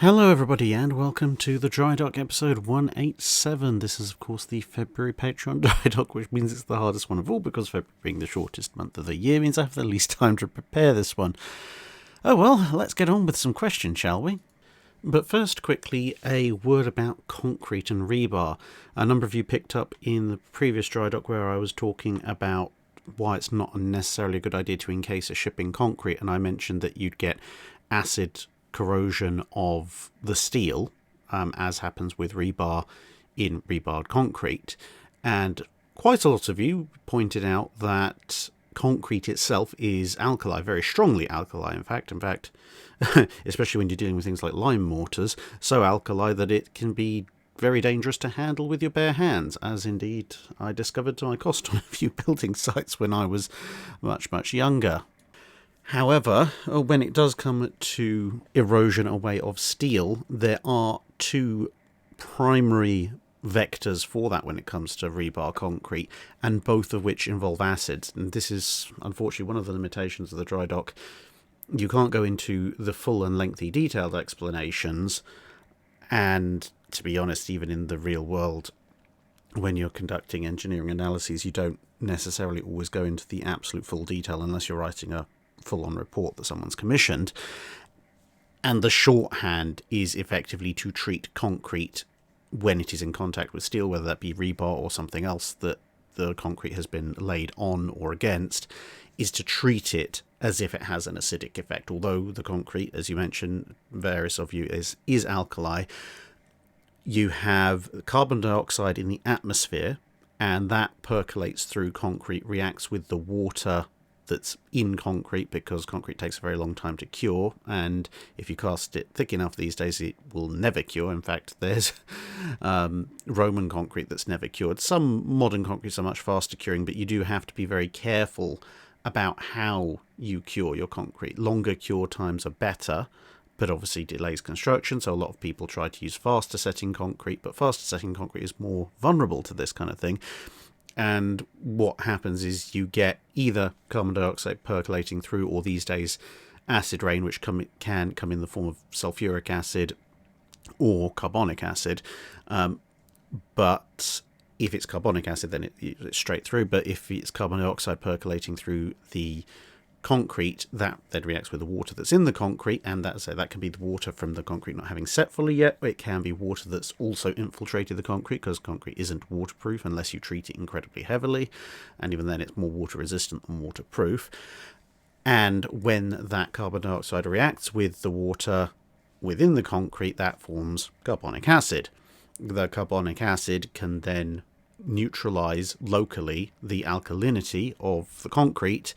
Hello everybody and welcome to the Drydock episode 187. This is of course the February Patreon Drydock, which means it's the hardest one of all because February being the shortest month of the year means I have the least time to prepare this one. Oh well, let's get on with some questions, shall we? But first, quickly, a word about concrete and rebar. A number of you picked up in the previous Drydock where I was talking about why it's not necessarily a good idea to encase a ship in concrete, and I mentioned that you'd get acid corrosion of the steel, as happens with rebar in rebarred concrete. And quite a lot of you pointed out that concrete itself is alkali, very strongly alkali, in fact, especially when you're dealing with things like lime mortars, so alkali that it can be very dangerous to handle with your bare hands, as indeed I discovered to my cost on a few building sites when I was much younger. However, when it does come to erosion away of steel, there are two primary vectors for that when it comes to rebar concrete, and both of which involve acids. And this is unfortunately one of the limitations of the Drydock. You can't go into the full and lengthy detailed explanations, and to be honest, even in the real world, when you're conducting engineering analyses, you don't necessarily always go into the absolute full detail unless you're writing a full-on report that someone's commissioned. And the shorthand is effectively to treat concrete when it is in contact with steel, whether that be rebar or something else that the concrete has been laid on or against, is to treat it as if it has an acidic effect. Although the concrete, as you mentioned, various of you, is alkali, you have carbon dioxide in the atmosphere, and that percolates through concrete, reacts with the water that's in concrete, because concrete takes a very long time to cure, and if you cast it thick enough these days it will never cure. In fact, there's Roman concrete that's never cured. Some modern concretes are much faster curing, but you do have to be very careful about how you cure your concrete. Longer cure times are better, but obviously delays construction, so a lot of people try to use faster setting concrete, but faster setting concrete is more vulnerable to this kind of thing. And what happens is you get either carbon dioxide percolating through, or these days acid rain, which can come in the form of sulfuric acid or carbonic acid. But if it's carbonic acid, then it's straight through. But if it's carbon dioxide percolating through the concrete, that then reacts with the water that's in the concrete, and that can be the water from the concrete not having set fully yet. It can be water that's also infiltrated the concrete, because concrete isn't waterproof unless you treat it incredibly heavily, and even then it's more water resistant than waterproof. And when that carbon dioxide reacts with the water within the concrete, that forms carbonic acid. The carbonic acid can then neutralize locally the alkalinity of the concrete,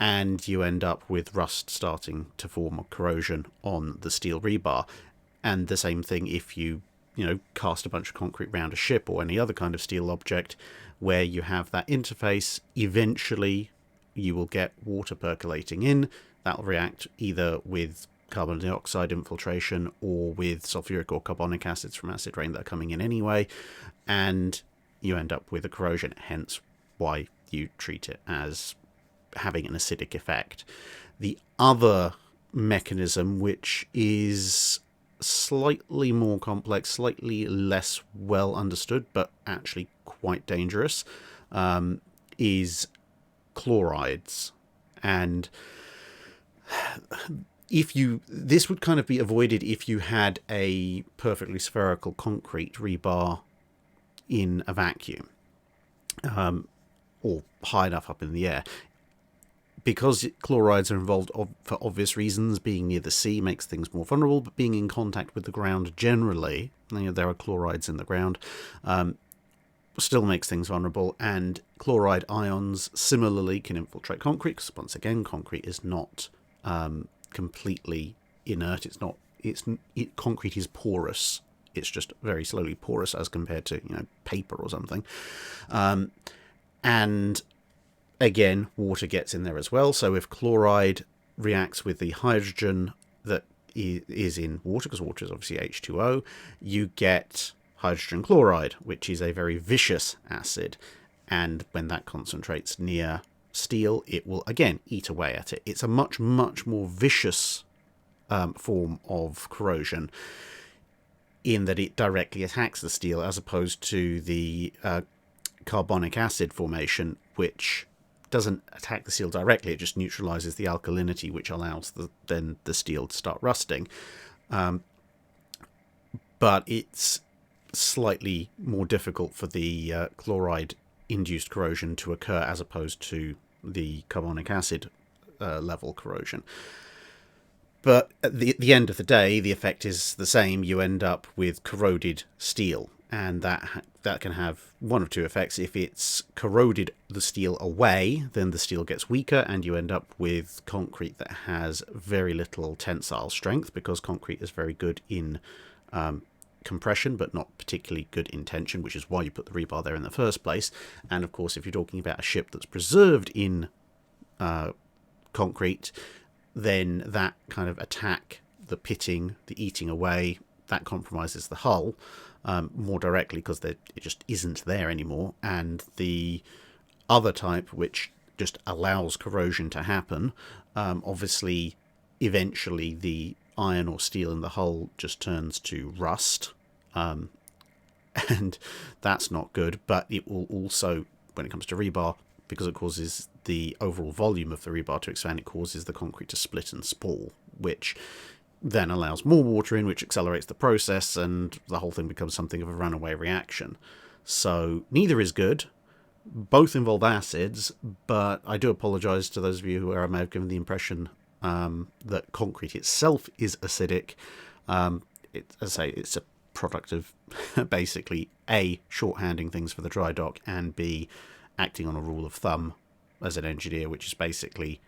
and you end up with rust starting to form a corrosion on the steel rebar. And the same thing if you cast a bunch of concrete around a ship or any other kind of steel object where you have that interface. Eventually you will get water percolating in. That will react either with carbon dioxide infiltration or with sulfuric or carbonic acids from acid rain that are coming in anyway, and you end up with a corrosion, hence why you treat it as having an acidic effect. The other mechanism, which is slightly more complex, slightly less well understood, but actually quite dangerous, is chlorides. And this would kind of be avoided if you had a perfectly spherical concrete rebar in a vacuum, or high enough up in the air. Because chlorides are involved for obvious reasons, being near the sea makes things more vulnerable, but being in contact with the ground generally, there are chlorides in the ground, still makes things vulnerable. And chloride ions similarly can infiltrate concrete, because once again, concrete is not completely inert. Concrete is porous. It's just very slowly porous as compared to paper or something. And again, water gets in there as well. So if chloride reacts with the hydrogen that is in water, because water is obviously H2O, you get hydrogen chloride, which is a very vicious acid. And when that concentrates near steel, it will again eat away at it. It's a much more vicious form of corrosion, in that it directly attacks the steel, as opposed to the carbonic acid formation, which doesn't attack the steel directly. It just neutralizes the alkalinity, which allows then the steel to start rusting. But it's slightly more difficult for the chloride-induced corrosion to occur, as opposed to the carbonic acid level corrosion. But at the end of the day, the effect is the same. You end up with corroded steel, and that can have one of two effects. If it's corroded the steel away, then the steel gets weaker, and you end up with concrete that has very little tensile strength, because concrete is very good in compression, but not particularly good in tension, which is why you put the rebar there in the first place. And of course, if you're talking about a ship that's preserved in concrete, then that kind of attack, the pitting, the eating away, that compromises the hull more directly, because it just isn't there anymore. And the other type, which just allows corrosion to happen, obviously eventually the iron or steel in the hull just turns to rust, and that's not good. But it will also, when it comes to rebar, because it causes the overall volume of the rebar to expand, it causes the concrete to split and spall, which then allows more water in, which accelerates the process, and the whole thing becomes something of a runaway reaction. So neither is good. Both involve acids, but I do apologise to those of you who I may have given the impression that concrete itself is acidic. As I say, it's a product of basically A, shorthanding things for the dry dock, and B, acting on a rule of thumb as an engineer, which is basically,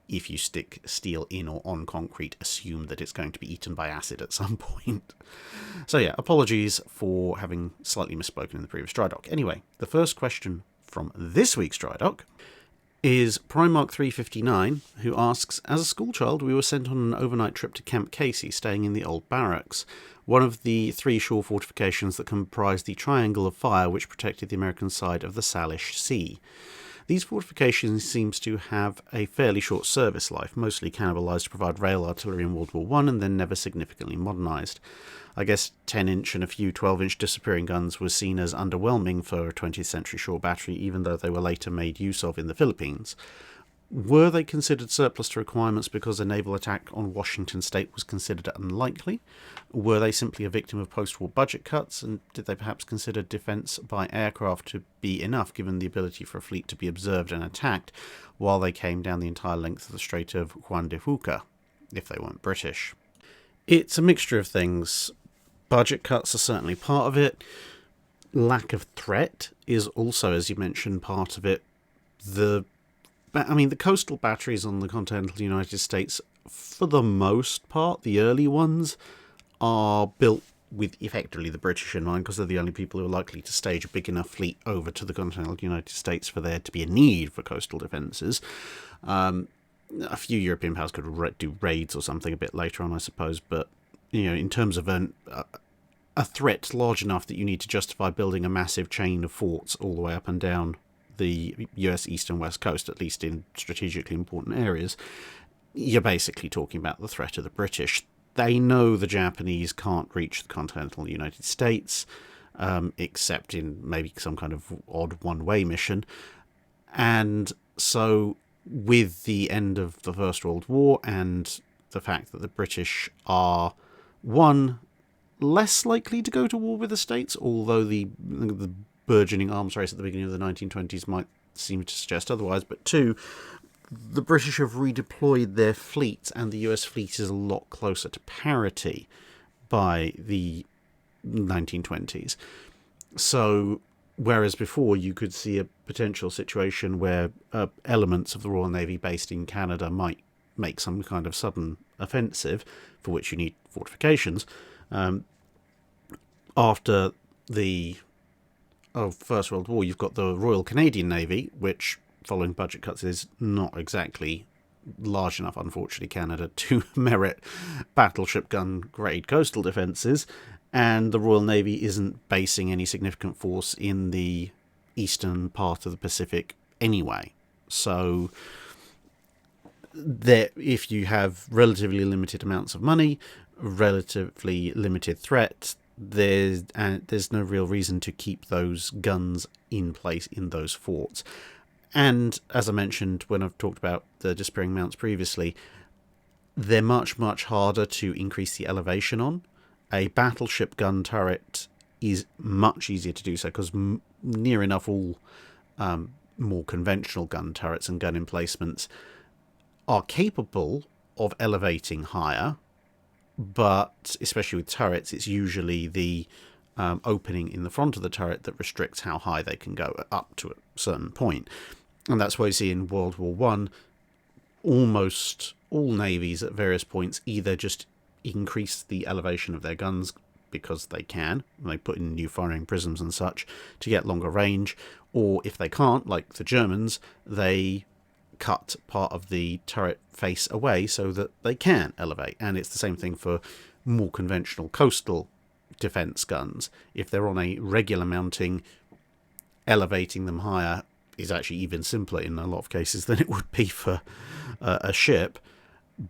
if you stick steel in or on concrete, assume that it's going to be eaten by acid at some point. So yeah, apologies for having slightly misspoken in the previous dry dock. Anyway, the first question from this week's dry dock is Primark 359, who asks, as a schoolchild, we were sent on an overnight trip to Camp Casey, staying in the old barracks, one of the 3 shore fortifications that comprised the Triangle of Fire, which protected the American side of the Salish Sea. These fortifications seems to have a fairly short service life, mostly cannibalised to provide rail artillery in World War I, and then never significantly modernised. I guess 10-inch and a few 12-inch disappearing guns was seen as underwhelming for a 20th century shore battery, even though they were later made use of in the Philippines. Were they considered surplus to requirements because a naval attack on Washington state was considered unlikely? Were they simply a victim of post-war budget cuts, and did they perhaps consider defence by aircraft to be enough, given the ability for a fleet to be observed and attacked while they came down the entire length of the Strait of Juan de Fuca, if they weren't British? It's a mixture of things. Budget cuts are certainly part of it. Lack of threat is also, as you mentioned, part of it. The coastal batteries on the continental United States, for the most part, the early ones, are built with effectively the British in mind, because they're the only people who are likely to stage a big enough fleet over to the continental United States for there to be a need for coastal defences. A few European powers could do raids or something a bit later on, I suppose, but in terms of a threat large enough that you need to justify building a massive chain of forts all the way up and down the US east and west coast, at least in strategically important areas, you're basically talking about the threat of the British. They know the Japanese can't reach the continental United States, except in maybe some kind of odd one-way mission. And so with the end of the First World War and the fact that the British are, one, less likely to go to war with the States, although the burgeoning arms race at the beginning of the 1920s might seem to suggest otherwise, but two, the British have redeployed their fleets, and the US fleet is a lot closer to parity by the 1920s. So, whereas before you could see a potential situation where elements of the Royal Navy based in Canada might make some kind of sudden offensive, for which you need fortifications, after the First World War, you've got the Royal Canadian Navy, which, following budget cuts, is not exactly large enough, unfortunately, Canada, to merit battleship gun grade coastal defences, and the Royal Navy isn't basing any significant force in the eastern part of the Pacific anyway. So if you have relatively limited amounts of money, relatively limited threat, there's no real reason to keep those guns in place in those forts. And as I mentioned when I've talked about the disappearing mounts previously, they're much, much harder to increase the elevation on. A battleship gun turret is much easier to do so, because near enough all more conventional gun turrets and gun emplacements are capable of elevating higher, but especially with turrets, it's usually the opening in the front of the turret that restricts how high they can go up to a certain point. And that's why you see in World War One, almost all navies at various points either just increase the elevation of their guns because they can, they put in new firing prisms and such to get longer range, or if they can't, like the Germans, they cut part of the turret face away so that they can elevate. And it's the same thing for more conventional coastal defense guns. If they're on a regular mounting, elevating them higher is actually even simpler in a lot of cases than it would be for a ship.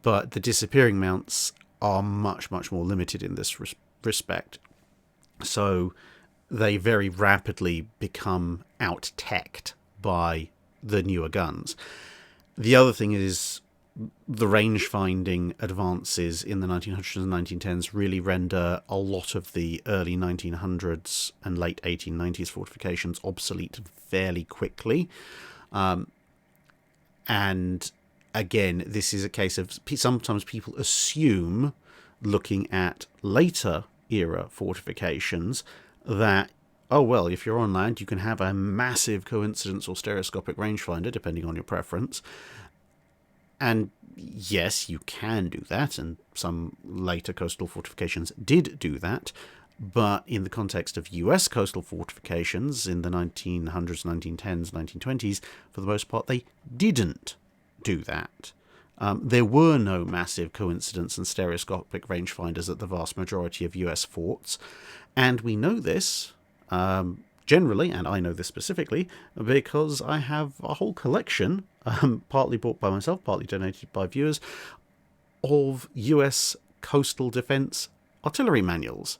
But the disappearing mounts are much, much more limited in this respect. So they very rapidly become out-teched by the newer guns. The other thing is the range-finding advances in the 1900s and 1910s really render a lot of the early 1900s and late 1890s fortifications obsolete fairly quickly. And again, this is a case of sometimes people assume, looking at later era fortifications, that, oh, well, if you're on land, you can have a massive coincidence or stereoscopic rangefinder, depending on your preference. And yes, you can do that, and some later coastal fortifications did do that. But in the context of US coastal fortifications in the 1900s, 1910s, 1920s, for the most part, they didn't do that. There were no massive coincidence and stereoscopic rangefinders at the vast majority of US forts. And we know this generally, and I know this specifically, because I have a whole collection, partly bought by myself, partly donated by viewers, of US coastal defense artillery manuals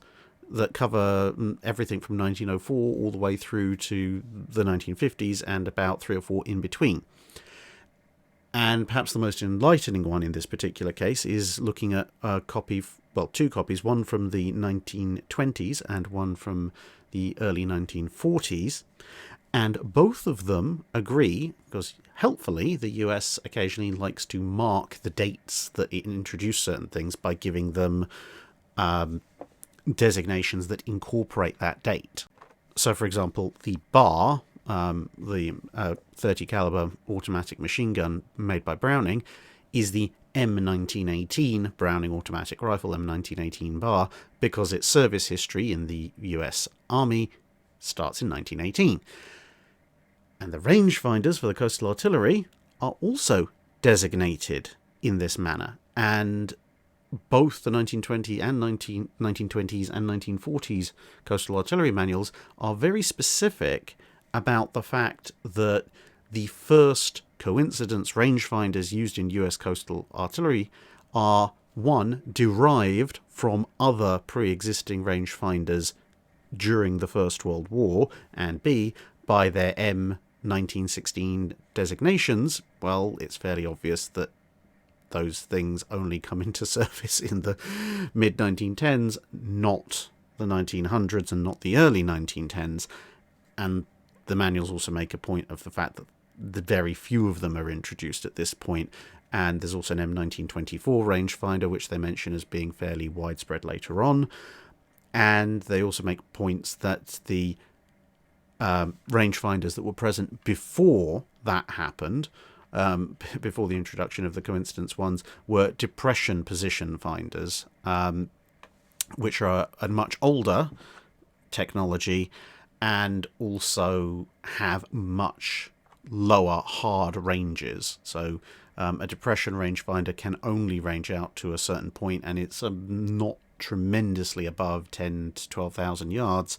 that cover everything from 1904 all the way through to the 1950s and about 3 or 4 in between. And perhaps the most enlightening one in this particular case is looking at a copy, well, 2 copies, one from the 1920s and one from the early 1940s. And both of them agree, because helpfully the US occasionally likes to mark the dates that it introduced certain things by giving them designations that incorporate that date. So, for example, the bar, the 30 caliber automatic machine gun made by Browning, is the M1918 Browning automatic rifle, M1918 bar, because its service history in the US Army starts in 1918. And the rangefinders for the coastal artillery are also designated in this manner. And both the 1920 and 1920s and 1940s coastal artillery manuals are very specific about the fact that the first coincidence rangefinders used in US coastal artillery are, 1, derived from other pre-existing rangefinders during the First World War, and B, by their M1916 designations. Well, it's fairly obvious that those things only come into service in the mid-1910s, not the 1900s and not the early 1910s. And the manuals also make a point of the fact that the very few of them are introduced at this point. And there's also an M1924 rangefinder, which they mention as being fairly widespread later on. And they also make points that the rangefinders that were present before that happened, before the introduction of the coincidence ones, were depression position finders, which are a much older technology and also have much lower hard ranges. So a depression rangefinder can only range out to a certain point, and it's not tremendously above 10 to 12,000 yards,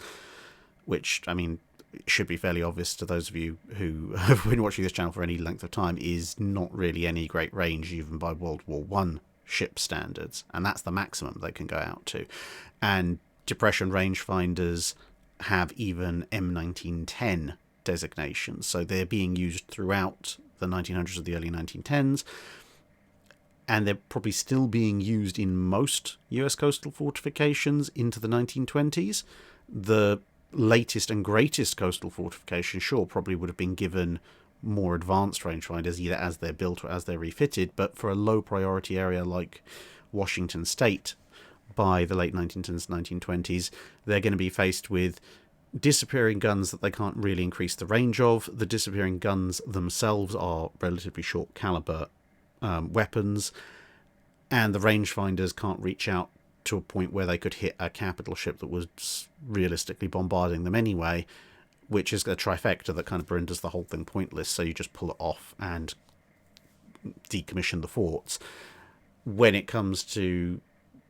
which, I mean, it should be fairly obvious to those of you who have been watching this channel for any length of time, is not really any great range even by World War One ship standards, and that's the maximum they can go out to. And depression rangefinders have even M1910 designations, so they're being used throughout the 1900s or the early 1910s, and they're probably still being used in most US coastal fortifications into the 1920s. The latest and greatest coastal fortification, sure, probably would have been given more advanced rangefinders, either as they're built or as they're refitted, but for a low priority area like Washington State, by the late 1910s, 1920s, they're going to be faced with disappearing guns that they can't really increase the range of. The disappearing guns themselves are relatively short caliber weapons, and the rangefinders can't reach out to a point where they could hit a capital ship that was realistically bombarding them anyway, which is a trifecta that kind of renders the whole thing pointless. So you just pull it off and decommission the forts. When it comes to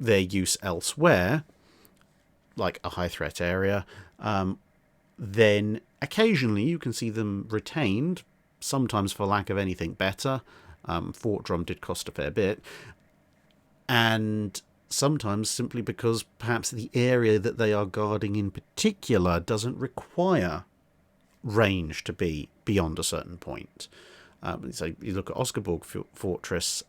their use elsewhere, like a high threat area, then occasionally you can see them retained, sometimes for lack of anything better. Fort Drum did cost a fair bit, and sometimes simply because perhaps the area that they are guarding in particular doesn't require range to be beyond a certain point. So you look at Oscarburg Fortress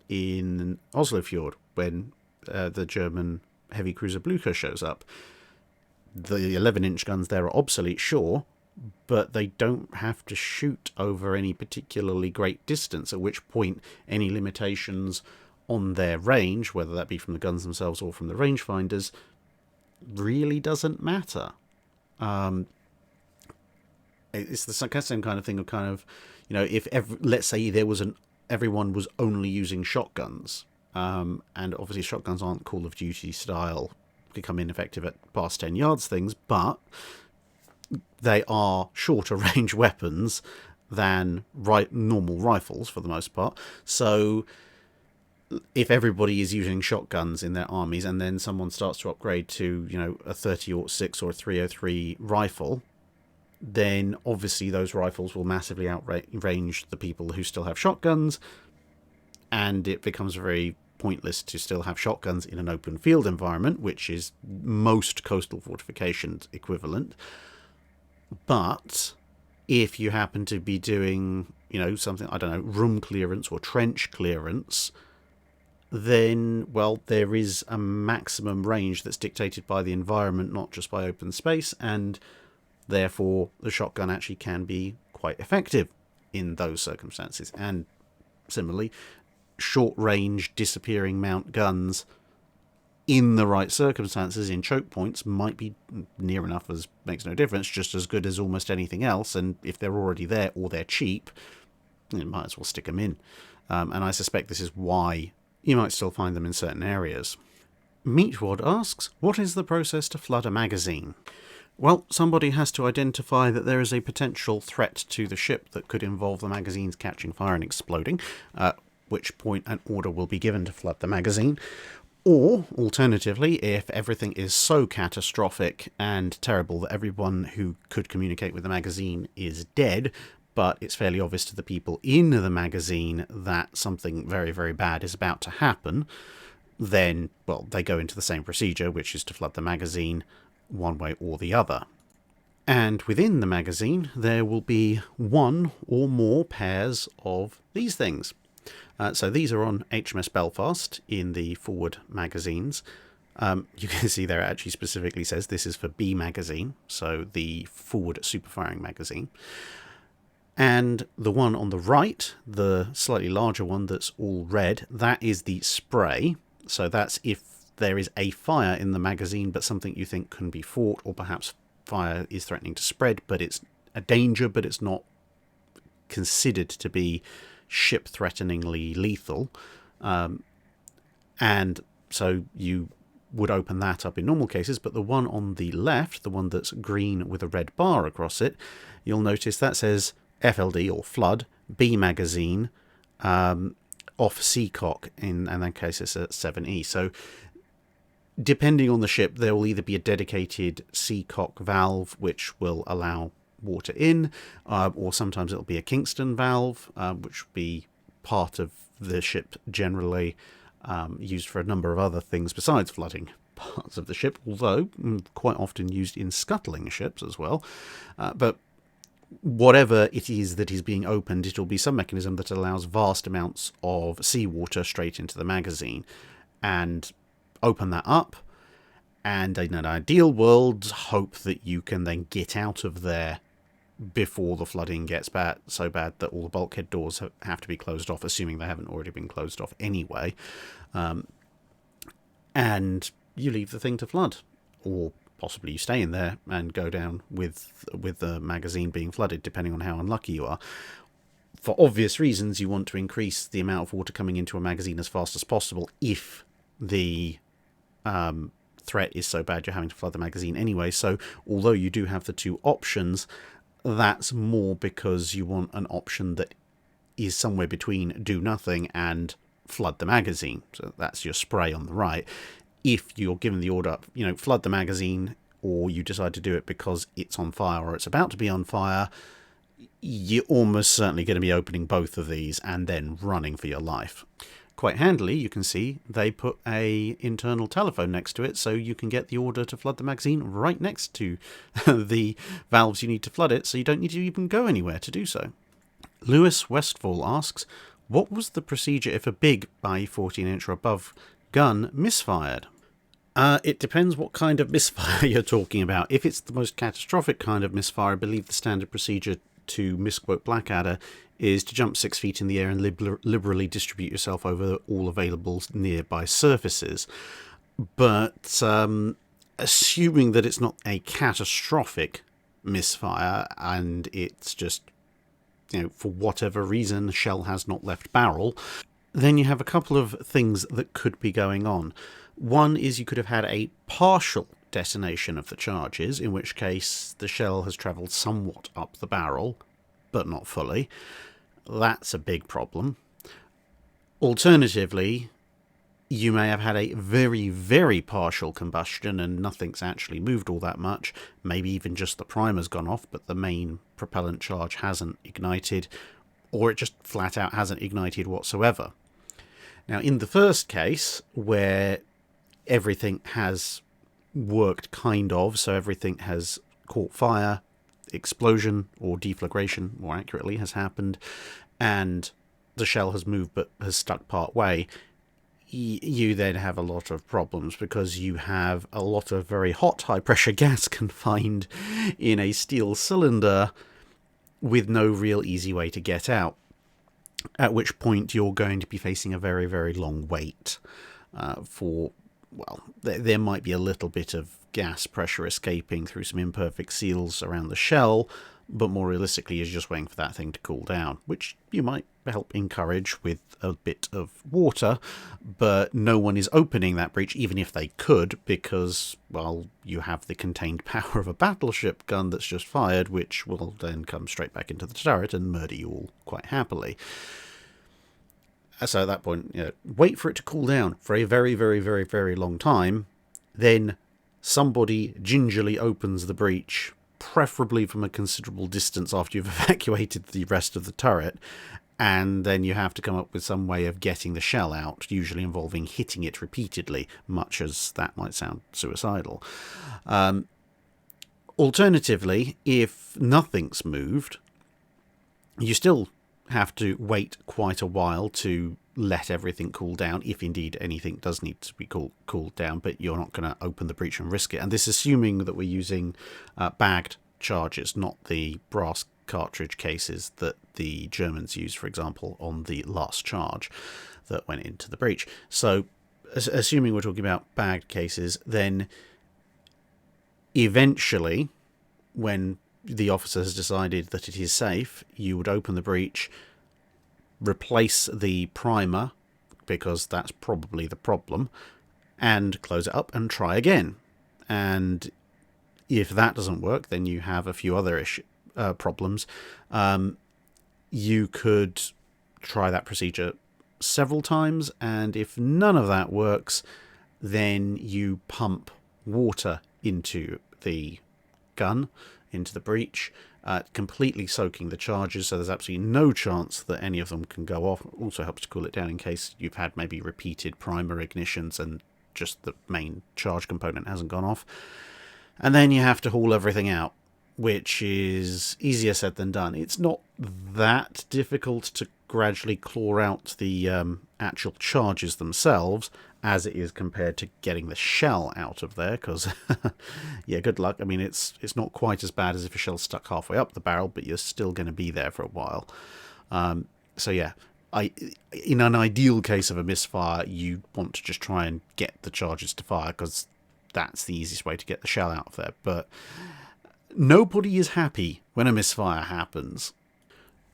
in Oslo Fjord, when the German heavy cruiser Blucher shows up. The 11-inch guns there are obsolete, sure, but they don't have to shoot over any particularly great distance, at which point any limitations on their range, whether that be from the guns themselves or from the rangefinders, really doesn't matter. It's the same kind of thing of if let's say there was everyone was only using shotguns, and obviously shotguns aren't Call of Duty style become ineffective at past 10 yards things, but they are shorter range weapons than normal rifles for the most part. So if everybody is using shotguns in their armies, and then someone starts to upgrade to a 30-06 or a 303 rifle, then obviously those rifles will massively outrange the people who still have shotguns, and it becomes very pointless to still have shotguns in an open field environment, which is most coastal fortifications equivalent. But if you happen to be doing, something, I don't know, room clearance or trench clearance, then, well, there is a maximum range that's dictated by the environment, not just by open space, and therefore the shotgun actually can be quite effective in those circumstances. And similarly, short-range disappearing mount guns in the right circumstances, in choke points, might be near enough as makes no difference, just as good as almost anything else. And if they're already there or they're cheap, you might as well stick them in. And I suspect this is why you might still find them in certain areas. Meatwad asks, what is the process to flood a magazine? Well, somebody has to identify that there is a potential threat to the ship that could involve the magazines catching fire and exploding, at which point an order will be given to flood the magazine. Or, alternatively, if everything is so catastrophic and terrible that everyone who could communicate with the magazine is dead, but it's fairly obvious to the people in the magazine that something very, very bad is about to happen, then, well, they go into the same procedure, which is to flood the magazine one way or the other. And within the magazine, there will be one or more pairs of these things. So these are on HMS Belfast in the forward magazines. You can see there it actually specifically says this is for B magazine, so the forward superfiring magazine. And the one on the right, the slightly larger one that's all red, that is the spray. So that's if there is a fire in the magazine, but something you think can be fought, or perhaps fire is threatening to spread, but it's a danger, but it's not considered to be ship-threateningly lethal. And so you would open that up in normal cases, but the one on the left, the one that's green with a red bar across it, you'll notice that says FLD, or flood, B magazine, off Seacock, in that case it's a 7E. So depending on the ship, there will either be a dedicated seacock valve, which will allow water in, or sometimes it'll be a Kingston valve, which will be part of the ship generally, used for a number of other things besides flooding parts of the ship, although quite often used in scuttling ships as well. But whatever it is that is being opened, it'll be some mechanism that allows vast amounts of seawater straight into the magazine. And open that up, and in an ideal world, hope that you can then get out of there before the flooding gets so bad that all the bulkhead doors have to be closed off, assuming they haven't already been closed off anyway. And you leave the thing to flood, or possibly you stay in there and go down with the magazine being flooded, depending on how unlucky you are. For obvious reasons, you want to increase the amount of water coming into a magazine as fast as possible if the threat is so bad you're having to flood the magazine anyway. So although you do have the two options, that's more because you want an option that is somewhere between do nothing and flood the magazine. So that's your spray on the right. If you're given the order, flood the magazine, or you decide to do it because it's on fire or it's about to be on fire, you're almost certainly going to be opening both of these and then running for your life. Quite handily, you can see they put a internal telephone next to it, so you can get the order to flood the magazine right next to the valves you need to flood it, so you don't need to even go anywhere to do so. Lewis Westfall asks, what was the procedure if a big, i.e. 14-inch or above, gun misfired? It depends what kind of misfire you're talking about. If it's the most catastrophic kind of misfire, I believe the standard procedure to misquote Blackadder is to jump 6 feet in the air and liberally distribute yourself over all available nearby surfaces. But assuming that it's not a catastrophic misfire and it's just, for whatever reason, the shell has not left barrel, then you have a couple of things that could be going on. One is you could have had a partial detonation of the charges, in which case the shell has travelled somewhat up the barrel, but not fully. That's a big problem. Alternatively, you may have had a very, very partial combustion and nothing's actually moved all that much. Maybe even just the primer's gone off, but the main propellant charge hasn't ignited, or it just flat out hasn't ignited whatsoever. Now, in the first case, where everything has worked kind of, so everything has caught fire, explosion or deflagration, more accurately, has happened, and the shell has moved but has stuck part way, you then have a lot of problems because you have a lot of very hot high pressure gas confined in a steel cylinder with no real easy way to get out, at which point you're going to be facing a very, very long wait there might be a little bit of gas pressure escaping through some imperfect seals around the shell, but more realistically you're just waiting for that thing to cool down, which you might help encourage with a bit of water, but no one is opening that breach, even if they could, because, you have the contained power of a battleship gun that's just fired, which will then come straight back into the turret and murder you all quite happily. So at that point, wait for it to cool down for a very, very, very, very long time. Then somebody gingerly opens the breach, preferably from a considerable distance after you've evacuated the rest of the turret. And then you have to come up with some way of getting the shell out, usually involving hitting it repeatedly, much as that might sound suicidal. Alternatively, if nothing's moved, you still have to wait quite a while to let everything cool down, if indeed anything does need to be cooled down, but you're not going to open the breach and risk it. And this is assuming that we're using bagged charges, not the brass cartridge cases that the Germans used, for example, on the last charge that went into the breach. So assuming we're talking about bagged cases, then eventually, when the officer has decided that it is safe, you would open the breach, replace the primer, because that's probably the problem, and close it up and try again. And if that doesn't work, then you have a few other problems. You could try that procedure several times, and if none of that works, then you pump water into the gun, into the breech, completely soaking the charges, so there's absolutely no chance that any of them can go off. Also helps to cool it down in case you've had maybe repeated primer ignitions and just the main charge component hasn't gone off. And then you have to haul everything out, which is easier said than done. It's not that difficult to gradually claw out the actual charges themselves, as it is compared to getting the shell out of there, because, yeah, good luck. I mean, it's not quite as bad as if a shell's stuck halfway up the barrel, but you're still going to be there for a while. So, yeah, in an ideal case of a misfire, you want to just try and get the charges to fire, because that's the easiest way to get the shell out of there. But nobody is happy when a misfire happens.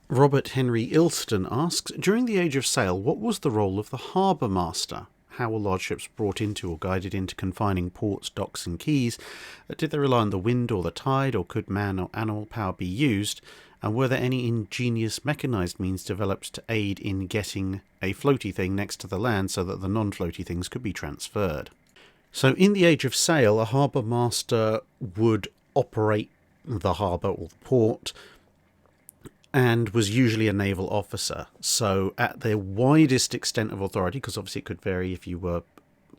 Robert Henry Ilston asks, during the Age of Sail, what was the role of the Harbour Master? How were large ships brought into or guided into confining ports, docks and quays? Did they rely on the wind or the tide, or could man or animal power be used? And were there any ingenious mechanised means developed to aid in getting a floaty thing next to the land so that the non-floaty things could be transferred? So in the Age of Sail, a harbour master would operate the harbour or the port, and was usually a naval officer. So at the widest extent of authority, because obviously it could vary if you were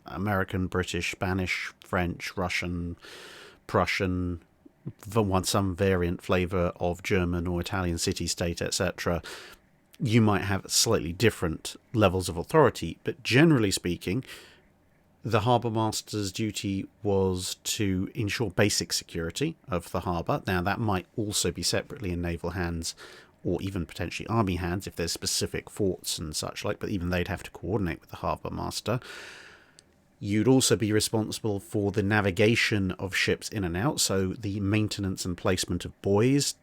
American, British, Spanish, French, Russian, Prussian, some variant flavour of German or Italian city-state, etc., you might have slightly different levels of authority, but generally speaking, the harbour master's duty was to ensure basic security of the harbour. Now, that might also be separately in naval hands, or even potentially army hands if there's specific forts and such like, but even they'd have to coordinate with the harbour master. You'd also be responsible for the navigation of ships in and out, so the maintenance and placement of buoys,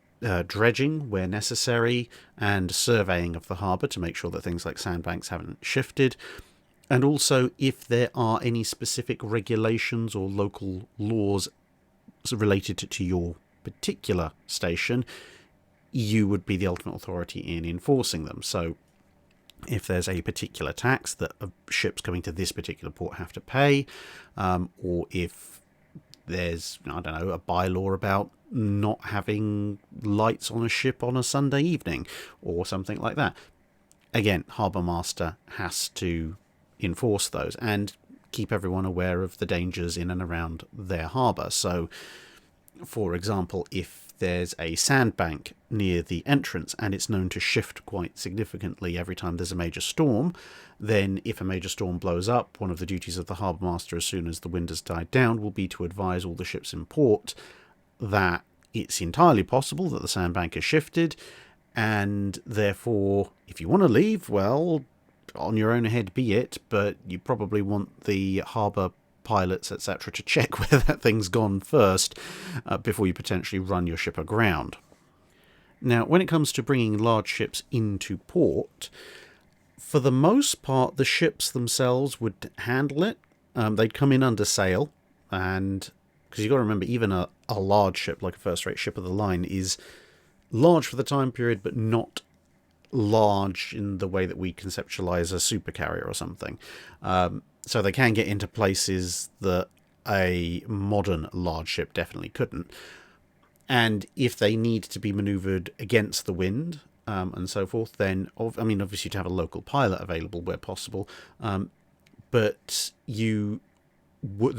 dredging where necessary, and surveying of the harbour to make sure that things like sandbanks haven't shifted. And also, if there are any specific regulations or local laws related to your particular station, you would be the ultimate authority in enforcing them. So if there's a particular tax that ships coming to this particular port have to pay, or if there's, I don't know, a bylaw about not having lights on a ship on a Sunday evening, or something like that, again, Harbour Master has to enforce those and keep everyone aware of the dangers in and around their harbour. So, for example, if there's a sandbank near the entrance and it's known to shift quite significantly every time there's a major storm, then if a major storm blows up, one of the duties of the harbour master as soon as the wind has died down will be to advise all the ships in port that it's entirely possible that the sandbank has shifted, and therefore if you want to leave, well, on your own head be it, but you probably want the harbour pilots, etc., to check where that thing's gone first before you potentially run your ship aground. Now, when it comes to bringing large ships into port, for the most part, the ships themselves would handle it. They'd come in under sail, and because you've got to remember, even a large ship, like a first-rate ship of the line, is large for the time period, but not large in the way that we conceptualize a supercarrier or something. So they can get into places that a modern large ship definitely couldn't. And if they need to be manoeuvred against the wind and so forth, then, I mean, obviously to have a local pilot available where possible, but the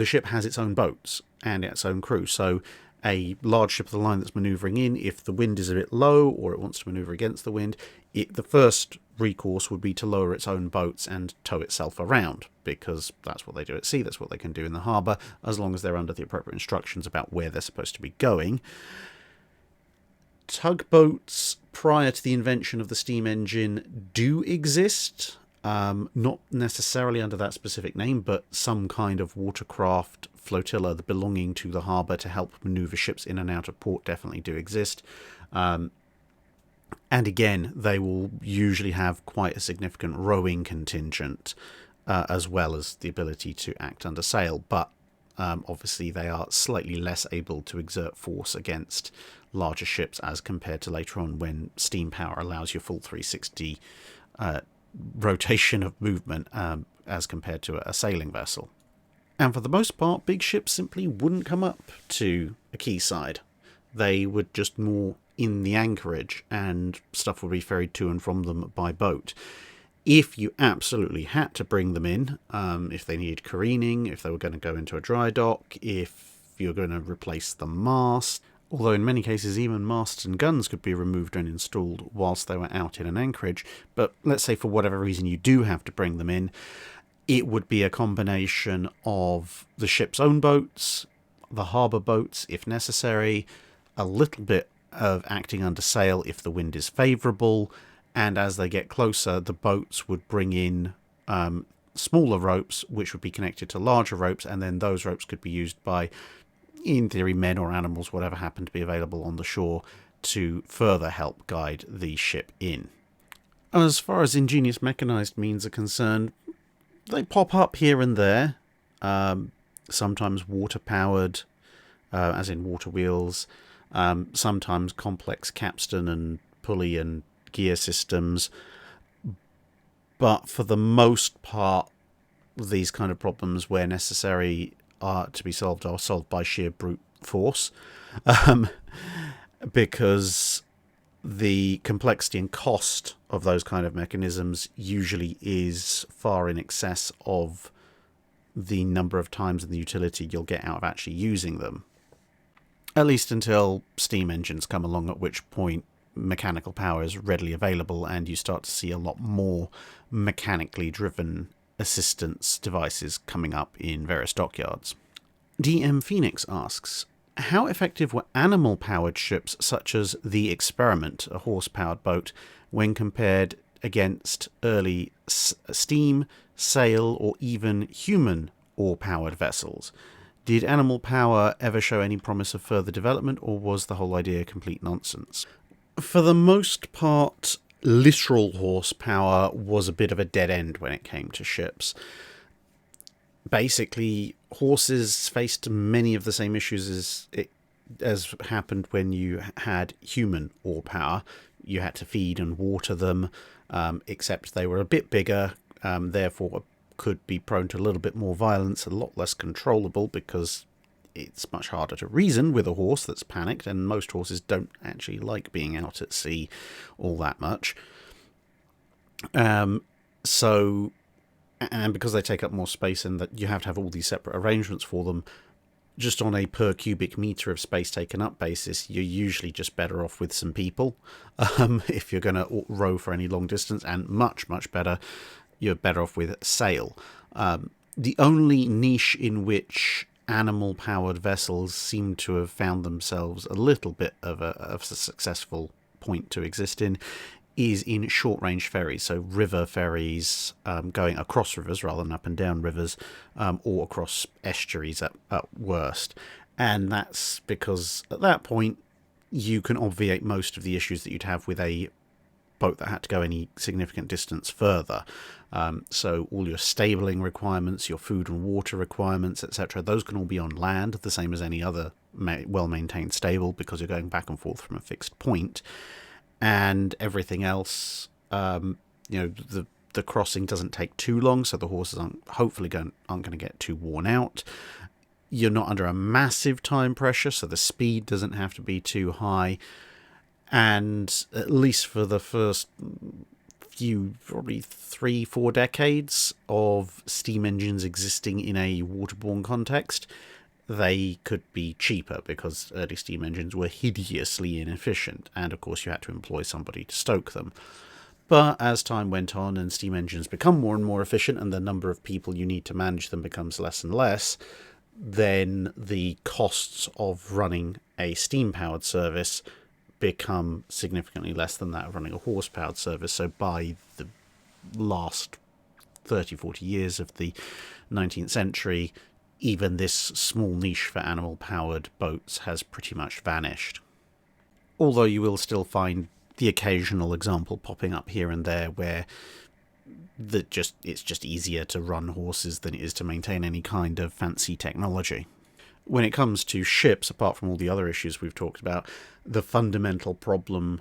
ship has its own boats and its own crew. So a large ship of the line that's manoeuvring in, if the wind is a bit low or it wants to manoeuvre against the wind, the first recourse would be to lower its own boats and tow itself around, because that's what they do at sea, that's what they can do in the harbour, as long as they're under the appropriate instructions about where they're supposed to be going. Tugboats, prior to the invention of the steam engine, do exist. Not necessarily under that specific name, but some kind of watercraft flotilla belonging to the harbour to help manoeuvre ships in and out of port definitely do exist. And again, they will usually have quite a significant rowing contingent, as well as the ability to act under sail. But obviously they are slightly less able to exert force against larger ships as compared to later on when steam power allows you full 360 rotation of movement as compared to a sailing vessel. And for the most part, big ships simply wouldn't come up to a quayside. They would just moor in the anchorage, and stuff would be ferried to and from them by boat. If you absolutely had to bring them in, if they needed careening, if they were going to go into a dry dock, if you're going to replace the mast, although in many cases even masts and guns could be removed and installed whilst they were out in an anchorage, but let's say for whatever reason you do have to bring them in, it would be a combination of the ship's own boats, the harbour boats if necessary, a little bit of acting under sail if the wind is favourable, and as they get closer, the boats would bring in smaller ropes which would be connected to larger ropes, and then those ropes could be used by, in theory, men or animals, whatever happened to be available on the shore, to further help guide the ship in. As far as ingenious mechanised means are concerned, they pop up here and there, sometimes water-powered, as in water wheels, sometimes complex capstan and pulley and gear systems, but for the most part, these kind of problems, where necessary are to be solved, are solved by sheer brute force, because the complexity and cost of those kind of mechanisms usually is far in excess of the number of times and the utility you'll get out of actually using them. At least until steam engines come along, at which point mechanical power is readily available and you start to see a lot more mechanically driven assistance devices coming up in various dockyards. DM Phoenix asks, how effective were animal-powered ships such as the Experiment, a horse-powered boat, when compared against early steam, sail, or even human oar-powered vessels? Did animal power ever show any promise of further development, or was the whole idea complete nonsense? For the most part, literal horsepower was a bit of a dead end when it came to ships. Basically, horses faced many of the same issues as happened when you had human oar power. You had to feed and water them, except they were a bit bigger, therefore could be prone to a little bit more violence, a lot less controllable, because it's much harder to reason with a horse that's panicked, and most horses don't actually like being out at sea all that much. And because they take up more space and that you have to have all these separate arrangements for them, just on a per cubic metre of space taken up basis, you're usually just better off with some people if you're going to row for any long distance, and much, much better, you're better off with sail. The only niche in which animal-powered vessels seem to have found themselves a little bit of a successful point to exist in is in short-range ferries, so river ferries going across rivers rather than up and down rivers, or across estuaries at worst. And that's because at that point you can obviate most of the issues that you'd have with a boat that had to go any significant distance further. So all your stabling requirements, your food and water requirements, etc., those can all be on land, the same as any other well-maintained stable, because you're going back and forth from a fixed point. And everything else, the crossing doesn't take too long, so the horses aren't going to get too worn out. You're not under a massive time pressure, so the speed doesn't have to be too high. And at least for the first few, probably 3-4 decades of steam engines existing in a waterborne context, they could be cheaper, because early steam engines were hideously inefficient, and of course you had to employ somebody to stoke them. But as time went on and steam engines become more and more efficient, and the number of people you need to manage them becomes less and less, then the costs of running a steam-powered service become significantly less than that of running a horse-powered service. So by the last 30-40 years of the 19th century, even this small niche for animal-powered boats has pretty much vanished. Although you will still find the occasional example popping up here and there where it's just easier to run horses than it is to maintain any kind of fancy technology. When it comes to ships, apart from all the other issues we've talked about, the fundamental problem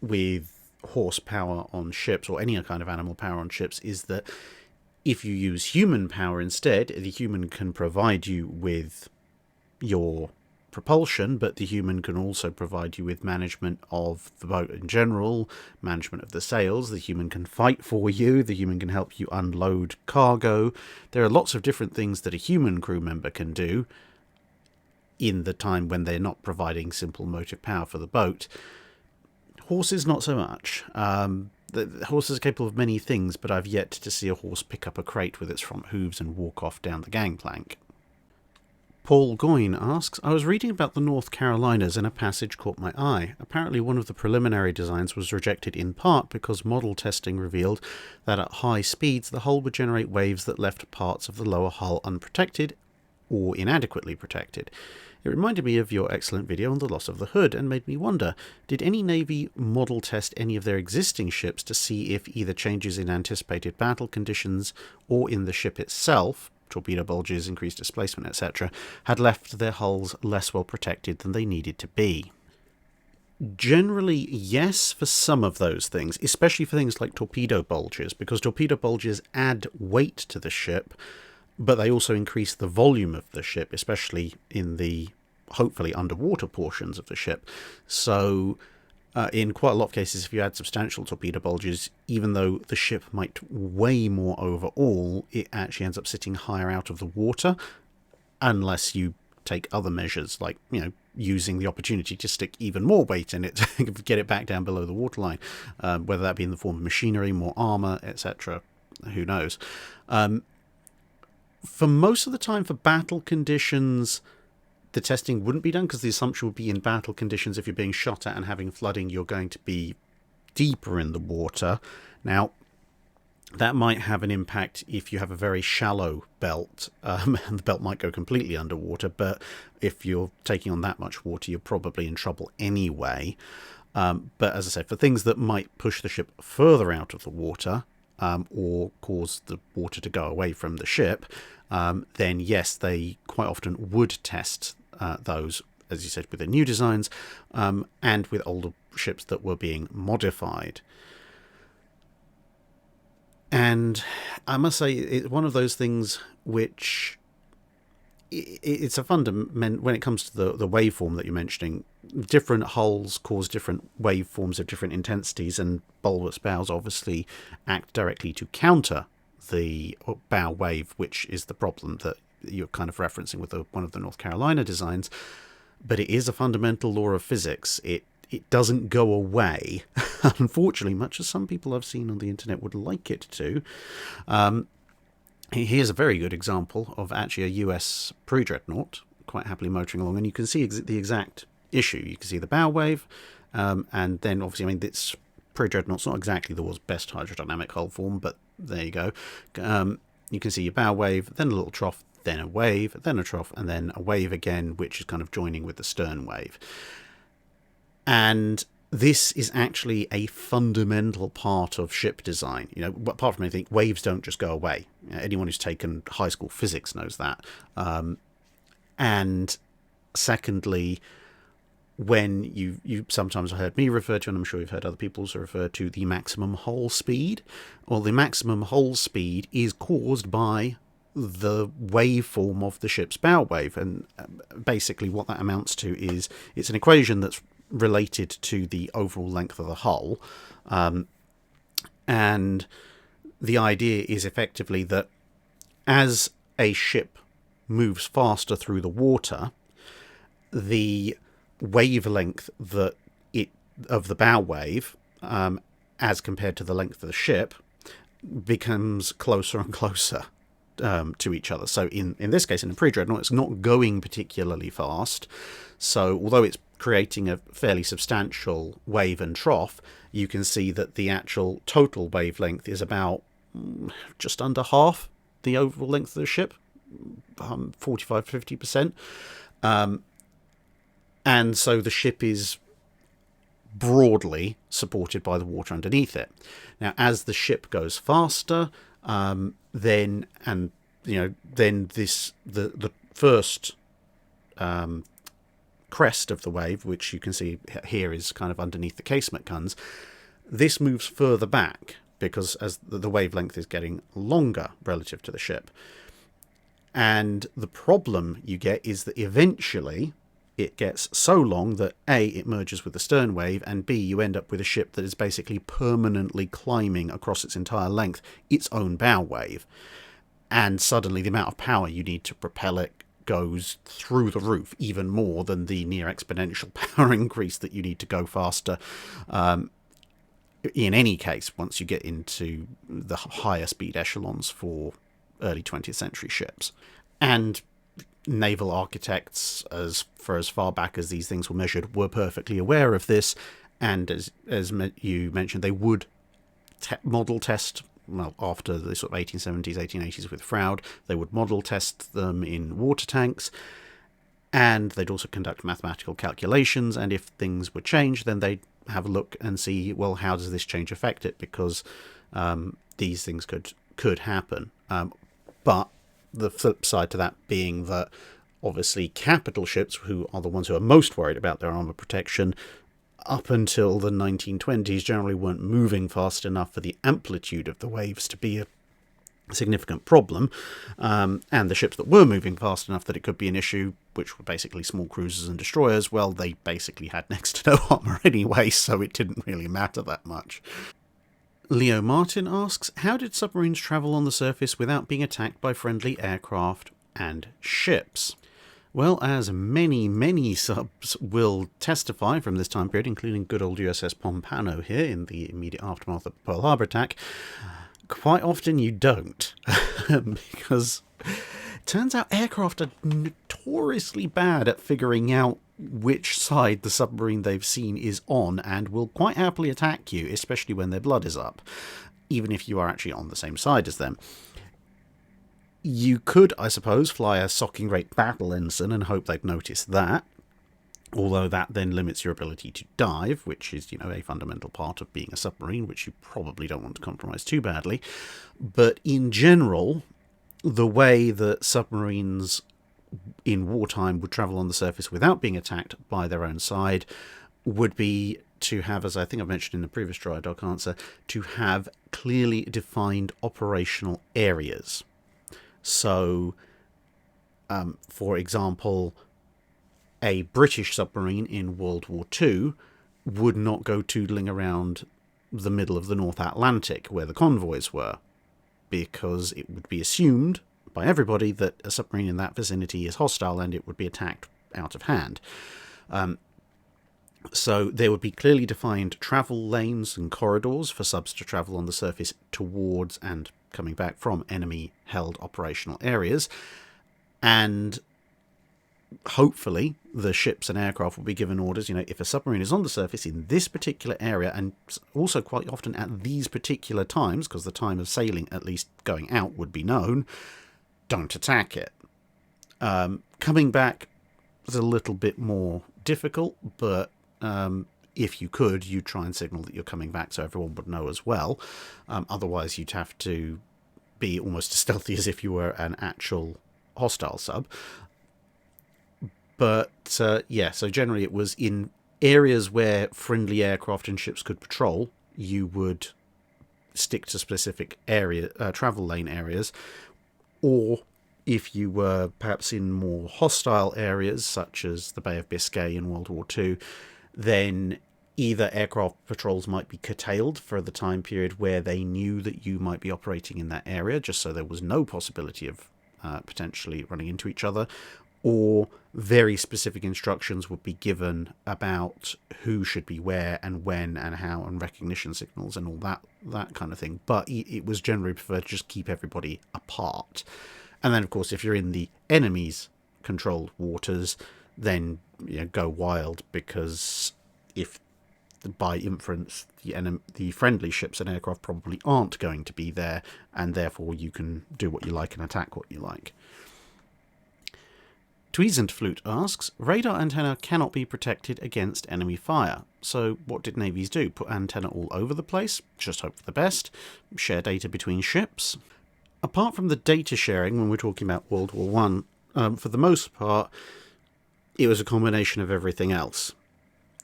with horsepower on ships, or any kind of animal power on ships, is that If you use human power instead, the human can provide you with your propulsion, but the human can also provide you with management of the boat in general, management of the sails. The human can fight for you, the human can help you unload cargo. There are lots of different things that a human crew member can do in the time when they're not providing simple motive power for the boat. Horses, not so much. The horse is capable of many things, but I've yet to see a horse pick up a crate with its front hooves and walk off down the gangplank. Paul Goyne asks, I was reading about the North Carolinas and a passage caught my eye. Apparently one of the preliminary designs was rejected in part because model testing revealed that at high speeds the hull would generate waves that left parts of the lower hull unprotected or inadequately protected. It reminded me of your excellent video on the loss of the hood and made me wonder, did any Navy model test any of their existing ships to see if either changes in anticipated battle conditions or in the ship itself, torpedo bulges, increased displacement, etc., had left their hulls less well protected than they needed to be? Generally, yes, for some of those things, especially for things like torpedo bulges, because torpedo bulges add weight to the ship, but they also increase the volume of the ship, especially in the hopefully underwater portions of the ship. So in quite a lot of cases, if you add substantial torpedo bulges, even though the ship might weigh more overall, it actually ends up sitting higher out of the water, unless you take other measures like, using the opportunity to stick even more weight in it to get it back down below the waterline, whether that be in the form of machinery, more armour, etc. Who knows? For most of the time, for battle conditions, the testing wouldn't be done, because the assumption would be in battle conditions, if you're being shot at and having flooding, you're going to be deeper in the water. Now, that might have an impact if you have a very shallow belt, and the belt might go completely underwater, but if you're taking on that much water, you're probably in trouble anyway. But as I said, for things that might push the ship further out of the water, or cause the water to go away from the ship, then yes, they quite often would test those, as you said, with the new designs, and with older ships that were being modified. And I must say, it's one of those things which it's a fundament when it comes to the waveform that you're mentioning. Different hulls cause different waveforms of different intensities, and bulbous bows obviously act directly to counter the bow wave, which is the problem that you're kind of referencing with one of the North Carolina designs. But it is a fundamental law of physics. It doesn't go away, unfortunately, much as some people I've seen on the internet would like it to. Here's a very good example of actually a US pre-Dreadnought quite happily motoring along, and you can see the exact issue. You can see the bow wave, and then obviously, this pre-Dreadnought's not exactly the world's best hydrodynamic hull form, but there you go. You can see your bow wave, then a little trough, then a wave, then a trough, and then a wave again, which is kind of joining with the stern wave. And this is actually a fundamental part of ship design. Apart from anything, waves don't just go away. Anyone who's taken high school physics knows that. And secondly, when you sometimes heard me refer to, and I'm sure you've heard other people also refer to, the maximum hull speed. Well, the maximum hull speed is caused by the waveform of the ship's bow wave, and basically what that amounts to is it's an equation that's related to the overall length of the hull, and the idea is effectively that as a ship moves faster through the water, the wavelength of the bow wave, as compared to the length of the ship, becomes closer and closer to each other. So in this case, in a pre-Dreadnought, it's not going particularly fast. So although it's creating a fairly substantial wave and trough, you can see that the actual total wavelength is about just under half the overall length of the ship, 45-50%. And so the ship is broadly supported by the water underneath it. Now, as the ship goes faster, then the first crest of the wave, which you can see here is kind of underneath the casement guns, this moves further back because as the wavelength is getting longer relative to the ship. And the problem you get is that eventually it gets so long that A, it merges with the stern wave, and B, you end up with a ship that is basically permanently climbing across its entire length its own bow wave. And suddenly the amount of power you need to propel it goes through the roof, even more than the near exponential power increase that you need to go faster. In any case, once you get into the higher speed echelons for early 20th century ships. And naval architects, as far back as these things were measured, were perfectly aware of this, and as you mentioned, they would model test, well, after the sort of 1870s, 1880s with Froude, they would model test them in water tanks, and they'd also conduct mathematical calculations, and if things were changed, then they'd have a look and see, well, how does this change affect it, because these things could happen. But the flip side to that being that obviously capital ships, who are the ones who are most worried about their armour protection, up until the 1920s generally weren't moving fast enough for the amplitude of the waves to be a significant problem, and the ships that were moving fast enough that it could be an issue, which were basically small cruisers and destroyers, well, they basically had next to no armour anyway, so it didn't really matter that much. Leo Martin asks, how did submarines travel on the surface without being attacked by friendly aircraft and ships? Well, as many subs will testify from this time period, including good old USS Pompano here in the immediate aftermath of the Pearl Harbor attack, quite often you don't, because it turns out aircraft are notoriously bad at figuring out which side the submarine they've seen is on, and will quite happily attack you, especially when their blood is up, even if you are actually on the same side as them. You could, I suppose, fly a socking rate battle ensign and hope they'd notice that, although that then limits your ability to dive, which is, a fundamental part of being a submarine, which you probably don't want to compromise too badly. But in general, the way that submarines in wartime would travel on the surface without being attacked by their own side would be to have, as I think I've mentioned in the previous Drydock answer, to have clearly defined operational areas. So, for example, a British submarine in World War II would not go tootling around the middle of the North Atlantic where the convoys were, because it would be assumed by everybody that a submarine in that vicinity is hostile and it would be attacked out of hand. So there would be clearly defined travel lanes and corridors for subs to travel on the surface towards and coming back from enemy-held operational areas, and hopefully the ships and aircraft will be given orders, if a submarine is on the surface in this particular area, and also quite often at these particular times, because the time of sailing, at least going out, would be known, don't attack it. Coming back is a little bit more difficult, but if you could, you'd try and signal that you're coming back so everyone would know as well. Otherwise, you'd have to be almost as stealthy as if you were an actual hostile sub. But, so generally it was in areas where friendly aircraft and ships could patrol, you would stick to specific travel lane areas, or if you were perhaps in more hostile areas, such as the Bay of Biscay in World War II, then either aircraft patrols might be curtailed for the time period where they knew that you might be operating in that area, just so there was no possibility of potentially running into each other, or very specific instructions would be given about who should be where and when and how, and recognition signals and all that kind of thing. But it was generally preferred to just keep everybody apart. And then, of course, if you're in the enemy's controlled waters, then go wild, because if by inference the friendly ships and aircraft probably aren't going to be there, and therefore you can do what you like and attack what you like. Tweezendflute asks, radar antenna cannot be protected against enemy fire. So what did navies do? Put antenna all over the place? Just hope for the best? Share data between ships? Apart from the data sharing, when we're talking about World War One, for the most part, it was a combination of everything else.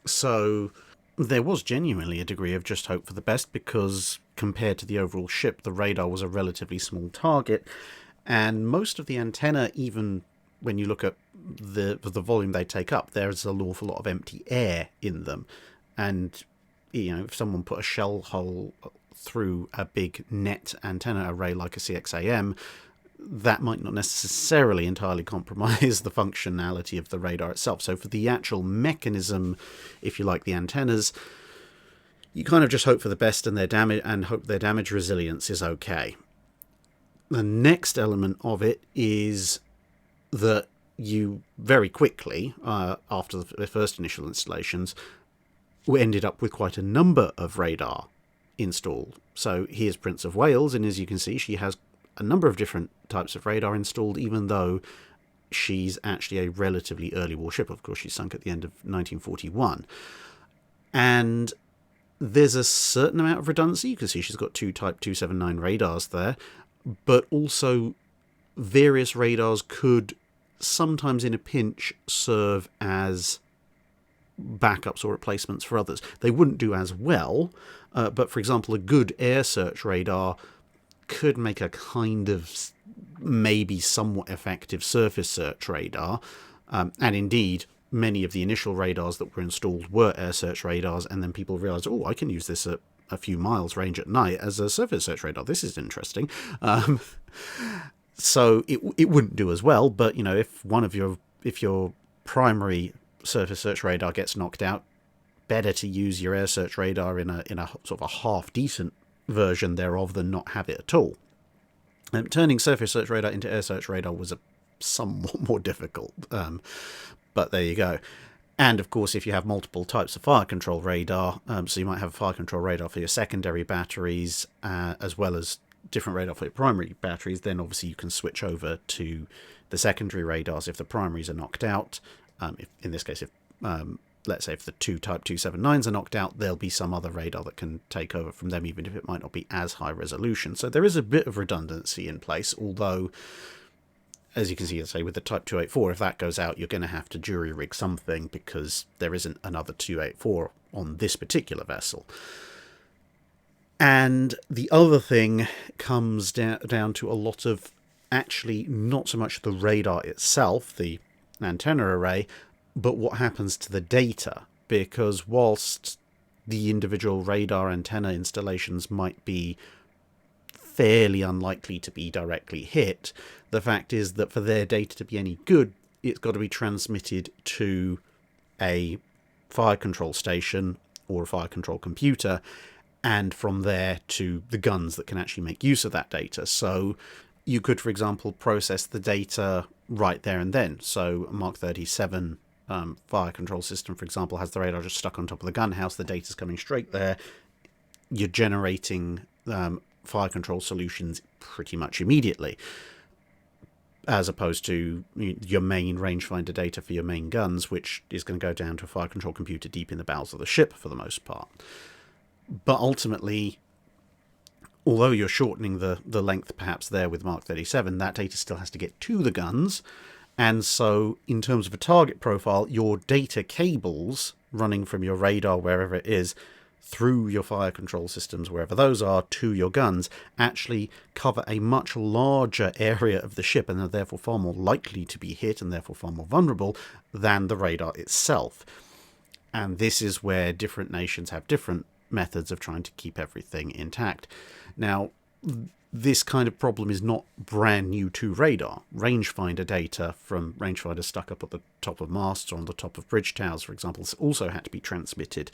So there was genuinely a degree of just hope for the best, because compared to the overall ship, the radar was a relatively small target, and most of the antenna, even when you look at the volume they take up, there's an awful lot of empty air in them. And if someone put a shell hole through a big net antenna array like a CXAM, that might not necessarily entirely compromise the functionality of the radar itself. So for the actual mechanism, if you like, the antennas, you kind of just hope for the best and hope their damage resilience is okay. The next element of it is that you very quickly, after the first initial installations, ended up with quite a number of radar installed. So here's Prince of Wales, and as you can see, she has a number of different types of radar installed, even though she's actually a relatively early warship. Of course, she sunk at the end of 1941. And there's a certain amount of redundancy. You can see she's got two Type 279 radars there, but also various radars could sometimes in a pinch serve as backups or replacements for others. They wouldn't do as well, but for example, a good air search radar could make a kind of maybe somewhat effective surface search radar, and indeed many of the initial radars that were installed were air search radars, and then people realized, oh, I can use this at a few miles range at night as a surface search radar. This is interesting. So it wouldn't do as well, but if your primary surface search radar gets knocked out, better to use your air search radar in a sort of a half decent version thereof than not have it at all. Turning surface search radar into air search radar was a somewhat more difficult, but there you go. And of course, if you have multiple types of fire control radar, so you might have a fire control radar for your secondary batteries, as well as different radar for your primary batteries, then obviously you can switch over to the secondary radars if the primaries are knocked out. In this case, let's say if the two Type 279s are knocked out, there'll be some other radar that can take over from them, even if it might not be as high resolution. So there is a bit of redundancy in place, although, as you can see, say with the Type 284, if that goes out, you're going to have to jury rig something because there isn't another 284 on this particular vessel. And the other thing comes down to a lot of actually not so much the radar itself, the antenna array, but what happens to the data, because whilst the individual radar antenna installations might be fairly unlikely to be directly hit, the fact is that for their data to be any good, it's got to be transmitted to a fire control station or a fire control computer, and from there to the guns that can actually make use of that data. So you could, for example, process the data right there and then. So a Mark 37 fire control system, for example, has the radar just stuck on top of the gun house. The data's coming straight there. You're generating fire control solutions pretty much immediately, as opposed to your main rangefinder data for your main guns, which is going to go down to a fire control computer deep in the bowels of the ship for the most part. But ultimately, although you're shortening the length perhaps there with Mark 37, that data still has to get to the guns. And so in terms of a target profile, your data cables running from your radar, wherever it is, through your fire control systems, wherever those are, to your guns, actually cover a much larger area of the ship and are therefore far more likely to be hit and therefore far more vulnerable than the radar itself. And this is where different nations have different methods of trying to keep everything intact. Now, this kind of problem is not brand new to radar. Rangefinder data from rangefinders stuck up at the top of masts or on the top of bridge towers, for example, also had to be transmitted.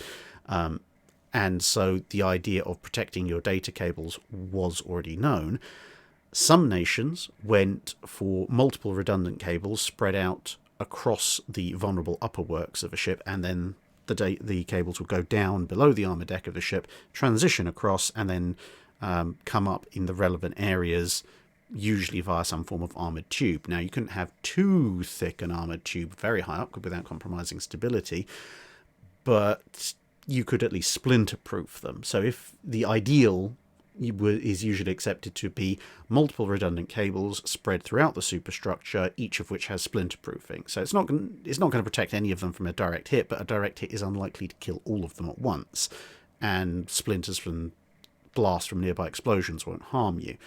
And so the idea of protecting your data cables was already known. Some nations went for multiple redundant cables spread out across the vulnerable upper works of a ship, and then the cables would go down below the armour deck of the ship, transition across, and then come up in the relevant areas, usually via some form of armoured tube. Now, you couldn't have too thick an armoured tube very high up without compromising stability, but you could at least splinter-proof them. So if the ideal is usually accepted to be multiple redundant cables spread throughout the superstructure, each of which has splinter-proofing. So it's not going to protect any of them from a direct hit, but a direct hit is unlikely to kill all of them at once. And splinters from blast from nearby explosions won't harm you.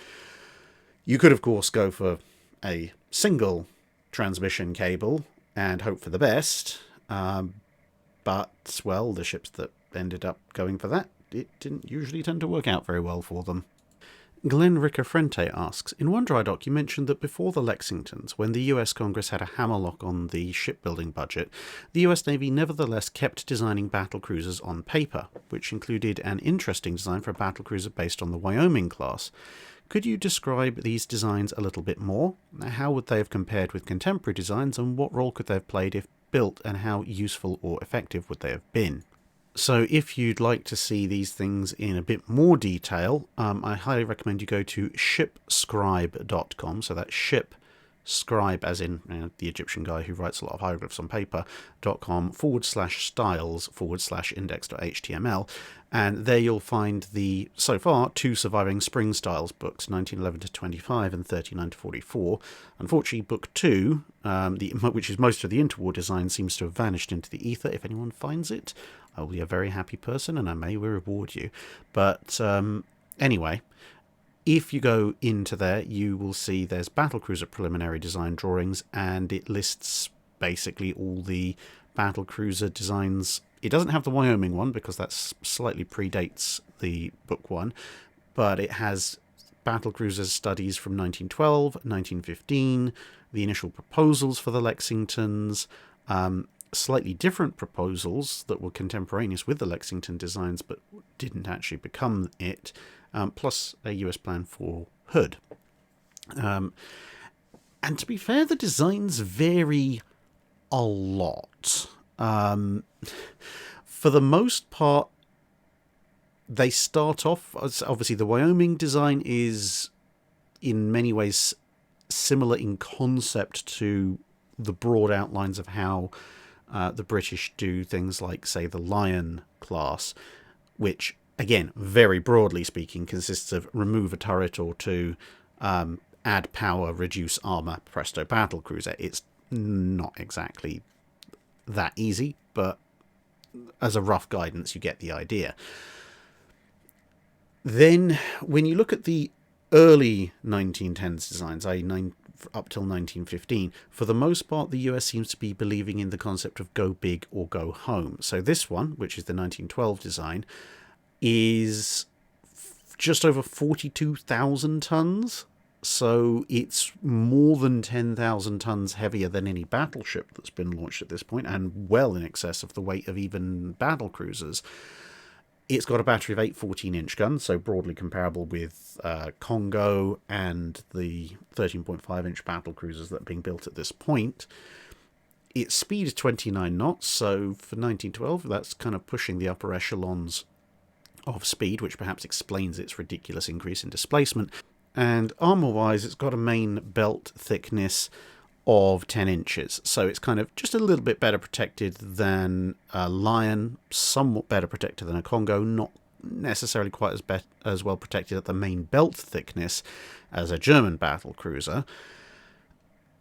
You could, of course, go for a single transmission cable and hope for the best, but, well, the ships that ended up going for that, it didn't usually tend to work out very well for them. Glenn Ricafrente asks, in one dry dock you mentioned that before the Lexingtons, when the US Congress had a hammerlock on the shipbuilding budget, the US Navy nevertheless kept designing battlecruisers on paper, which included an interesting design for a battlecruiser based on the Wyoming class. Could you describe these designs a little bit more? How would they have compared with contemporary designs, and what role could they have played if built, and how useful or effective would they have been? So if you'd like to see these things in a bit more detail, I highly recommend you go to shipscribe.com. So that's ship scribe, as in the Egyptian guy who writes a lot of hieroglyphs on paper.com/styles/index.html. And there you'll find the, so far, 2 surviving Spring Styles books, 1911 to 25 and 39 to 44. Unfortunately, book 2, which is most of the interwar design, seems to have vanished into the ether. If anyone finds it, I'll be a very happy person and I may reward you. But anyway, if you go into there, you will see there's battlecruiser preliminary design drawings, and it lists basically all the battlecruiser designs. It doesn't have the Wyoming one because that slightly predates the book one, but it has battlecruiser studies from 1912, 1915, the initial proposals for the Lexingtons, slightly different proposals that were contemporaneous with the Lexington designs but didn't actually become it, plus a US plan for Hood. And to be fair, the designs vary a lot. For the most part, they start off, obviously the Wyoming design is in many ways similar in concept to the broad outlines of how the British do things like, say, the Lion class, which, again, very broadly speaking, consists of remove a turret or two, add power, reduce armour, presto battlecruiser. It's not exactly that easy, but as a rough guidance, you get the idea. Then, when you look at the early 1910s designs, i.e. up till 1915, for the most part, the US seems to be believing in the concept of go big or go home. So this one, which is the 1912 design, is just over 42,000 tons. So it's more than 10,000 tons heavier than any battleship that's been launched at this point, and well in excess of the weight of even battlecruisers. It's got a battery of 8 14-inch guns, so broadly comparable with Congo and the 13.5-inch battlecruisers that are being built at this point. Its speed is 29 knots, so for 1912, that's kind of pushing the upper echelons of speed, which perhaps explains its ridiculous increase in displacement. And armour-wise, it's got a main belt thickness of 10 inches, so it's kind of just a little bit better protected than a Lion, somewhat better protected than a Congo, not necessarily quite as well protected at the main belt thickness as a German battlecruiser.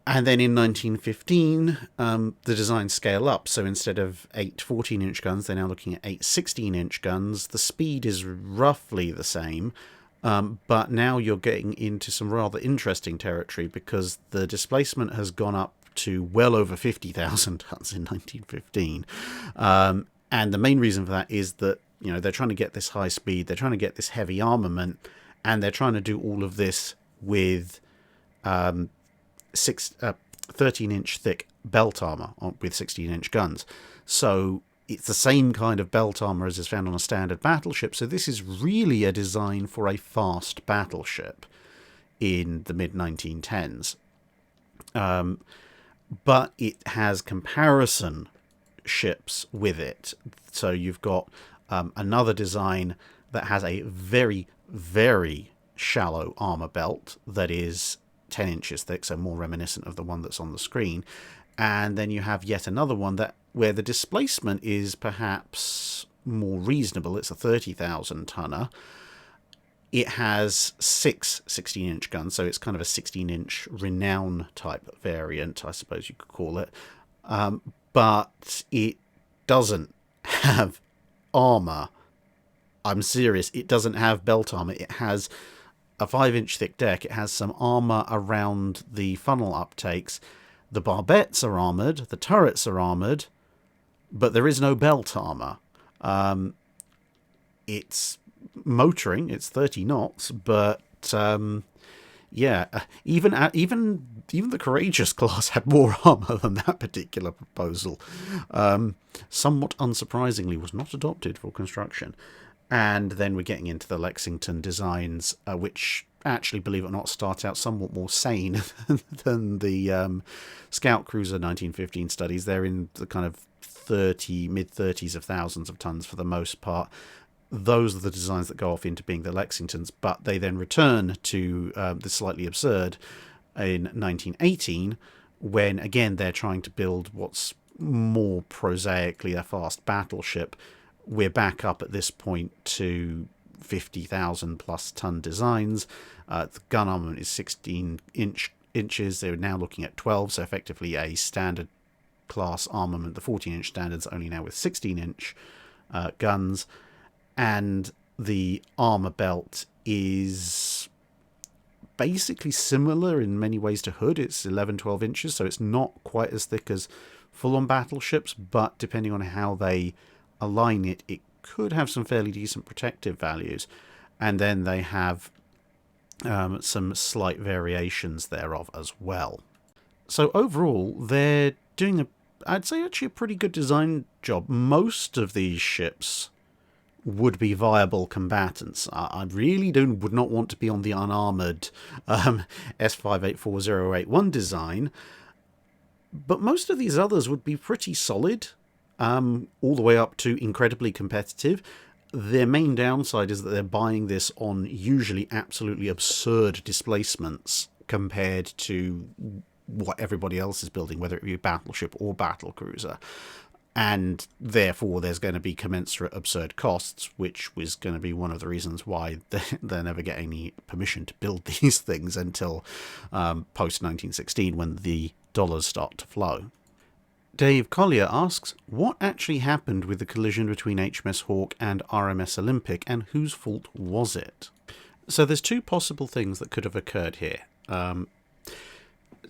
And then in 1915, the designs scale up, so instead of 8 14-inch guns, they're now looking at 8 16-inch guns. The speed is roughly the same, but now you're getting into some rather interesting territory because the displacement has gone up to well over 50,000 tons in 1915. And the main reason for that is that, they're trying to get this high speed, they're trying to get this heavy armament, and they're trying to do all of this with 13-inch thick belt armour with 16-inch guns. So it's the same kind of belt armour as is found on a standard battleship, so this is really a design for a fast battleship in the mid-1910s. But it has comparison ships with it. So you've got another design that has a very, very shallow armour belt that is 10 inches thick, so more reminiscent of the one that's on the screen. And then you have yet another one where the displacement is perhaps more reasonable. It's a 30,000 tonner. It has 6 16-inch guns, so it's kind of a 16-inch renown type variant, I suppose you could call it. But it doesn't have armour I'm serious, it doesn't have belt armour. It has a 5-inch thick deck. It has some armour around the funnel uptakes. The barbettes are armoured, the turrets are armoured, but there is no belt armour. It's motoring, it's 30 knots, but yeah, even the Courageous class had more armour than that particular proposal. Somewhat unsurprisingly, was not adopted for construction. And then we're getting into the Lexington designs, which actually, believe it or not, start out somewhat more sane than the Scout Cruiser 1915 studies. They're in the kind of mid-30s of thousands of tons for the most part. Those are the designs that go off into being the Lexingtons, but they then return to the slightly absurd in 1918, when, again, they're trying to build what's more prosaically a fast battleship. We're back up at this point to 50,000 plus ton designs. The gun armament is 16 inches. They're now looking at 12, so effectively a standard class armament. The 14-inch standards only now with 16-inch guns. And the armour belt is basically similar in many ways to Hood. It's 11-12 inches, so it's not quite as thick as full-on battleships, but depending on how they align it, it could have some fairly decent protective values. And then they have some slight variations thereof as well. So overall, they're doing I'd say actually a pretty good design job. Most of these ships would be viable combatants. I really would not want to be on the unarmoured S584081 design, but most of these others would be pretty solid, all the way up to incredibly competitive. Their main downside is that they're buying this on usually absolutely absurd displacements compared to what everybody else is building, whether it be a battleship or battlecruiser. And therefore there's going to be commensurate absurd costs, which was going to be one of the reasons why they never get any permission to build these things until post-1916, when the dollars start to flow. Dave Collier asks, what actually happened with the collision between HMS Hawke and RMS Olympic, and whose fault was it? So there's two possible things that could have occurred here.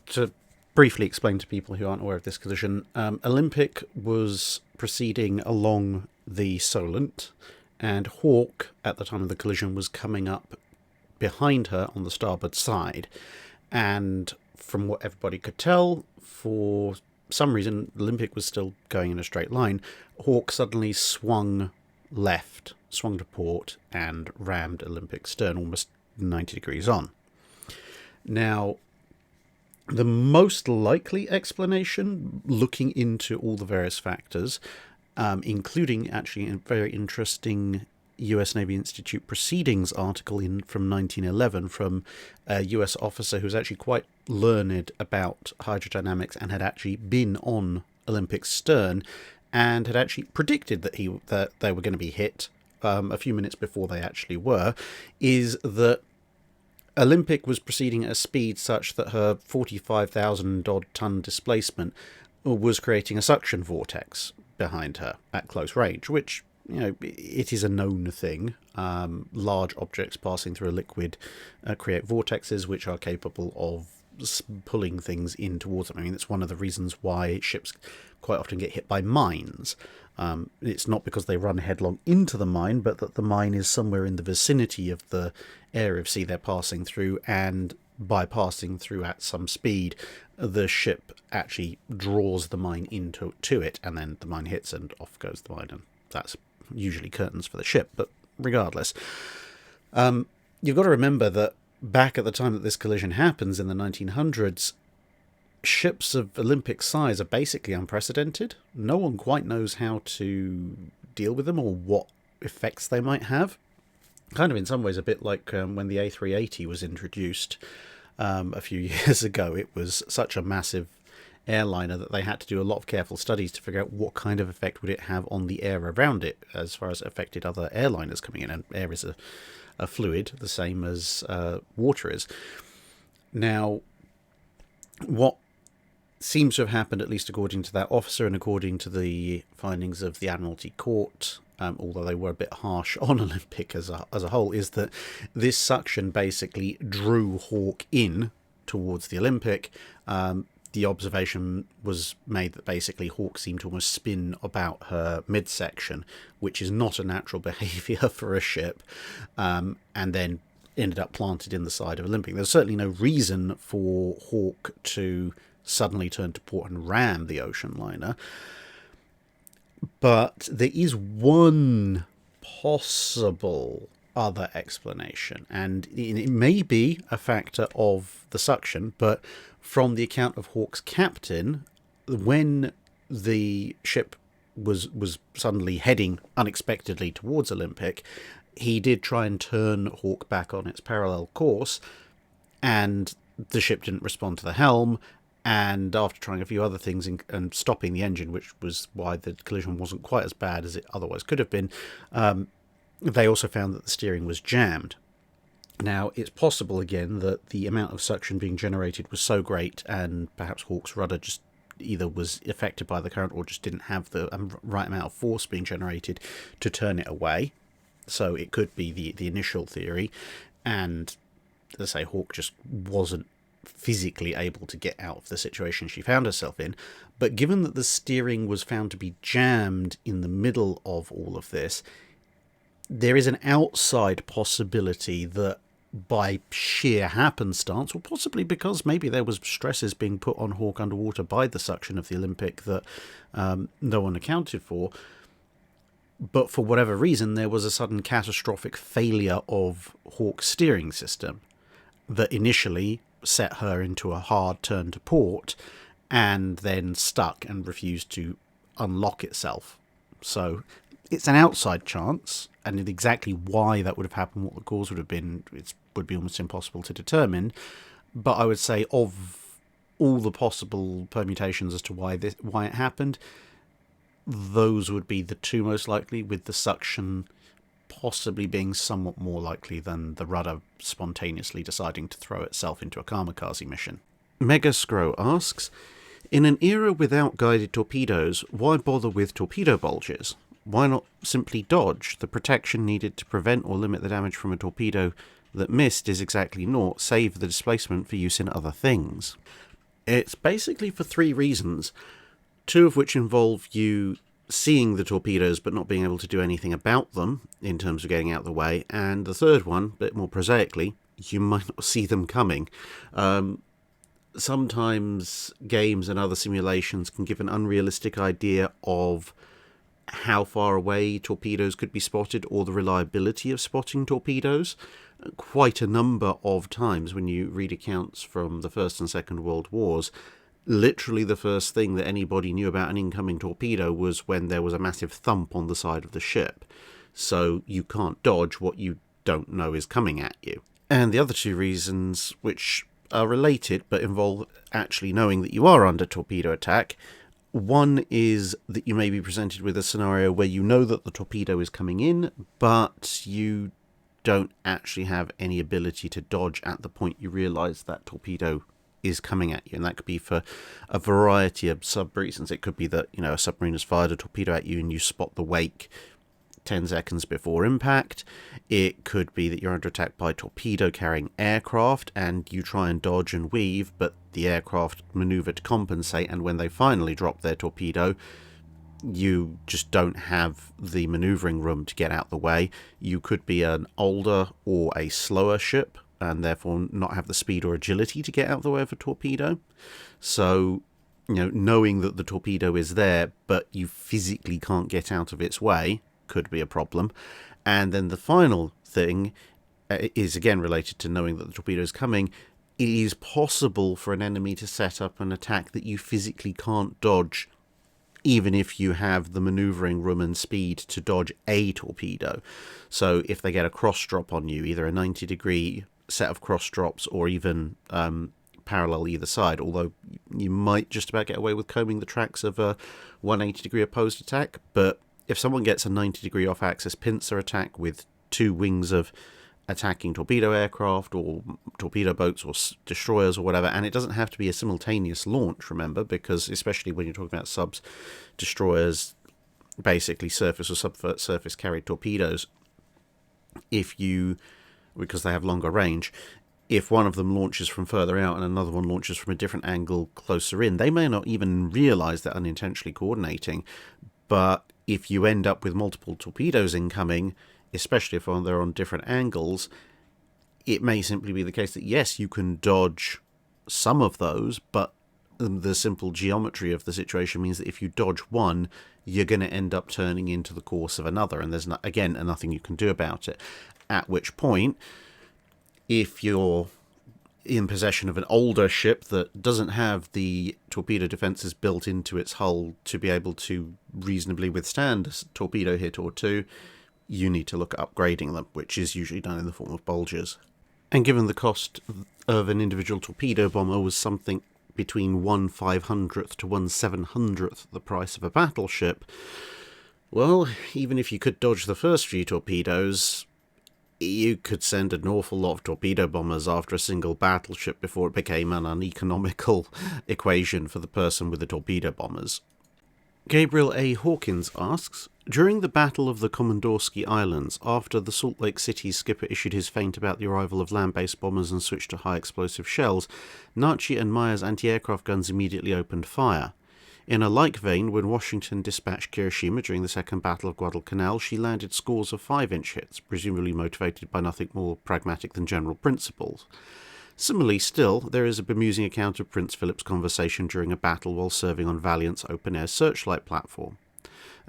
To briefly explain to people who aren't aware of this collision, Olympic was proceeding along the Solent, and Hawke, at the time of the collision, was coming up behind her on the starboard side. And from what everybody could tell, for some reason, Olympic was still going in a straight line. Hawke suddenly swung to port, and rammed Olympic's stern almost 90 degrees on. Now, the most likely explanation, looking into all the various factors, including actually a very interesting US Navy Institute Proceedings article from 1911 from a US officer who's actually quite learned about hydrodynamics and had actually been on Olympic's stern and had actually predicted that they were going to be hit a few minutes before they actually were, is that Olympic was proceeding at a speed such that her 45,000 odd ton displacement was creating a suction vortex behind her at close range, which, you know, it is a known thing. Large objects passing through a liquid create vortexes which are capable of pulling things in towards them. I mean, it's one of the reasons why ships quite often get hit by mines. It's not because they run headlong into the mine, but that the mine is somewhere in the vicinity of the area of sea they're passing through, and by passing through at some speed, the ship actually draws the mine into it, and then the mine hits and off goes the mine, and that's usually curtains for the ship. But regardless, you've got to remember that back at the time that this collision happens in the 1900s, ships of Olympic size are basically unprecedented. No one quite knows how to deal with them or what effects they might have. Kind of in some ways a bit like when the A380 was introduced a few years ago. It was such a massive airliner that they had to do a lot of careful studies to figure out what kind of effect would it have on the air around it as far as it affected other airliners coming in. And air is a fluid, the same as water is. Now, what seems to have happened, at least according to that officer and according to the findings of the Admiralty Court, although they were a bit harsh on Olympic as a whole, is that this suction basically drew Hawke in towards the Olympic. The observation was made that basically Hawke seemed to almost spin about her midsection, which is not a natural behaviour for a ship, and then ended up planted in the side of Olympic. There's certainly no reason for Hawke to suddenly turn to port and ram the ocean liner, but there is one possible other explanation, and it may be a factor of the suction, but from the account of Hawke's captain, when the ship was suddenly heading unexpectedly towards Olympic, he did try and turn Hawke back on its parallel course, and the ship didn't respond to the helm, and after trying a few other things and stopping the engine, which was why the collision wasn't quite as bad as it otherwise could have been, they also found that the steering was jammed. Now, it's possible, again, that the amount of suction being generated was so great, and perhaps Hawke's rudder just either was affected by the current or just didn't have the right amount of force being generated to turn it away. So it could be the initial theory, and, as I say, Hawke just wasn't physically able to get out of the situation she found herself in. But given that the steering was found to be jammed in the middle of all of this, there is an outside possibility that by sheer happenstance, or possibly because maybe there was stresses being put on Hawke underwater by the suction of the Olympic that no one accounted for, but for whatever reason there was a sudden catastrophic failure of Hawke's steering system that initially set her into a hard turn to port and then stuck and refused to unlock itself. So it's an outside chance, and exactly why that would have happened, what the cause would have been, it would be almost impossible to determine. But I would say of all the possible permutations as to why it happened, those would be the two most likely, with the suction possibly being somewhat more likely than the rudder spontaneously deciding to throw itself into a kamikaze mission. Megascro asks, in an era without guided torpedoes, why bother with torpedo bulges? Why not simply dodge? The protection needed to prevent or limit the damage from a torpedo that missed is exactly naught, save the displacement for use in other things. It's basically for three reasons, two of which involve you seeing the torpedoes but not being able to do anything about them in terms of getting out of the way, and the third one, a bit more prosaically, you might not see them coming. Sometimes games and other simulations can give an unrealistic idea of how far away torpedoes could be spotted or the reliability of spotting torpedoes. Quite a number of times when you read accounts from the First and Second World Wars, literally the first thing that anybody knew about an incoming torpedo was when there was a massive thump on the side of the ship. So you can't dodge what you don't know is coming at you. And the other two reasons, which are related but involve actually knowing that you are under torpedo attack. One is that you may be presented with a scenario where you know that the torpedo is coming in, but you don't actually have any ability to dodge at the point you realise that torpedo is coming at you. And that could be for a variety of sub-reasons. It could be that, a submarine has fired a torpedo at you and you spot the wake 10 seconds before impact. It could be that you're under attack by torpedo-carrying aircraft and you try and dodge and weave, but the aircraft maneuver to compensate, and when they finally drop their torpedo, you just don't have the manoeuvring room to get out the way. You could be an older or a slower ship and therefore not have the speed or agility to get out the way of a torpedo. So, knowing that the torpedo is there but you physically can't get out of its way could be a problem. And then the final thing is again related to knowing that the torpedo is coming. It is possible for an enemy to set up an attack that you physically can't dodge, even if you have the manoeuvring room and speed to dodge a torpedo. So if they get a cross drop on you, either a 90-degree set of cross drops or even parallel either side, although you might just about get away with combing the tracks of a 180-degree opposed attack, but if someone gets a 90-degree off-axis pincer attack with two wings of attacking torpedo aircraft or torpedo boats or destroyers or whatever, and it doesn't have to be a simultaneous launch, remember, because especially when you're talking about subs, destroyers, basically surface or subsurface carried torpedoes, because they have longer range, if one of them launches from further out and another one launches from a different angle closer in, they may not even realise they're unintentionally coordinating. But if you end up with multiple torpedoes incoming, especially if they're on different angles, it may simply be the case that, yes, you can dodge some of those, but the simple geometry of the situation means that if you dodge one, you're going to end up turning into the course of another, and there's, again, nothing you can do about it. At which point, if you're in possession of an older ship that doesn't have the torpedo defences built into its hull to be able to reasonably withstand a torpedo hit or two, you need to look at upgrading them, which is usually done in the form of bulges. And given the cost of an individual torpedo bomber was something between 1/500th to 1/700th the price of a battleship, well, even if you could dodge the first few torpedoes, you could send an awful lot of torpedo bombers after a single battleship before it became an uneconomical equation for the person with the torpedo bombers. Gabriel A. Hawkins asks, during the Battle of the Komandorsky Islands, after the Salt Lake City skipper issued his feint about the arrival of land-based bombers and switched to high-explosive shells, Nachi and Meyer's anti-aircraft guns immediately opened fire. In a like vein, when Washington dispatched Kirishima during the Second Battle of Guadalcanal, she landed scores of 5-inch hits, presumably motivated by nothing more pragmatic than general principles. Similarly, still, there is a bemusing account of Prince Philip's conversation during a battle while serving on Valiant's open-air searchlight platform.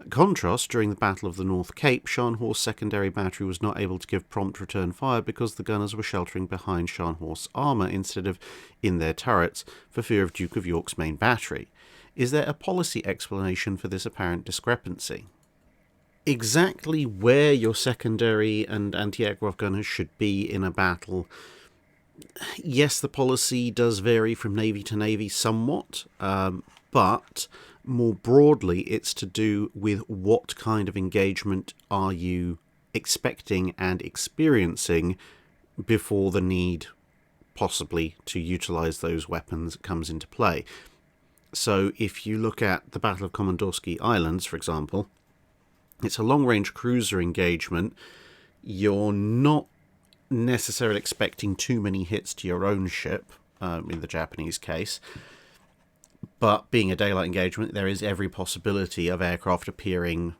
Contrast, during the Battle of the North Cape, Scharnhorst's secondary battery was not able to give prompt return fire because the gunners were sheltering behind Scharnhorst's armour instead of in their turrets for fear of Duke of York's main battery. Is there a policy explanation for this apparent discrepancy? Exactly where your secondary and anti-aircraft gunners should be in a battle, yes, the policy does vary from navy to navy somewhat, but more broadly it's to do with what kind of engagement are you expecting and experiencing before the need possibly to utilise those weapons comes into play. So if you look at the Battle of Komandorsky Islands, for example, it's a long-range cruiser engagement. You're not necessarily expecting too many hits to your own ship, in the Japanese case, but being a daylight engagement, there is every possibility of aircraft appearing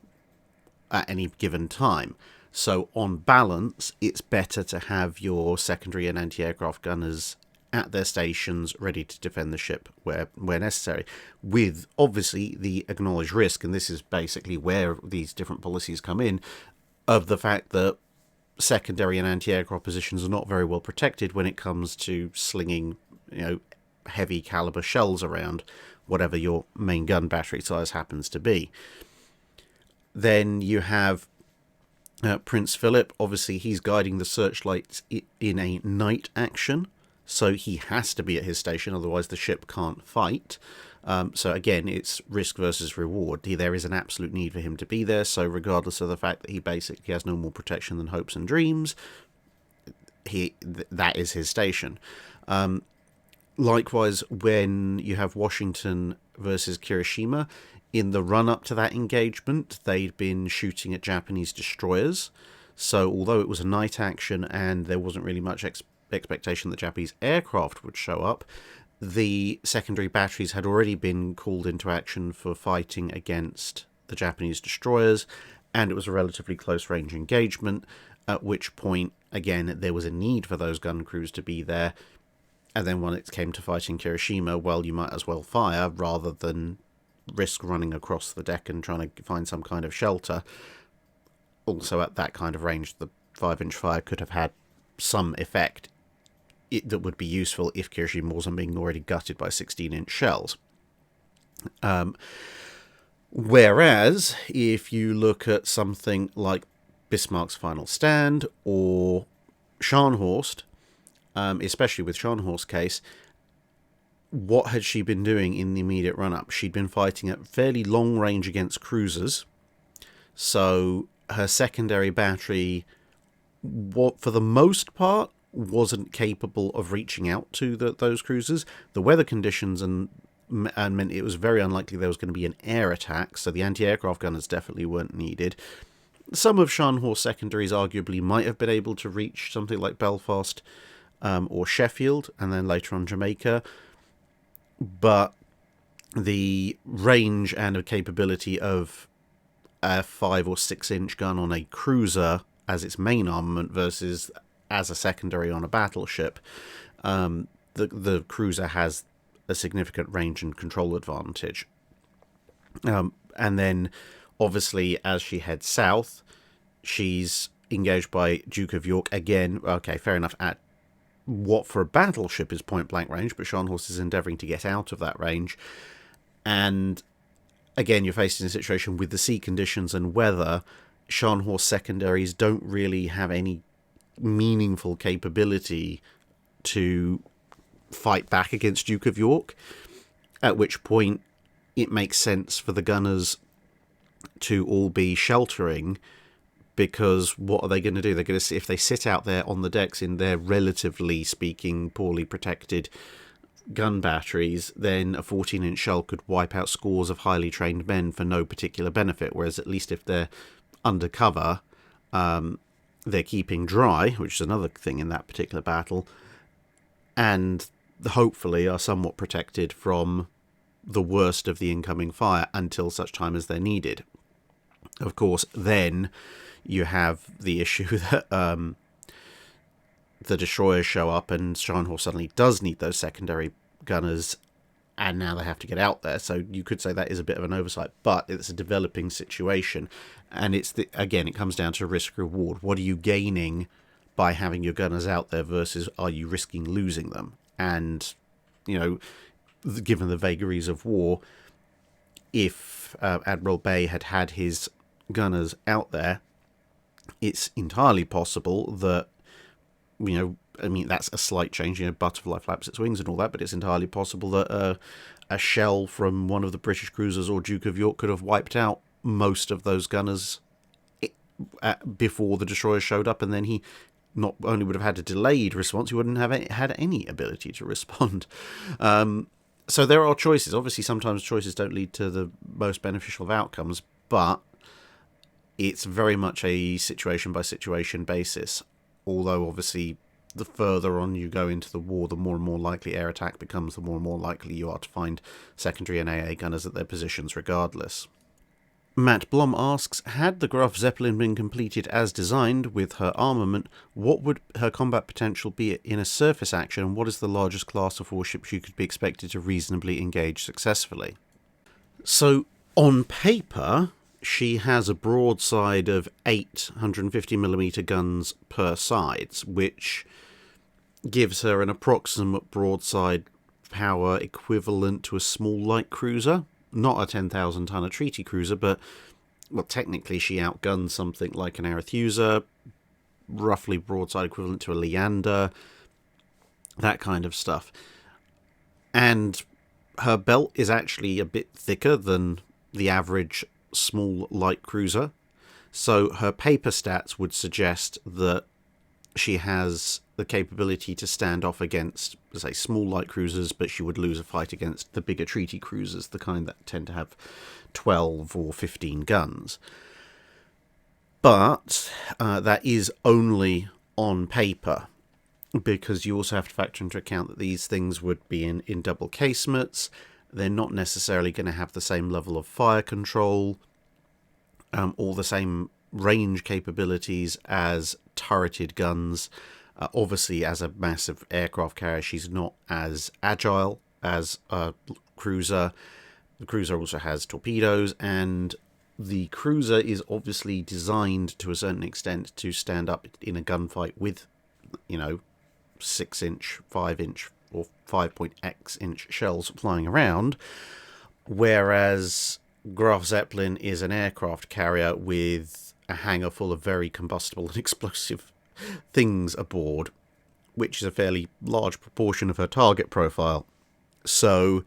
at any given time. So on balance, it's better to have your secondary and anti-aircraft gunners at their stations ready to defend the ship where necessary, with obviously the acknowledged risk, and this is basically where these different policies come in, of the fact that secondary and anti-aircraft positions are not very well protected when it comes to slinging, heavy caliber shells around, whatever your main gun battery size happens to be. Then you have Prince Philip. Obviously he's guiding the searchlights in a night action, so he has to be at his station, otherwise the ship can't fight. So again, it's risk versus reward. There is an absolute need for him to be there, so regardless of the fact that he basically has no more protection than hopes and dreams, that is his station. Likewise, when you have Washington versus Kirishima, in the run-up to that engagement, they'd been shooting at Japanese destroyers. So although it was a night action and there wasn't really much expectation that Japanese aircraft would show up, the secondary batteries had already been called into action for fighting against the Japanese destroyers, and it was a relatively close-range engagement, at which point, again, there was a need for those gun crews to be there. And then when it came to fighting Kirishima, well, you might as well fire rather than risk running across the deck and trying to find some kind of shelter. Also, at that kind of range, the 5-inch fire could have had some effect that would be useful if Kirishima wasn't being already gutted by 16-inch shells. Whereas, if you look at something like Bismarck's Final Stand or Scharnhorst, especially with Scharnhorst's case, what had she been doing in the immediate run-up? She'd been fighting at fairly long range against cruisers, so her secondary battery, for the most part, wasn't capable of reaching out to those cruisers. The weather conditions and and meant it was very unlikely there was going to be an air attack, so the anti-aircraft gunners definitely weren't needed. Some of Scharnhorst's secondaries arguably might have been able to reach something like Belfast or Sheffield, and then later on Jamaica, but the range and the capability of a 5 or 6 inch gun on a cruiser as its main armament versus as a secondary on a battleship, the cruiser has a significant range and control advantage. And then, obviously, as she heads south, she's engaged by Duke of York again. Okay, fair enough, at what for a battleship is point-blank range, but Scharnhorst is endeavouring to get out of that range. And again, you're faced in a situation with the sea conditions and weather. Scharnhorst secondaries don't really have any meaningful capability to fight back against Duke of York, at which point it makes sense for the gunners to all be sheltering, because what are they going to do? They're going to, if they sit out there on the decks in their relatively speaking poorly protected gun batteries, then a 14-inch shell could wipe out scores of highly trained men for no particular benefit, whereas at least if they're undercover, they're keeping dry, which is another thing in that particular battle, and hopefully are somewhat protected from the worst of the incoming fire until such time as they're needed. Of course, then you have the issue that the destroyers show up and Scharnhorst suddenly does need those secondary gunners, and now they have to get out there. So you could say that is a bit of an oversight, but it's a developing situation, and again, it comes down to risk-reward. What are you gaining by having your gunners out there versus are you risking losing them? And, given the vagaries of war, if Admiral Bay had his gunners out there, it's entirely possible that, that's a slight change, butterfly flaps its wings and all that, but it's entirely possible that a shell from one of the British cruisers or Duke of York could have wiped out most of those gunners before the destroyer showed up, and then he not only would have had a delayed response, he wouldn't have had any ability to respond. So there are choices. Obviously, sometimes choices don't lead to the most beneficial of outcomes, but it's very much a situation-by-situation basis. Although, obviously, the further on you go into the war, the more and more likely air attack becomes, the more and more likely you are to find secondary and AA gunners at their positions regardless. Matt Blom asks, had the Graf Zeppelin been completed as designed with her armament, what would her combat potential be in a surface action, and what is the largest class of warship she could be expected to reasonably engage successfully? So, on paper, she has a broadside of 8 150mm guns per side, which gives her an approximate broadside power equivalent to a small light cruiser. Not a 10,000-ton treaty cruiser, but, well, technically she outguns something like an Arethusa, roughly broadside equivalent to a Leander, that kind of stuff. And her belt is actually a bit thicker than the average small light cruiser, so her paper stats would suggest that she has the capability to stand off against, say, small light cruisers, but she would lose a fight against the bigger treaty cruisers, the kind that tend to have 12 or 15 guns. But that is only on paper, because you also have to factor into account that these things would be in double casemates. They're not necessarily going to have the same level of fire control or the same range capabilities as turreted guns. Obviously, as a massive aircraft carrier, she's not as agile as a cruiser. The cruiser also has torpedoes, and the cruiser is obviously designed to a certain extent to stand up in a gunfight with, 6-inch, 5-inch, or 5.x inch shells flying around, whereas Graf Zeppelin is an aircraft carrier with a hangar full of very combustible and explosive things aboard, which is a fairly large proportion of her target profile. So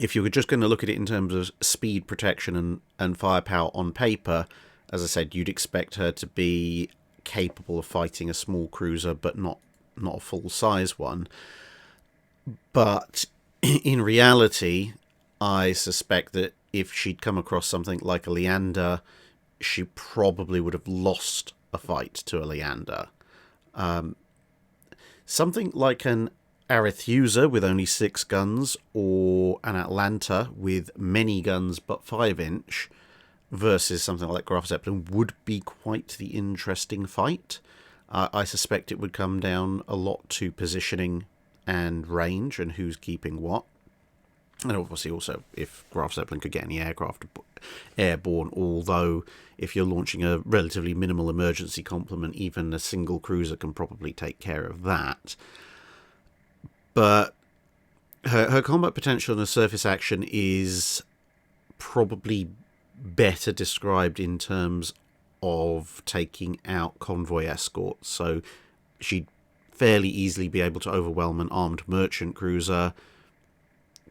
if you were just going to look at it in terms of speed, protection and firepower on paper, as I said, you'd expect her to be capable of fighting a small cruiser, but not a full-size one. But In reality, I suspect that if she'd come across something like a Leander, she probably would have lost a fight to a Leander. Something like an Arethusa with only 6 guns, or an Atlanta with many guns but 5-inch, versus something like Graf Zeppelin would be quite the interesting fight. I suspect it would come down a lot to positioning and range and who's keeping what. And obviously also if Graf Zeppelin could get any aircraft airborne, although if you're launching a relatively minimal emergency complement, even a single cruiser can probably take care of that. But her combat potential in a surface action is probably better described in terms of taking out convoy escorts. So she'd fairly easily be able to overwhelm an armed merchant cruiser,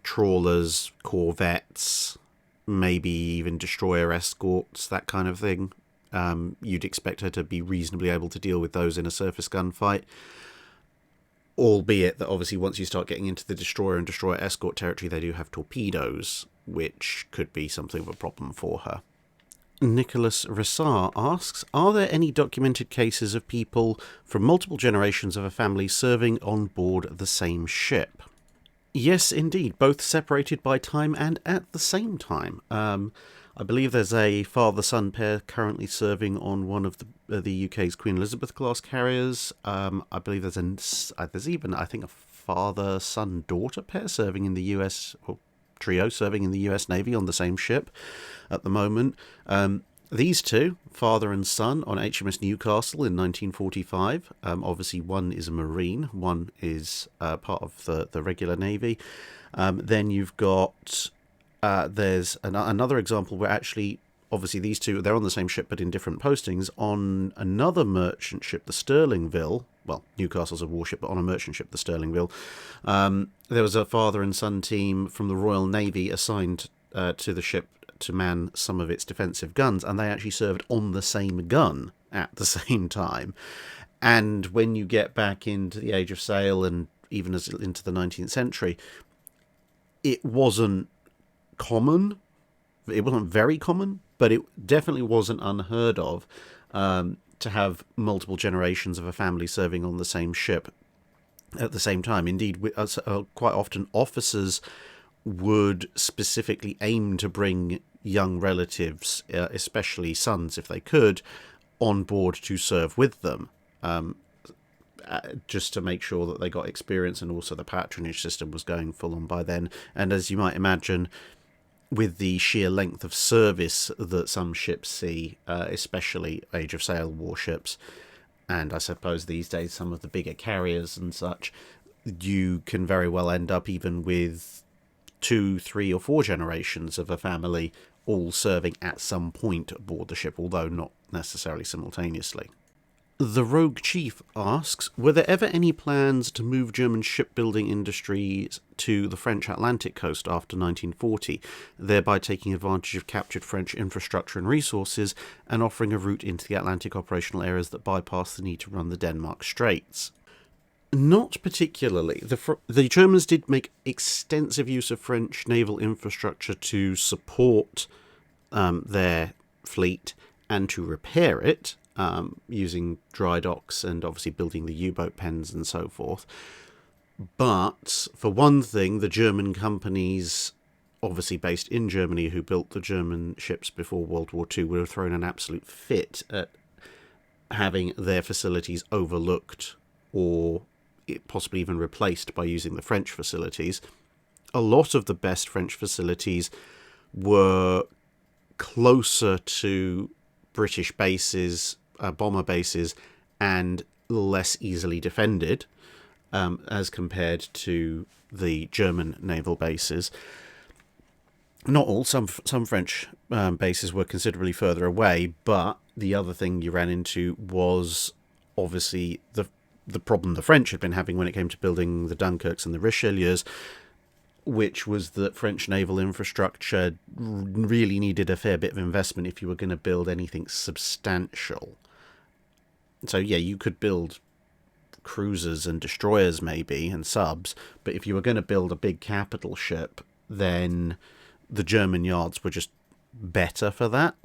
trawlers, corvettes, maybe even destroyer escorts, that kind of thing. You'd expect her to be reasonably able to deal with those in a surface gunfight. Albeit that obviously once you start getting into the destroyer and destroyer escort territory, they do have torpedoes, which could be something of a problem for her. Nicholas Rissar asks, are there any documented cases of people from multiple generations of a family serving on board the same ship? Yes, indeed, both separated by time and at the same time. I believe there's a father-son pair currently serving on one of the UK's Queen Elizabeth class carriers. I believe there's even, I think, a father-son-daughter pair serving in the US, or trio serving in the US Navy on the same ship at the moment. These two, father and son, on HMS Newcastle in 1945. Obviously, one is a Marine, one is part of the regular Navy. Then you've got, there's another example where actually, obviously, these two, they're on the same ship but in different postings. On another merchant ship, the Stirlingville, well, Newcastle's a warship, but on a merchant ship, the Stirlingville, there was a father and son team from the Royal Navy assigned to the ship to man some of its defensive guns, and they actually served on the same gun at the same time. And when you get back into the Age of Sail and even as into the 19th century, it wasn't common. It wasn't very common, but it definitely wasn't unheard of to have multiple generations of a family serving on the same ship at the same time. Indeed, quite often officers would specifically aim to bring young relatives, especially sons if they could, on board to serve with them, just to make sure that they got experience, and also the patronage system was going full on by then. And as you might imagine, with the sheer length of service that some ships see, especially Age of Sail warships, and I suppose these days some of the bigger carriers and such, you can very well end up even with 2, 3, or 4 generations of a family all serving at some point aboard the ship, although not necessarily simultaneously. The Rogue Chief asks, were there ever any plans to move German shipbuilding industries to the French Atlantic coast after 1940, thereby taking advantage of captured French infrastructure and resources and offering a route into the Atlantic operational areas that bypass the need to run the Denmark Straits? Not particularly. The Germans did make extensive use of French naval infrastructure to support their fleet and to repair it, using dry docks and obviously building the U-boat pens and so forth. But for one thing, the German companies, obviously based in Germany, who built the German ships before World War II, would have thrown an absolute fit at having their facilities overlooked or possibly even replaced by using the French facilities. A lot of the best French facilities were closer to British bases, bomber bases, and less easily defended as compared to the German naval bases. Not all, some French bases were considerably further away, but the other thing you ran into was obviously the problem the French had been having when it came to building the Dunkirks and the Richelieus, which was that French naval infrastructure really needed a fair bit of investment if you were going to build anything substantial. So yeah, you could build cruisers and destroyers maybe, and subs, but if you were going to build a big capital ship, then the German yards were just better for that.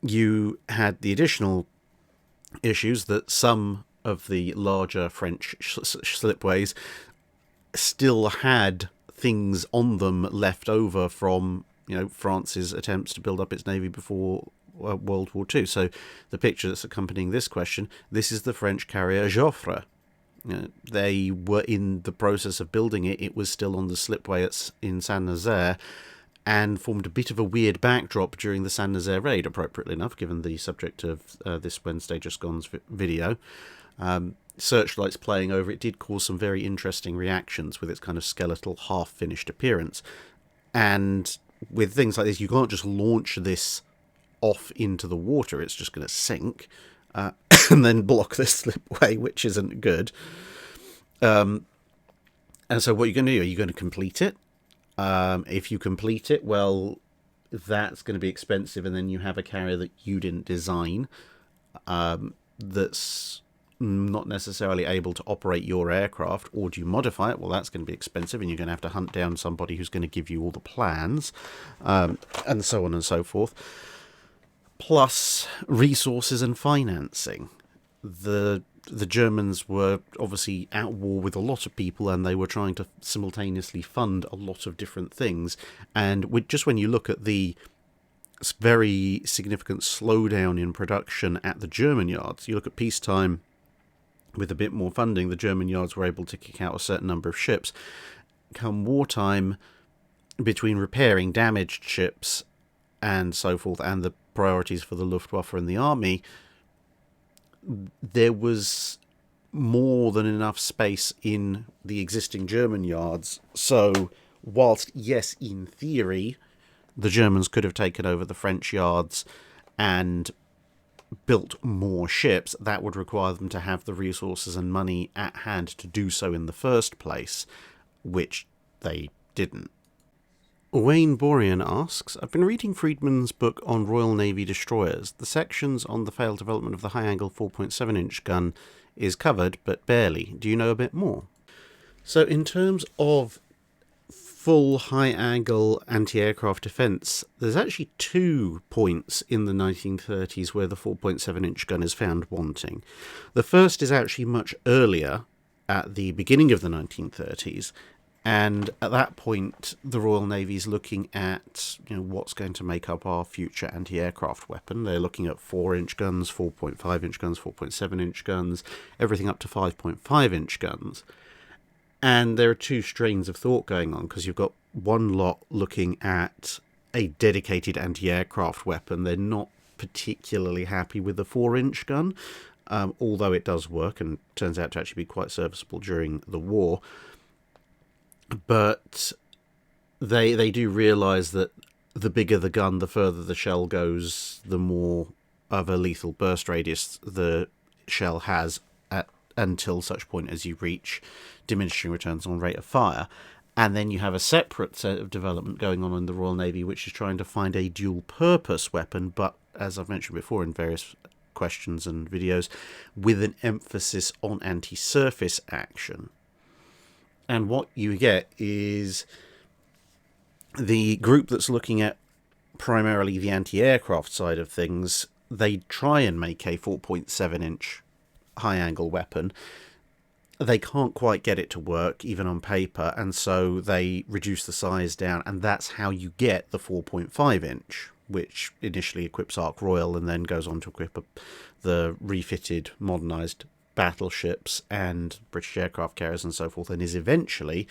You had the additional issues that some of the larger French slipways still had things on them left over from, France's attempts to build up its navy before World War II. So the picture that's accompanying this question, this is the French carrier Joffre. They were in the process of building it. It was still on the slipway in St Nazaire, and formed a bit of a weird backdrop during the St Nazaire raid, appropriately enough, given the subject of this Wednesday Just Gone's video. Searchlights playing over it did cause some very interesting reactions with its kind of skeletal, half-finished appearance. And with things like this, you can't just launch this off into the water. It's just going to sink and then block this slipway, which isn't good. And so what you're going to do, are you going to complete it? If you complete it, well, that's going to be expensive, and then you have a carrier that you didn't design that's not necessarily able to operate your aircraft. Or do you modify it? Well, that's going to be expensive, and you're going to have to hunt down somebody who's going to give you all the plans, and so on and so forth. Plus resources and financing. The Germans were obviously at war with a lot of people, and they were trying to simultaneously fund a lot of different things. And when you look at the very significant slowdown in production at the German yards, you look at peacetime with a bit more funding, the German yards were able to kick out a certain number of ships. Come wartime, between repairing damaged ships and so forth, and the priorities for the Luftwaffe and the army, there was more than enough space in the existing German yards. So whilst, yes, in theory, the Germans could have taken over the French yards and built more ships, that would require them to have the resources and money at hand to do so in the first place, which they didn't. Wayne Borean asks, I've been reading Friedman's book on Royal Navy destroyers. The sections on the failed development of the high-angle 4.7-inch gun is covered, but barely. Do you know a bit more? So in terms of full high-angle anti-aircraft defence, there's actually 2 points in the 1930s where the 4.7-inch gun is found wanting. The first is actually much earlier, at the beginning of the 1930s, and at that point, the Royal Navy's looking at what's going to make up our future anti-aircraft weapon. They're looking at 4-inch guns, 4.5-inch guns, 4.7-inch guns, everything up to 5.5-inch guns. And there are 2 strains of thought going on, because you've got one lot looking at a dedicated anti-aircraft weapon. They're not particularly happy with the 4-inch gun, although it does work and turns out to actually be quite serviceable during the war. But they do realise that the bigger the gun, the further the shell goes, the more of a lethal burst radius the shell has until such point as you reach diminishing returns on rate of fire. And then you have a separate set of development going on in the Royal Navy, which is trying to find a dual-purpose weapon, but as I've mentioned before in various questions and videos, with an emphasis on anti-surface action. And what you get is the group that's looking at primarily the anti-aircraft side of things. They try and make a 4.7-inch high-angle weapon. They can't quite get it to work, even on paper, and so they reduce the size down, and that's how you get the 4.5-inch, which initially equips Ark Royal and then goes on to equip the refitted, modernised battleships and British aircraft carriers and so forth, and is eventually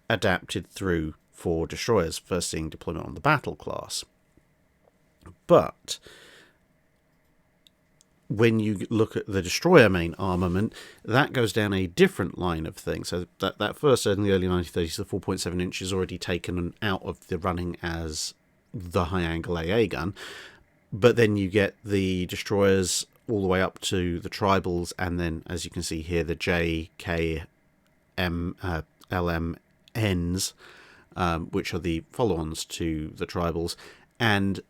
adapted through for destroyers, first seeing deployment on the battle class. But when you look at the destroyer main armament, that goes down a different line of things. So that first, in the early 1930s, the 4.7-inch is already taken out of the running as the high-angle AA gun. But then you get the destroyers all the way up to the tribals, and then, as you can see here, the J, K, M, LMNs, which are the follow-ons to the tribals, and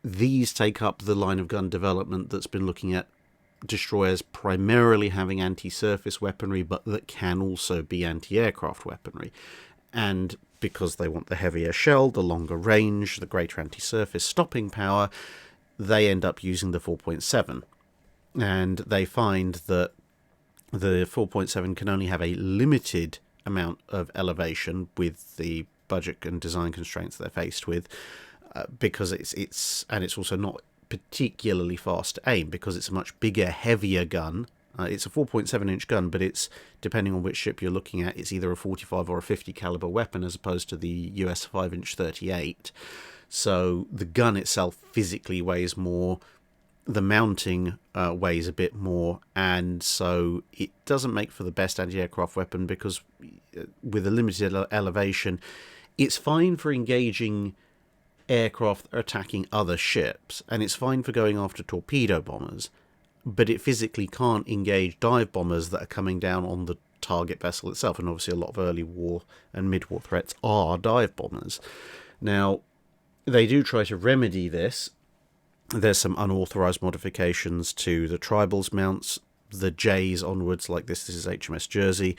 these take up the line of gun development that's been looking at destroyers primarily having anti-surface weaponry, but that can also be anti-aircraft weaponry. And because they want the heavier shell, the longer range, the greater anti-surface stopping power, they end up using the 4.7. And they find that the 4.7 can only have a limited amount of elevation with the budget and design constraints they're faced with, because it's also not particularly fast to aim, because it's a much bigger, heavier gun. It's a 4.7 inch gun, but it's, depending on which ship you're looking at, it's either a 45 or a 50 caliber weapon as opposed to the US 5-inch 38. So the gun itself physically weighs more, the mounting weighs a bit more, and so it doesn't make for the best anti-aircraft weapon, because with a limited elevation, it's fine for engaging aircraft that are attacking other ships, and it's fine for going after torpedo bombers, but it physically can't engage dive bombers that are coming down on the target vessel itself, and obviously a lot of early war and mid-war threats are dive bombers. Now, they do try to remedy this. There's some unauthorised modifications to the Tribals mounts. The J's onwards, like this is HMS Jersey,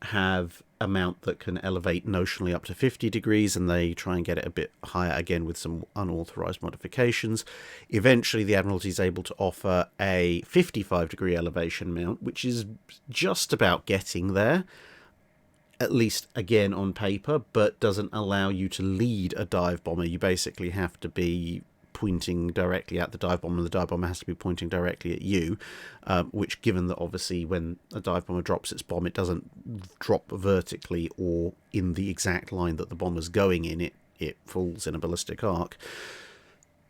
have a mount that can elevate notionally up to 50 degrees, and they try and get it a bit higher again with some unauthorised modifications. Eventually the Admiralty is able to offer a 55 degree elevation mount, which is just about getting there, at least again on paper, but doesn't allow you to lead a dive bomber. You basically have to be pointing directly at the dive bomber, and the dive bomber has to be pointing directly at you, which, given that obviously when a dive bomber drops its bomb, it doesn't drop vertically or in the exact line that the bomber's going in, it falls in a ballistic arc.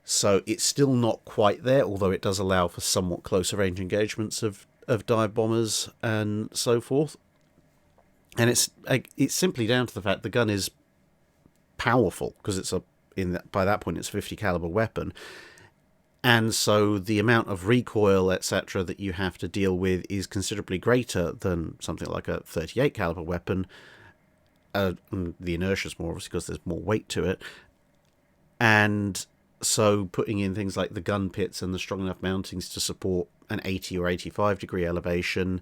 So it's still not quite there, although it does allow for somewhat closer range engagements of dive bombers and so forth. And it's simply down to the fact the gun is powerful, because it's by that point it's a 50 caliber weapon, and so the amount of recoil etc. that you have to deal with is considerably greater than something like a 38 caliber weapon. The inertia is more, obviously, because there's more weight to it, and so putting in things like the gun pits and the strong enough mountings to support an 80 or 85 degree elevation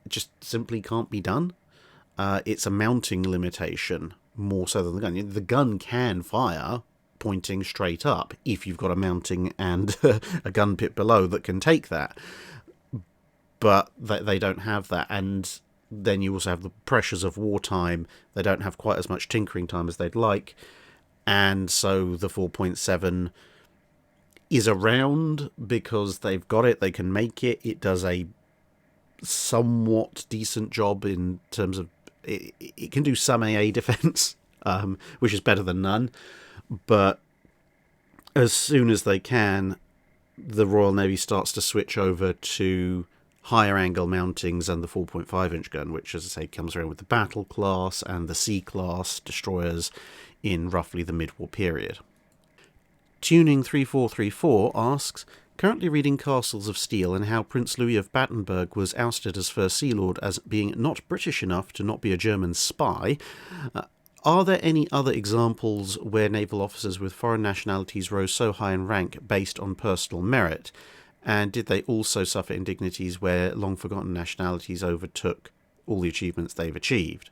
just simply can't be done. It's a mounting limitation more so than the gun. The gun can fire pointing straight up if you've got a mounting and a gun pit below that can take that, but they don't have that. And then you also have the pressures of wartime. They don't have quite as much tinkering time as they'd like, and so the 4.7 is around because they've got it, they can make it. It does a somewhat decent job in terms of it can do some AA defense, which is better than none. But as soon as they can, the Royal Navy starts to switch over to higher angle mountings and the 4.5 inch gun, which, as I say, comes around with the Battle class and the C class destroyers in roughly the mid-war period. Tuning 3434 asks, currently reading Castles of Steel and how Prince Louis of Battenberg was ousted as First Sea Lord as being not British enough to not be a German spy. Are there any other examples where naval officers with foreign nationalities rose so high in rank based on personal merit? And did they also suffer indignities where long-forgotten nationalities overtook all the achievements they've achieved?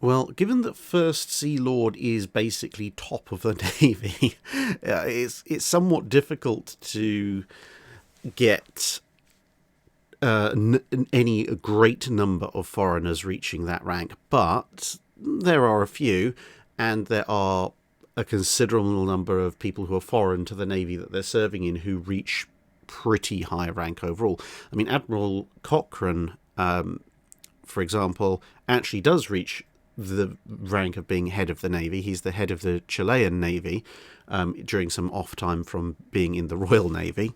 Well, given that First Sea Lord is basically top of the Navy, it's somewhat difficult to get any great number of foreigners reaching that rank, but there are a few, and there are a considerable number of people who are foreign to the Navy that they're serving in who reach pretty high rank overall. I mean, Admiral Cochrane, for example, actually does reach the rank of being head of the Navy. He's the head of the Chilean Navy during some off time from being in the Royal Navy.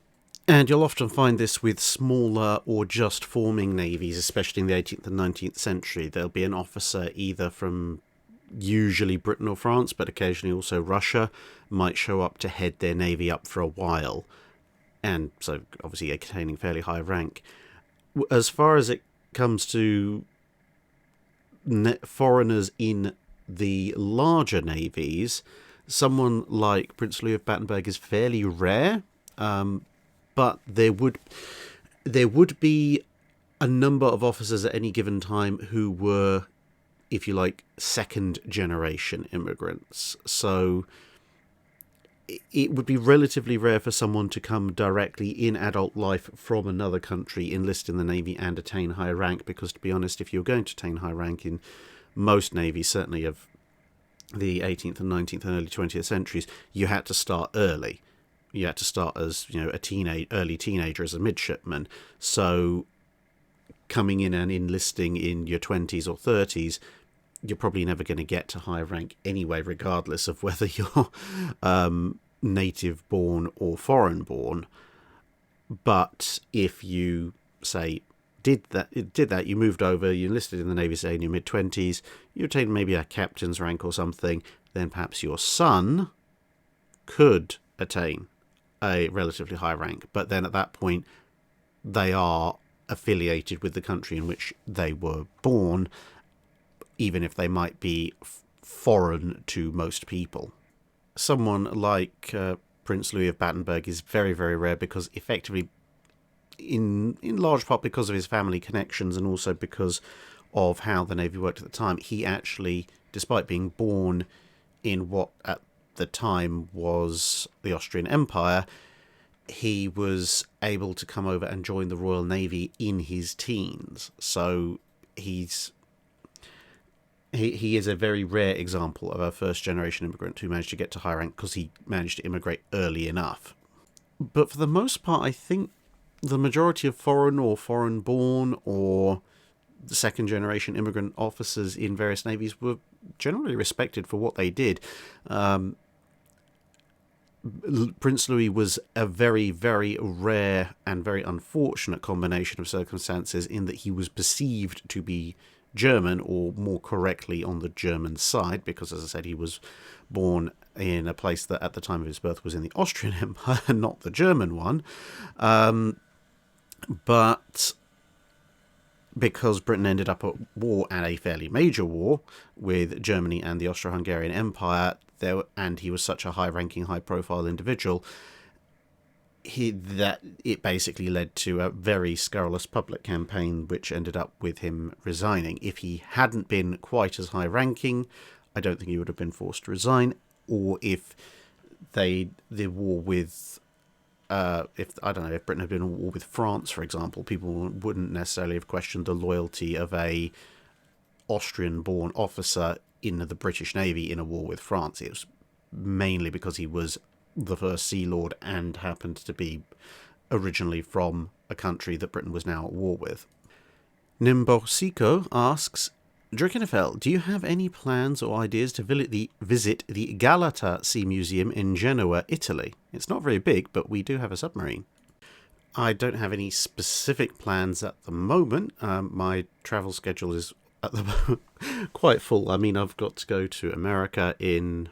And you'll often find this with smaller or just forming navies, especially in the 18th and 19th century. There'll be an officer either from usually Britain or France, but occasionally also Russia, might show up to head their navy up for a while, and so obviously attaining fairly high rank. As far as it comes to foreigners in the larger navies, someone like Prince Louis of Battenberg is fairly rare, but there would, there would be a number of officers at any given time who were, if you like, second generation immigrants. So it would be relatively rare for someone to come directly in adult life from another country, enlist in the Navy and attain high rank, because to be honest, if you're going to attain high rank in most navies, certainly of the 18th and 19th and early 20th centuries, you had to start early. You had to start as, a early teenager as a midshipman. So coming in and enlisting in your 20s or 30s, you're probably never going to get to high rank anyway, regardless of whether you're native born or foreign born. But if you say did that, you moved over, you enlisted in the Navy, say in your mid-20s, you attained maybe a captain's rank or something, then perhaps your son could attain a relatively high rank. But then at that point, they are affiliated with the country in which they were born, even if they might be foreign to most people. Someone like Prince Louis of Battenberg is very, very rare, because effectively, in large part because of his family connections and also because of how the Navy worked at the time, he actually, despite being born in what at the time was the Austrian Empire, he was able to come over and join the Royal Navy in his teens. So he is a very rare example of a first-generation immigrant who managed to get to high rank because he managed to immigrate early enough. But for the most part, I think the majority of foreign or foreign-born or second-generation immigrant officers in various navies were generally respected for what they did. Prince Louis was a very, very rare and very unfortunate combination of circumstances in that he was perceived to be German, or more correctly on the German side, because, as I said, he was born in a place that at the time of his birth was in the Austrian Empire, not the German one. But because Britain ended up at war, and a fairly major war, with Germany and the Austro-Hungarian Empire, and he was such a high-ranking, high-profile individual, it basically led to a very scurrilous public campaign, which ended up with him resigning. If he hadn't been quite as high-ranking, I don't think he would have been forced to resign. Or if the war with, if Britain had been in a war with France, for example, people wouldn't necessarily have questioned the loyalty of a Austrian-born officer in the British Navy in a war with France. It was mainly because he was the first Sea Lord and happened to be originally from a country that Britain was now at war with. Nimbosiko asks, Drykinefel, do you have any plans or ideas to visit the GALATA Sea Museum in Genoa, Italy? It's not very big, but we do have a submarine. I don't have any specific plans at the moment. My travel schedule is at the moment quite full. I mean, I've got to go to America in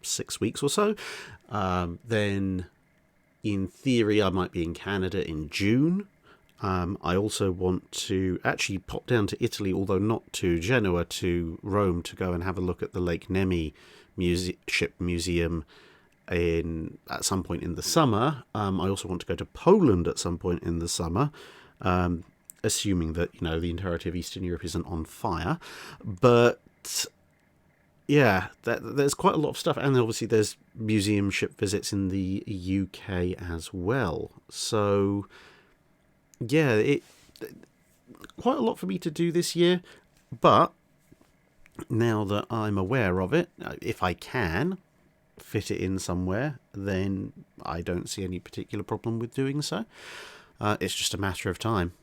6 weeks or so. Then, in theory, I might be in Canada in June. I also want to actually pop down to Italy, although not to Genoa, to Rome, to go and have a look at the Lake Nemi ship museum at some point in the summer. I also want to go to Poland at some point in the summer, assuming that the entirety of Eastern Europe isn't on fire. But yeah, there's quite a lot of stuff, and obviously there's museum ship visits in the UK as well. So yeah, quite a lot for me to do this year, but now that I'm aware of it, if I can fit it in somewhere, then I don't see any particular problem with doing so. It's just a matter of time.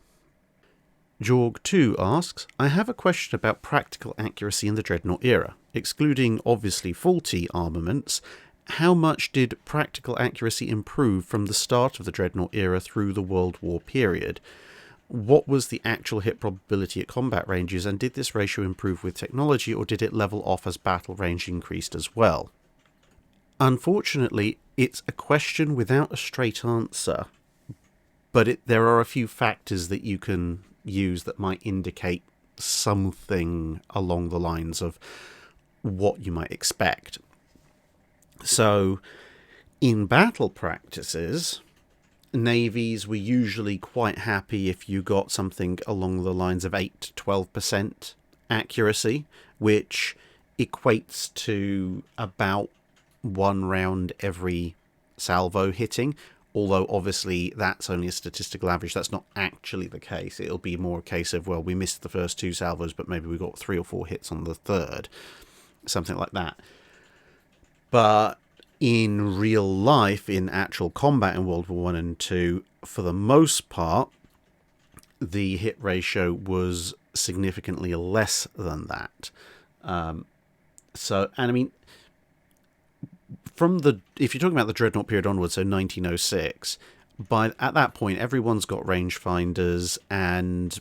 Jorg2 asks, I have a question about practical accuracy in the Dreadnought era. Excluding obviously faulty armaments, how much did practical accuracy improve from the start of the Dreadnought era through the World War period? What was the actual hit probability at combat ranges, and did this ratio improve with technology, or did it level off as battle range increased as well? Unfortunately, it's a question without a straight answer, but there are a few factors that you can use that might indicate something along the lines of what you might expect. So, in battle practices, navies were usually quite happy if you got something along the lines of 8 to 12% accuracy, which equates to about 1 round every salvo hitting. Although obviously that's only a statistical average, that's not actually the case. It'll be more a case of, well, we missed the first 2 salvos, but maybe we got 3 or 4 hits on the third, something like that. But in real life, in actual combat in World War I and II, for the most part, the hit ratio was significantly less than that. If you're talking about the Dreadnought period onwards, so 1906, at that point, everyone's got rangefinders, and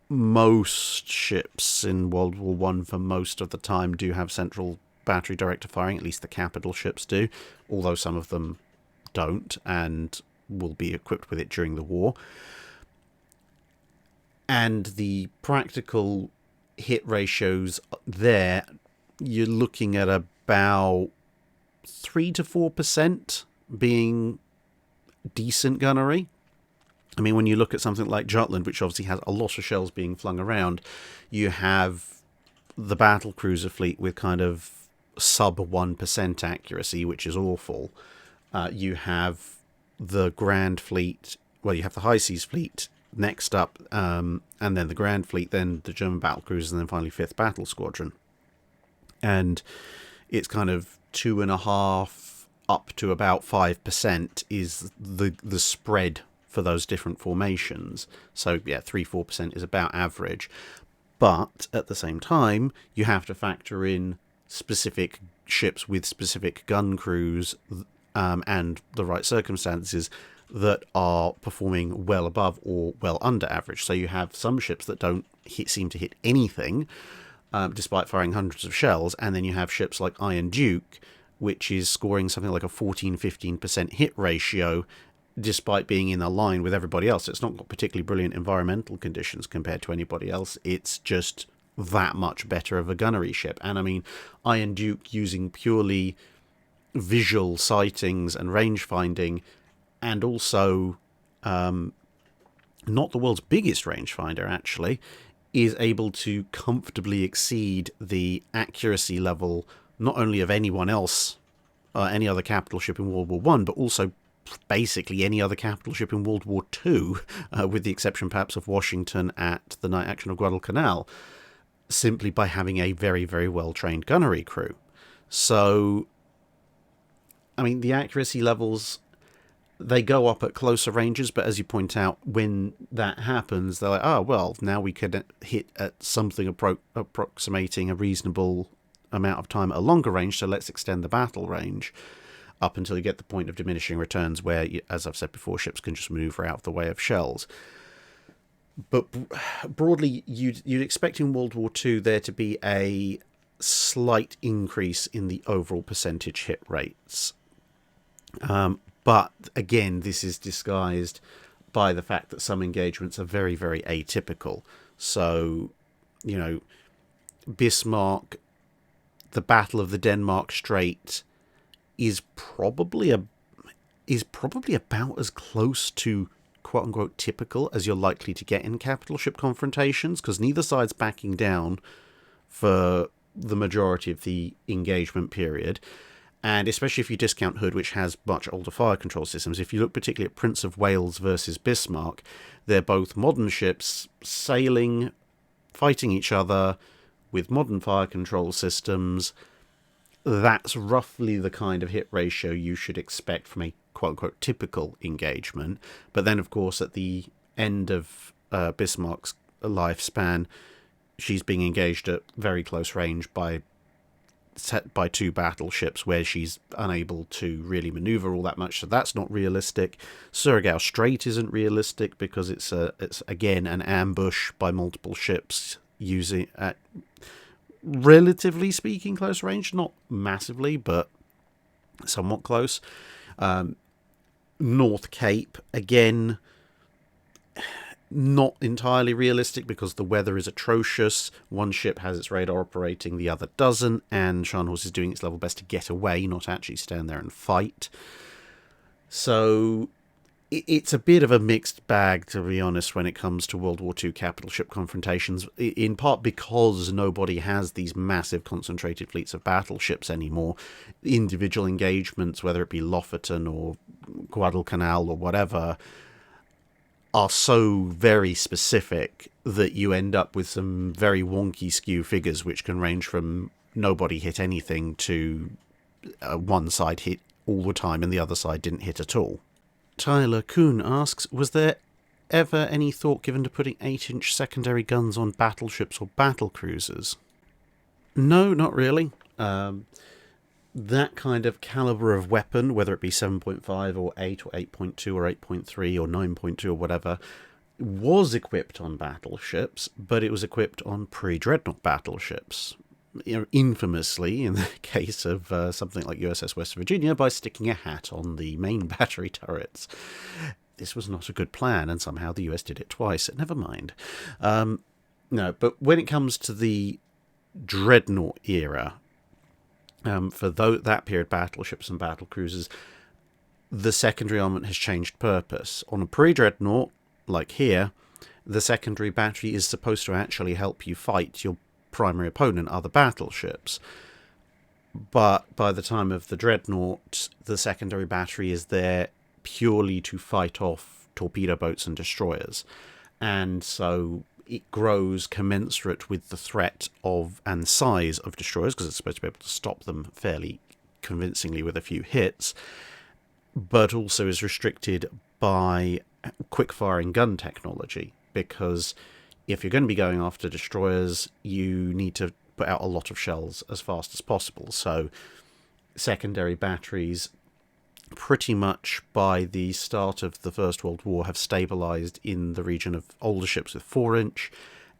most ships in World War I, for most of the time, do have central battery director firing. At least the capital ships do, although some of them don't and will be equipped with it during the war. And the practical hit ratios there, you're looking at about 3 to 4% being decent gunnery. I mean, when you look at something like Jutland, which obviously has a lot of shells being flung around, you have the Battlecruiser fleet with kind of sub 1% accuracy, which is awful. You have the Grand Fleet, well, you have the High Seas Fleet next up, and then the Grand Fleet, then the German Battlecruisers, and then finally 5th Battle Squadron. And it's kind of 2.5 up to about 5% is the spread for those different formations. So yeah, 3-4% is about average. But at the same time, you have to factor in specific ships with specific gun crews and the right circumstances that are performing well above or well under average. So you have some ships that don't seem to hit anything, despite firing hundreds of shells, and then you have ships like Iron Duke, which is scoring something like a 14-15% hit ratio, despite being in a line with everybody else. It's not got particularly brilliant environmental conditions compared to anybody else. It's just that much better of a gunnery ship. And I mean, Iron Duke, using purely visual sightings and range finding, and also not the world's biggest rangefinder, actually, is able to comfortably exceed the accuracy level not only of anyone else, any other capital ship in World War I, but also basically any other capital ship in World War II, with the exception perhaps of Washington at the night action of Guadalcanal, simply by having a very, very well-trained gunnery crew. So, I mean, the accuracy levels, they go up at closer ranges, but as you point out, when that happens, they're like, oh, well, now we could hit at something approximating a reasonable amount of time at a longer range, so let's extend the battle range up until you get the point of diminishing returns where, as I've said before, ships can just move out of the way of shells. But broadly, you'd expect in World War II there to be a slight increase in the overall percentage hit rates. But again, this is disguised by the fact that some engagements are very, very atypical. So, you know, Bismarck, the Battle of the Denmark Straits, is probably about as close to quote unquote typical as you're likely to get in capital ship confrontations, because neither side's backing down for the majority of the engagement period. And especially if you discount Hood, which has much older fire control systems, if you look particularly at Prince of Wales versus Bismarck, they're both modern ships sailing, fighting each other with modern fire control systems. That's roughly the kind of hit ratio you should expect from a quote-unquote typical engagement. But then, of course, at the end of Bismarck's lifespan, she's being engaged at very close range by 2 battleships where she's unable to really maneuver all that much, so that's not realistic. Surigao Strait isn't realistic because it's again an ambush by multiple ships using at relatively speaking close range, not massively but somewhat close. North Cape, again, not entirely realistic because the weather is atrocious. One ship has its radar operating, the other doesn't, and Scharnhorst is doing its level best to get away, not actually stand there and fight. So it's a bit of a mixed bag, to be honest, when it comes to World War II capital ship confrontations, in part because nobody has these massive concentrated fleets of battleships anymore. Individual engagements, whether it be Lofoten or Guadalcanal or whatever, are so very specific that you end up with some very wonky skew figures, which can range from nobody hit anything to one side hit all the time and the other side didn't hit at all. Tyler Kuhn asks, was there ever any thought given to putting 8-inch secondary guns on battleships or battlecruisers? No, not really. That kind of caliber of weapon, whether it be 7.5 or 8 or 8.2 or 8.3 or 9.2 or whatever, was equipped on battleships, but it was equipped on pre-Dreadnought battleships. Infamously, in the case of something like USS West Virginia, by sticking a hat on the main battery turrets. This was not a good plan, and somehow the US did it twice. Never mind. No, but when it comes to the Dreadnought era, for that period, battleships and battlecruisers, the secondary armament has changed purpose. On a pre-Dreadnought, like here, the secondary battery is supposed to actually help you fight your primary opponent, other battleships. But by the time of the Dreadnought, the secondary battery is there purely to fight off torpedo boats and destroyers. And so it grows commensurate with the threat of and size of destroyers, because it's supposed to be able to stop them fairly convincingly with a few hits, but also is restricted by quick-firing gun technology, because if you're going to be going after destroyers, you need to put out a lot of shells as fast as possible. So secondary batteries, pretty much by the start of the First World War, have stabilised in the region of older ships with 4-inch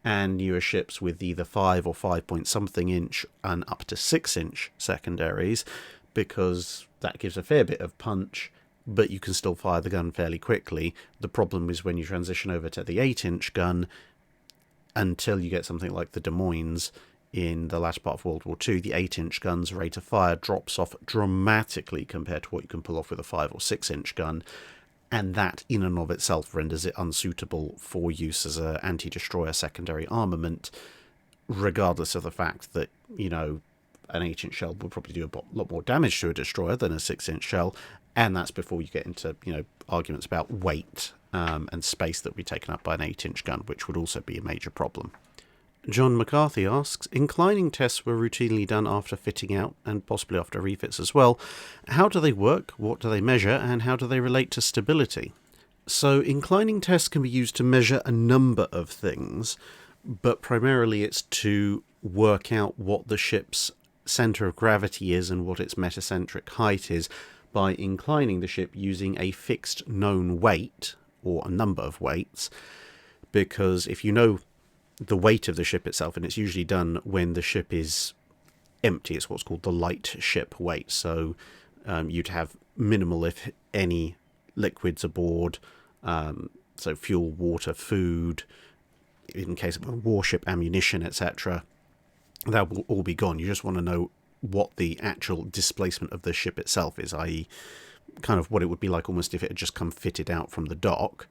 and newer ships with either 5 or 5-point-something inch and up to 6-inch secondaries, because that gives a fair bit of punch, but you can still fire the gun fairly quickly. The problem is when you transition over to the 8-inch gun, until you get something like the Des Moines in the latter part of World War II, the 8-inch gun's rate of fire drops off dramatically compared to what you can pull off with a 5 or 6-inch gun, and that in and of itself renders it unsuitable for use as an anti-destroyer secondary armament, regardless of the fact that, an 8-inch shell would probably do a lot more damage to a destroyer than a 6-inch shell, and that's before you get into, arguments about weight and space that would be taken up by an 8-inch gun, which would also be a major problem. John McCarthy asks, inclining tests were routinely done after fitting out, and possibly after refits as well. How do they work, what do they measure, and how do they relate to stability? So inclining tests can be used to measure a number of things, but primarily it's to work out what the ship's centre of gravity is and what its metacentric height is by inclining the ship using a fixed known weight, or a number of weights, because if you know the weight of the ship itself, and it's usually done when the ship is empty, it's what's called the light ship weight, so you'd have minimal, if any, liquids aboard, so fuel, water, food, in case of a warship, ammunition, etc. That will all be gone. You just want to know what the actual displacement of the ship itself is, i.e. kind of what it would be like almost if it had just come fitted out from the dock.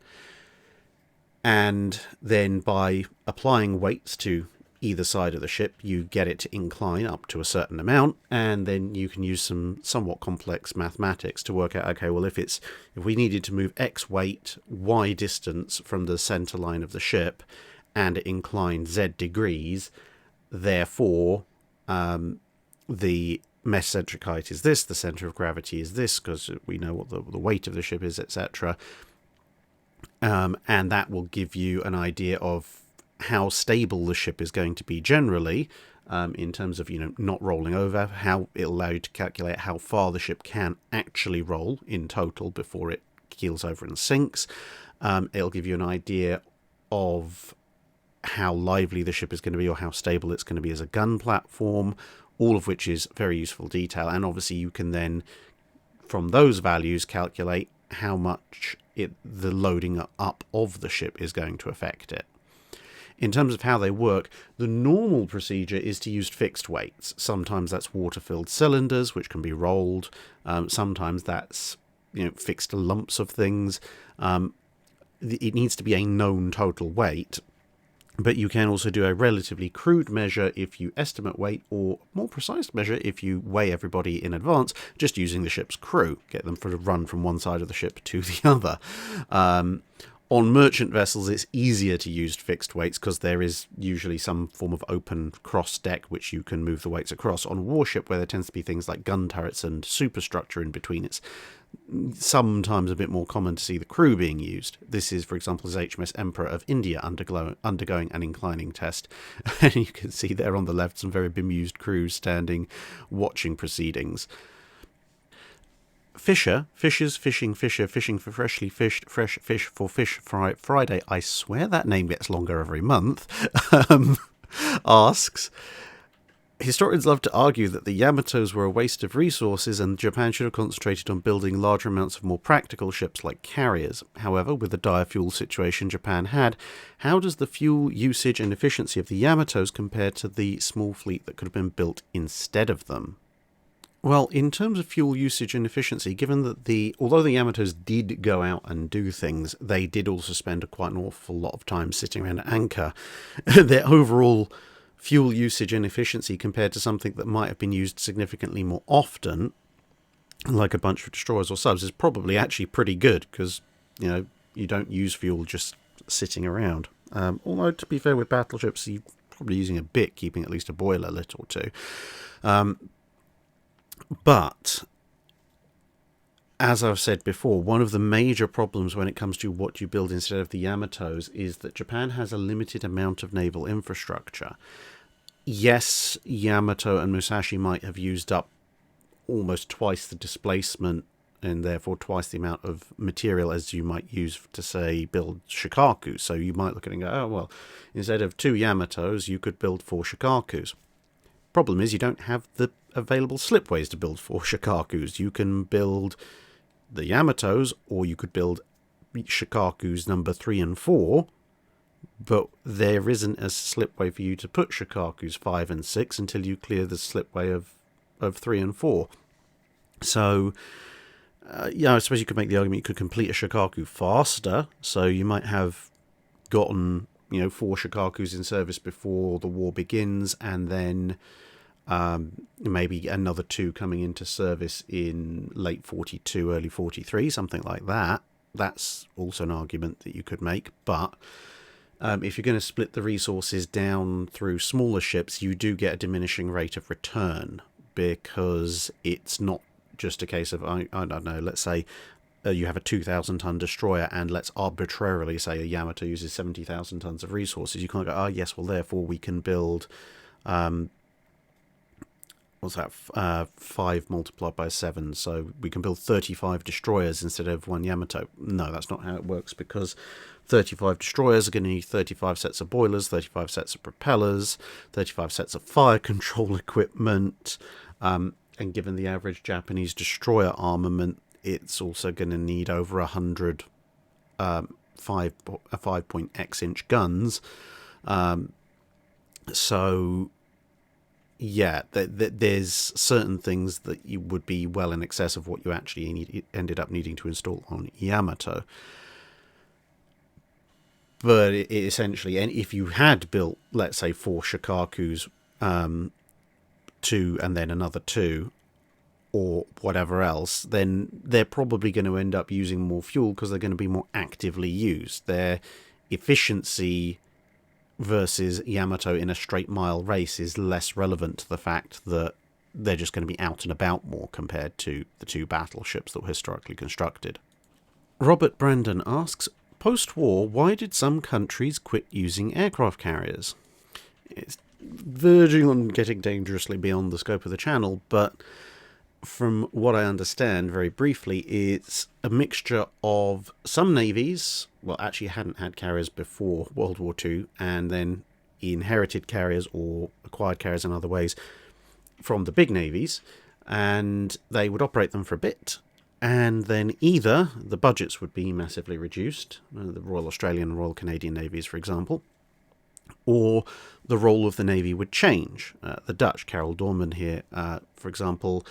And then by applying weights to either side of the ship, you get it to incline up to a certain amount, and then you can use some somewhat complex mathematics to work out, okay, well, if we needed to move X weight, Y distance from the center line of the ship, and it inclined Z degrees, therefore the mesocentric height is this, the center of gravity is this, because we know what the weight of the ship is, etc. And that will give you an idea of how stable the ship is going to be generally, in terms of not rolling over. How it'll allow you to calculate how far the ship can actually roll in total before it keels over and sinks. It'll give you an idea of how lively the ship is going to be, or how stable it's going to be as a gun platform, all of which is very useful detail. And obviously you can then, from those values, calculate how much the loading up of the ship is going to affect it. In terms of how they work, the normal procedure is to use fixed weights. Sometimes that's water-filled cylinders, which can be rolled. Sometimes that's fixed lumps of things. It needs to be a known total weight, but you can also do a relatively crude measure if you estimate weight, or more precise measure if you weigh everybody in advance, just using the ship's crew, get them to run from one side of the ship to the other. On merchant vessels, it's easier to use fixed weights because there is usually some form of open cross deck which you can move the weights across. On warship, where there tends to be things like gun turrets and superstructure in between, it's sometimes a bit more common to see the crew being used. This is, for example, as HMS Emperor of India undergoing an inclining test. And you can see there on the left some very bemused crews standing, watching proceedings. Fishers, fishing for freshly fished, fresh fish for Fish Friday, I swear that name gets longer every month, asks, historians love to argue that the Yamatos were a waste of resources and Japan should have concentrated on building larger amounts of more practical ships like carriers. However, with the dire fuel situation Japan had, how does the fuel usage and efficiency of the Yamatos compare to the small fleet that could have been built instead of them? Well, in terms of fuel usage and efficiency, given that although the Yamatos did go out and do things, they did also spend quite an awful lot of time sitting around at anchor. Their overall fuel usage and efficiency compared to something that might have been used significantly more often, like a bunch of destroyers or subs, is probably actually pretty good, because you don't use fuel just sitting around. Although, to be fair, with battleships, you're probably using a bit, keeping at least a boiler lit or two. But, as I've said before, one of the major problems when it comes to what you build instead of the Yamatos is that Japan has a limited amount of naval infrastructure. Yes, Yamato and Musashi might have used up almost twice the displacement and therefore twice the amount of material as you might use to, say, build Shikaku. So you might look at it and go, oh, well, instead of 2 Yamatos, you could build 4 Shikakus. Problem is, you don't have the available slipways to build 4 Shikakus. You can build the Yamatos, or you could build Shikakus number 3 and 4, but there isn't a slipway for you to put Shikakus 5 and 6 until you clear the slipway of 3 and 4. So, I suppose you could make the argument you could complete a Shikaku faster, so you might have gotten 4 Shikakus in service before the war begins, and then maybe another 2 coming into service in late 42, early 43, something like that. That's also an argument that you could make, but if you're going to split the resources down through smaller ships, you do get a diminishing rate of return, because it's not just a case of, I don't know, let's say you have a 2,000-ton destroyer, and let's arbitrarily say a Yamato uses 70,000 tons of resources. You can't go, yes, well, therefore we can build, what's that, 5 multiplied by 7, so we can build 35 destroyers instead of 1 Yamato. No, that's not how it works, because 35 destroyers are going to need 35 sets of boilers, 35 sets of propellers, 35 sets of fire control equipment, and given the average Japanese destroyer armament, it's also going to need over 100 5.x-inch guns. So, yeah, there's certain things that you would be well in excess of what you actually ended up needing to install on Yamato. But it essentially, and if you had built, let's say, 4 Shikakus, 2 and then another 2, or whatever else, then they're probably going to end up using more fuel because they're going to be more actively used. Their efficiency versus Yamato in a straight mile race is less relevant to the fact that they're just going to be out and about more compared to the 2 battleships that were historically constructed. Robert Brandon asks, post-war, why did some countries quit using aircraft carriers? It's verging on getting dangerously beyond the scope of the channel, but from what I understand, very briefly, it's a mixture of some navies, well, actually hadn't had carriers before World War II, and then inherited carriers or acquired carriers in other ways from the big navies, and they would operate them for a bit, and then either the budgets would be massively reduced, the Royal Australian and Royal Canadian navies, for example, or the role of the navy would change. The Dutch, Karel Doorman here, for example,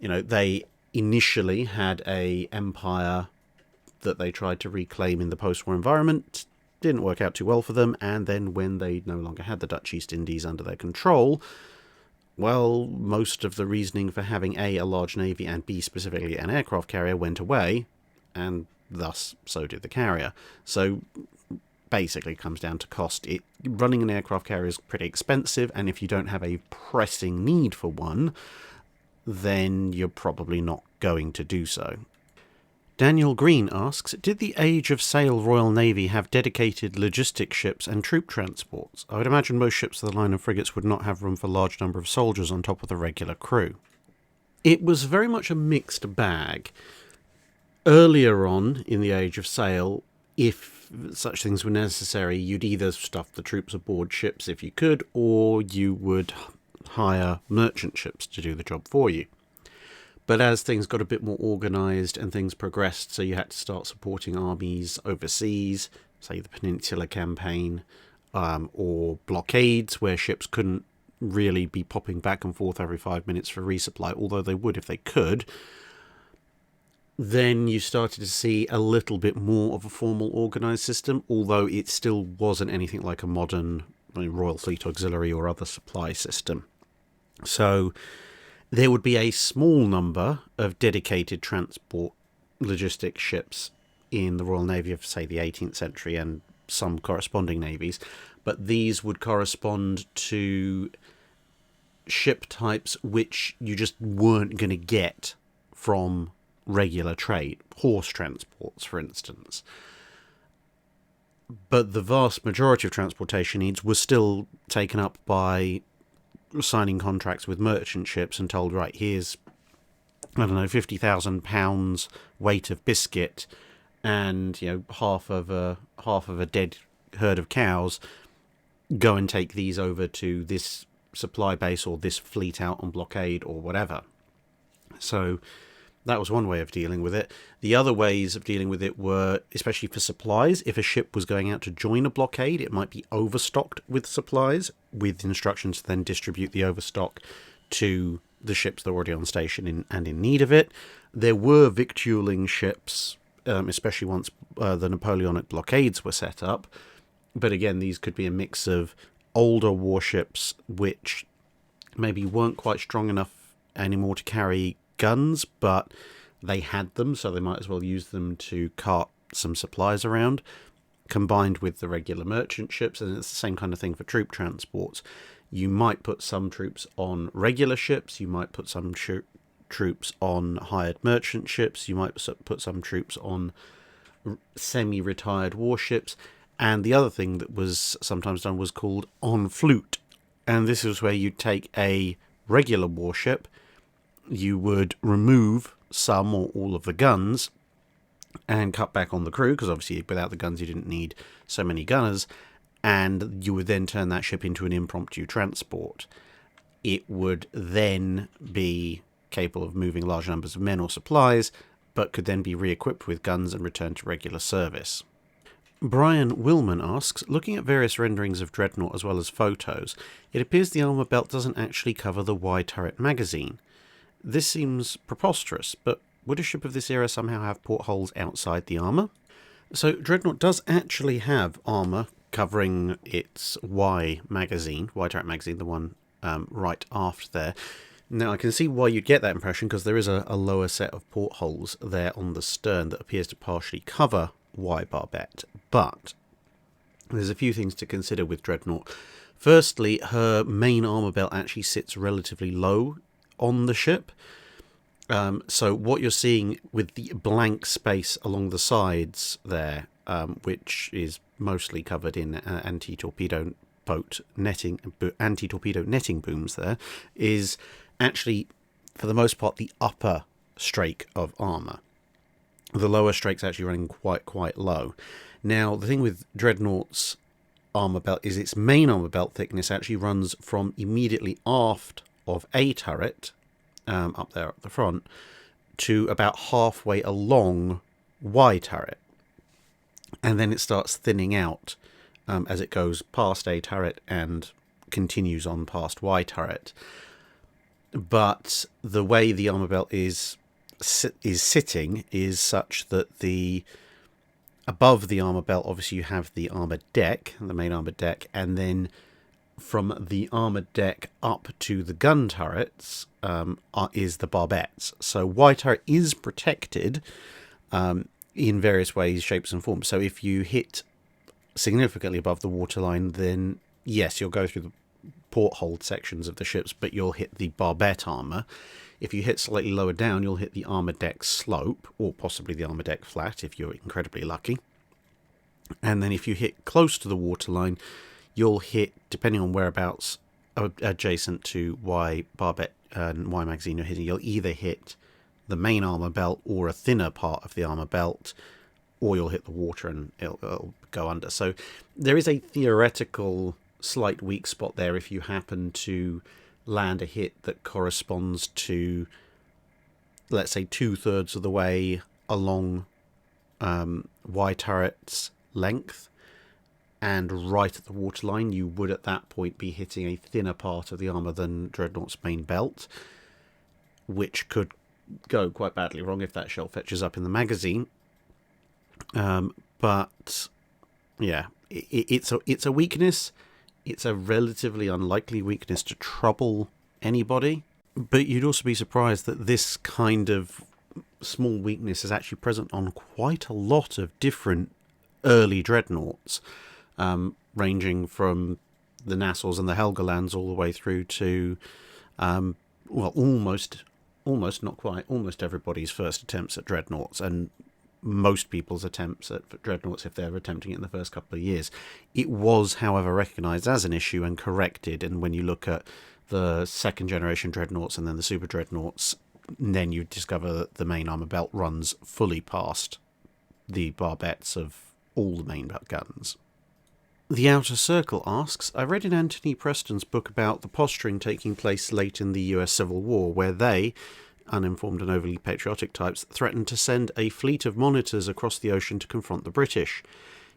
they initially had a empire that they tried to reclaim in the post-war environment. Didn't work out too well for them, and then when they no longer had the Dutch East Indies under their control, well, most of the reasoning for having A, a large navy, and B, specifically an aircraft carrier, went away, and thus so did the carrier. So basically it comes down to cost. Running an aircraft carrier is pretty expensive, and if you don't have a pressing need for one, then you're probably not going to do so. Daniel Green asks, did the Age of Sail Royal Navy have dedicated logistic ships and troop transports? I would imagine most ships of the line of frigates would not have room for a large number of soldiers on top of the regular crew. It was very much a mixed bag. Earlier on in the Age of Sail, if such things were necessary, you'd either stuff the troops aboard ships if you could, or you would hire merchant ships to do the job for you. But as things got a bit more organised and things progressed, so you had to start supporting armies overseas, say the Peninsula Campaign, or blockades where ships couldn't really be popping back and forth every 5 minutes for resupply, although they would if they could, then you started to see a little bit more of a formal organised system, although it still wasn't anything like a modern Royal Fleet Auxiliary or other supply system. So there would be a small number of dedicated transport logistics ships in the Royal Navy of, say, the 18th century and some corresponding navies, but these would correspond to ship types which you just weren't going to get from regular trade, horse transports, for instance. But the vast majority of transportation needs were still taken up by signing contracts with merchant ships and told, right, here's, I don't know, £50,000 weight of biscuit and, you know, half of a dead herd of cows. Go and take these over to this supply base or this fleet out on blockade or whatever. So that was one way of dealing with it. The other ways of dealing with it were, especially for supplies, if a ship was going out to join a blockade, it might be overstocked with supplies, with instructions to then distribute the overstock to the ships that were already on station and in need of it. There were victualling ships, especially once the Napoleonic blockades were set up. But again, these could be a mix of older warships which maybe weren't quite strong enough anymore to carry guns, but they had them, so they might as well use them to cart some supplies around, combined with the regular merchant ships. And it's the same kind of thing for troop transports. You might put some troops on regular ships, you might put some troops on hired merchant ships, you might put some troops on semi-retired warships, and the other thing that was sometimes done was called en flute, and this is where you take a regular warship, you would remove some or all of the guns and cut back on the crew, because obviously without the guns you didn't need so many gunners, and you would then turn that ship into an impromptu transport. It would then be capable of moving large numbers of men or supplies, but could then be re-equipped with guns and returned to regular service. Brian Willman asks, looking at various renderings of Dreadnought as well as photos, it appears the armour belt doesn't actually cover the Y-turret magazine. This seems preposterous, but would a ship of this era somehow have portholes outside the armour? So Dreadnought does actually have armour covering its Y turret magazine, the one right aft there. Now I can see why you'd get that impression, because there is a lower set of portholes there on the stern that appears to partially cover Y barbette, but there's a few things to consider with Dreadnought. Firstly, her main armour belt actually sits relatively low on the ship, so what you're seeing with the blank space along the sides there, which is mostly covered in anti-torpedo netting booms there, is actually for the most part the upper strake of armour. The lower strake's actually running quite low. Now the thing with Dreadnought's armour belt is its main armour belt thickness actually runs from immediately aft of a turret, up there at the front, to about halfway along Y turret, and then it starts thinning out as it goes past A turret and continues on past Y turret. But the way the armour belt is is sitting is such that above the armour belt, obviously you have the armour deck, the main armour deck, and then from the armour deck up to the gun turrets is the barbettes. So wide turret is protected in various ways, shapes and forms. So if you hit significantly above the waterline, then yes, you'll go through the porthold sections of the ships, but you'll hit the barbette armour. If you hit slightly lower down, you'll hit the armour deck slope, or possibly the armour deck flat if you're incredibly lucky. And then if you hit close to the waterline, you'll hit, depending on whereabouts adjacent to Y barbette and Y magazine you're hitting, you'll either hit the main armour belt or a thinner part of the armour belt, or you'll hit the water and it'll go under. So there is a theoretical slight weak spot there if you happen to land a hit that corresponds to, let's say, 2/3 of the way along Y turret's length and right at the waterline. You would at that point be hitting a thinner part of the armour than Dreadnought's main belt, which could go quite badly wrong if that shell fetches up in the magazine. But yeah, it's a weakness. It's a relatively unlikely weakness to trouble anybody, but you'd also be surprised that this kind of small weakness is actually present on quite a lot of different early dreadnoughts, ranging from the Nassaus and the Helgolands all the way through to, almost not quite, almost everybody's first attempts at dreadnoughts, and most people's attempts at dreadnoughts if they're attempting it in the first couple of years. It was, however, recognised as an issue and corrected, and when you look at the second generation dreadnoughts and then the super dreadnoughts, then you discover that the main armour belt runs fully past the barbettes of all the main guns. The Outer Circle asks, I read in Anthony Preston's book about the posturing taking place late in the US Civil War, where they, uninformed and overly patriotic types, threatened to send a fleet of monitors across the ocean to confront the British.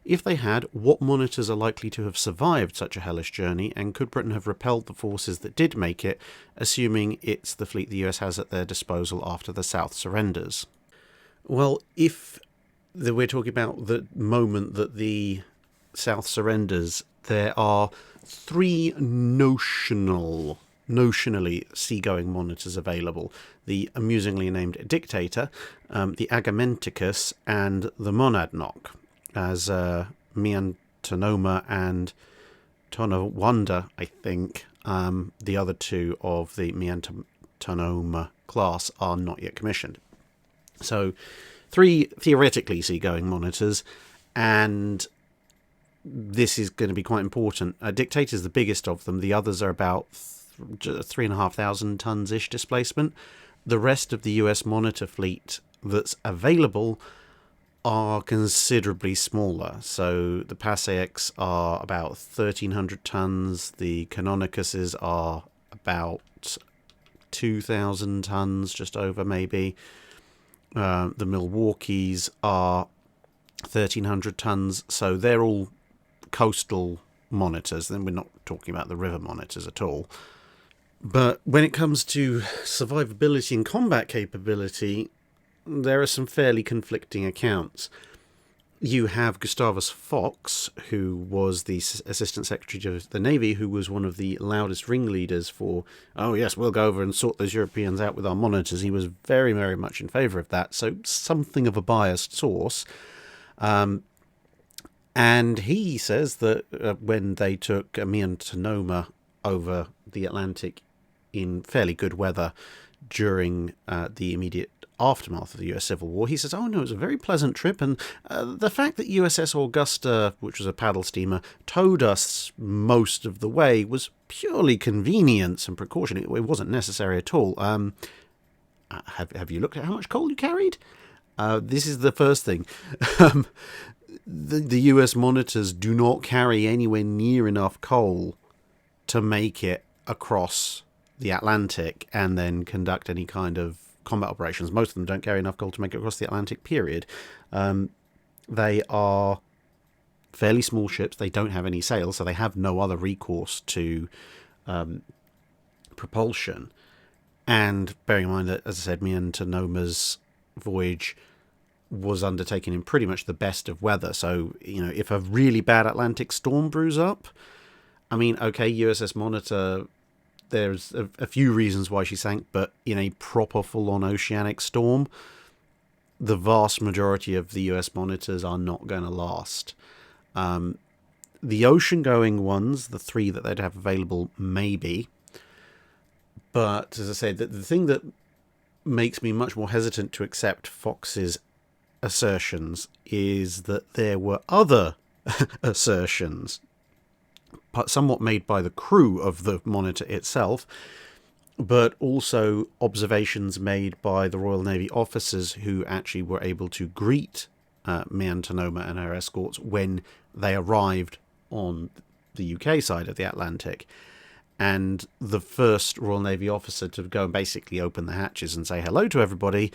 If they had, what monitors are likely to have survived such a hellish journey, and could Britain have repelled the forces that did make it, assuming it's the fleet the US has at their disposal after the South surrenders? Well, if we're talking about the moment that the South surrenders, there are 3 notionally seagoing monitors available. The amusingly named Dictator, the Agamenticus, and the Monadnock, as Miantonoma and Tonawanda, I think, the other 2 of the Miantonoma class are not yet commissioned. So 3 theoretically seagoing monitors, and this is going to be quite important. Dictator is the biggest of them. The others are about 3,500 tons-ish displacement. The rest of the US monitor fleet that's available are considerably smaller. So the Passaics are about 1,300 tons. The Canonicuses are about 2,000 tons, just over maybe. The Milwaukees are 1,300 tons. So they're all coastal monitors. Then we're not talking about the river monitors at all. But when it comes to survivability and combat capability, there are some fairly conflicting accounts. You have Gustavus Fox, who was the Assistant Secretary of the Navy, who was one of the loudest ringleaders for, oh yes, we'll go over and sort those Europeans out with our monitors. He was very, very much in favour of that, so something of a biased source. And he says that when they took Miantonoma over the Atlantic in fairly good weather during the immediate aftermath of the US Civil War, he says, oh no, it was a very pleasant trip, and the fact that USS Augusta, which was a paddle steamer, towed us most of the way was purely convenience and precaution. It wasn't necessary at all. Have you looked at how much coal you carried? This is the first thing. The US monitors do not carry anywhere near enough coal to make it across the Atlantic and then conduct any kind of combat operations. Most of them don't carry enough coal to make it across the Atlantic, period. They are fairly small ships. They don't have any sails, so they have no other recourse to propulsion. And bearing in mind that, as I said, Miantonoma's voyage was undertaken in pretty much the best of weather. So, if a really bad Atlantic storm brews up, I mean, okay, USS Monitor, there's a few reasons why she sank, but in a proper full-on oceanic storm, the vast majority of the US Monitors are not going to last. The ocean-going ones, the 3 that they'd have available, maybe. But, as I said, the thing that makes me much more hesitant to accept Fox's assertions is that there were other assertions, but somewhat made by the crew of the Monitor itself, but also observations made by the Royal Navy officers who actually were able to greet Miantonoma and her escorts when they arrived on the UK side of the Atlantic. And the first Royal Navy officer to go and basically open the hatches and say hello to everybody,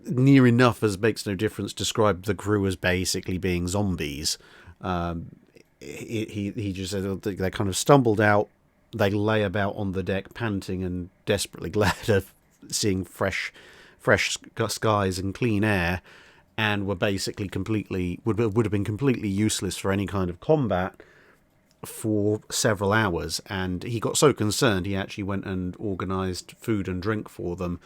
near enough as makes no difference, described the crew as basically being zombies. He just said they kind of stumbled out, they lay about on the deck panting and desperately glad of seeing fresh skies and clean air, and were basically would have been completely useless for any kind of combat for several hours. And he got so concerned he actually went and organised food and drink for them,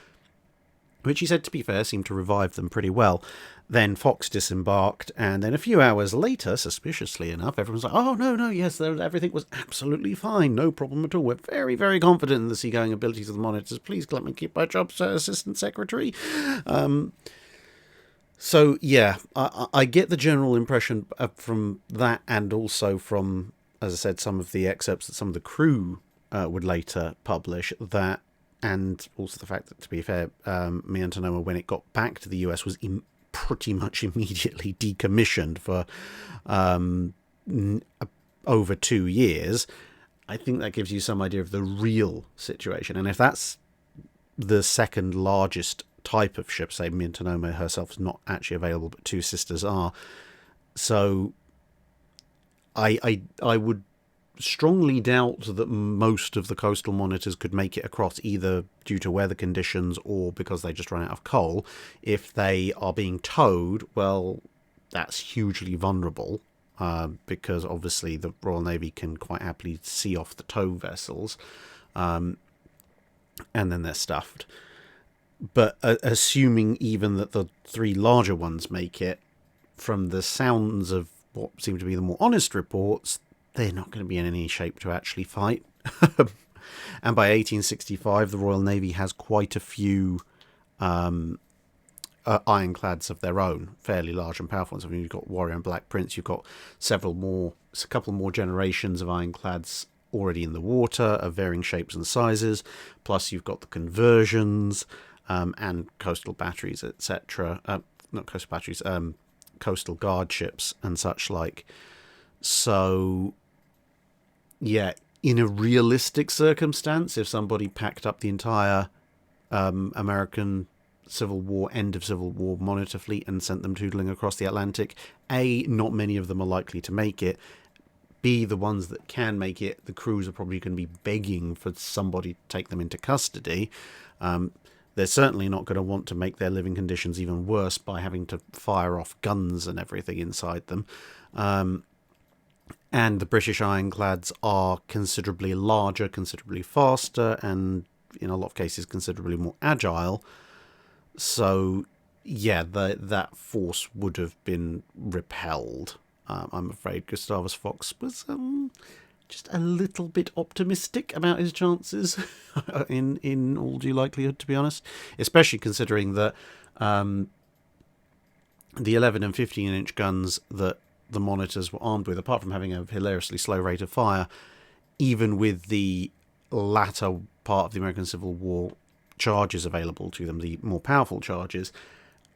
which he said, to be fair, seemed to revive them pretty well. Then Fox disembarked, and then a few hours later, suspiciously enough, everyone's like, oh, no, yes, everything was absolutely fine, no problem at all. We're very, very confident in the seagoing abilities of the Monitors. Please let me keep my job, Sir Assistant Secretary. So, yeah, I get the general impression from that, and also from, as I said, some of the excerpts that some of the crew would later publish, that, and also the fact that, to be fair, Miantonoma, when it got back to the US, was pretty much immediately decommissioned for over 2 years. I think that gives you some idea of the real situation. And if that's the second largest type of ship, say Miantonoma herself is not actually available, but Two Sisters are. So I would strongly doubt that most of the coastal Monitors could make it across, either due to weather conditions or because they just run out of coal. If they are being towed, well, that's hugely vulnerable, because obviously the Royal Navy can quite happily see off the tow vessels, and then they're stuffed. But assuming even that the 3 larger ones make it, from the sounds of what seem to be the more honest reports, they're not going to be in any shape to actually fight. And by 1865, the Royal Navy has quite a few ironclads of their own, fairly large and powerful ones. I mean, you've got Warrior and Black Prince, you've got a couple more generations of ironclads already in the water of varying shapes and sizes, plus you've got the conversions and coastal batteries, etc. Not coastal batteries, coastal guard ships and such like. So, yeah, in a realistic circumstance, if somebody packed up the entire American Civil War, end of Civil War Monitor fleet and sent them tootling across the Atlantic, A, not many of them are likely to make it. B, the ones that can make it, the crews are probably going to be begging for somebody to take them into custody. They're certainly not going to want to make their living conditions even worse by having to fire off guns and everything inside them. And the British ironclads are considerably larger, considerably faster, and in a lot of cases considerably more agile. So, yeah, that force would have been repelled. I'm afraid Gustavus Fox was just a little bit optimistic about his chances, in all due likelihood, to be honest. Especially considering that the 11 and 15-inch guns that the Monitors were armed with, apart from having a hilariously slow rate of fire, even with the latter part of the American Civil War charges available to them, the more powerful charges,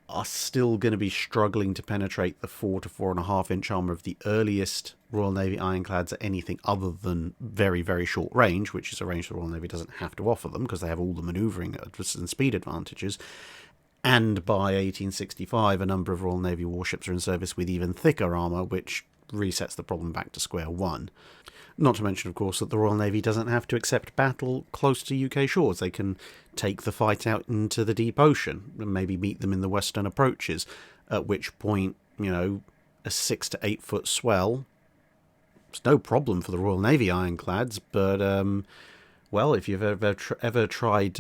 are still going to be struggling to penetrate the 4 to 4.5 inch armour of the earliest Royal Navy ironclads at anything other than very, very short range, which is a range the Royal Navy doesn't have to offer them because they have all the manoeuvring and speed advantages. And by 1865, a number of Royal Navy warships are in service with even thicker armour, which resets the problem back to square one. Not to mention, of course, that the Royal Navy doesn't have to accept battle close to UK shores. They can take the fight out into the deep ocean and maybe meet them in the western approaches, at which point, a 6 to 8 foot swell, it's no problem for the Royal Navy ironclads, but, well, if you've ever tried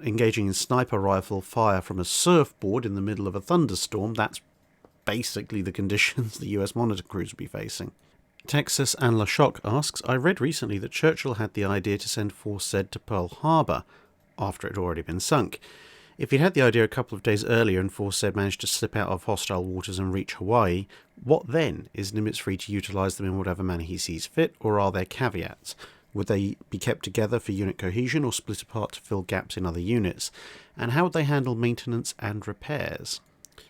engaging in sniper rifle fire from a surfboard in the middle of a thunderstorm, that's basically the conditions the US monitor crews will be facing. Texas and LaShock asks, I read recently that Churchill had the idea to send Force Z to Pearl Harbor after it had already been sunk. If he'd had the idea a couple of days earlier and Force Z managed to slip out of hostile waters and reach Hawaii, what then? Is Nimitz free to utilise them in whatever manner he sees fit, or are there caveats? Would they be kept together for unit cohesion or split apart to fill gaps in other units? And how would they handle maintenance and repairs?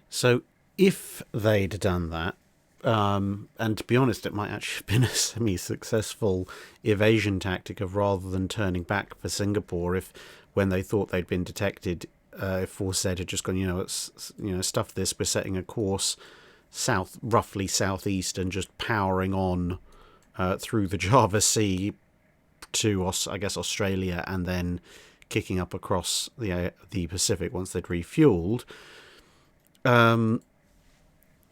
So, if they'd done that, and to be honest, it might actually have been a semi-successful evasion tactic of, rather than turning back for Singapore, if when they thought they'd been detected, if Force Z had just gone, stuff this, we're setting a course roughly southeast and just powering on through the Java Sea to, I guess, Australia, and then kicking up across the Pacific once they'd refueled.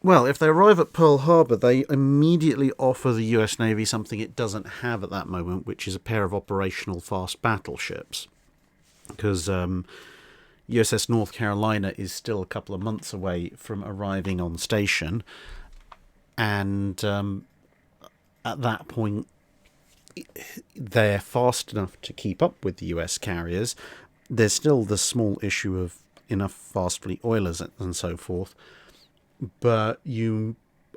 Well, if they arrive at Pearl Harbor, they immediately offer the US Navy something it doesn't have at that moment, which is a pair of operational fast battleships. Because USS North Carolina is still a couple of months away from arriving on station. And at that point, they're fast enough to keep up with the US carriers. There's still the small issue of enough fast fleet oilers and so forth. But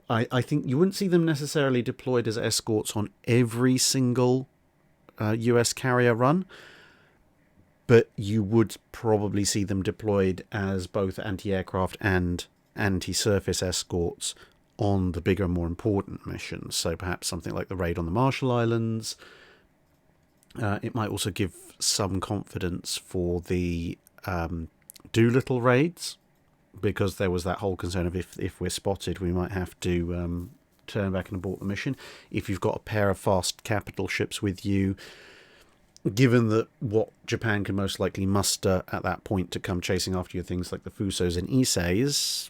I think you wouldn't see them necessarily deployed as escorts on every single US carrier run, but you would probably see them deployed as both anti-aircraft and anti-surface escorts on the bigger, more important missions. So perhaps something like the raid on the Marshall Islands. It might also give some confidence for the Doolittle raids, because there was that whole concern of if we're spotted, we might have to turn back and abort the mission. If you've got a pair of fast capital ships with you, given that what Japan can most likely muster at that point to come chasing after you, things like the Fusos and Iseis,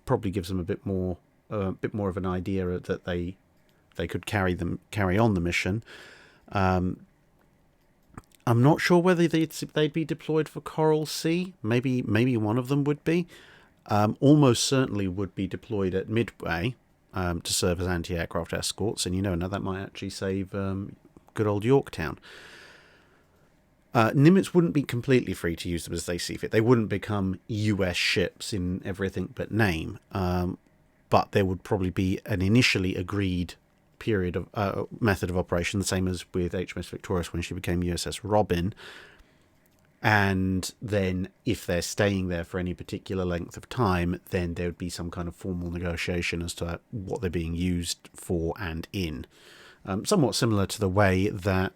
probably gives them a bit more of an idea that they could carry on the mission. I'm not sure whether they'd be deployed for Coral Sea. Maybe one of them would be. Almost certainly would be deployed at Midway to serve as anti-aircraft escorts. And now that might actually save good old Yorktown. Nimitz wouldn't be completely free to use them as they see fit. They wouldn't become US ships in everything but name. But there would probably be an initially agreed period of method of operation, the same as with HMS Victorious when she became USS Robin, and then if they're staying there for any particular length of time, then there would be some kind of formal negotiation as to what they're being used for and in. Somewhat similar to the way that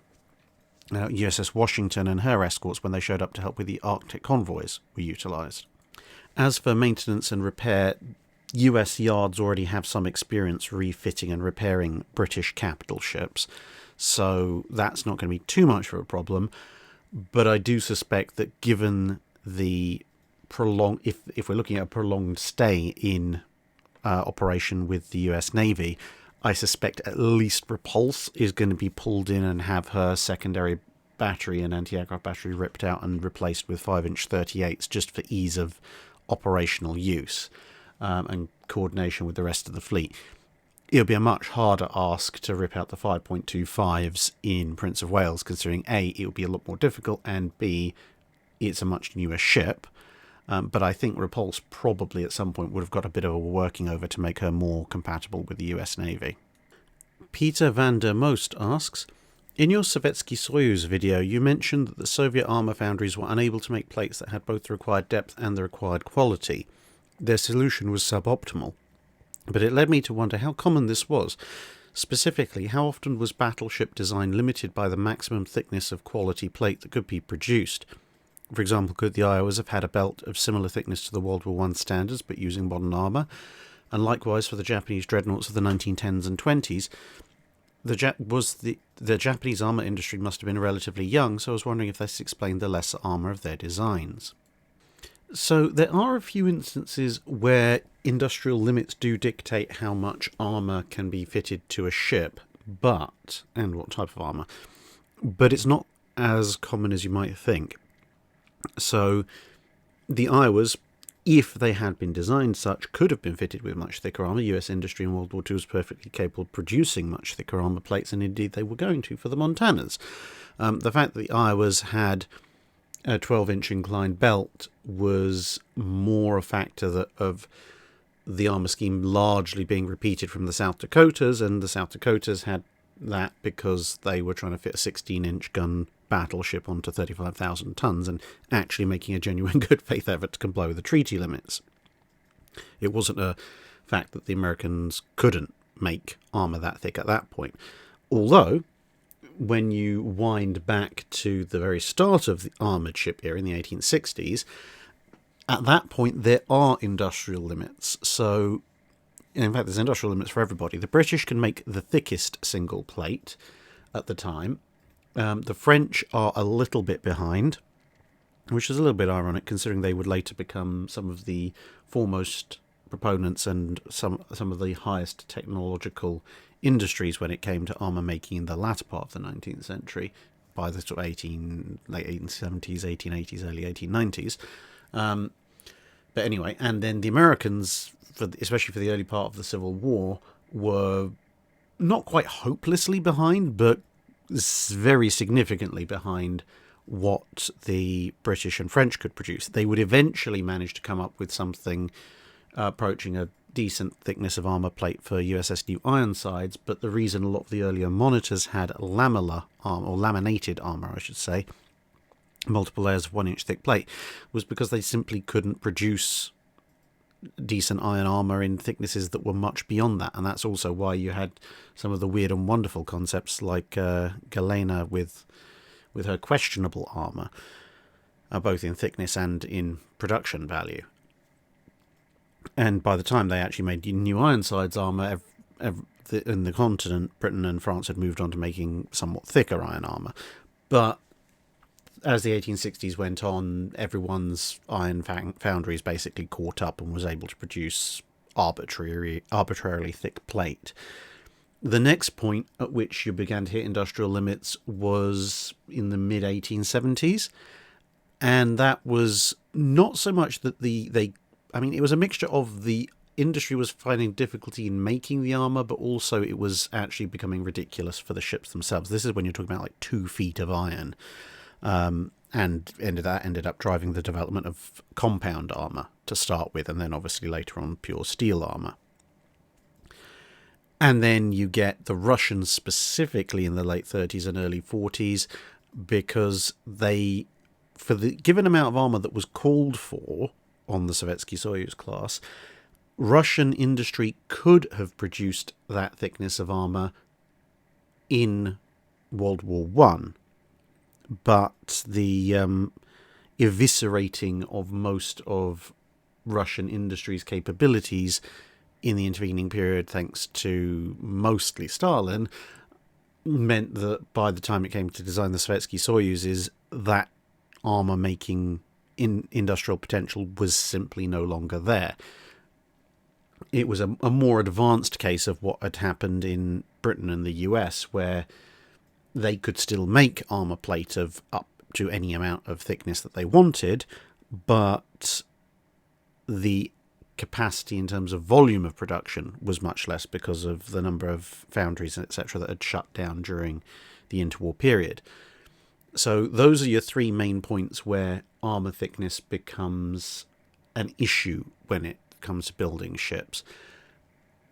USS Washington and her escorts, when they showed up to help with the Arctic convoys, were utilised. As for maintenance and repair, US yards already have some experience refitting and repairing British capital ships, so that's not going to be too much of a problem. But I do suspect that given the if we're looking at a prolonged stay in operation with the US Navy, I suspect at least Repulse is going to be pulled in and have her secondary battery and anti-aircraft battery ripped out and replaced with 5-inch 38s just for ease of operational use. And coordination with the rest of the fleet. It'll be a much harder ask to rip out the 5.25s in Prince of Wales, considering A, it would be a lot more difficult, and B, it's a much newer ship. But I think Repulse probably at some point would have got a bit of a working over to make her more compatible with the US Navy. Peter van der Most asks, in your Sovietsky Soyuz video, you mentioned that the Soviet armour foundries were unable to make plates that had both the required depth and the required quality. Their solution was suboptimal, but it led me to wonder how common this was. Specifically, how often was battleship design limited by the maximum thickness of quality plate that could be produced? For example, could the Iowas have had a belt of similar thickness to the World War I standards, but using modern armour? And likewise for the Japanese dreadnoughts of the 1910s and 20s, the Japanese armour industry must have been relatively young, so I was wondering if this explained the lesser armour of their designs. So there are a few instances where industrial limits do dictate how much armour can be fitted to a ship, and what type of armour, but it's not as common as you might think. So the Iowas, if they had been designed such, could have been fitted with much thicker armour. US industry in World War II was perfectly capable of producing much thicker armour plates, and indeed they were going to for the Montanas. The fact that the Iowas had a 12-inch inclined belt was more a factor of the armour scheme largely being repeated from the South Dakotas, and the South Dakotas had that because they were trying to fit a 16-inch gun battleship onto 35,000 tons and actually making a genuine good faith effort to comply with the treaty limits. It wasn't a fact that the Americans couldn't make armour that thick at that point. Although, when you wind back to the very start of the armoured ship era in the 1860s, at that point there are industrial limits. So, in fact, there's industrial limits for everybody. The British can make the thickest single plate at the time. The French are a little bit behind, which is a little bit ironic considering they would later become some of the foremost proponents and some of the highest technological industries when it came to armour making in the latter part of the 19th century, by the sort of late 1870s, 1880s, early 1890s. But anyway, and then the Americans, especially for the early part of the Civil War, were not quite hopelessly behind, but very significantly behind what the British and French could produce. They would eventually manage to come up with something approaching a decent thickness of armour plate for USS New Ironsides, but the reason a lot of the earlier monitors had lamellar armour, or laminated armour I should say, multiple layers of 1-inch thick plate, was because they simply couldn't produce decent iron armour in thicknesses that were much beyond that. And that's also why you had some of the weird and wonderful concepts like GALATA with her questionable armour, both in thickness and in production value. And by the time they actually made New Ironsides armour in the continent, Britain and France had moved on to making somewhat thicker iron armour. But as the 1860s went on, everyone's iron foundries basically caught up and was able to produce arbitrarily thick plate. The next point at which you began to hit industrial limits was in the mid-1870s, and that was not so much that it was a mixture of the industry was finding difficulty in making the armour, but also it was actually becoming ridiculous for the ships themselves. This is when you're talking about like 2 feet of iron. And ended up driving the development of compound armour to start with, and then obviously later on pure steel armour. And then you get the Russians specifically in the late 30s and early 40s, because they, for the given amount of armour that was called for on the Sovietsky-Soyuz class, Russian industry could have produced that thickness of armour in World War One. But the eviscerating of most of Russian industry's capabilities in the intervening period, thanks to mostly Stalin, meant that by the time it came to design the Sovietsky-Soyuzes, that armour-making industrial potential was simply no longer there. It was a more advanced case of what had happened in Britain and the US, where they could still make armour plate of up to any amount of thickness that they wanted, but the capacity in terms of volume of production was much less because of the number of foundries, etc., that had shut down during the interwar period. So those are your 3 main points where armour thickness becomes an issue when it comes to building ships.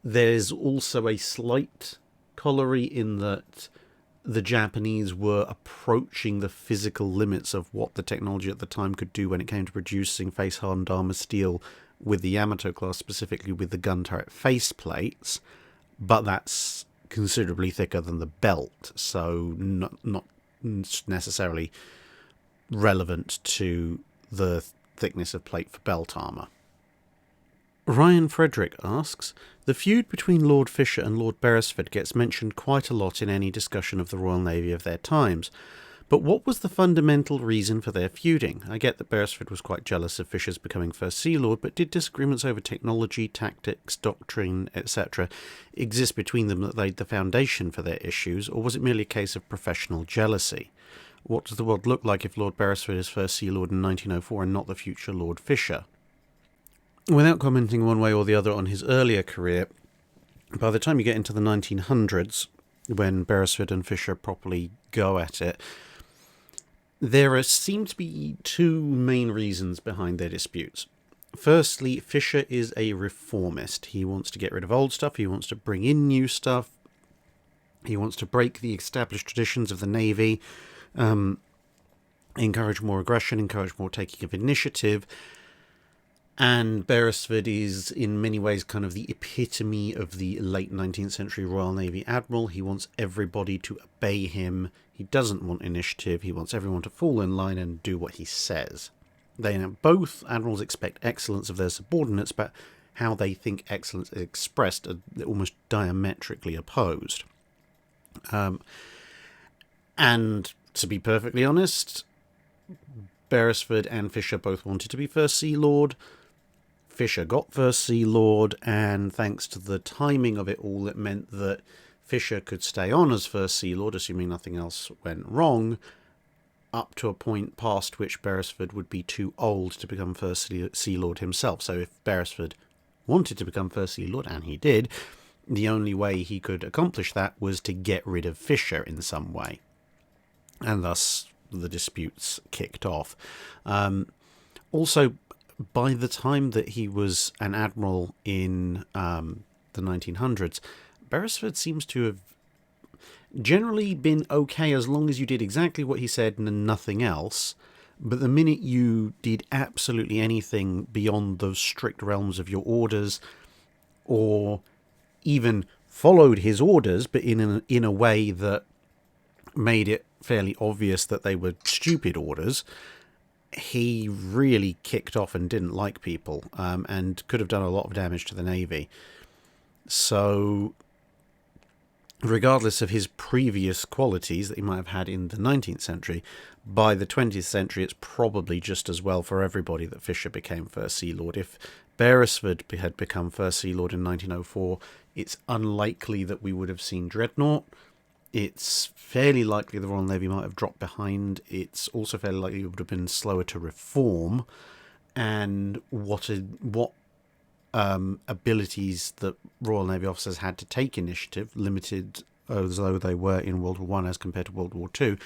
There's also a slight corollary in that the Japanese were approaching the physical limits of what the technology at the time could do when it came to producing face-hardened armour steel with the Yamato class, specifically with the gun turret face plates, but that's considerably thicker than the belt, so not necessarily relevant to the thickness of plate for belt armour. Ryan Frederick asks, the feud between Lord Fisher and Lord Beresford gets mentioned quite a lot in any discussion of the Royal Navy of their times. But what was the fundamental reason for their feuding? I get that Beresford was quite jealous of Fisher's becoming First Sea Lord, but did disagreements over technology, tactics, doctrine, etc. exist between them that laid the foundation for their issues, or was it merely a case of professional jealousy? What does the world look like if Lord Beresford is First Sea Lord in 1904 and not the future Lord Fisher? Without commenting one way or the other on his earlier career, by the time you get into the 1900s, when Beresford and Fisher properly go at it, there seem to be two main reasons behind their disputes. Firstly, Fisher is a reformist. He wants to get rid of old stuff, he wants to bring in new stuff, he wants to break the established traditions of the Navy, encourage more aggression, encourage more taking of initiative. And Beresford is in many ways kind of the epitome of the late 19th century Royal Navy admiral. He wants everybody to obey him. He doesn't want initiative. He wants everyone to fall in line and do what he says. Both admirals expect excellence of their subordinates, but how they think excellence is expressed are almost diametrically opposed. And to be perfectly honest, Beresford and Fisher both wanted to be First Sea Lord. Fisher got First Sea Lord, and thanks to the timing of it all, it meant that Fisher could stay on as First Sea Lord, assuming nothing else went wrong, up to a point past which Beresford would be too old to become First Sea Lord himself. So if Beresford wanted to become First Sea Lord, and he did, the only way he could accomplish that was to get rid of Fisher in some way. And thus the disputes kicked off. Also, by the time that he was an admiral in the 1900s, Beresford seems to have generally been okay as long as you did exactly what he said and nothing else. But the minute you did absolutely anything beyond those strict realms of your orders, or even followed his orders, but in a way that made it fairly obvious that they were stupid orders, he really kicked off and didn't like people, and could have done a lot of damage to the Navy. So, regardless of his previous qualities that he might have had in the 19th century, by the 20th century it's probably just as well for everybody that Fisher became First Sea Lord. If Beresford had become First Sea Lord in 1904, it's unlikely that we would have seen Dreadnought. It's fairly likely the Royal Navy might have dropped behind. It's also fairly likely it would have been slower to reform. And what abilities that Royal Navy officers had to take initiative, limited as though they were in World War I as compared to World War II,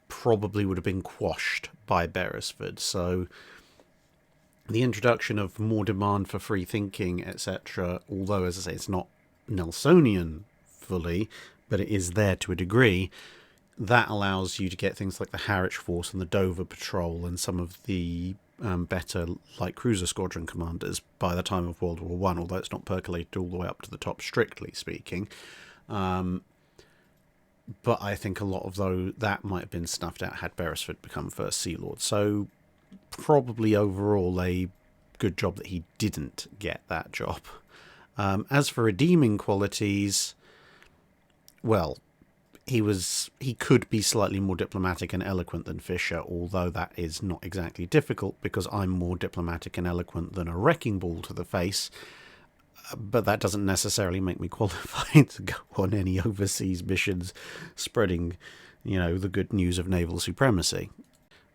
probably would have been quashed by Beresford. So the introduction of more demand for free thinking, etc., although, as I say, it's not Nelsonian fully, but it is there to a degree, that allows you to get things like the Harwich Force and the Dover Patrol and some of the better light cruiser squadron commanders by the time of World War I, although it's not percolated all the way up to the top, strictly speaking. But I think a lot of that might have been snuffed out had Beresford become First Sea Lord. So probably overall a good job that he didn't get that job. As for redeeming qualities, well, he could be slightly more diplomatic and eloquent than Fisher, although that is not exactly difficult because I'm more diplomatic and eloquent than a wrecking ball to the face. But that doesn't necessarily make me qualified to go on any overseas missions spreading, the good news of naval supremacy.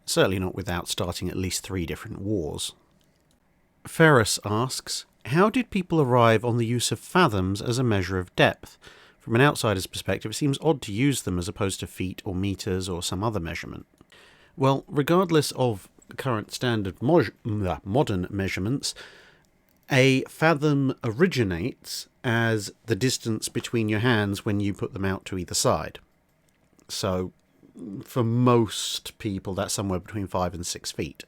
Certainly not without starting at least 3 different wars. Ferris asks, how did people arrive on the use of fathoms as a measure of depth? From an outsider's perspective, it seems odd to use them as opposed to feet or meters or some other measurement. Well, regardless of current standard modern measurements, a fathom originates as the distance between your hands when you put them out to either side. So, for most people, that's somewhere between 5 and 6 feet.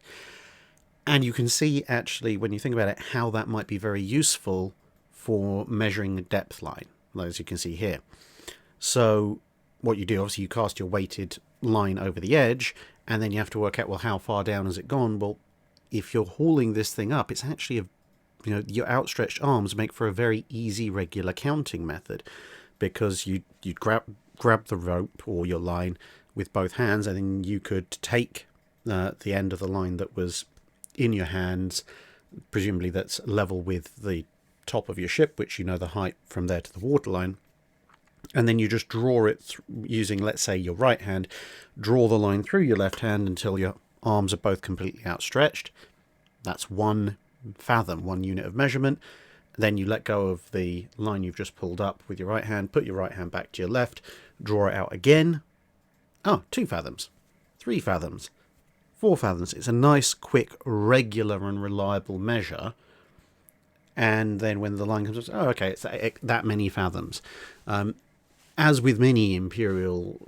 And you can see, actually, when you think about it, how that might be very useful for measuring a depth line, as you can see here. So, what you do, obviously, you cast your weighted line over the edge, and then you have to work out, well, how far down has it gone? Well, if you're hauling this thing up, it's actually your outstretched arms make for a very easy regular counting method, because you'd grab the rope or your line with both hands, and then you could take the end of the line that was in your hands, presumably that's level with the top of your ship, which you know the height from there to the waterline, and then you just draw it using, let's say, your right hand, draw the line through your left hand until your arms are both completely outstretched. That's 1 fathom, 1 unit of measurement. Then you let go of the line you've just pulled up with your right hand, put your right hand back to your left, draw it out again. 2 fathoms, 3 fathoms, 4 fathoms. It's a nice, quick, regular and reliable measure. And then when the line comes up, okay, it's that many fathoms. As with many imperial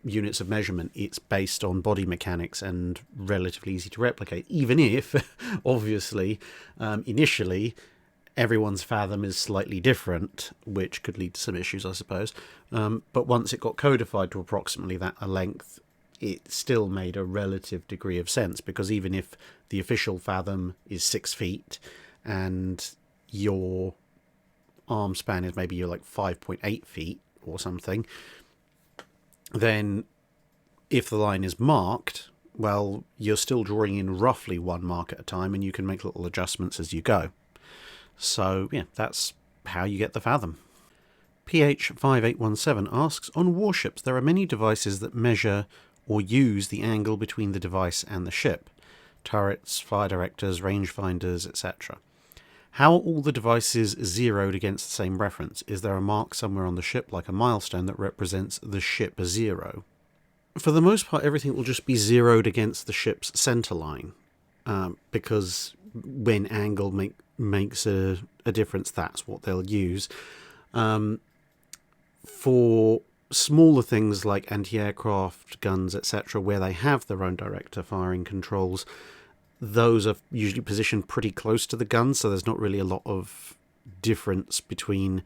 units of measurement, it's based on body mechanics and relatively easy to replicate, even if, obviously, initially, everyone's fathom is slightly different, which could lead to some issues, I suppose. But once it got codified to approximately that length, it still made a relative degree of sense, because even if the official fathom is 6 feet and your arm span is maybe you're like 5.8 feet or something, then if the line is marked, well, you're still drawing in roughly 1 mark at a time, and you can make little adjustments as you go. So yeah, that's how you get the fathom. PH5817 asks, on warships there are many devices that measure or use the angle between the device and the ship. Turrets, fire directors, rangefinders, etc. How are all the devices zeroed against the same reference? Is there a mark somewhere on the ship, like a milestone, that represents the ship 0? For the most part, everything will just be zeroed against the ship's centre line, because when angle makes a difference, that's what they'll use. For smaller things like anti-aircraft guns, etc., where they have their own director firing controls, those are usually positioned pretty close to the gun, so there's not really a lot of difference between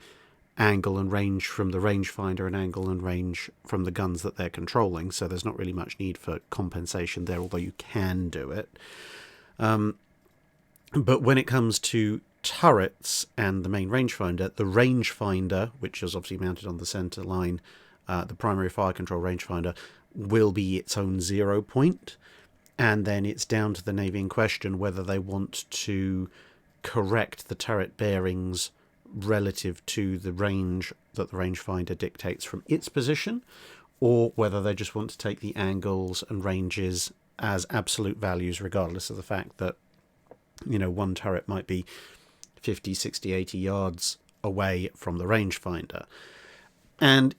angle and range from the rangefinder and angle and range from the guns that they're controlling, so there's not really much need for compensation there, although you can do it. But when it comes to turrets and the main rangefinder, the rangefinder, which is obviously mounted on the centre line, the primary fire control rangefinder, will be its own 0 point. And then it's down to the Navy in question whether they want to correct the turret bearings relative to the range that the rangefinder dictates from its position, or whether they just want to take the angles and ranges as absolute values, regardless of the fact that, one turret might be 50, 60, 80 yards away from the rangefinder. And,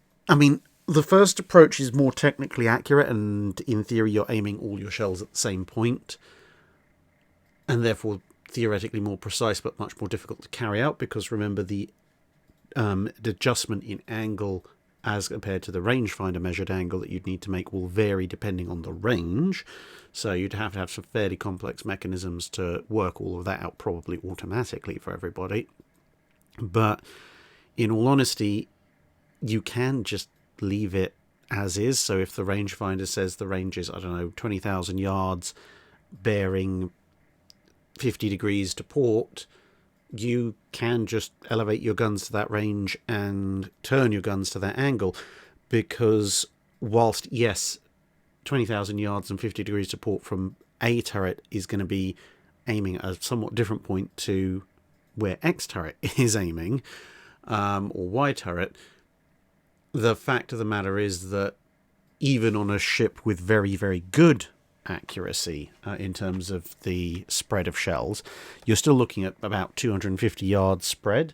the first approach is more technically accurate, and in theory you're aiming all your shells at the same point, and therefore theoretically more precise, but much more difficult to carry out, because remember, the adjustment in angle as compared to the rangefinder measured angle that you'd need to make will vary depending on the range, so you'd have to have some fairly complex mechanisms to work all of that out, probably automatically for everybody. But in all honesty, you can just leave it as is. So if the rangefinder says the range is, 20,000 yards, bearing 50 degrees to port, you can just elevate your guns to that range and turn your guns to that angle, because whilst, yes, 20,000 yards and 50 degrees to port from A turret is going to be aiming at a somewhat different point to where X turret is aiming, or Y turret, the fact of the matter is that even on a ship with very, very good accuracy in terms of the spread of shells, you're still looking at about 250 yards spread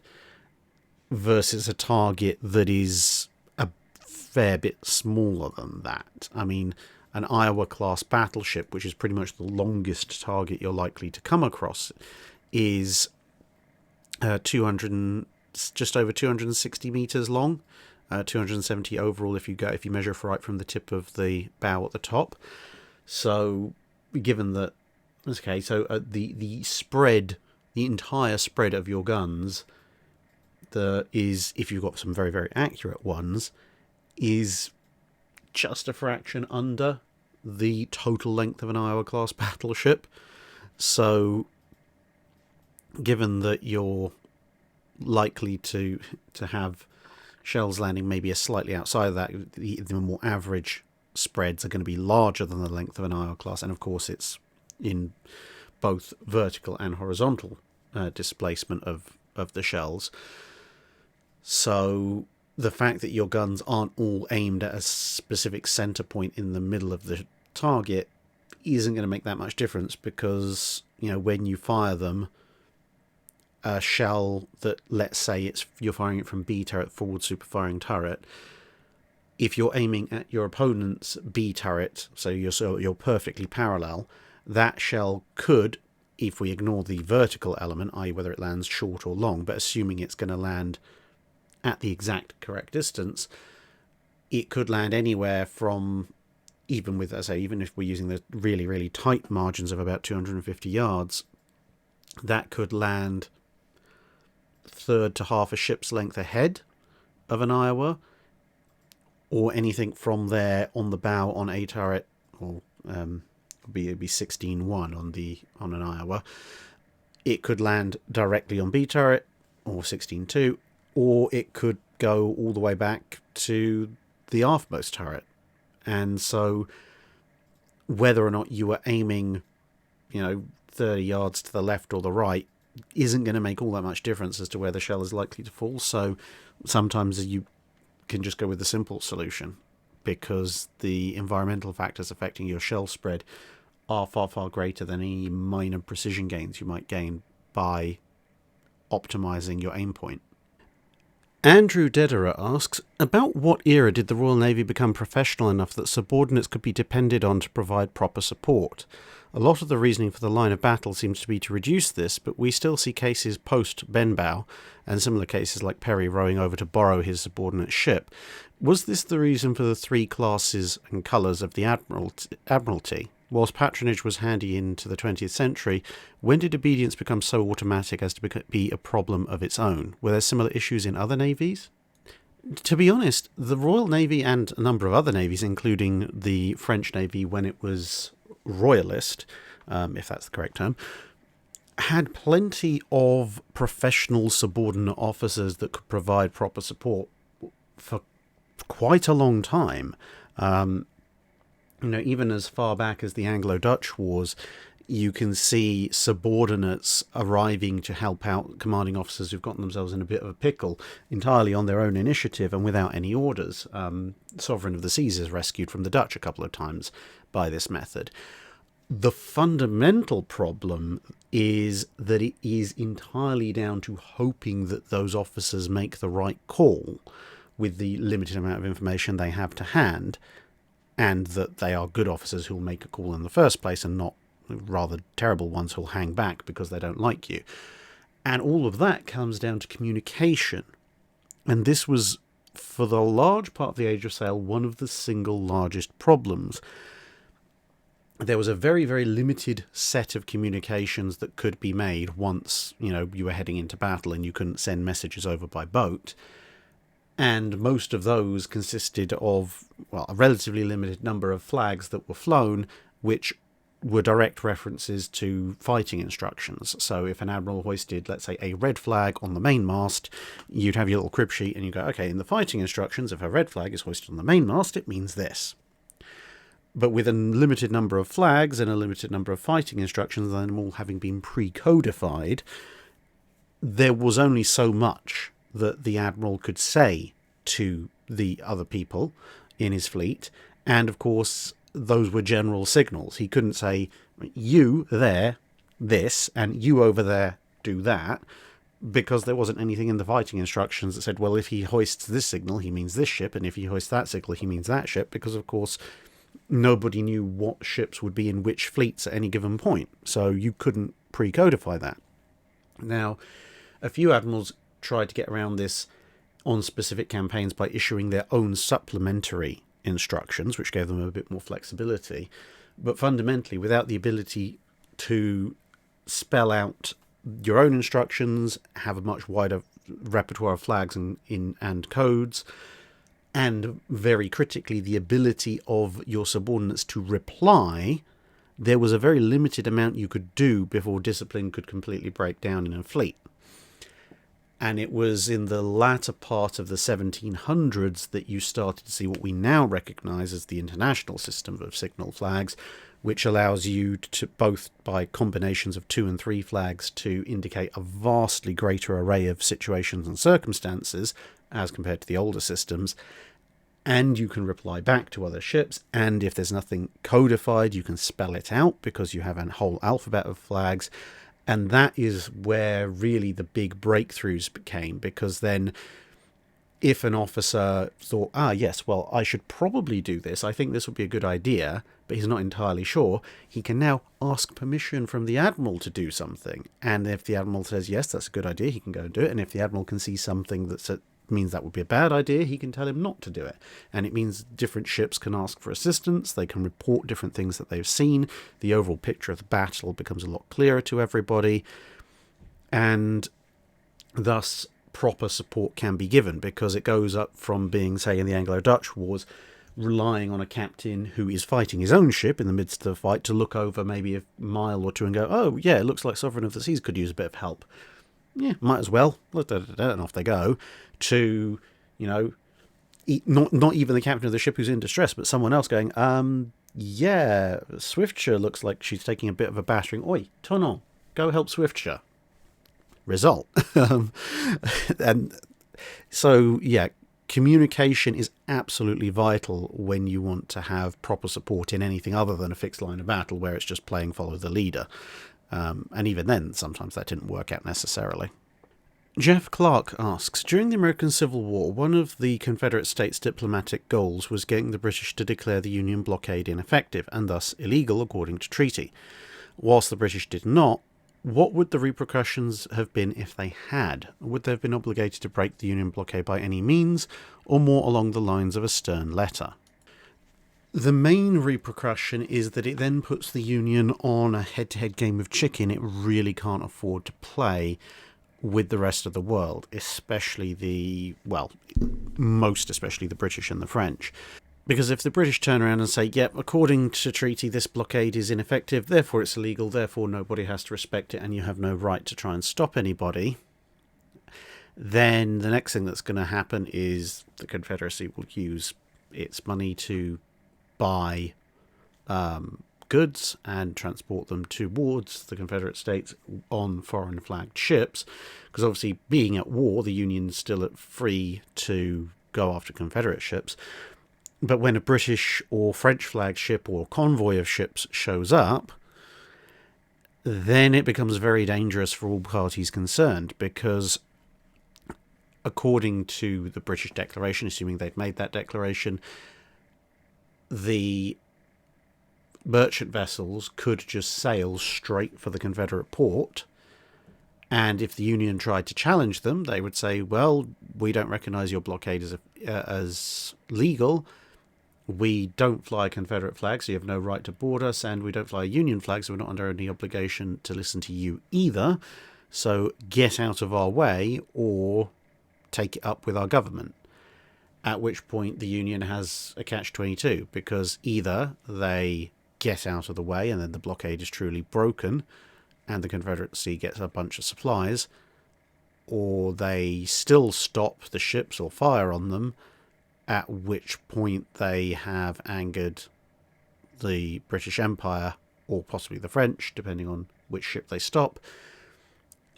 versus a target that is a fair bit smaller than that. An Iowa-class battleship, which is pretty much the longest target you're likely to come across, is just over 260 meters long. 270 overall if you measure right from the tip of the bow at the top. So given that, okay, so the spread, the entire spread of your guns, is, if you've got some very, very accurate ones, is just a fraction under the total length of an Iowa class battleship. So given that you're likely to have shells landing maybe a slightly outside of that, the more average spreads are going to be larger than the length of an IR class, and of course it's in both vertical and horizontal displacement of the shells. So the fact that your guns aren't all aimed at a specific center point in the middle of the target isn't going to make that much difference, because when you fire them, a shell that, let's say you're firing it from B turret, forward super firing turret, if you're aiming at your opponent's B turret, so you're perfectly parallel, that shell could, if we ignore the vertical element, i.e. whether it lands short or long, but assuming it's going to land at the exact correct distance, it could land anywhere from, even if we're using the really, really tight margins of about 250 yards, that could land third to half a ship's length ahead of an Iowa, or anything from there on the bow on A turret, or it'd be 16-1 on an Iowa. It could land directly on B turret, or 16-2, or it could go all the way back to the aftmost turret. And so whether or not you were aiming 30 yards to the left or the right isn't going to make all that much difference as to where the shell is likely to fall. So sometimes you can just go with the simple solution, because the environmental factors affecting your shell spread are far, far greater than any minor precision gains you might gain by optimizing your aim point. Andrew Dederer asks, about what era did the Royal Navy become professional enough that subordinates could be depended on to provide proper support? A lot of the reasoning for the line of battle seems to be to reduce this, but we still see cases post-Benbow, and similar cases like Perry rowing over to borrow his subordinate ship. Was this the reason for the three classes and colours of the Admiralty? Whilst patronage was handy into the 20th century, when did obedience become so automatic as to be a problem of its own? Were there similar issues in other navies? To be honest, the Royal Navy and a number of other navies, including the French Navy when it was royalist, if that's the correct term, had plenty of professional subordinate officers that could provide proper support for quite a long time. Even as far back as the Anglo-Dutch Wars, you can see subordinates arriving to help out commanding officers who've gotten themselves in a bit of a pickle entirely on their own initiative and without any orders. Sovereign of the Seas is rescued from the Dutch a couple of times by this method. The fundamental problem is that it is entirely down to hoping that those officers make the right call with the limited amount of information they have to hand, and that they are good officers who will make a call in the first place and not rather terrible ones who'll hang back because they don't like you. And all of that comes down to communication. And this was, for the large part of the Age of Sail, one of the single largest problems. There was a very, very limited set of communications that could be made once, you were heading into battle and you couldn't send messages over by boat. And most of those consisted of, a relatively limited number of flags that were flown, which were direct references to fighting instructions. So if an admiral hoisted, let's say, a red flag on the mainmast, you'd have your little crib sheet and you go, okay, in the fighting instructions, if a red flag is hoisted on the mainmast, it means this. But with a limited number of flags and a limited number of fighting instructions, and them all having been pre-codified, there was only so much that the admiral could say to the other people in his fleet. And of course, those were general signals. He couldn't say, you there, this, and you over there, do that, because there wasn't anything in the fighting instructions that said, well, if he hoists this signal, he means this ship, and if he hoists that signal, he means that ship, because of course nobody knew what ships would be in which fleets at any given point, so you couldn't pre-codify that. Now, a few admirals tried to get around this on specific campaigns by issuing their own supplementary instructions, which gave them a bit more flexibility, but fundamentally, without the ability to spell out your own instructions, have a much wider repertoire of flags and codes, and very critically, the ability of your subordinates to reply there was a very limited amount you could do before discipline could completely break down in a fleet. And it was in the latter part of the 1700s that you started to see what we now recognise as the international system of signal flags, which allows you to, both by combinations of 2 and 3 flags, to indicate a vastly greater array of situations and circumstances as compared to the older systems. And you can reply back to other ships, and if there's nothing codified, you can spell it out because you have a whole alphabet of flags. And that is where really the big breakthroughs came, because then if an officer thought, yes, well, I should probably do this, I think this would be a good idea, but he's not entirely sure, he can now ask permission from the Admiral to do something. And if the Admiral says, yes, that's a good idea, he can go and do it. And if the Admiral can see something that means that would be a bad idea, he can tell him not to do it. And it means different ships can ask for assistance, they can report different things that they've seen, the overall picture of the battle becomes a lot clearer to everybody, and thus proper support can be given, because it goes up from being, say, in the Anglo-Dutch Wars, relying on a captain who is fighting his own ship in the midst of the fight to look over maybe a mile or two and go, oh yeah, it looks like Sovereign of the Seas could use a bit of help. Yeah, might as well. And off they go. To, not even the captain of the ship who's in distress, but someone else going, yeah, Swiftsure looks like she's taking a bit of a battering. Oi, Tonon, go help Swiftsure. Result. And so, yeah, communication is absolutely vital when you want to have proper support in anything other than a fixed line of battle where it's just playing follow the leader. And even then, sometimes that didn't work out necessarily. Jeff Clark asks, during the American Civil War, one of the Confederate States' diplomatic goals was getting the British to declare the Union blockade ineffective, and thus illegal according to treaty. Whilst the British did not, what would the repercussions have been if they had? Would they have been obligated to break the Union blockade by any means, or more along the lines of a stern letter? The main repercussion is that it then puts the Union on a head-to-head game of chicken it really can't afford to play with the rest of the world, most especially the British and the French. Because if the British turn around and say, yep, according to treaty, this blockade is ineffective, therefore it's illegal, therefore nobody has to respect it, and you have no right to try and stop anybody, then the next thing that's going to happen is the Confederacy will use its money to buy goods and transport them towards the Confederate States on foreign flagged ships, because obviously being at war, the Union's still free to go after Confederate ships. But when a British or French flagged ship or convoy of ships shows up, then it becomes very dangerous for all parties concerned, because according to the British declaration, assuming they'd made that declaration, the merchant vessels could just sail straight for the Confederate port, and if the Union tried to challenge them, they would say, well, we don't recognise your blockade as legal, we don't fly a Confederate flag, so you have no right to board us, and we don't fly a Union flag, so we're not under any obligation to listen to you either, so get out of our way or take it up with our government. At which point the Union has a catch-22, because either they get out of the way and then the blockade is truly broken and the Confederacy gets a bunch of supplies, or they still stop the ships or fire on them, at which point they have angered the British Empire or possibly the French, depending on which ship they stop.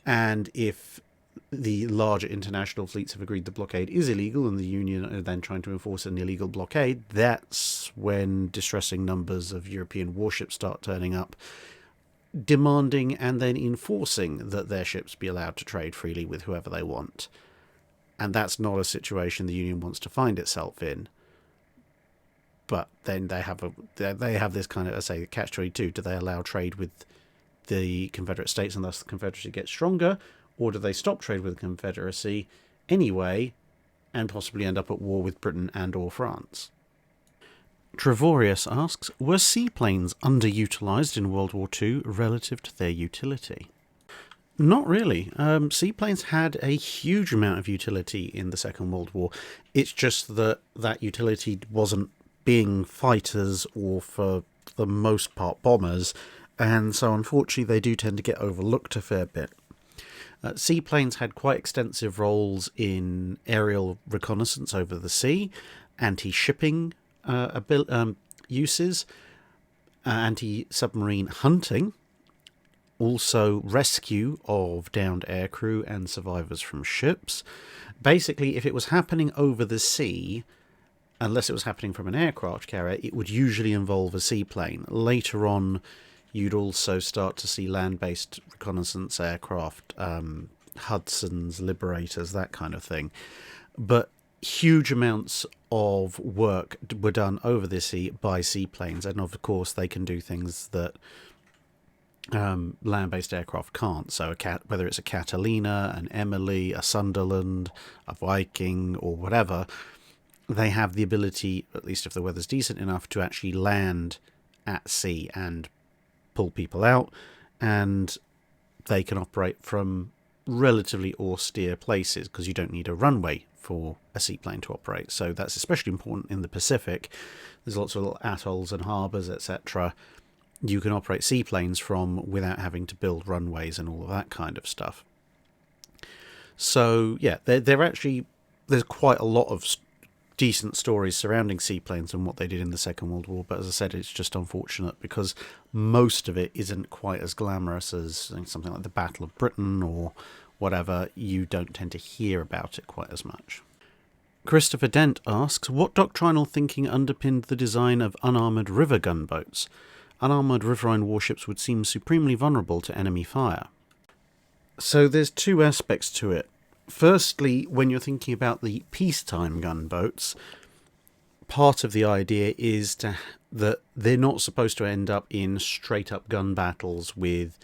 And if the larger international fleets have agreed the blockade is illegal and the Union are then trying to enforce an illegal blockade, that's when distressing numbers of European warships start turning up, demanding and then enforcing that their ships be allowed to trade freely with whoever they want. And that's not a situation the Union wants to find itself in. But then they have this kind of, say, catch-22. Do they allow trade with the Confederate States and thus the Confederacy gets stronger? Or do they stop trade with the Confederacy anyway and possibly end up at war with Britain and or France? Trevorius asks, were seaplanes underutilised in World War II relative to their utility? Not really. Seaplanes had a huge amount of utility in the Second World War. It's just that that utility wasn't being fighters or for for the most part bombers, and so unfortunately they do tend to get overlooked a fair bit. Seaplanes had quite extensive roles in aerial reconnaissance over the sea, anti-shipping uses, anti-submarine hunting, also rescue of downed aircrew and survivors from ships. Basically, if it was happening over the sea, unless it was happening from an aircraft carrier, it would usually involve a seaplane. Later on, you'd also start to see land-based reconnaissance aircraft, Hudsons, Liberators, that kind of thing. But huge amounts of work were done over the sea by seaplanes, and of course they can do things that land-based aircraft can't. So whether it's a Catalina, an Emily, a Sunderland, a Viking, or whatever, they have the ability, at least if the weather's decent enough, to actually land at sea and pull people out, and they can operate from relatively austere places because you don't need a runway for a seaplane to operate. So that's especially important in the Pacific. There's lots of little atolls and harbours, etc. You can operate seaplanes from without having to build runways and all of that kind of stuff. So yeah, there's quite a lot of decent stories surrounding seaplanes and what they did in the Second World War, but as I said, it's just unfortunate because most of it isn't quite as glamorous as something like the Battle of Britain or whatever. You don't tend to hear about it quite as much. Christopher Dent asks, what doctrinal thinking underpinned the design of unarmoured river gunboats? Unarmoured riverine warships would seem supremely vulnerable to enemy fire. So there's two aspects to it. Firstly, when you're thinking about the peacetime gunboats, part of the idea is that they're not supposed to end up in straight-up gun battles with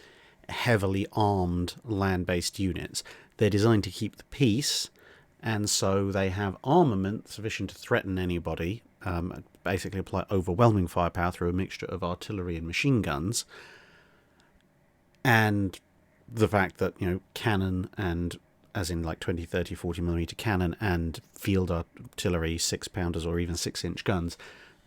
heavily armed land-based units. They're designed to keep the peace, and so they have armament sufficient to threaten anybody, basically apply overwhelming firepower through a mixture of artillery and machine guns, and the fact that, cannon and as in like 20, 30, 40mm cannon and field artillery, 6-pounders or even 6-inch guns,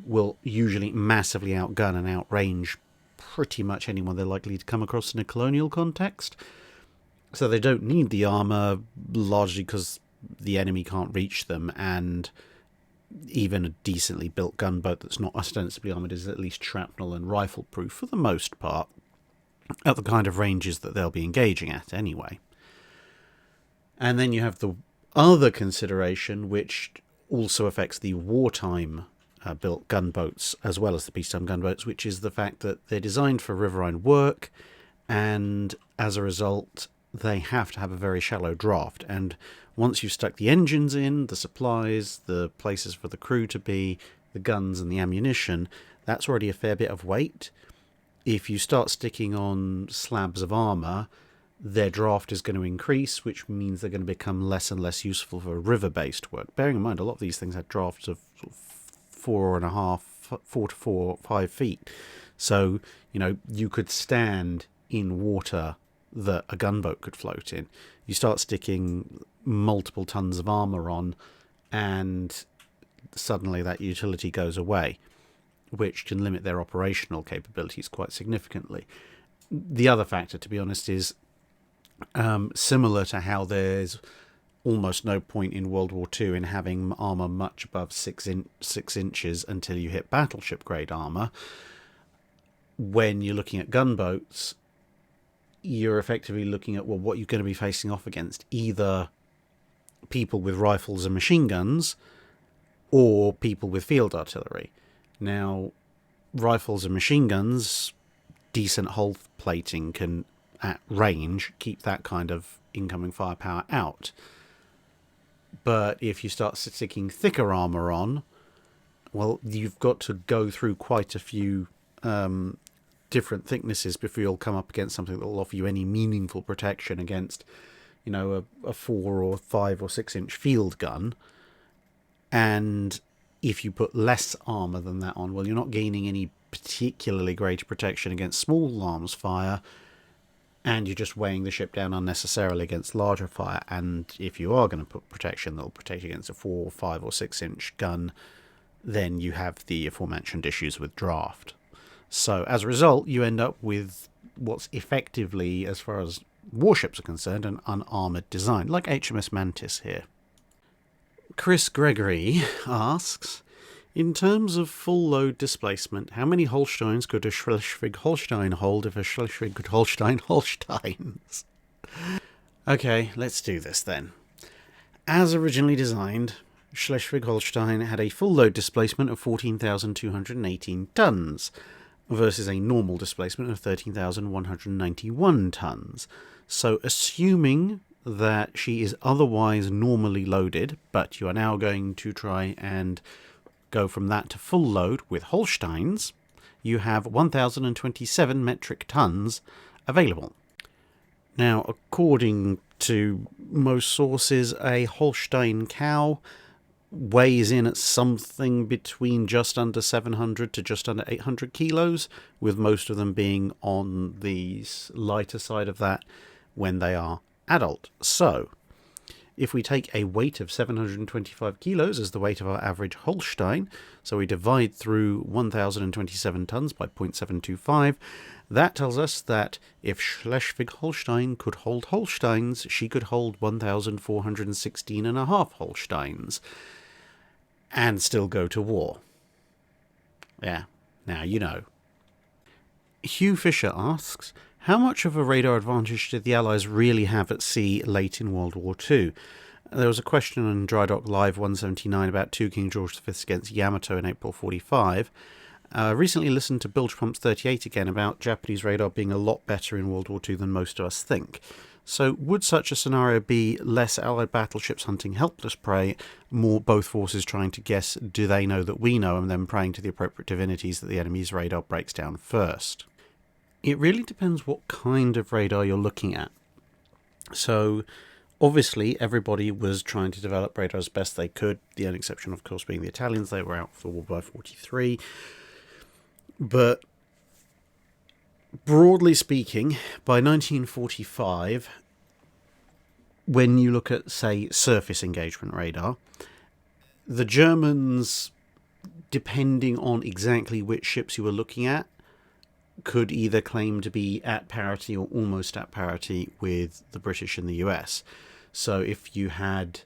will usually massively outgun and outrange pretty much anyone they're likely to come across in a colonial context. So they don't need the armour, largely because the enemy can't reach them, and even a decently built gunboat that's not ostensibly armoured is at least shrapnel and rifle proof for the most part, at the kind of ranges that they'll be engaging at anyway. And then you have the other consideration, which also affects the wartime built gunboats as well as the peacetime gunboats, which is the fact that they're designed for riverine work, and as a result they have to have a very shallow draft. And once you've stuck the engines in, the supplies, the places for the crew to be, the guns and the ammunition, that's already a fair bit of weight. If you start sticking on slabs of armour, their draft is going to increase, which means they're going to become less and less useful for river-based work. Bearing in mind, a lot of these things had drafts of 4 to 5 feet. So, you could stand in water that a gunboat could float in. You start sticking multiple tons of armour on, and suddenly that utility goes away, which can limit their operational capabilities quite significantly. The other factor, to be honest, is similar to how there's almost no point in World War II in having armour much above 6 inches until you hit battleship grade armour. When you're looking at gunboats, you're effectively looking at what you're going to be facing off against, either people with rifles and machine guns or people with field artillery. Now, rifles and machine guns, decent hull plating can, at range, keep that kind of incoming firepower out. But if you start sticking thicker armour on, well, you've got to go through quite a few different thicknesses before you'll come up against something that will offer you any meaningful protection against, a 4 or 5 or 6 inch field gun. And if you put less armour than that on, well, you're not gaining any particularly greater protection against small arms fire, and you're just weighing the ship down unnecessarily against larger fire. And if you are going to put protection that'll protect against a 4, 5 or 6 inch gun, then you have the aforementioned issues with draft. So as a result, you end up with what's effectively, as far as warships are concerned, an unarmoured design, like HMS Mantis here. Chris Gregory asks, in terms of full load displacement, how many Holsteins could a Schleswig-Holstein hold if a Schleswig-Holstein Holsteins? Okay, let's do this then. As originally designed, Schleswig-Holstein had a full load displacement of 14,218 tons versus a normal displacement of 13,191 tons. So assuming that she is otherwise normally loaded, but you are now going to try and go from that to full load with Holsteins, you have 1,027 metric tons available. Now, according to most sources, a Holstein cow weighs in at something between just under 700 to just under 800 kilos, with most of them being on the lighter side of that when they are adult. So, if we take a weight of 725 kilos as the weight of our average Holstein, so we divide through 1,027 tons by 0.725, that tells us that if Schleswig-Holstein could hold Holsteins, she could hold 1,416.5 Holsteins and still go to war. Yeah, now you know. Hugh Fisher asks, how much of a radar advantage did the Allies really have at sea late in World War II? There was a question on Drydock Live 179 about 2 King George V against Yamato in April 45. Recently listened to Bilge Pumps 38 again about Japanese radar being a lot better in World War II than most of us think. So would such a scenario be less Allied battleships hunting helpless prey, more both forces trying to guess do they know that we know, and then praying to the appropriate divinities that the enemy's radar breaks down first? It really depends what kind of radar you're looking at. So, obviously, everybody was trying to develop radar as best they could, the only exception, of course, being the Italians. They were out for war by 43. But, broadly speaking, by 1945, when you look at, say, surface engagement radar, the Germans, depending on exactly which ships you were looking at, could either claim to be at parity or almost at parity with the British and the US. So if you had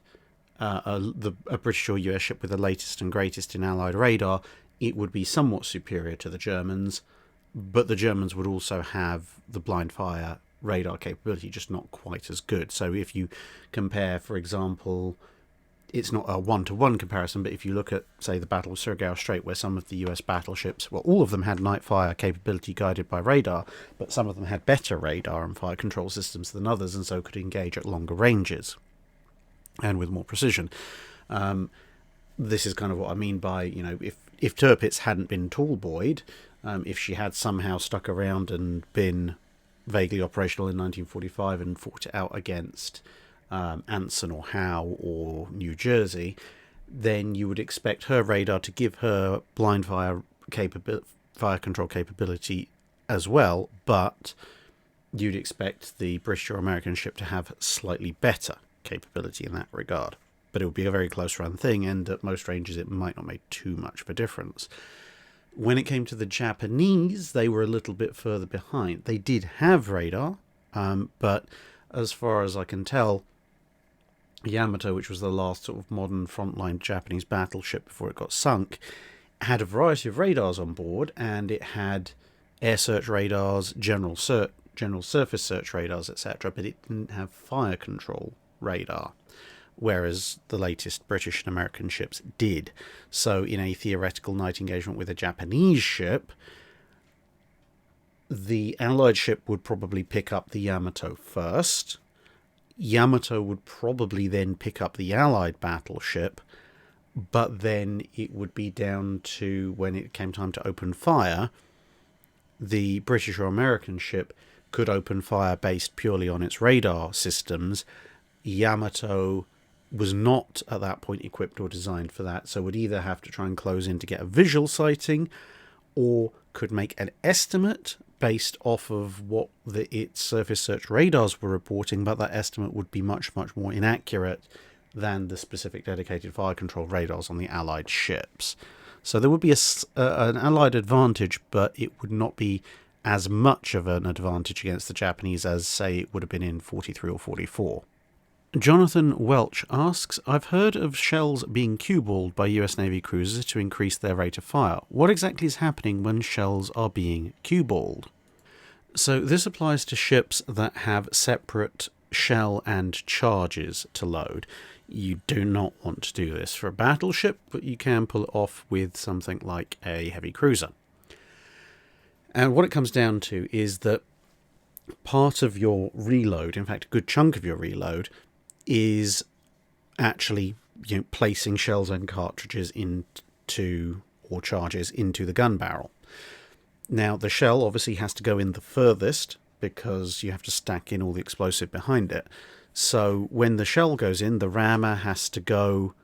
a British or US ship with the latest and greatest in Allied radar, it would be somewhat superior to the Germans, but the Germans would also have the blind fire radar capability, just not quite as good. So if you compare, for example, it's not a one-to-one comparison, but if you look at, say, the Battle of Surigao Strait, where some of the US battleships, well, all of them had night fire capability guided by radar, but some of them had better radar and fire control systems than others, and so could engage at longer ranges and with more precision. This is kind of what I mean by, if Tirpitz hadn't been tall buoyed, if she had somehow stuck around and been vaguely operational in 1945 and fought it out against Anson or Howe or New Jersey, then you would expect her radar to give her blind fire control capability as well, but you'd expect the British or American ship to have slightly better capability in that regard. But it would be a very close run thing, and at most ranges it might not make too much of a difference. When it came to the Japanese, they were a little bit further behind. They did have radar, but as far as I can tell, Yamato, which was the last sort of modern frontline Japanese battleship before it got sunk, had a variety of radars on board, and it had air search radars, general surface search radars, etc., but it didn't have fire control radar, whereas the latest British and American ships did. So in a theoretical night engagement with a Japanese ship, the Allied ship would probably pick up the Yamato first. Yamato would probably then pick up the Allied battleship, but then it would be down to, when it came time to open fire, the British or American ship could open fire based purely on its radar systems. Yamato was not at that point equipped or designed for that, so would either have to try and close in to get a visual sighting, or could make an estimate based off of what its surface search radars were reporting, but that estimate would be much, much more inaccurate than the specific dedicated fire control radars on the Allied ships. So there would be an Allied advantage, but it would not be as much of an advantage against the Japanese as, say, it would have been in 43 or 44. Jonathan Welch asks, I've heard of shells being cue-balled by US Navy cruisers to increase their rate of fire. What exactly is happening when shells are being cue-balled? So this applies to ships that have separate shell and charges to load. You do not want to do this for a battleship, but you can pull it off with something like a heavy cruiser. And what it comes down to is that part of your reload, in fact a good chunk of your reload, is actually placing shells and cartridges into, or charges into, the gun barrel. Now the shell obviously has to go in the furthest because you have to stack in all the explosive behind it. So when the shell goes in, the rammer has to go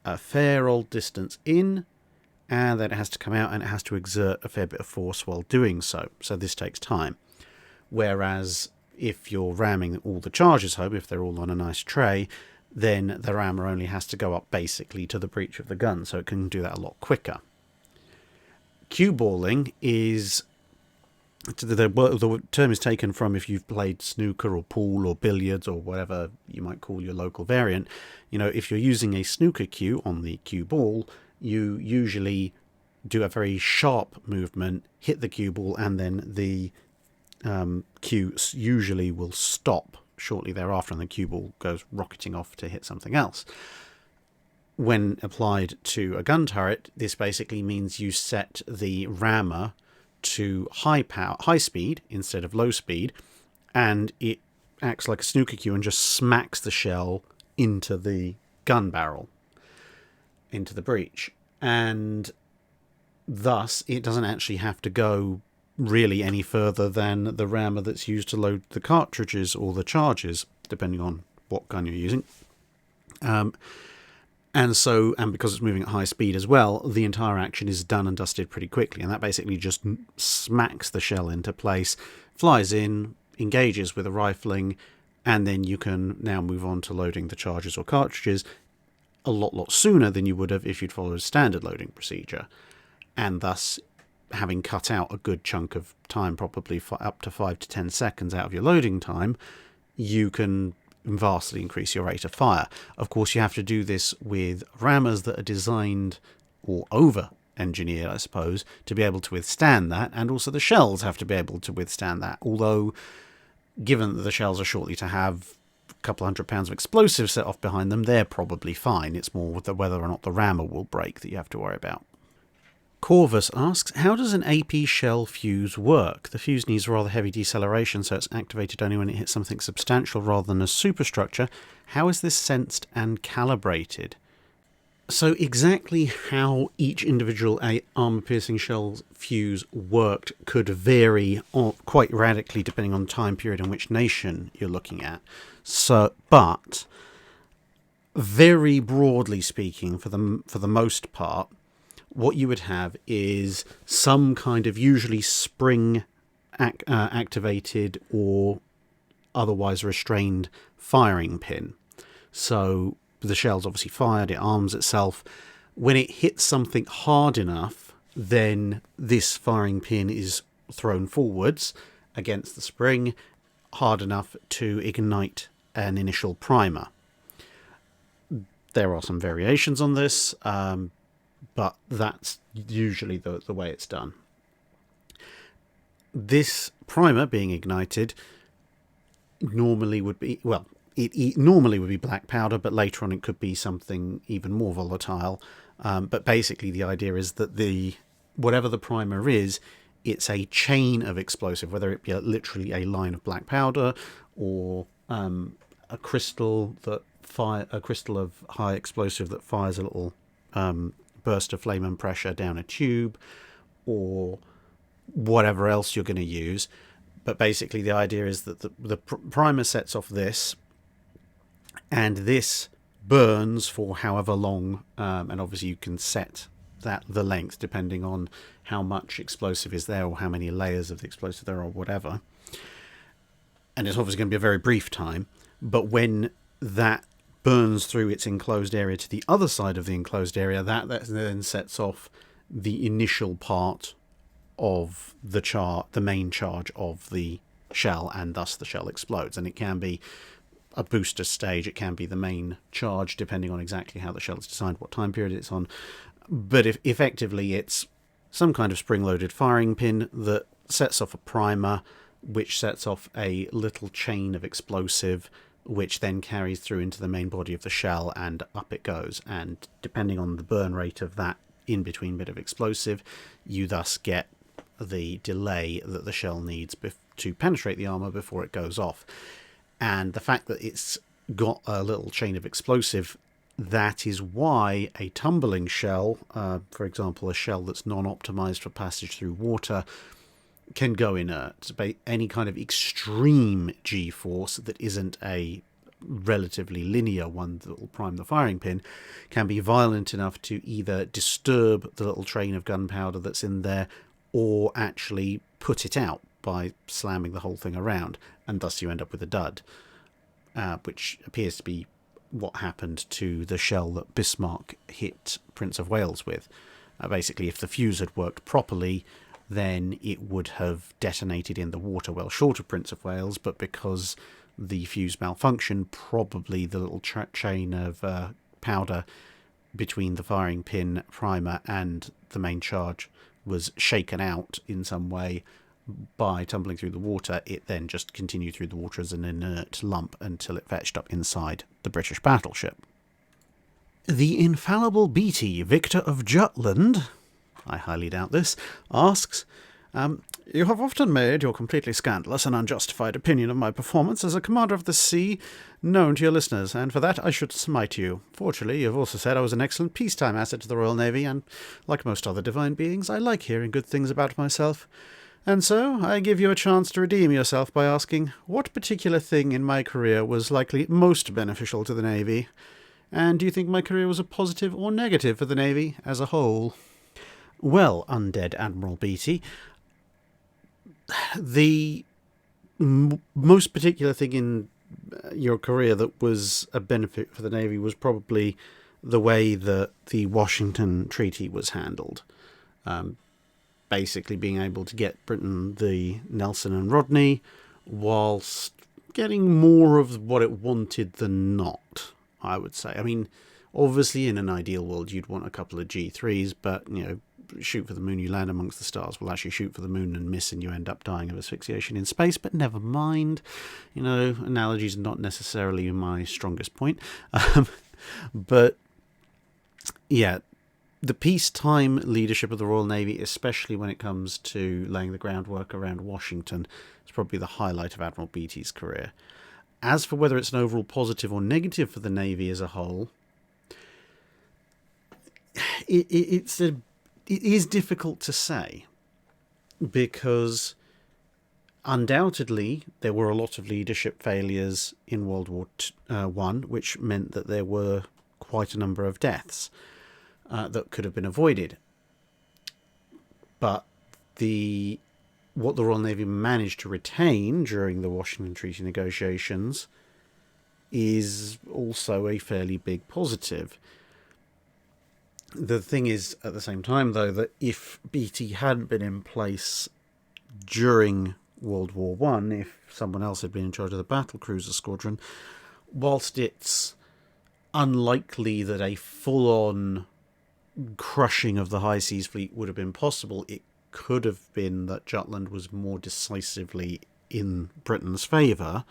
a fair old distance in, and then it has to come out and it has to exert a fair bit of force while doing so. So this takes time. Whereas if you're ramming all the charges home, if they're all on a nice tray, then the rammer only has to go up basically to the breech of the gun, so it can do that a lot quicker. Cue balling is, the term is taken from, if you've played snooker or pool or billiards or whatever you might call your local variant, if you're using a snooker cue on the cue ball, you usually do a very sharp movement, hit the cue ball, and then the cue usually will stop shortly thereafter, and the cue ball goes rocketing off to hit something else. When applied to a gun turret, this basically means you set the rammer to high speed instead of low speed, and it acts like a snooker cue and just smacks the shell into the gun barrel, into the breech, and thus it doesn't actually have to go really any further than the rammer that's used to load the cartridges or the charges, depending on what gun you're using. And because it's moving at high speed as well, the entire action is done and dusted pretty quickly, and that basically just smacks the shell into place, flies in, engages with a rifling, and then you can now move on to loading the charges or cartridges a lot sooner than you would have if you'd followed a standard loading procedure, and thus having cut out a good chunk of time, probably up to 5 to 10 seconds out of your loading time, you can vastly increase your rate of fire. Of course, you have to do this with rammers that are designed, or over-engineered, I suppose, to be able to withstand that, and also the shells have to be able to withstand that, although given that the shells are shortly to have a couple £100 of explosives set off behind them, they're probably fine. It's more with whether or not the rammer will break that you have to worry about. Corvus asks, how does an AP shell fuse work? The fuse needs rather heavy deceleration, so it's activated only when it hits something substantial rather than a superstructure. How is this sensed and calibrated? So exactly how each individual armour-piercing shell fuse worked could vary quite radically depending on the time period and which nation you're looking at. But very broadly speaking, for the most part, what you would have is some kind of usually spring activated or otherwise restrained firing pin. So the shell's obviously fired, it arms itself. When it hits something hard enough, then this firing pin is thrown forwards against the spring, hard enough to ignite an initial primer. There are some variations on this, but that's usually the way it's done. This primer being ignited normally would be, well, it normally would be black powder, but later on it could be something even more volatile. But basically the idea is that whatever the primer is, it's a chain of explosive, whether it be literally a line of black powder or a crystal of high explosive that fires a little burst of flame and pressure down a tube, or whatever else you're going to use. But basically the idea is that the primer sets off this, and this burns for however long, and obviously you can set the length depending on how much explosive is there or how many layers of the explosive there are or whatever. And it's obviously going to be a very brief time, but when that burns through its enclosed area to the other side of the enclosed area, that then sets off the initial part of the main charge of the shell, and thus the shell explodes. And it can be a booster stage, it can be the main charge, depending on exactly how the shell is designed, what time period it's on. But if effectively it's some kind of spring-loaded firing pin that sets off a primer, which sets off a little chain of explosive, which then carries through into the main body of the shell, and up it goes. And depending on the burn rate of that in-between bit of explosive, you thus get the delay that the shell needs to penetrate the armour before it goes off. And the fact that it's got a little chain of explosive, that is why a tumbling shell, for example a shell that's non-optimised for passage through water, can go inert. Any kind of extreme G-force that isn't a relatively linear one that will prime the firing pin can be violent enough to either disturb the little train of gunpowder that's in there, or actually put it out by slamming the whole thing around, and thus you end up with a dud, which appears to be what happened to the shell that Bismarck hit Prince of Wales with. Basically, if the fuse had worked properly, then it would have detonated in the water well short of Prince of Wales, but because the fuse malfunctioned, probably the little chain of powder between the firing pin, primer and the main charge was shaken out in some way by tumbling through the water. It then just continued through the water as an inert lump until it fetched up inside the British battleship. The infallible Beatty, Victor of Jutland, I highly doubt this, asks, you have often made your completely scandalous and unjustified opinion of my performance as a commander of the sea known to your listeners, and for that I should smite you. Fortunately, you have also said I was an excellent peacetime asset to the Royal Navy, and, like most other divine beings, I like hearing good things about myself. And so, I give you a chance to redeem yourself by asking, what particular thing in my career was likely most beneficial to the Navy? And do you think my career was a positive or negative for the Navy as a whole? Well, undead Admiral Beatty, the most particular thing in your career that was a benefit for the Navy was probably the way that the Washington Treaty was handled. Basically being able to get Britain the Nelson and Rodney whilst getting more of what it wanted than not, I would say. I mean, obviously in an ideal world you'd want a couple of G3s, but, you know, shoot for the moon, you land amongst the stars. Well, actually shoot for the moon and miss and you end up dying of asphyxiation in space, but never mind. You know, analogies are not necessarily my strongest point. But, yeah, the peacetime leadership of the Royal Navy, especially when it comes to laying the groundwork around Washington, is probably the highlight of Admiral Beatty's career. As for whether it's an overall positive or negative for the Navy as a whole, it is difficult to say, because undoubtedly there were a lot of leadership failures in World War I, which meant that there were quite a number of deaths that could have been avoided. But what the Royal Navy managed to retain during the Washington Treaty negotiations is also a fairly big positive. The thing is, at the same time, though, that if Beatty hadn't been in place during World War I, if someone else had been in charge of the Battlecruiser squadron, whilst it's unlikely that a full-on crushing of the High Seas Fleet would have been possible, it could have been that Jutland was more decisively in Britain's favour.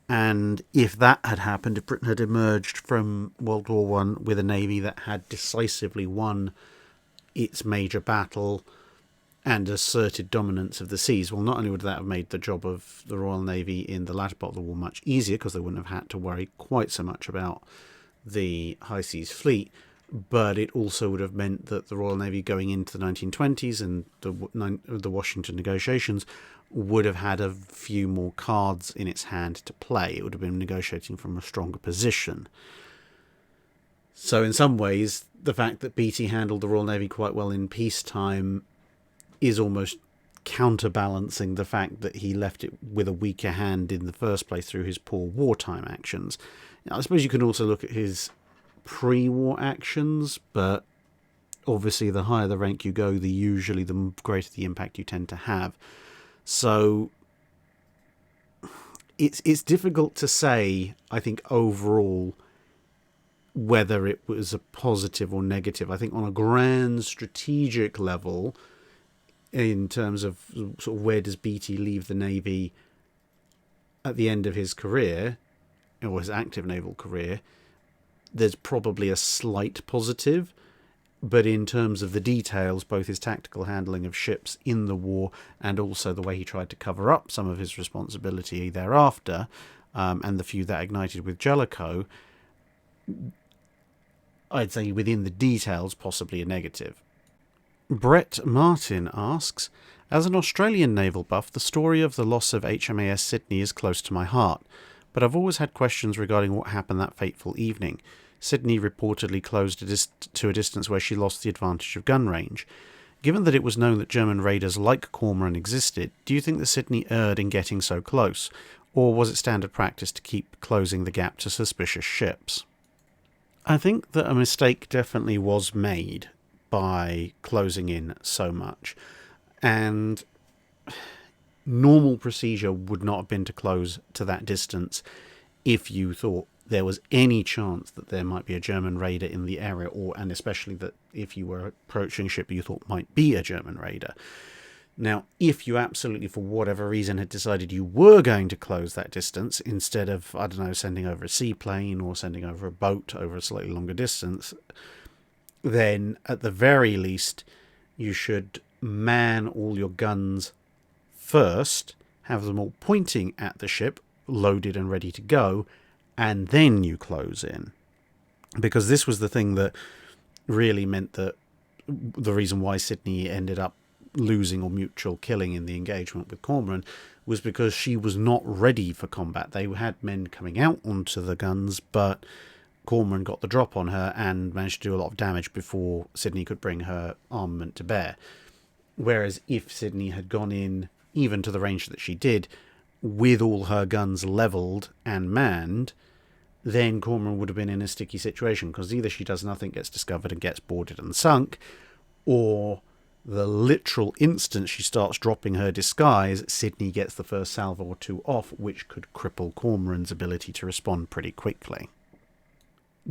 And if that had happened, if Britain had emerged from World War I with a navy that had decisively won its major battle and asserted dominance of the seas, well, not only would that have made the job of the Royal Navy in the latter part of the war much easier, because they wouldn't have had to worry quite so much about the High Seas Fleet, but it also would have meant that the Royal Navy going into the 1920s and the Washington negotiations would have had a few more cards in its hand to play. It would have been negotiating from a stronger position. So in some ways, the fact that Beatty handled the Royal Navy quite well in peacetime is almost counterbalancing the fact that he left it with a weaker hand in the first place through his poor wartime actions. Now, I suppose you can also look at his pre-war actions, but obviously the higher the rank you go, the greater the impact you tend to have. So it's difficult to say, I think, overall, whether it was a positive or negative. I think on a grand strategic level, in terms of sort of where does Beatty leave the Navy at the end of his career, or his active naval career, there's probably a slight positive. But in terms of the details, both his tactical handling of ships in the war and also the way he tried to cover up some of his responsibility thereafter, and the feud that ignited with Jellicoe, I'd say within the details, possibly a negative. Brett Martin asks, as an Australian naval buff, the story of the loss of HMAS Sydney is close to my heart, but I've always had questions regarding what happened that fateful evening. Sydney reportedly closed to a distance where she lost the advantage of gun range. Given that it was known that German raiders like Cormoran existed, do you think that Sydney erred in getting so close, or was it standard practice to keep closing the gap to suspicious ships? I think that a mistake definitely was made by closing in so much, and normal procedure would not have been to close to that distance if you thought there was any chance that there might be a German raider in the area, and especially that if you were approaching a ship you thought might be a German raider. Now, if you absolutely, for whatever reason, had decided you were going to close that distance, instead of, I don't know, sending over a seaplane or sending over a boat over a slightly longer distance, then at the very least you should man all your guns first, have them all pointing at the ship, loaded and ready to go, and then you close in. Because this was the thing that really meant that the reason why Sydney ended up losing or mutual killing in the engagement with Cormoran was because she was not ready for combat. They had men coming out onto the guns, but Cormoran got the drop on her and managed to do a lot of damage before Sydney could bring her armament to bear. Whereas if Sydney had gone in, even to the range that she did, with all her guns levelled and manned, then Cormoran would have been in a sticky situation, because either she does nothing, gets discovered and gets boarded and sunk, or the literal instant she starts dropping her disguise, Sydney gets the first salvo or two off, which could cripple Cormoran's ability to respond pretty quickly.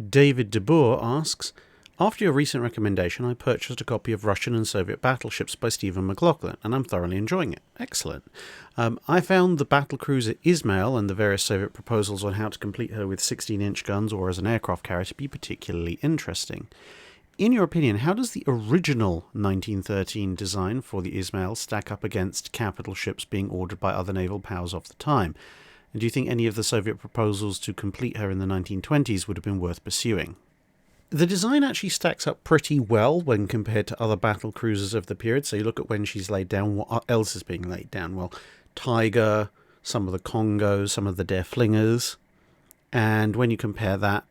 David de Boer asks, after your recent recommendation, I purchased a copy of Russian and Soviet Battleships by Stephen McLaughlin, and I'm thoroughly enjoying it. Excellent. I found the Battlecruiser Ismail and the various Soviet proposals on how to complete her with 16-inch guns or as an aircraft carrier to be particularly interesting. In your opinion, how does the original 1913 design for the Ismail stack up against capital ships being ordered by other naval powers of the time? And do you think any of the Soviet proposals to complete her in the 1920s would have been worth pursuing? The design actually stacks up pretty well when compared to other battle cruisers of the period. So you look at when she's laid down, what else is being laid down? Well, Tiger, some of the Congos, some of the Der Flingers. And when you compare that,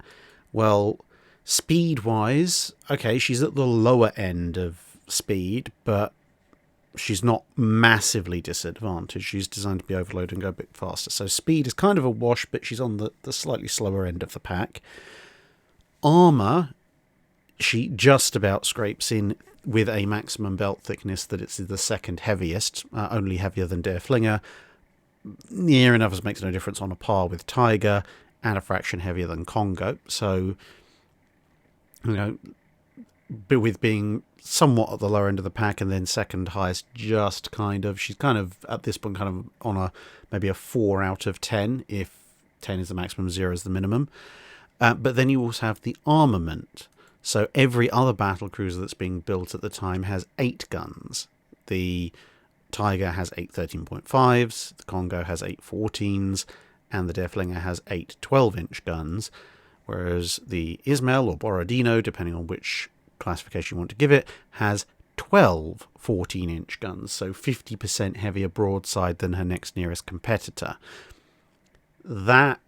well, speed-wise, okay, she's at the lower end of speed, but she's not massively disadvantaged. She's designed to be overloaded and go a bit faster. So speed is kind of a wash, but she's on the slightly slower end of the pack. Armour, she just about scrapes in with a maximum belt thickness that it's the second heaviest, only heavier than Der Flinger. Near enough as makes no difference, on a par with Tiger, and a fraction heavier than Congo. So, you know, but with being somewhat at the lower end of the pack and then second highest, just kind of, she's kind of at this point kind of on maybe a 4 out of 10, if 10 is the maximum, 0 is the minimum. But then you also have the armament. So every other battlecruiser that's being built at the time has 8 guns. The Tiger has 8 13.5s, the Congo has 8 14s, and the Der Flinger has 8 12-inch guns, whereas the Ismail or Borodino, depending on which classification you want to give it, has 12 14-inch guns, so 50% heavier broadside than her next nearest competitor. That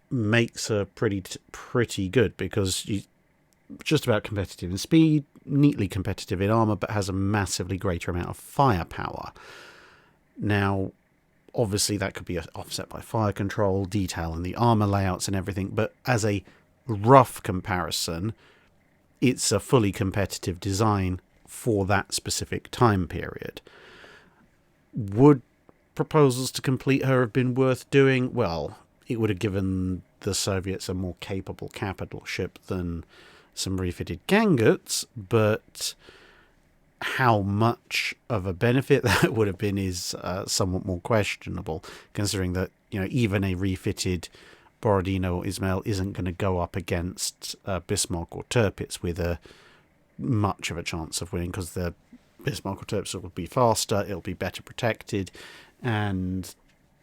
makes her pretty good, because she's just about competitive in speed, neatly competitive in armour, but has a massively greater amount of firepower. Now, obviously that could be offset by fire control, detail in the armour layouts and everything, but as a rough comparison, it's a fully competitive design for that specific time period. Would proposals to complete her have been worth doing? Well, it would have given the Soviets a more capable capital ship than some refitted Gangutts, but how much of a benefit that would have been is somewhat more questionable, considering that, you know, even a refitted Borodino or Ismail isn't going to go up against Bismarck or Tirpitz with a much of a chance of winning, because the Bismarck or Tirpitz will be faster, it'll be better protected, and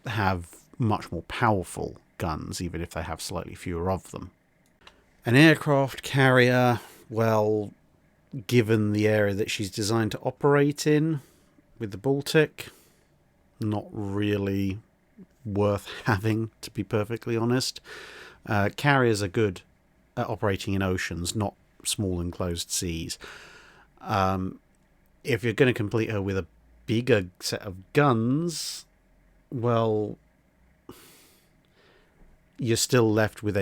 have much more powerful guns, even if they have slightly fewer of them. An aircraft carrier, well, given the area that she's designed to operate in with the Baltic, not really worth having, to be perfectly honest. Carriers are good at operating in oceans, not small enclosed seas. If you're going to complete her with a bigger set of guns, well, you're still left with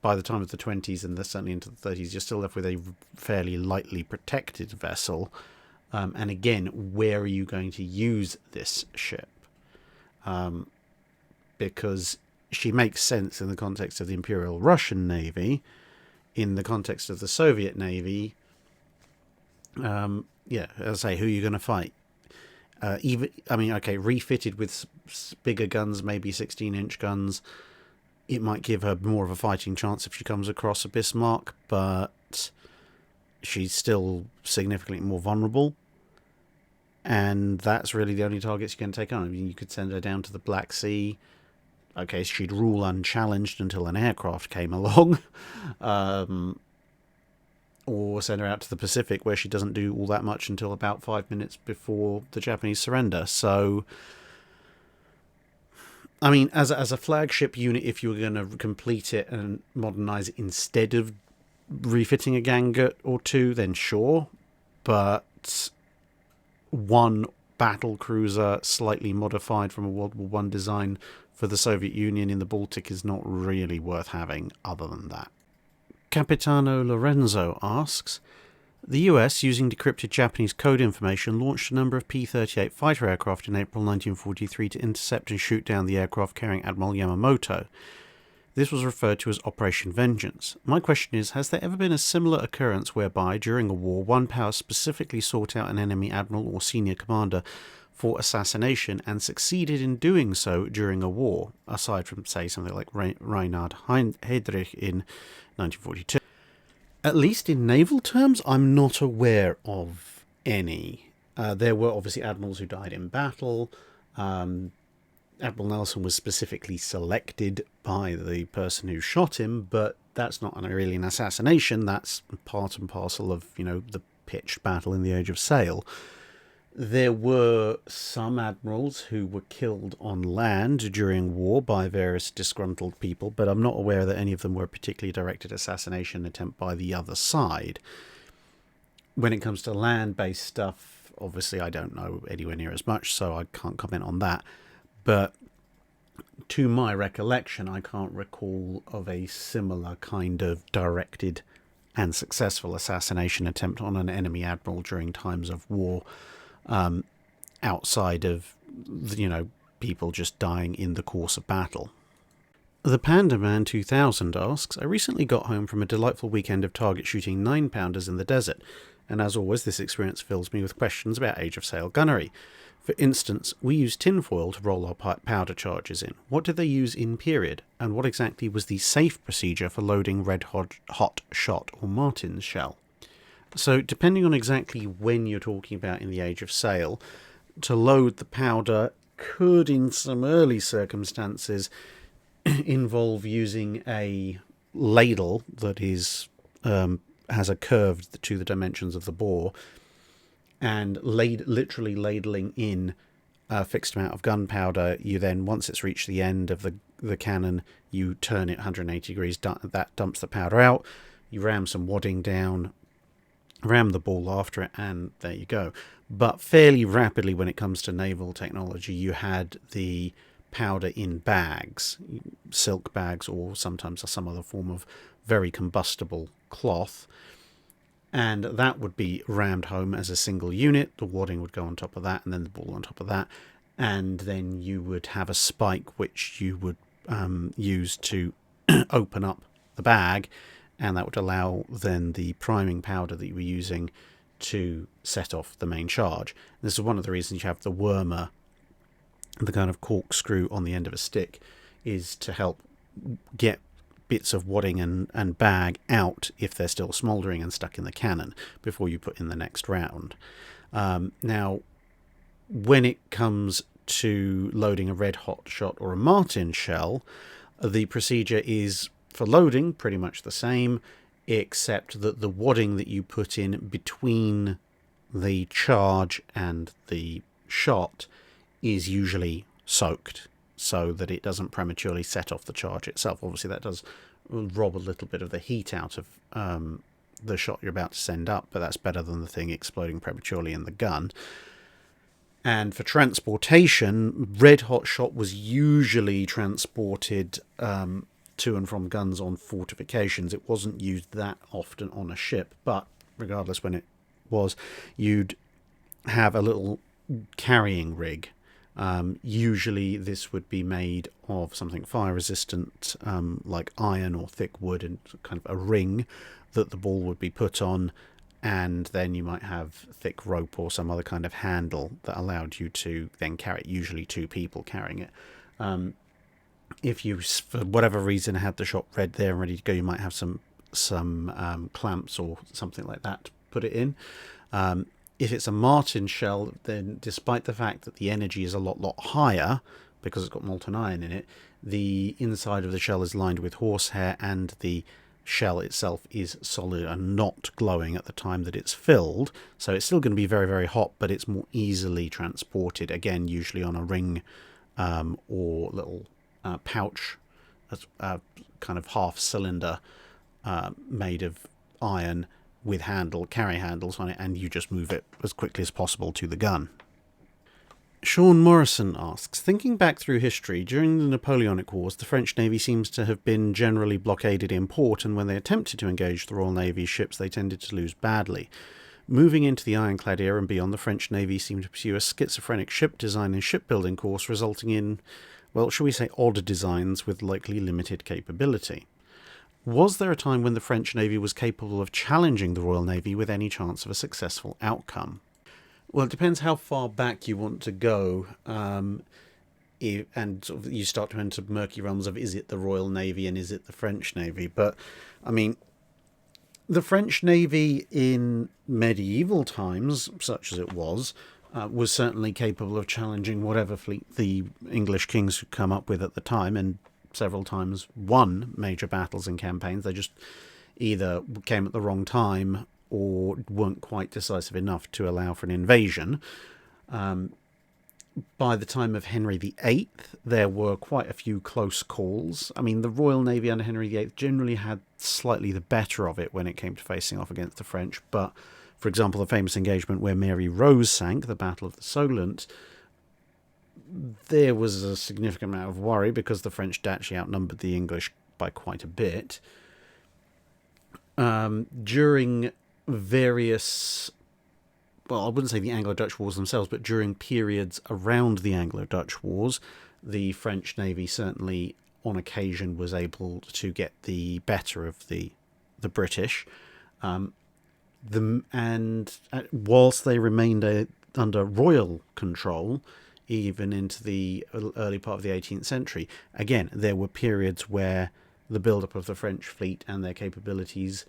by the time of the 20s and certainly into the 30s, you're still left with a fairly lightly protected vessel. And again, where are you going to use this ship? Because she makes sense in the context of the Imperial Russian Navy. In the context of the Soviet Navy, as I say, who are you going to fight? Refitted with bigger guns, maybe 16-inch guns, it might give her more of a fighting chance if she comes across a Bismarck, but she's still significantly more vulnerable. And that's really the only targets you can take on. I mean, you could send her down to the Black Sea. Okay, she'd rule unchallenged until an aircraft came along. Or send her out to the Pacific, where she doesn't do all that much until about 5 minutes before the Japanese surrender. So, I mean, as a flagship unit, if you were going to complete it and modernise it instead of refitting a Gangut or two, then sure. But one battlecruiser slightly modified from a World War I design for the Soviet Union in the Baltic is not really worth having other than that. Capitano Lorenzo asks, the US, using decrypted Japanese code information, launched a number of P-38 fighter aircraft in April 1943 to intercept and shoot down the aircraft carrying Admiral Yamato. This was referred to as Operation Vengeance. My question is, has there ever been a similar occurrence whereby, during a war, one power specifically sought out an enemy admiral or senior commander for assassination and succeeded in doing so during a war, aside from, say, something like Reinhard Heydrich in 1942? At least in naval terms, I'm not aware of any. There were obviously admirals who died in battle. Admiral Nelson was specifically selected by the person who shot him, but that's not really an assassination. That's part and parcel of, the pitched battle in the Age of Sail. There were some admirals who were killed on land during war by various disgruntled people, but I'm not aware that any of them were a particularly directed assassination attempt by the other side. When it comes to land-based stuff, obviously I don't know anywhere near as much, so I can't comment on that. But to my recollection, I can't recall of a similar kind of directed and successful assassination attempt on an enemy admiral during times of war, outside of, people just dying in the course of battle. The Panda Man 2000 asks, I recently got home from a delightful weekend of target shooting 9-pounders in the desert, and as always this experience fills me with questions about Age of Sail gunnery. For instance, we used tinfoil to roll our powder charges in. What did they use in period, and what exactly was the safe procedure for loading red hot shot or martin's shell? So, depending on exactly when you're talking about in the Age of Sail, to load the powder could, in some early circumstances, involve using a ladle that is has a curve to the dimensions of the bore, and literally ladling in a fixed amount of gunpowder. You then, once it's reached the end of the cannon, you turn it 180 degrees, that dumps the powder out, you ram some wadding down, ram the ball after it, and there you go. But fairly rapidly, when it comes to naval technology, you had the powder in bags, silk bags, or sometimes some other form of very combustible cloth, and that would be rammed home as a single unit. The wadding would go on top of that, and then the ball on top of that, and then you would have a spike which you would use to open up the bag, and that would allow then the priming powder that you were using to set off the main charge. This is one of the reasons you have the wormer, the kind of corkscrew on the end of a stick, is to help get bits of wadding and bag out if they're still smouldering and stuck in the cannon before you put in the next round. Now, when it comes to loading a red hot shot or a martin shell, the procedure is for loading pretty much the same, except that the wadding that you put in between the charge and the shot is usually soaked so that it doesn't prematurely set off the charge itself. Obviously that does rob a little bit of the heat out of the shot you're about to send up, but that's better than the thing exploding prematurely in the gun. And for transportation, red hot shot was usually transported to and from guns on fortifications. It wasn't used that often on a ship, but regardless when it was, you'd have a little carrying rig. Usually this would be made of something fire resistant, like iron or thick wood, and kind of a ring that the ball would be put on, and then you might have thick rope or some other kind of handle that allowed you to then carry it, usually two people carrying it. If you, for whatever reason, had the shot red there and ready to go, you might have some clamps or something like that to put it in. If it's a martin shell, then despite the fact that the energy is a lot higher because it's got molten iron in it, the inside of the shell is lined with horsehair, and the shell itself is solid and not glowing at the time that it's filled. So it's still going to be very hot, but it's more easily transported, again usually on a ring or little pouch, kind of half cylinder made of iron with carry handles on it, and you just move it as quickly as possible to the gun. Sean Morrison asks, thinking back through history, during the Napoleonic Wars, the French Navy seems to have been generally blockaded in port, and when they attempted to engage the Royal Navy's ships, they tended to lose badly. Moving into the ironclad era and beyond, the French Navy seemed to pursue a schizophrenic ship design and shipbuilding course, resulting in, well, shall we say, odd designs with likely limited capability. Was there a time when the French Navy was capable of challenging the Royal Navy with any chance of a successful outcome? Well, it depends how far back you want to go, and sort of you start to enter murky realms of, is it the Royal Navy and is it the French Navy? But, I mean, the French Navy in medieval times, such as it was certainly capable of challenging whatever fleet the English kings could come up with at the time, and several times won major battles and campaigns. They just either came at the wrong time or weren't quite decisive enough to allow for an invasion. By the time of Henry VIII, there were quite a few close calls. I mean, the Royal Navy under Henry VIII generally had slightly the better of it when it came to facing off against the French, but for example, the famous engagement where Mary Rose sank, the Battle of the Solent, there was a significant amount of worry because the French actually outnumbered the English by quite a bit. During various, well, I wouldn't say the Anglo-Dutch Wars themselves, but during periods around the Anglo-Dutch Wars, the French Navy certainly on occasion was able to get the better of the British. Whilst they remained under royal control, even into the early part of the 18th century, again, there were periods where the build-up of the French fleet and their capabilities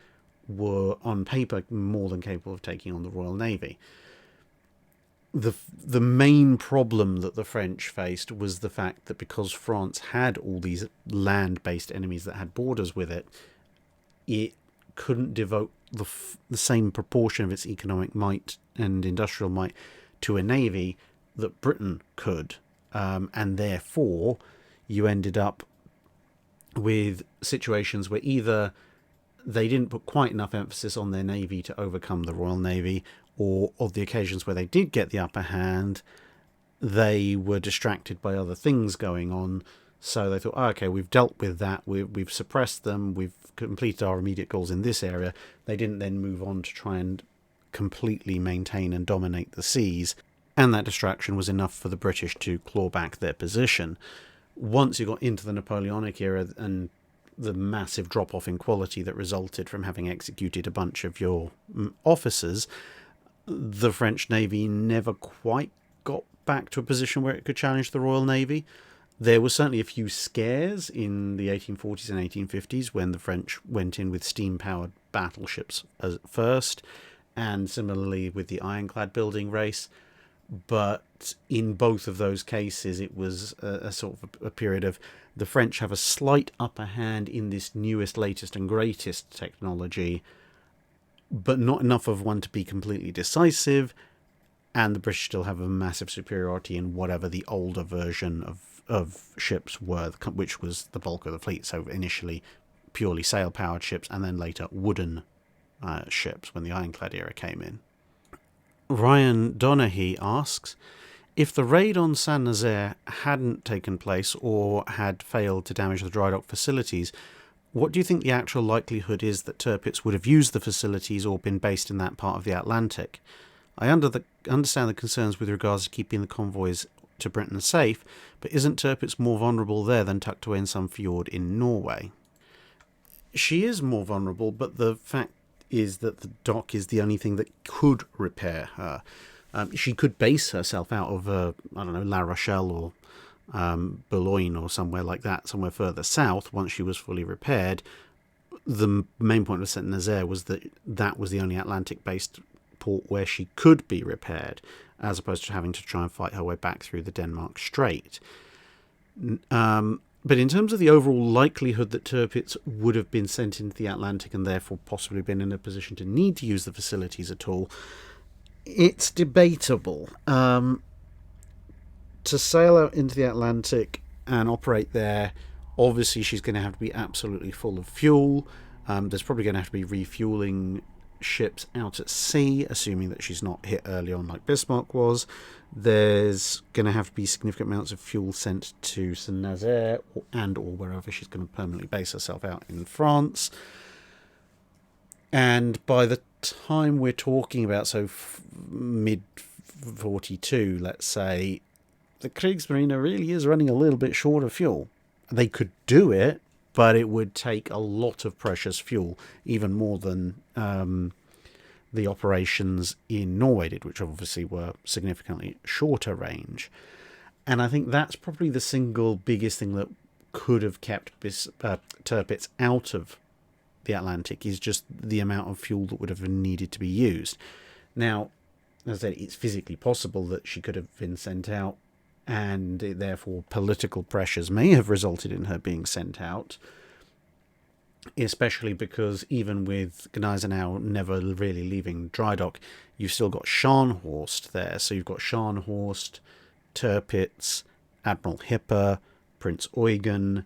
were, on paper, more than capable of taking on the Royal Navy. The main problem that the French faced was the fact that because France had all these land-based enemies that had borders with it, it couldn't devote the same proportion of its economic might and industrial might to a navy that Britain could. And therefore, you ended up with situations where either they didn't put quite enough emphasis on their navy to overcome the Royal Navy, or of the occasions where they did get the upper hand, they were distracted by other things going on. So they thought, oh, okay, we've dealt with that, we've suppressed them, we've completed our immediate goals in this area. They didn't then move on to try and completely maintain and dominate the seas, and that distraction was enough for the British to claw back their position. Once you got into the Napoleonic era and the massive drop-off in quality that resulted from having executed a bunch of your officers, the French Navy never quite got back to a position where it could challenge the Royal Navy. There were certainly a few scares in the 1840s and 1850s when the French went in with steam-powered battleships first, and similarly with the ironclad building race. But in both of those cases, it was a sort of a period of the French have a slight upper hand in this newest, latest and greatest technology, but not enough of one to be completely decisive, and the British still have a massive superiority in whatever the older version of ships were, which was the bulk of the fleet. So initially purely sail-powered ships, and then later wooden ships when the ironclad era came in. Ryan Donaghy asks, if the raid on St Nazaire hadn't taken place or had failed to damage the dry dock facilities, what do you think the actual likelihood is that Tirpitz would have used the facilities or been based in that part of the Atlantic? I understand the concerns with regards to keeping the convoys to Britain safe, but isn't Tirpitz more vulnerable there than tucked away in some fjord in Norway? She is more vulnerable, but the fact is that the dock is the only thing that could repair her. She could base herself out of, La Rochelle or Boulogne or somewhere like that, somewhere further south, once she was fully repaired. The main point of St Nazaire was that was the only Atlantic-based port where she could be repaired, as opposed to having to try and fight her way back through the Denmark Strait. But in terms of the overall likelihood that Tirpitz would have been sent into the Atlantic and therefore possibly been in a position to need to use the facilities at all, it's debatable. To sail out into the Atlantic and operate there, obviously she's going to have to be absolutely full of fuel. There's probably going to have to be refueling ships out at sea, assuming that she's not hit early on like Bismarck was. There's going to have to be significant amounts of fuel sent to St Nazaire or wherever she's going to permanently base herself out in France. And by the time we're talking about, so mid-42, let's say, the Kriegsmarine really is running a little bit short of fuel. They could do it, but it would take a lot of precious fuel, even more than the operations in Norway did, which obviously were significantly shorter range. And I think that's probably the single biggest thing that could have kept Tirpitz out of the Atlantic, is just the amount of fuel that would have needed to be used. Now, as I said, it's physically possible that she could have been sent out, and therefore political pressures may have resulted in her being sent out, especially because even with Gneisenau never really leaving Drydock, you've still got Scharnhorst there. So you've got Scharnhorst, Tirpitz, Admiral Hipper, Prince Eugen,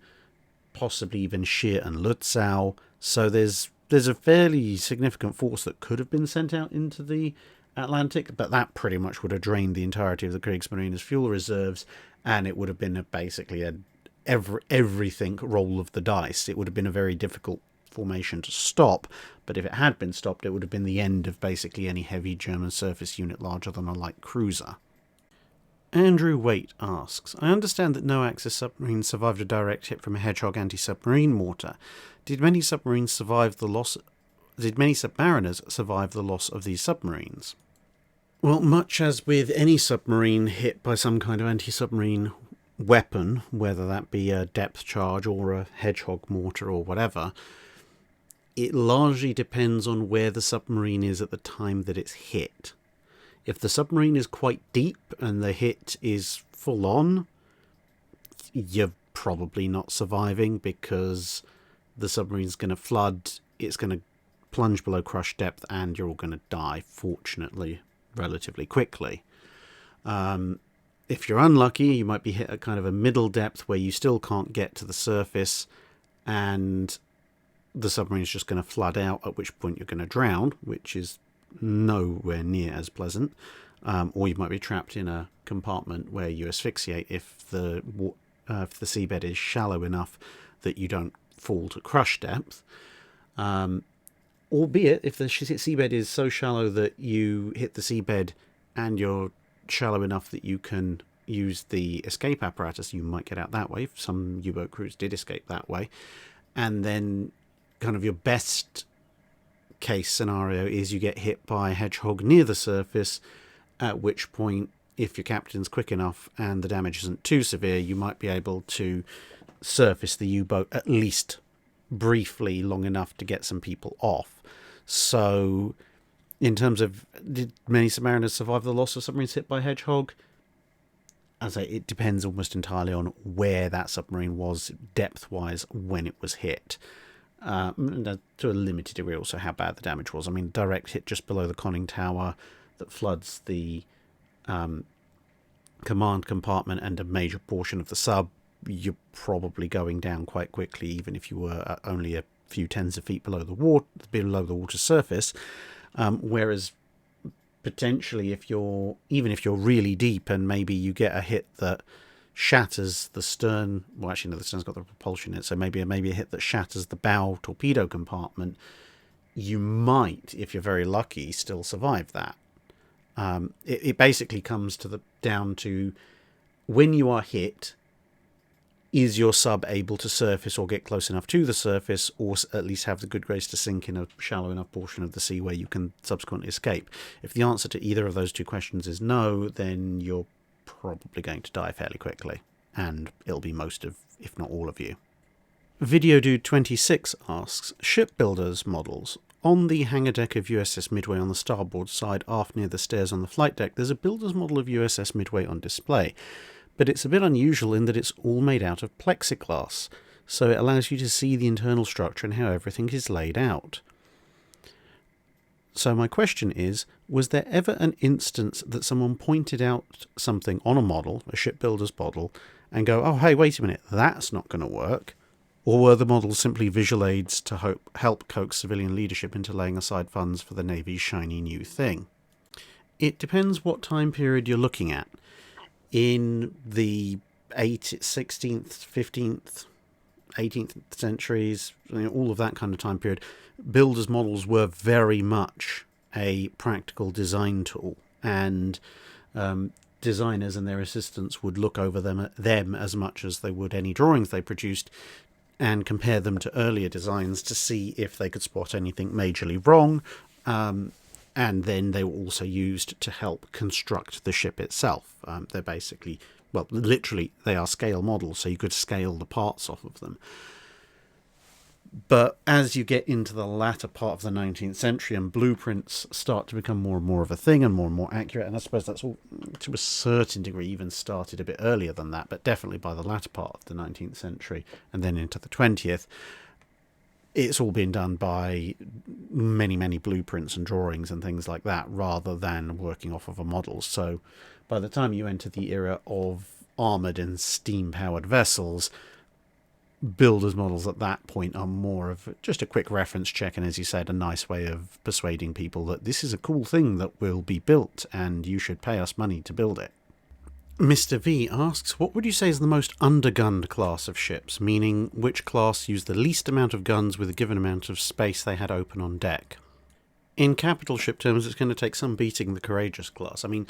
possibly even Scheer and Lützow. So there's a fairly significant force that could have been sent out into the Atlantic, but that pretty much would have drained the entirety of the Kriegsmarine's fuel reserves, and it would have been basically everything roll of the dice. It would have been a very difficult formation to stop, but if it had been stopped, it would have been the end of basically any heavy German surface unit larger than a light cruiser. Andrew Waite asks, I understand that no-axis submarines survived a direct hit from a Hedgehog anti-submarine mortar. Did many submariners survive the loss of these submarines? Well, much as with any submarine hit by some kind of anti-submarine weapon, whether that be a depth charge or a Hedgehog mortar or whatever, it largely depends on where the submarine is at the time that it's hit. If the submarine is quite deep and the hit is full on, you're probably not surviving, because the submarine's going to flood, it's going to plunge below crush depth, and you're all going to die, fortunately, relatively quickly. If you're unlucky, you might be hit at kind of a middle depth where you still can't get to the surface, and the submarine's just going to flood out, at which point you're going to drown, which is nowhere near as pleasant. Or you might be trapped in a compartment where you asphyxiate if the seabed is shallow enough that you don't fall to crush depth. Albeit, if the seabed is so shallow that you hit the seabed and you're shallow enough that you can use the escape apparatus, you might get out that way. Some U-boat crews did escape that way. And then kind of your best case scenario is you get hit by a hedgehog near the surface, at which point, if your captain's quick enough and the damage isn't too severe, you might be able to surface the U-boat at least briefly, long enough to get some people off. So in terms of, did many submariners survive the loss of submarines hit by hedgehog? As I say, it depends almost entirely on where that submarine was depth-wise when it was hit. And to a limited degree also how bad the damage was. I mean, direct hit just below the conning tower that floods the command compartment and a major portion of the sub, you're probably going down quite quickly, even if you were only a few tens of feet below the water surface. Whereas potentially, if you're really deep and maybe you get a hit that shatters the stern, well, actually no, the stern's got the propulsion in it, so maybe a hit that shatters the bow torpedo compartment, you might, if you're very lucky, still survive that. It basically comes down to when you are hit, is your sub able to surface or get close enough to the surface, or at least have the good grace to sink in a shallow enough portion of the sea where you can subsequently escape? If the answer to either of those two questions is no, then you're probably going to die fairly quickly, and it'll be most of, if not all of you. Video Dude 26 asks, shipbuilders models. On the hangar deck of USS Midway on the starboard side, aft near the stairs on the flight deck, there's a builder's model of USS Midway on display. But it's a bit unusual in that it's all made out of plexiglass, so it allows you to see the internal structure and how everything is laid out. So my question is, was there ever an instance that someone pointed out something on a model, a shipbuilder's model, and go, oh, hey, wait a minute, that's not going to work? Or were the models simply visual aids to help coax civilian leadership into laying aside funds for the Navy's shiny new thing? It depends what time period you're looking at. In the 16th, 15th, 18th centuries, all of that kind of time period, builders' models were very much a practical design tool, and designers and their assistants would look over them as much as they would any drawings they produced and compare them to earlier designs to see if they could spot anything majorly wrong. And then they were also used to help construct the ship itself. They're basically, well, literally, they are scale models, so you could scale the parts off of them. But as you get into the latter part of the 19th century and blueprints start to become more and more of a thing and more accurate, and I suppose that's all, to a certain degree, even started a bit earlier than that, but definitely by the latter part of the 19th century and then into the 20th, it's all been done by many, many blueprints and drawings and things like that, rather than working off of a model. So by the time you enter the era of armoured and steam-powered vessels, builders' models at that point are more of just a quick reference check, and as you said, a nice way of persuading people that this is a cool thing that will be built and you should pay us money to build it. Mr. V asks, what would you say is the most undergunned class of ships, meaning which class used the least amount of guns with a given amount of space they had open on deck? In capital ship terms, it's going to take some beating the Courageous class. I mean,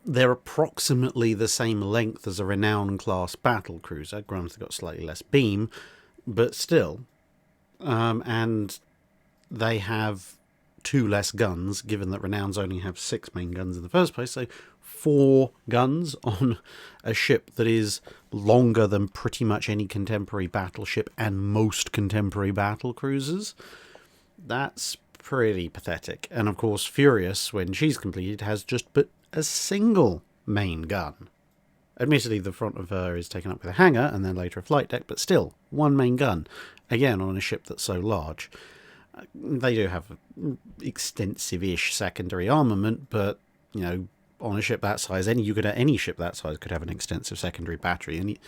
they're approximately the same length as a Renown class battlecruiser. Granted, they've got slightly less beam, but still. And they have 2 less guns, given that Renowns only have 6 main guns in the first place. So 4 guns on a ship that is longer than pretty much any contemporary battleship and most contemporary battlecruisers. That's pretty pathetic. And of course, Furious, when she's completed, has just but a single main gun. Admittedly, the front of her is taken up with a hangar and then later a flight deck, but still, 1 main gun. Again, on a ship that's so large. They do have extensive-ish secondary armament, but, you know, on a ship that size, any ship that size could have an extensive secondary battery, and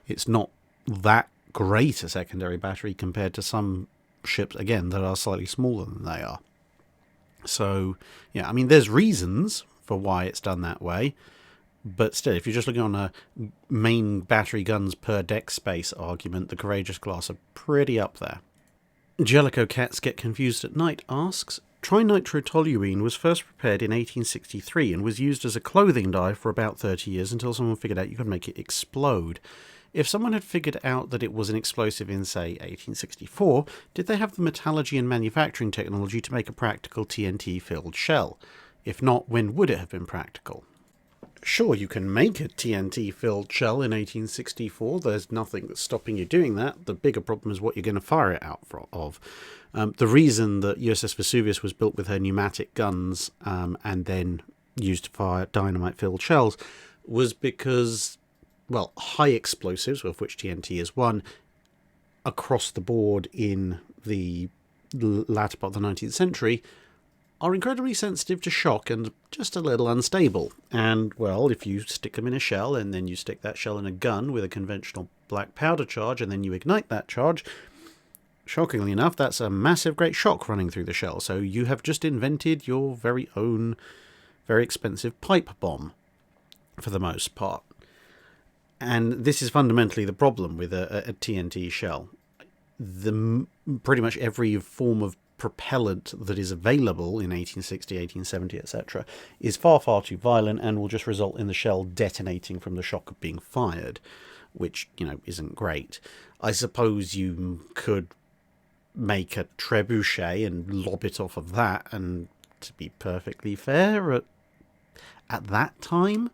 it's not that great a secondary battery compared to some ships, again, that are slightly smaller than they are. So, yeah, I mean, there's reasons for why it's done that way, but still, if you're just looking on a main battery guns per deck space argument, the Courageous class are pretty up there. Jellicoe Cats Get Confused at Night asks, trinitrotoluene was first prepared in 1863 and was used as a clothing dye for about 30 years until someone figured out you could make it explode. If someone had figured out that it was an explosive in, say, 1864, did they have the metallurgy and manufacturing technology to make a practical TNT-filled shell? If not, when would it have been practical? Sure, you can make a TNT-filled shell in 1864. There's nothing that's stopping you doing that. The bigger problem is what you're going to fire it out of. The reason that USS Vesuvius was built with her pneumatic guns and then used to fire dynamite-filled shells was because, well, high explosives, of which TNT is one, across the board in the latter part of the 19th century, are incredibly sensitive to shock and just a little unstable. And, well, if you stick them in a shell and then you stick that shell in a gun with a conventional black powder charge and then you ignite that charge, shockingly enough, that's a massive great shock running through the shell. So you have just invented your very own very expensive pipe bomb, for the most part. And this is fundamentally the problem with a TNT shell. Pretty much every form of propellant that is available in 1860, 1870, etc. is far, far too violent and will just result in the shell detonating from the shock of being fired, which, isn't great. I suppose you could make a trebuchet and lob it off of that, and to be perfectly fair, at that time,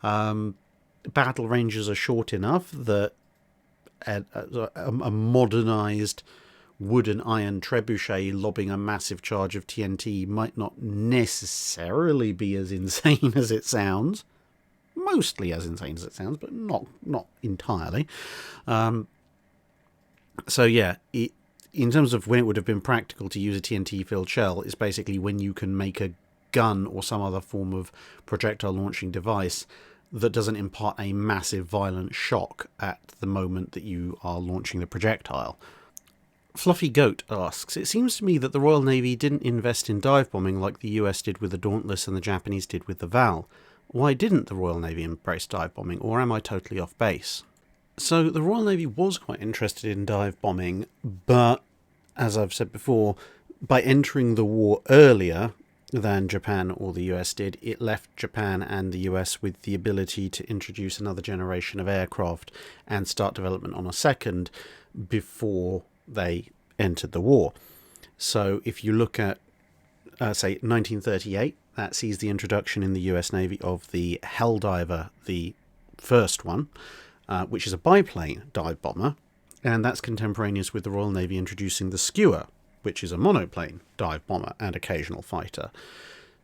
battle ranges are short enough that a modernised wooden iron trebuchet lobbing a massive charge of TNT might not necessarily be as insane as it sounds. Mostly as insane as it sounds, but not entirely. So yeah, in terms of when it would have been practical to use a TNT-filled shell, is basically when you can make a gun or some other form of projectile launching device that doesn't impart a massive violent shock at the moment that you are launching the projectile. Fluffy Goat asks, it seems to me that the Royal Navy didn't invest in dive bombing like the US did with the Dauntless and the Japanese did with the Val. Why didn't the Royal Navy embrace dive bombing, or am I totally off base? So the Royal Navy was quite interested in dive bombing, but, as I've said before, by entering the war earlier than Japan or the US did, it left Japan and the US with the ability to introduce another generation of aircraft and start development on a second before they entered the war. So if you look at, say, 1938, that sees the introduction in the US Navy of the Helldiver, the first one, which is a biplane dive bomber, and that's contemporaneous with the Royal Navy introducing the Skua, which is a monoplane dive bomber and occasional fighter.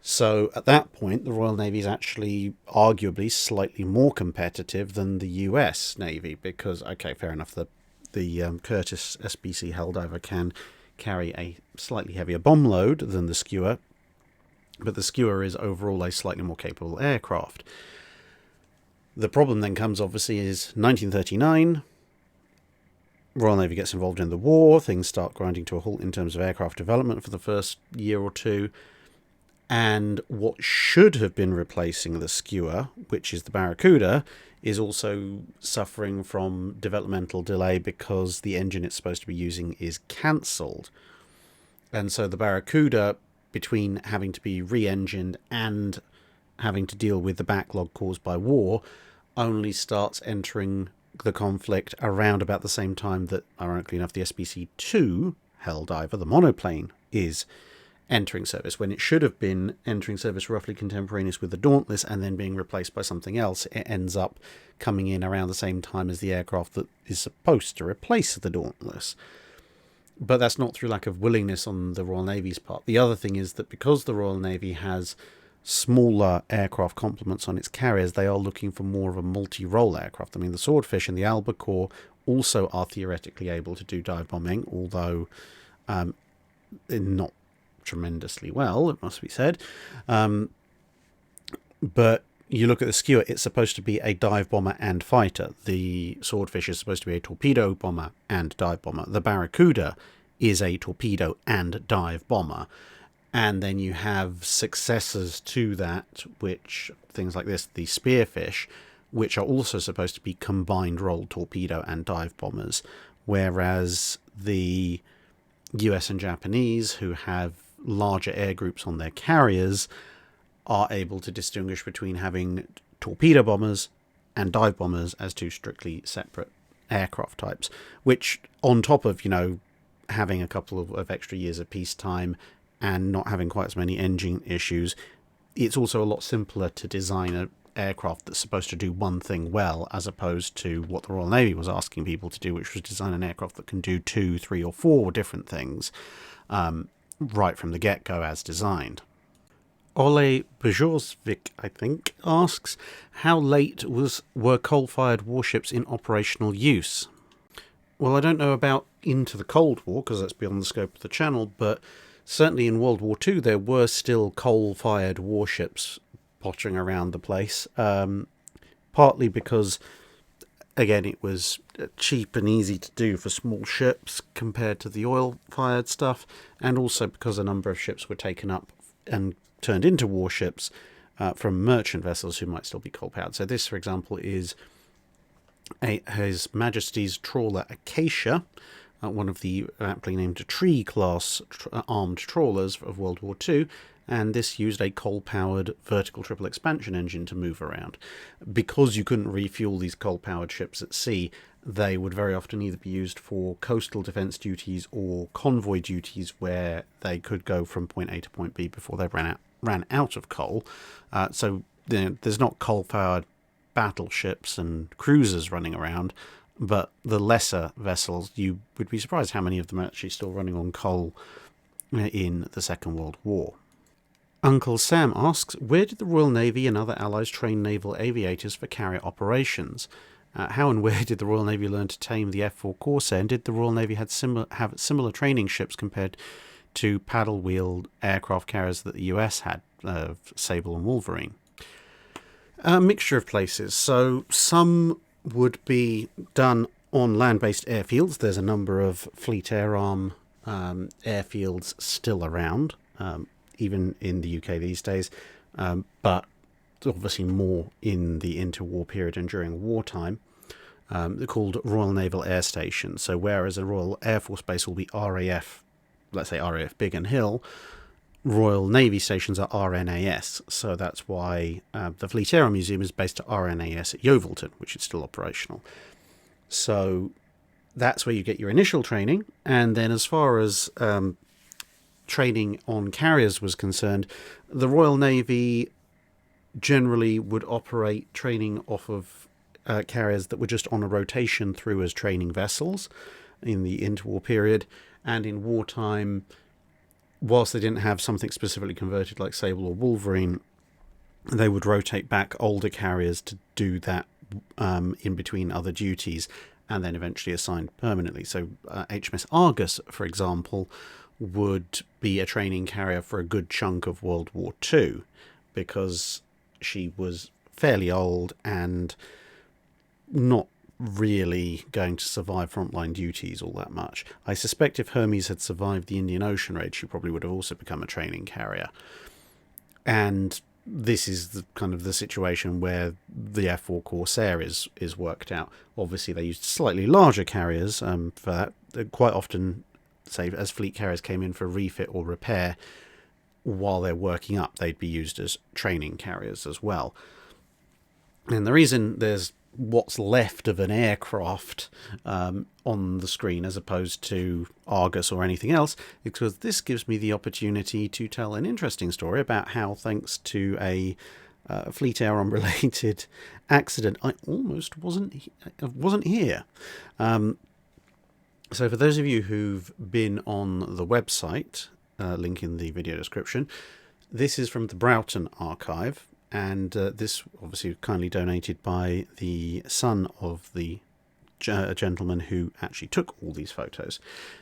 So at that point, the Royal Navy is actually arguably slightly more competitive than the US Navy, because, okay, fair enough, the Curtiss SBC Helldiver can carry a slightly heavier bomb load than the Skua, but the Skua is overall a slightly more capable aircraft. The problem then comes, obviously, is 1939, Royal Navy gets involved in the war, things start grinding to a halt in terms of aircraft development for the first year or two, and what should have been replacing the Skua, which is the Barracuda, is also suffering from developmental delay because the engine it's supposed to be using is cancelled. And so the Barracuda, between having to be re-engined and having to deal with the backlog caused by war, only starts entering the conflict around about the same time that, ironically enough, the SBC-2 Helldiver, the monoplane, is entering service, when it should have been entering service roughly contemporaneous with the Dauntless and then being replaced by something else. It ends up coming in around the same time as the aircraft that is supposed to replace the Dauntless. But that's not through lack of willingness on the Royal Navy's part. The other thing is that because the Royal Navy has smaller aircraft complements on its carriers, they are looking for more of a multi-role aircraft. I mean, the Swordfish and the Albacore also are theoretically able to do dive bombing, although not tremendously well, it must be said. But you look at the Skua, it's supposed to be a dive bomber and fighter. The Swordfish is supposed to be a torpedo bomber and dive bomber. The Barracuda is a torpedo and dive bomber. And then you have successors to that, which things like this, the Spearfish, which are also supposed to be combined role torpedo and dive bombers, whereas the US and Japanese, who have larger air groups on their carriers, are able to distinguish between having torpedo bombers and dive bombers as two strictly separate aircraft types, which on top of, having a couple of extra years of peacetime and not having quite as many engine issues, it's also a lot simpler to design an aircraft that's supposed to do one thing well, as opposed to what the Royal Navy was asking people to do, which was design an aircraft that can do 2, 3 or 4 different things right from the get-go as designed. Ole Bajorvik, I think, asks, how late were coal-fired warships in operational use? Well, I don't know about into the Cold War, because that's beyond the scope of the channel, but certainly in World War II there were still coal-fired warships pottering around the place, partly because, again, it was cheap and easy to do for small ships compared to the oil-fired stuff, and also because a number of ships were taken up and turned into warships from merchant vessels who might still be coal-powered. So this, for example, is His Majesty's trawler Acacia, one of the aptly named Tree-class armed trawlers of World War II, and this used a coal-powered vertical triple expansion engine to move around. Because you couldn't refuel these coal-powered ships at sea, they would very often either be used for coastal defence duties or convoy duties, where they could go from point A to point B before they ran out of coal. So there's not coal-powered battleships and cruisers running around, but the lesser vessels, you would be surprised how many of them are actually still running on coal in the Second World War. Uncle Sam asks, where did the Royal Navy and other allies train naval aviators for carrier operations? How and where did the Royal Navy learn to tame the F4 Corsair, and did the Royal Navy have similar training ships compared to paddle-wheeled aircraft carriers that the US had, Sable and Wolverine? A mixture of places. So some would be done on land-based airfields. There's a number of Fleet Air Arm airfields still around, even in the UK these days, but obviously more in the interwar period and during wartime. They're called Royal Naval Air Stations. So whereas a Royal Air Force base will be RAF, let's say RAF Biggin Hill, Royal Navy stations are RNAS, so that's why the Fleet Air Arm Museum is based at RNAS at Yeovilton, which is still operational. So that's where you get your initial training, and then as far as training on carriers was concerned, the Royal Navy generally would operate training off of carriers that were just on a rotation through as training vessels in the interwar period, and in wartime, whilst they didn't have something specifically converted like Sable or Wolverine, they would rotate back older carriers to do that in between other duties, and then eventually assigned permanently. So HMS Argus, for example, would be a training carrier for a good chunk of World War II, because she was fairly old and not really going to survive frontline duties all that much. I suspect if Hermes had survived the Indian Ocean raid, she probably would have also become a training carrier. And this is the kind of the situation where the F4 Corsair is worked out. Obviously, they used slightly larger carriers for that. Quite often, say, as fleet carriers came in for refit or repair, while they're working up, they'd be used as training carriers as well. And the reason there's what's left of an aircraft on the screen as opposed to Argus or anything else, because this gives me the opportunity to tell an interesting story about how, thanks to a Fleet Air Arm related accident, I almost wasn't here. So for those of you who've been on the website, link in the video description, this is from the Broughton archive. And this obviously kindly donated by the son of the gentleman who actually took all these photos.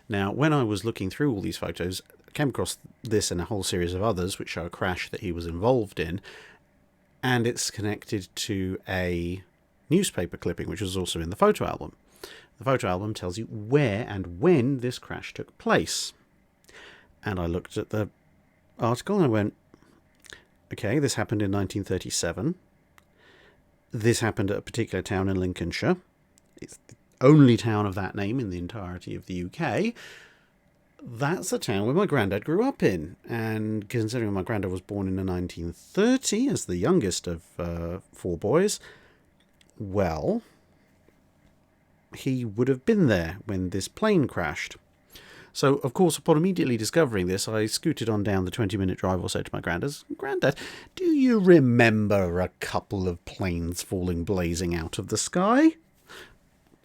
Now, when I was looking through all these photos, I came across this and a whole series of others which show a crash that he was involved in. And it's connected to a newspaper clipping, which is also in the photo album. The photo album tells you where and when this crash took place. And I looked at the article and I went, okay, this happened in 1937. This happened at a particular town in Lincolnshire. It's the only town of that name in the entirety of the UK. That's the town where my granddad grew up in. And considering my granddad was born in 1930 as the youngest of 4 boys, well, he would have been there when this plane crashed. So, of course, upon immediately discovering this, I scooted on down the 20-minute drive or so to my granddad's. Granddad, do you remember a couple of planes falling blazing out of the sky?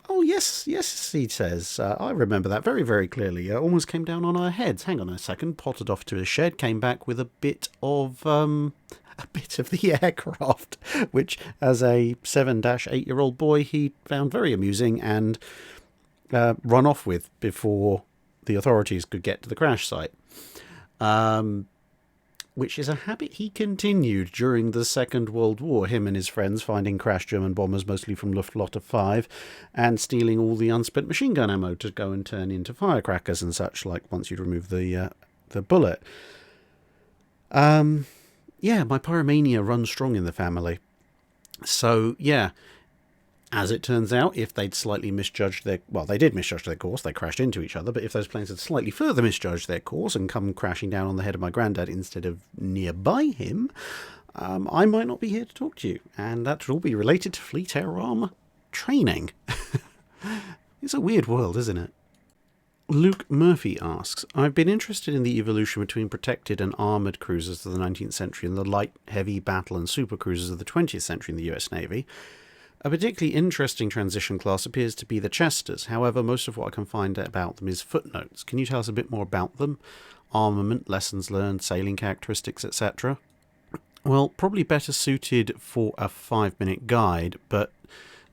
Oh, yes, he says. I remember that very, very clearly. It almost came down on our heads. Hang on a second. Potted off to his shed, came back with a bit of the aircraft, which, as a 7-8-year-old boy, he found very amusing and run off with before the authorities could get to the crash site. Which is a habit he continued during the Second World War, him and his friends finding crashed German bombers, mostly from Luftwaffe 5, and stealing all the unspent machine gun ammo to go and turn into firecrackers and such, like once you'd remove the bullet. Yeah, my pyromania runs strong in the family. So, yeah, as it turns out, if they'd slightly misjudged they did misjudge their course, they crashed into each other, but if those planes had slightly further misjudged their course and come crashing down on the head of my granddad instead of nearby him, I might not be here to talk to you, and that would all be related to Fleet Air Arm training. It's a weird world, isn't it? Luke Murphy asks, I've been interested in the evolution between protected and armoured cruisers of the 19th century and the light, heavy, battle and super cruisers of the 20th century in the US Navy. A particularly interesting transition class appears to be the Chesters. However, most of what I can find about them is footnotes. Can you tell us a bit more about them? Armament, lessons learned, sailing characteristics, etc.? Well, probably better suited for a 5-minute guide, but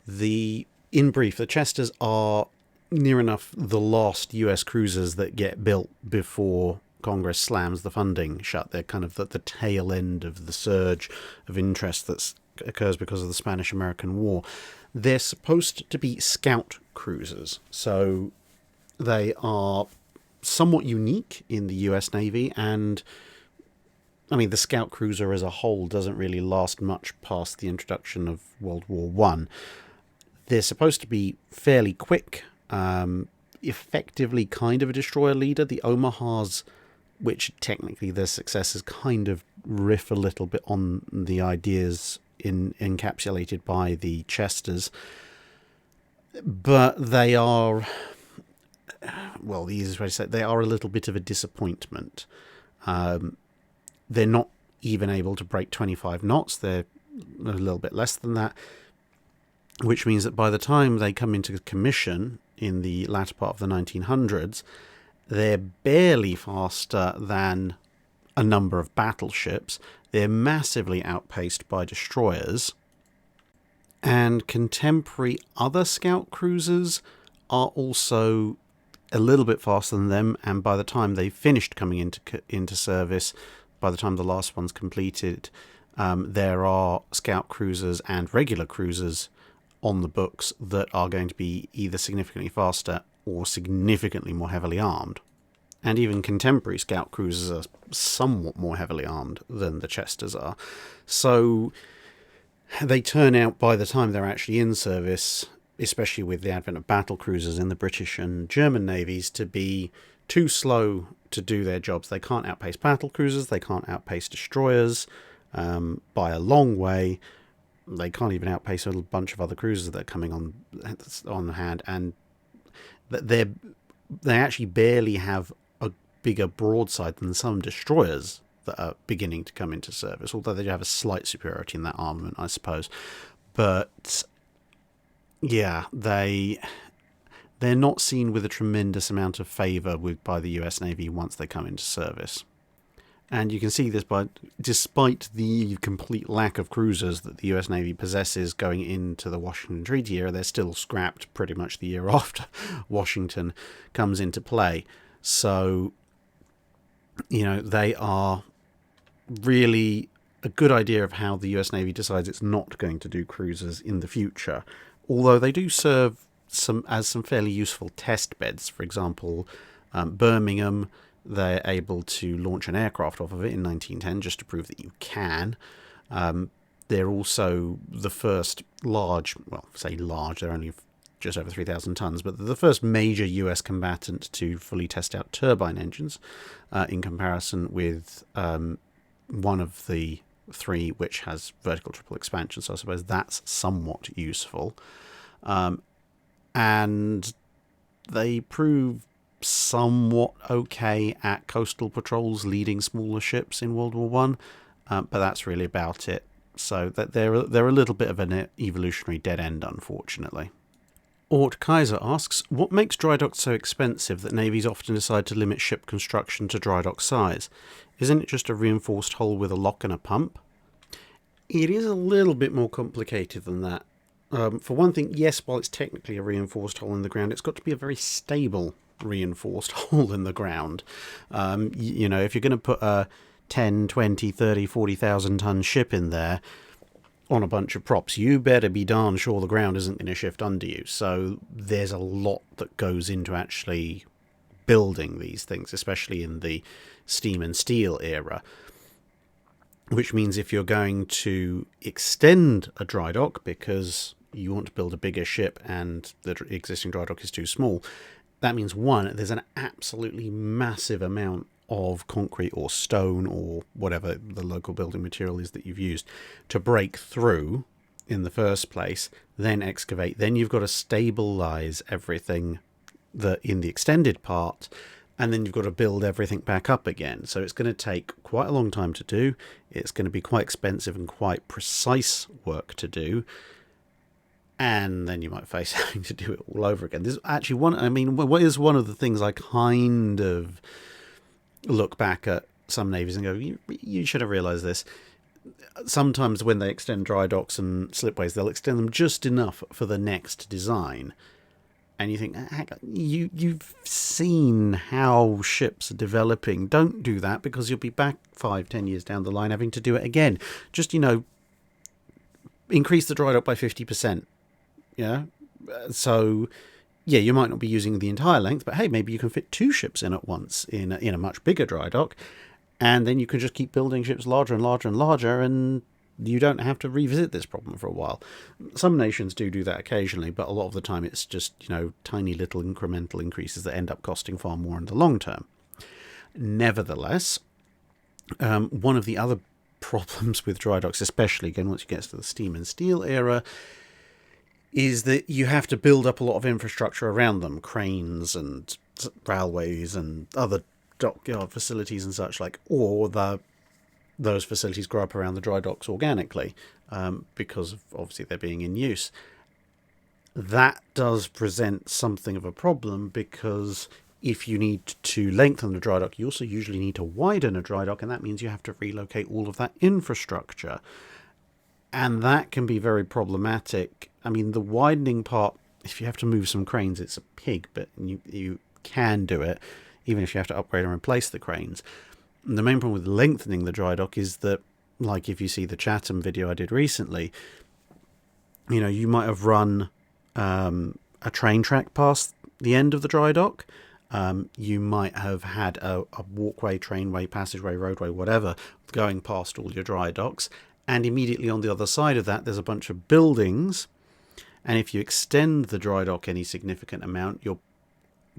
in brief, the Chesters are near enough the last US cruisers that get built before Congress slams the funding shut. They're kind of the tail end of the surge of interest that occurs because of the Spanish-American War. They're supposed to be scout cruisers, so they are somewhat unique in the US Navy, and I mean, the scout cruiser as a whole doesn't really last much past the introduction of World War One. They're supposed to be fairly quick, effectively kind of a destroyer leader. The Omahas, which technically their successors kind of riff a little bit on the ideas encapsulated by the Chesters, but they are, well, the easiest way to say it, they are a little bit of a disappointment. They're not even able to break 25 knots. They're a little bit less than that, which means that by the time they come into commission in the latter part of the 1900s, they're barely faster than a number of battleships. They're massively outpaced by destroyers, and contemporary other scout cruisers are also a little bit faster than them, and by the time they've finished coming into service, by the time the last one's completed, there are scout cruisers and regular cruisers on the books that are going to be either significantly faster or significantly more heavily armed. And even contemporary scout cruisers are somewhat more heavily armed than the Chesters are. So they turn out, by the time they're actually in service, especially with the advent of battle cruisers in the British and German navies, to be too slow to do their jobs. They can't outpace battle cruisers, they can't outpace destroyers by a long way. They can't even outpace a bunch of other cruisers that are coming on hand, and they actually barely have a bigger broadside than some destroyers that are beginning to come into service, although they do have a slight superiority in that armament, I suppose. But yeah, they're not seen with a tremendous amount of favour by the US Navy once they come into service. And you can see this despite the complete lack of cruisers that the US Navy possesses going into the Washington Treaty era, they're still scrapped pretty much the year after Washington comes into play. So, they are really a good idea of how the US Navy decides it's not going to do cruisers in the future. Although they do serve some fairly useful test beds. For example, Birmingham they're able to launch an aircraft off of it in 1910 just to prove that you can. They're also the first large, well, say large, they're only just over 3,000 tons, but they're the first major US combatant to fully test out turbine engines in comparison with one of the three which has vertical triple expansion, so I suppose that's somewhat useful. And they prove somewhat okay at coastal patrols leading smaller ships in World War One, but that's really about it. So that they're a little bit of an evolutionary dead end, unfortunately. Ort Kaiser asks, what makes dry dock so expensive that navies often decide to limit ship construction to dry dock size? Isn't it just a reinforced hull with a lock and a pump? It is a little bit more complicated than that. For one thing, yes, while it's technically a reinforced hole in the ground, it's got to be a very stable reinforced hole in the ground. You know, if you're going to put a 10, 20, 30, 40,000 ton ship in there on a bunch of props, you better be darn sure the ground isn't going to shift under you. So there's a lot that goes into actually building these things, especially in the steam and steel era. Which means if you're going to extend a dry dock because you want to build a bigger ship and the existing dry dock is too small, that means, one, there's an absolutely massive amount of concrete or stone or whatever the local building material is that you've used to break through in the first place, then excavate. Then you've got to stabilize everything in the extended part, and then you've got to build everything back up again. So it's going to take quite a long time to do. It's going to be quite expensive and quite precise work to do. And then you might face having to do it all over again. There's actually what is one of the things I kind of look back at some navies and go, you should have realised this. Sometimes when they extend dry docks and slipways, they'll extend them just enough for the next design. And you think, you've seen how ships are developing. Don't do that, because you'll be back 5-10 years down the line having to do it again. Just, increase the dry dock by 50%. Yeah. So, yeah, you might not be using the entire length, but hey, maybe you can fit 2 ships in at once in a much bigger dry dock. And then you can just keep building ships larger and larger and larger, and you don't have to revisit this problem for a while. Some nations do that occasionally, but a lot of the time it's just, tiny little incremental increases that end up costing far more in the long term. Nevertheless, one of the other problems with dry docks, especially again once you get to the steam and steel era, is that you have to build up a lot of infrastructure around them, cranes and railways and other dockyard facilities and such like, or those facilities grow up around the dry docks organically, because obviously they're being in use. That does present something of a problem, because if you need to lengthen a dry dock, you also usually need to widen a dry dock, and that means you have to relocate all of that infrastructure. And that can be very problematic. I mean, the widening part, if you have to move some cranes, it's a pig, but you can do it, even if you have to upgrade and replace the cranes. And the main problem with lengthening the dry dock is that, like if you see the Chatham video I did recently, you might have run a train track past the end of the dry dock. You might have had a walkway, trainway, passageway, roadway, whatever, going past all your dry docks. And immediately on the other side of that, there's a bunch of buildings. And if you extend the dry dock any significant amount, you're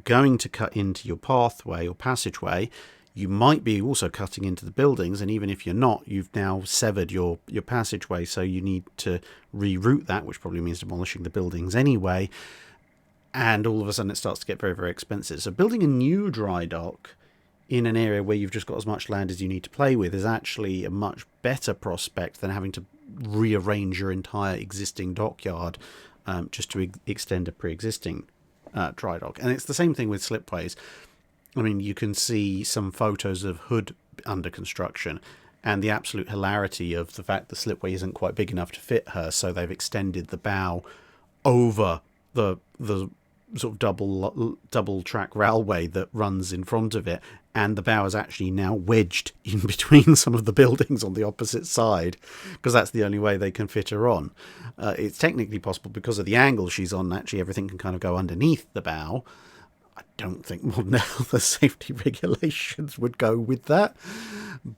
going to cut into your pathway or passageway. You might be also cutting into the buildings, and even if you're not, you've now severed your passageway, so you need to reroute that, which probably means demolishing the buildings anyway, and all of a sudden it starts to get very, very expensive. So building a new dry dock in an area where you've just got as much land as you need to play with is actually a much better prospect than having to rearrange your entire existing dockyard just to extend a pre-existing dry dock. And it's the same thing with slipways. I mean, you can see some photos of Hood under construction and the absolute hilarity of the fact the slipway isn't quite big enough to fit her, so they've extended the bow over the sort of double track railway that runs in front of it, and the bow is actually now wedged in between some of the buildings on the opposite side, because that's the only way they can fit her on. It's technically possible because of the angle she's on. Actually, everything can kind of go underneath the bow. I don't think modern health safety regulations would go with that,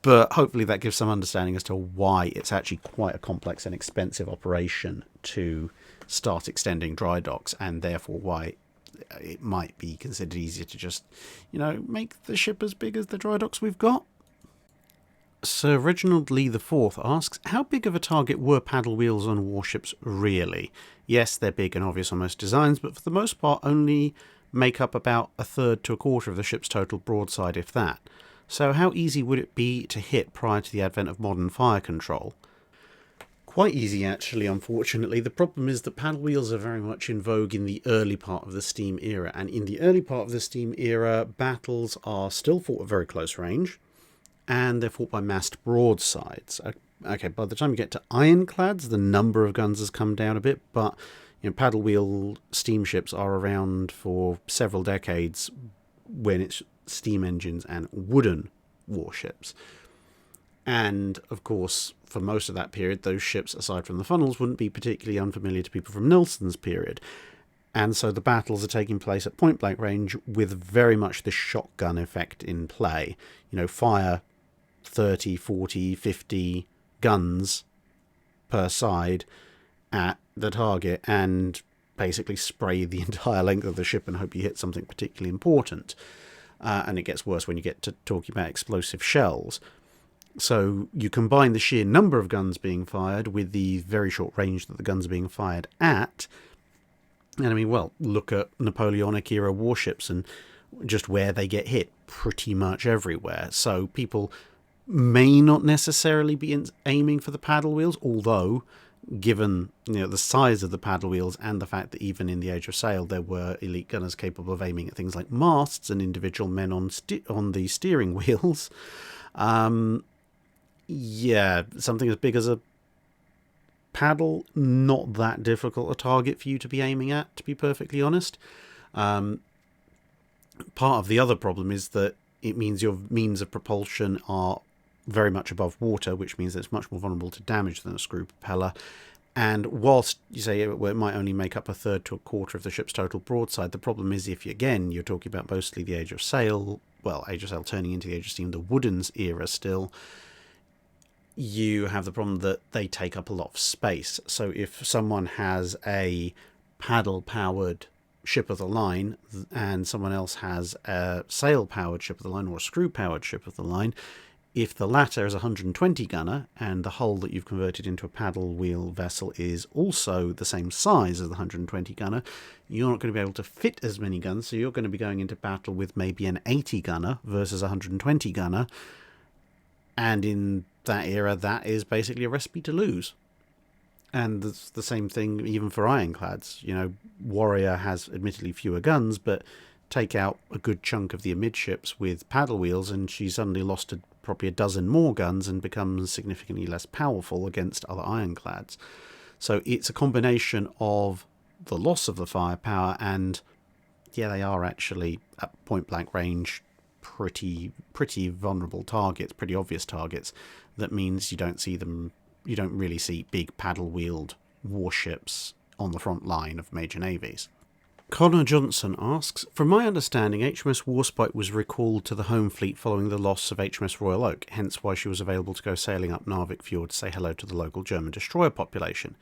but hopefully that gives some understanding as to why it's actually quite a complex and expensive operation to start extending dry docks, and therefore why it might be considered easier to just, make the ship as big as the dry docks we've got. Sir Reginald Lee IV asks, how big of a target were paddle wheels on warships really? Yes, they're big and obvious on most designs, but for the most part only make up about a third to a quarter of the ship's total broadside, if that. So how easy would it be to hit prior to the advent of modern fire control? Quite easy, actually, unfortunately. The problem is that paddle wheels are very much in vogue in the early part of the steam era, and in the early part of the steam era, battles are still fought at very close range, and they're fought by massed broadsides. Okay, by the time you get to ironclads, the number of guns has come down a bit, but paddle wheel steamships are around for several decades when it's steam engines and wooden warships. And, of course, for most of that period, those ships, aside from the funnels, wouldn't be particularly unfamiliar to people from Nelson's period. And so the battles are taking place at point-blank range with very much the shotgun effect in play. Fire 30, 40, 50 guns per side at the target and basically spray the entire length of the ship and hope you hit something particularly important. And it gets worse when you get to talking about explosive shells. So you combine the sheer number of guns being fired with the very short range that the guns are being fired at. And look at Napoleonic era warships and just where they get hit pretty much everywhere. So people may not necessarily be aiming for the paddle wheels, although given the size of the paddle wheels and the fact that even in the Age of Sail there were elite gunners capable of aiming at things like masts and individual men on the steering wheels, something as big as a paddle, not that difficult a target for you to be aiming at, to be perfectly honest. Part of the other problem is that it means your means of propulsion are very much above water, which means that it's much more vulnerable to damage than a screw propeller. And whilst you say it might only make up a third to a quarter of the ship's total broadside, the problem is if you're talking about mostly the Age of Sail, Age of Sail turning into the Age of Steam, the Woodens era still, you have the problem that they take up a lot of space. So if someone has a paddle-powered ship of the line and someone else has a sail-powered ship of the line or a screw-powered ship of the line, if the latter is a 120 gunner and the hull that you've converted into a paddle wheel vessel is also the same size as the 120 gunner, you're not going to be able to fit as many guns, so you're going to be going into battle with maybe an 80 gunner versus a 120 gunner, and in that era that is basically a recipe to lose. And it's the same thing even for ironclads. Warrior has admittedly fewer guns, but take out a good chunk of the amidships with paddle wheels and she suddenly lost probably a dozen more guns and becomes significantly less powerful against other ironclads. So it's a combination of the loss of the firepower and, they are actually at point-blank range pretty vulnerable targets, pretty obvious targets. That means you don't really see big paddle-wheeled warships on the front line of major navies. Connor Johnson asks, from my understanding, HMS Warspite was recalled to the home fleet following the loss of HMS Royal Oak, hence why she was available to go sailing up Narvik Fjord to say hello to the local German destroyer population.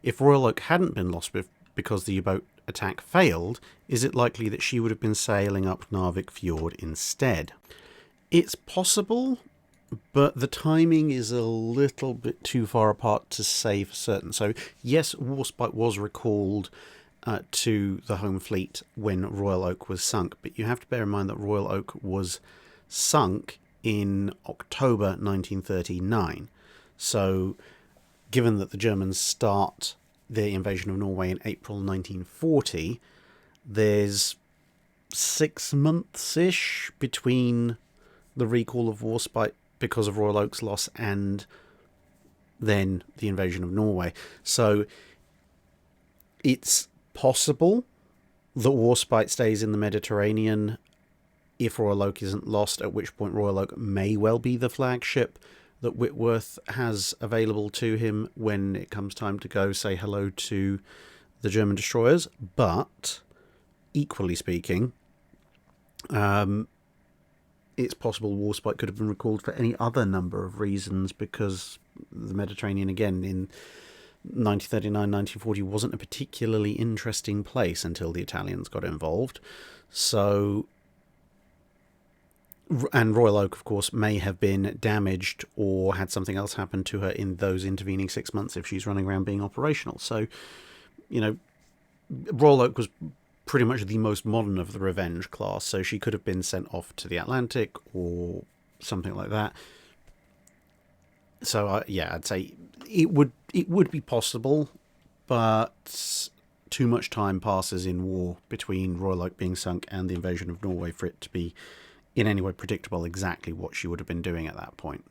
If Royal Oak hadn't been lost because the U-boat attack failed, is it likely that she would have been sailing up Narvik Fjord instead? It's possible, but the timing is a little bit too far apart to say for certain. So yes, Warspite was recalled to the home fleet when Royal Oak was sunk, but you have to bear in mind that Royal Oak was sunk in October 1939. So given that the Germans start their invasion of Norway in April 1940, there's 6 months-ish between the recall of Warspite because of Royal Oak's loss and then the invasion of Norway. So it's possible that Warspite stays in the Mediterranean if Royal Oak isn't lost, at which point Royal Oak may well be the flagship that Whitworth has available to him when it comes time to go say hello to the German destroyers. But equally speaking, It's possible Warspite could have been recalled for any other number of reasons, because the Mediterranean, again, in 1939, 1940, wasn't a particularly interesting place until the Italians got involved. So, and Royal Oak, of course, may have been damaged or had something else happen to her in those intervening 6 months if she's running around being operational. So, Royal Oak was pretty much the most modern of the Revenge class, so she could have been sent off to the Atlantic or something like that. So, I'd say it would be possible, but too much time passes in war between Royal Oak being sunk and the invasion of Norway for it to be in any way predictable exactly what she would have been doing at that point.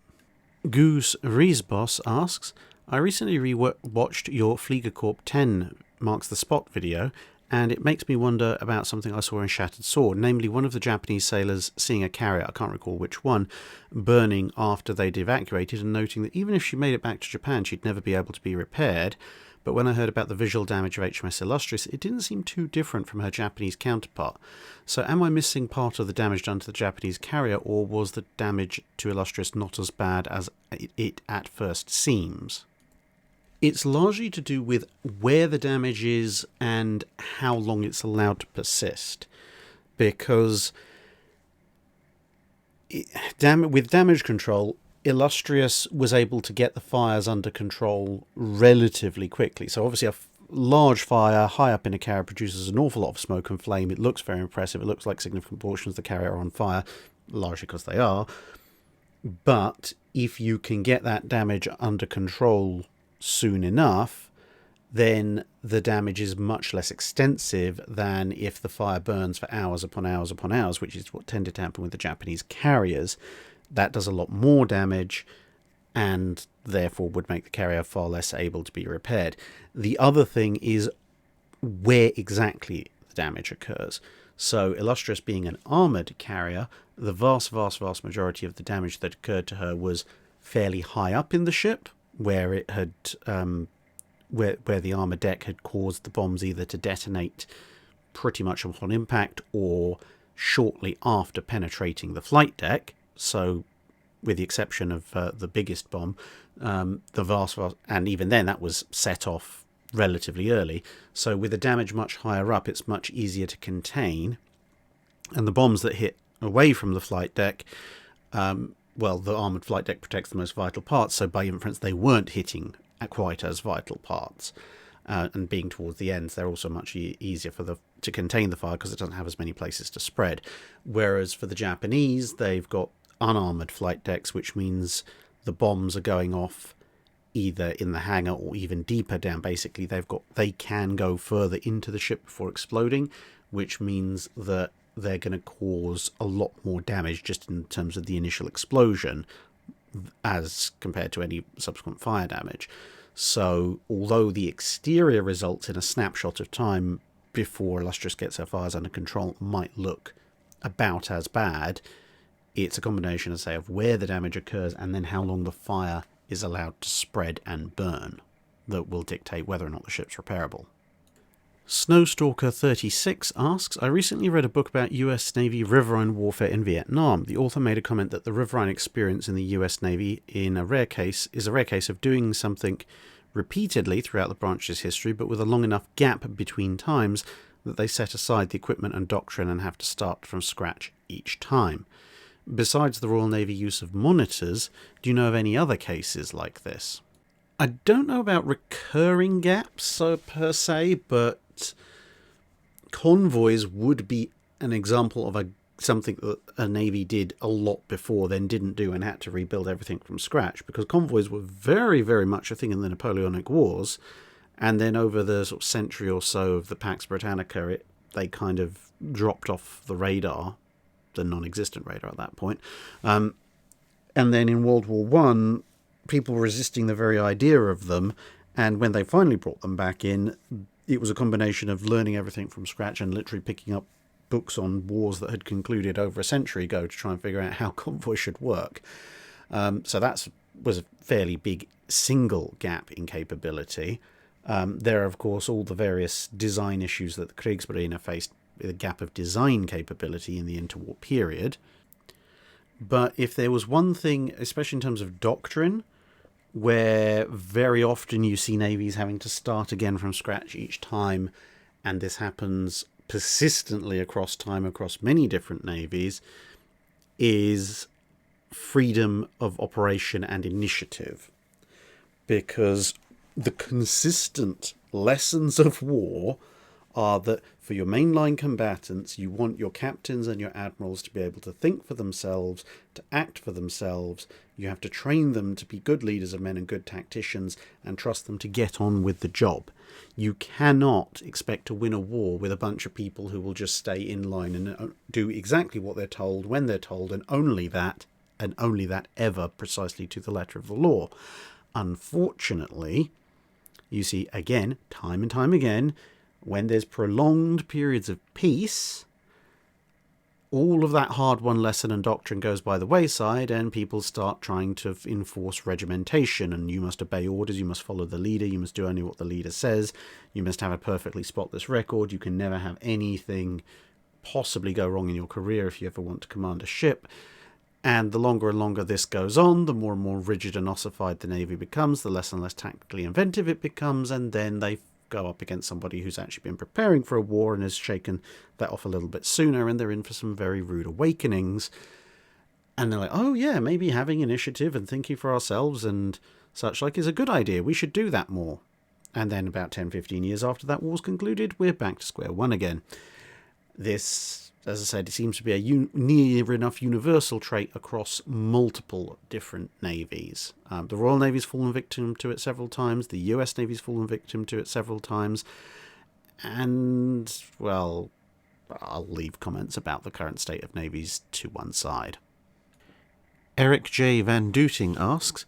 Goose Riesbos asks, I recently re-watched your Fliegerkorps 10 Marks the Spot video, and it makes me wonder about something I saw in Shattered Sword, namely one of the Japanese sailors seeing a carrier, I can't recall which one, burning after they'd evacuated, and noting that even if she made it back to Japan, she'd never be able to be repaired. But when I heard about the visual damage of HMS Illustrious, it didn't seem too different from her Japanese counterpart. So am I missing part of the damage done to the Japanese carrier, or was the damage to Illustrious not as bad as it at first seems? It's largely to do with where the damage is and how long it's allowed to persist. Because with damage control, Illustrious was able to get the fires under control relatively quickly. So obviously a large fire high up in a carrier produces an awful lot of smoke and flame. It looks very impressive. It looks like significant portions of the carrier are on fire, largely because they are. But if you can get that damage under control soon enough, then the damage is much less extensive than if the fire burns for hours upon hours upon hours, which is what tended to happen with the Japanese carriers. That does a lot more damage and therefore would make the carrier far less able to be repaired. The other thing is where exactly the damage occurs. So Illustrious being an armoured carrier, the vast majority of the damage that occurred to her was fairly high up in the ship, where it had where the armour deck had caused the bombs either to detonate pretty much upon impact or shortly after penetrating the flight deck. So with the exception of the biggest bomb, the vast, and even then that was set off relatively early. So with the damage much higher up, it's much easier to contain. And the bombs that hit away from the flight deck, well, the armoured flight deck protects the most vital parts, so by inference they weren't hitting quite as vital parts. And being towards the ends, they're also much easier to contain the fire because it doesn't have as many places to spread. Whereas for the Japanese, they've got unarmoured flight decks, which means the bombs are going off either in the hangar or even deeper down. Basically, they can go further into the ship before exploding, which means that they're going to cause a lot more damage just in terms of the initial explosion as compared to any subsequent fire damage. So although the exterior results in a snapshot of time before Illustrious gets her fires under control might look about as bad, it's a combination, as I say, of where the damage occurs and then how long the fire is allowed to spread and burn that will dictate whether or not the ship's repairable. Snowstalker36 asks, I recently read a book about US Navy riverine warfare in Vietnam. The author made a comment that the riverine experience in the US Navy is a rare case of doing something repeatedly throughout the branch's history, but with a long enough gap between times that they set aside the equipment and doctrine and have to start from scratch each time. Besides the Royal Navy use of monitors, do you know of any other cases like this? I don't know about recurring gaps per se, but convoys would be an example of something that a navy did a lot before, then didn't do and had to rebuild everything from scratch, because convoys were very, very much a thing in the Napoleonic Wars, and then over the sort of century or so of the Pax Britannica, they kind of dropped off the radar, the non-existent radar at that point. And then in World War One, people were resisting the very idea of them, and when they finally brought them back in, it was a combination of learning everything from scratch and literally picking up books on wars that had concluded over a century ago to try and figure out how convoys should work. So that was a fairly big single gap in capability. There are, of course, all the various design issues that the Kriegsmarine faced a gap of design capability in the interwar period. But if there was one thing, especially in terms of doctrine, where very often you see navies having to start again from scratch each time, and this happens persistently across time, across many different navies, is freedom of operation and initiative. Because the consistent lessons of war are that for your mainline combatants, you want your captains and your admirals to be able to think for themselves, to act for themselves. You have to train them to be good leaders of men and good tacticians, and trust them to get on with the job. You cannot expect to win a war with a bunch of people who will just stay in line and do exactly what they're told, when they're told, and only that ever, precisely to the letter of the law. Unfortunately, you see again, time and time again, when there's prolonged periods of peace, all of that hard-won lesson and doctrine goes by the wayside, and people start trying to enforce regimentation, and you must obey orders, you must follow the leader, you must do only what the leader says, you must have a perfectly spotless record, you can never have anything possibly go wrong in your career if you ever want to command a ship. And the longer and longer this goes on, the more and more rigid and ossified the navy becomes, the less and less tactically inventive it becomes, and then they go up against somebody who's actually been preparing for a war and has shaken that off a little bit sooner, and they're in for some very rude awakenings. And they're like, oh yeah, maybe having initiative and thinking for ourselves and such like is a good idea. We should do that more. And then about 10-15 years after that war's concluded, we're back to square one again. This, as I said, it seems to be a near enough universal trait across multiple different navies. The Royal Navy's fallen victim to it several times. The US Navy's fallen victim to it several times. And, well, I'll leave comments about the current state of navies to one side. Eric J. Van Dooting asks,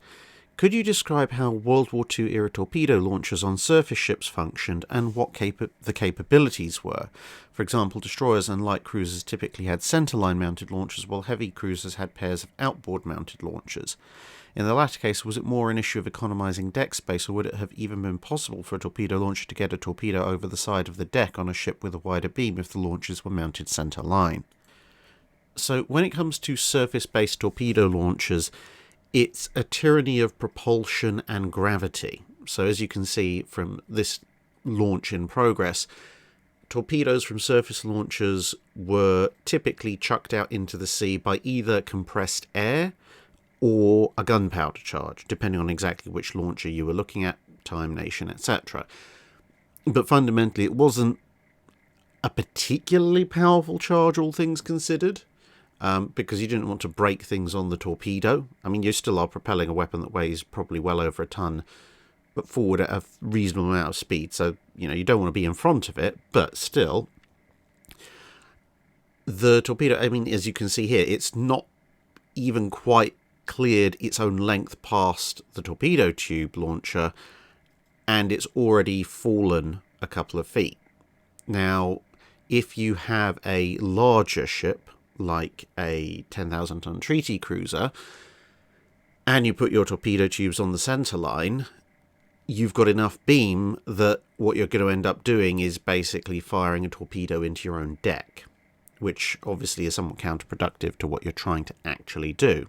could you describe how World War II era torpedo launchers on surface ships functioned and what the capabilities were? For example, destroyers and light cruisers typically had centerline mounted launchers, while heavy cruisers had pairs of outboard mounted launchers. In the latter case, was it more an issue of economizing deck space, or would it have even been possible for a torpedo launcher to get a torpedo over the side of the deck on a ship with a wider beam if the launchers were mounted centerline? So when it comes to surface-based torpedo launchers, it's a tyranny of propulsion and gravity. So as you can see from this launch in progress, torpedoes from surface launchers were typically chucked out into the sea by either compressed air or a gunpowder charge, depending on exactly which launcher you were looking at, time, nation, etc. But fundamentally, it wasn't a particularly powerful charge, all things considered. Because you didn't want to break things on the torpedo. I mean, you still are propelling a weapon that weighs probably well over a ton, but forward at a reasonable amount of speed. So, you don't want to be in front of it, but still. The torpedo, I mean, as you can see here, it's not even quite cleared its own length past the torpedo tube launcher, and it's already fallen a couple of feet. Now, if you have a larger ship, like a 10,000 ton treaty cruiser, and you put your torpedo tubes on the center line, you've got enough beam that what you're going to end up doing is basically firing a torpedo into your own deck, which obviously is somewhat counterproductive to what you're trying to actually do,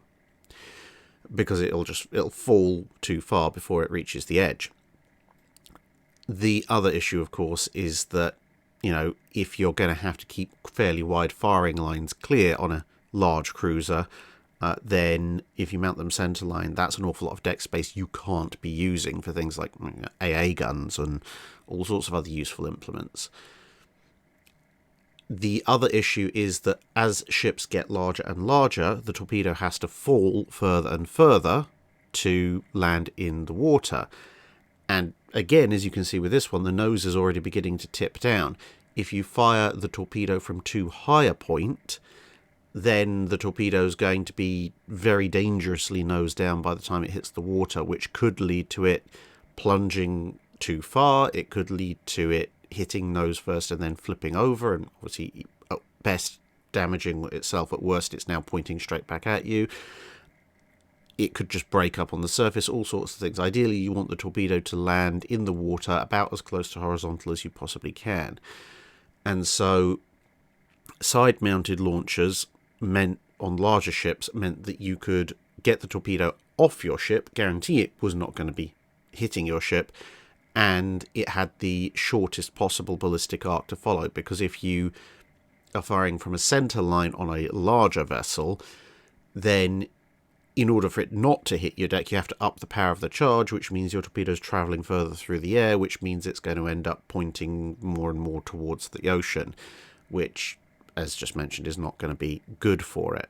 because it'll fall too far before it reaches the edge. The other issue, of course, is that if you're going to have to keep fairly wide firing lines clear on a large cruiser, then if you mount them centerline, that's an awful lot of deck space you can't be using for things like AA guns and all sorts of other useful implements. The other issue is that as ships get larger and larger, the torpedo has to fall further and further to land in the water. And again, as you can see with this one, the nose is already beginning to tip down. If you fire the torpedo from too high a point, then the torpedo is going to be very dangerously nose down by the time it hits the water, which could lead to it plunging too far. It could lead to it hitting nose first and then flipping over, and obviously at best damaging itself. At worst, it's now pointing straight back at you. It could just break up on the surface, all sorts of things. Ideally, you want the torpedo to land in the water about as close to horizontal as you possibly can. And so side-mounted launchers meant on larger ships meant that you could get the torpedo off your ship, guarantee it was not going to be hitting your ship, and it had the shortest possible ballistic arc to follow, because if you are firing from a center line on a larger vessel, then in order for it not to hit your deck, you have to up the power of the charge, which means your torpedo is traveling further through the air, which means it's going to end up pointing more and more towards the ocean, which, as just mentioned, is not going to be good for it.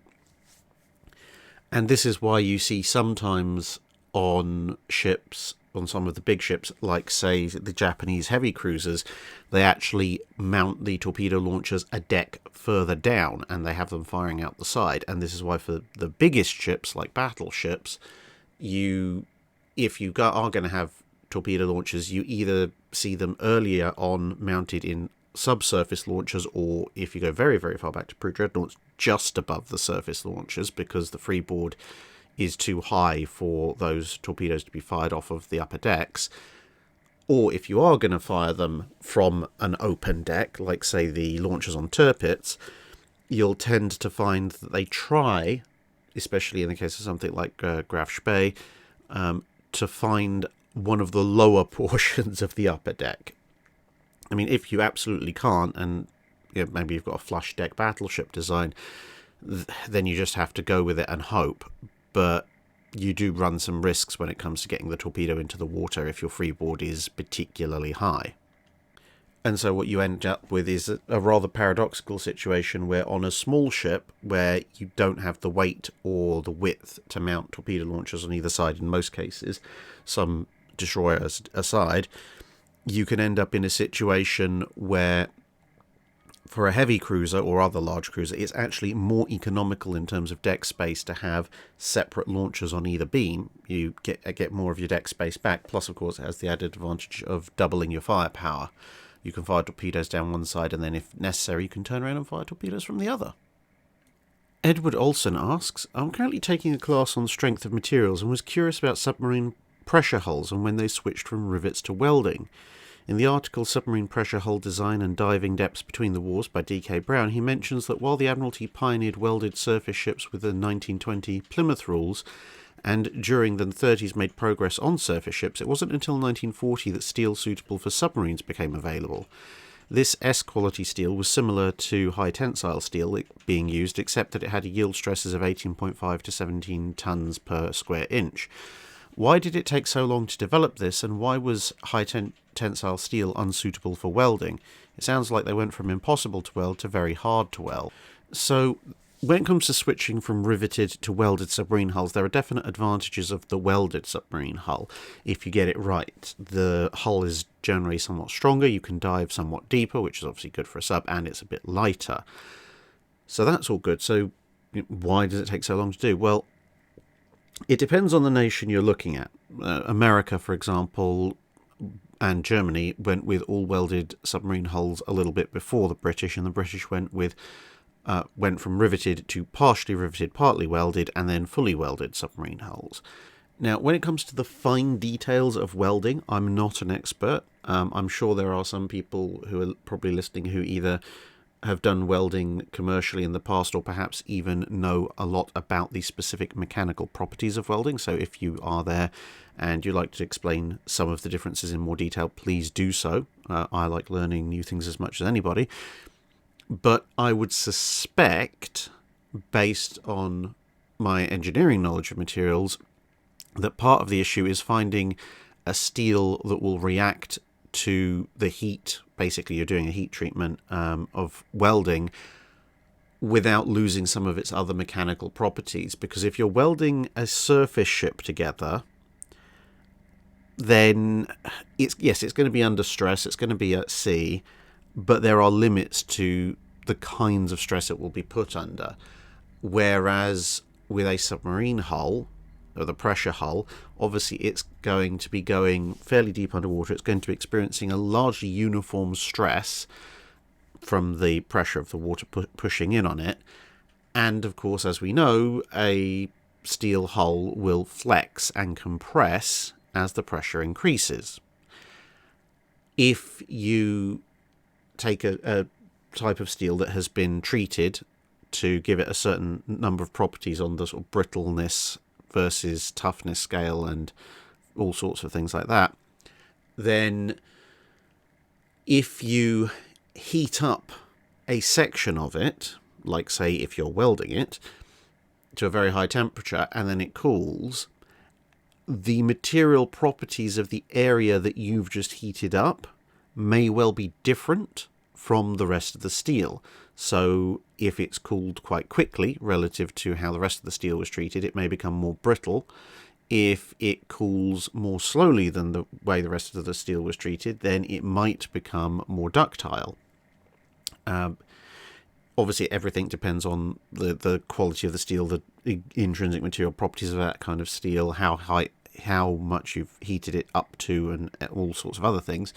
And this is why you see sometimes on ships, on some of the big ships, like, say, the Japanese heavy cruisers, they actually mount the torpedo launchers a deck further down, and they have them firing out the side. And this is why for the biggest ships, like battleships, if you are going to have torpedo launchers, you either see them earlier on mounted in subsurface launchers, or if you go very, very far back to pre-dreadnoughts, just above the surface launchers, because the freeboard is too high for those torpedoes to be fired off of the upper decks. Or if you are going to fire them from an open deck, like, say, the launchers on turpits, you'll tend to find that they try, especially in the case of something like Graf Zeppelin, to find one of the lower portions of the upper deck. I mean, if you absolutely can't, and maybe you've got a flush deck battleship design, then you just have to go with it and hope. But you do run some risks when it comes to getting the torpedo into the water if your freeboard is particularly high. And so what you end up with is a rather paradoxical situation where on a small ship where you don't have the weight or the width to mount torpedo launchers on either side in most cases, some destroyers aside, you can end up in a situation where for a heavy cruiser or other large cruiser, it's actually more economical in terms of deck space to have separate launchers on either beam. You get more of your deck space back, plus of course it has the added advantage of doubling your firepower. You can fire torpedoes down one side, and then if necessary you can turn around and fire torpedoes from the other. Edward Olsen asks, I'm currently taking a class on strength of materials and was curious about submarine pressure hulls and when they switched from rivets to welding. In the article Submarine Pressure Hull Design and Diving Depths Between the Wars by D.K. Brown, he mentions that while the Admiralty pioneered welded surface ships with the 1920 Plymouth rules, and during the 30s made progress on surface ships, it wasn't until 1940 that steel suitable for submarines became available. This S-quality steel was similar to high tensile steel being used, except that it had yield stresses of 18.5 to 17 tons per square inch. Why did it take so long to develop this, and why was high tensile steel unsuitable for welding? It sounds like they went from impossible to weld to very hard to weld. So when it comes to switching from riveted to welded submarine hulls, there are definite advantages of the welded submarine hull if you get it right. The hull is generally somewhat stronger, you can dive somewhat deeper, which is obviously good for a sub, and it's a bit lighter. So that's all good. So why does it take so long to do? Well, it depends on the nation you're looking at. America, for example, and Germany went with all welded submarine hulls a little bit before the British, and the British went from riveted to partially riveted, partly welded, and then fully welded submarine hulls. Now, when it comes to the fine details of welding, I'm not an expert. I'm sure there are some people who are probably listening who either have done welding commercially in the past or perhaps even know a lot about the specific mechanical properties of welding. So if you are there and you'd like to explain some of the differences in more detail, please do so. I like learning new things as much as anybody. But I would suspect, based on my engineering knowledge of materials, that part of the issue is finding a steel that will react to the heat. Basically, you're doing a heat treatment of welding without losing some of its other mechanical properties. Because if you're welding a surface ship together, then it's going to be under stress, it's going to be at sea, but there are limits to the kinds of stress it will be put under. Whereas with a submarine hull, or the pressure hull, obviously it's going to be going fairly deep underwater. It's going to be experiencing a largely uniform stress from the pressure of the water pushing in on it. And of course, as we know, a steel hull will flex and compress as the pressure increases. If you take a type of steel that has been treated to give it a certain number of properties on the sort of brittleness versus toughness scale and all sorts of things like that, then if you heat up a section of it, like say if you're welding it, to a very high temperature and then it cools, the material properties of the area that you've just heated up may well be different from the rest of the steel. So if it's cooled quite quickly relative to how the rest of the steel was treated, it may become more brittle. If it cools more slowly than the way the rest of the steel was treated, then it might become more ductile. Obviously, everything depends on the quality of the steel, the intrinsic material properties of that kind of steel, how much you've heated it up to, and all sorts of other things.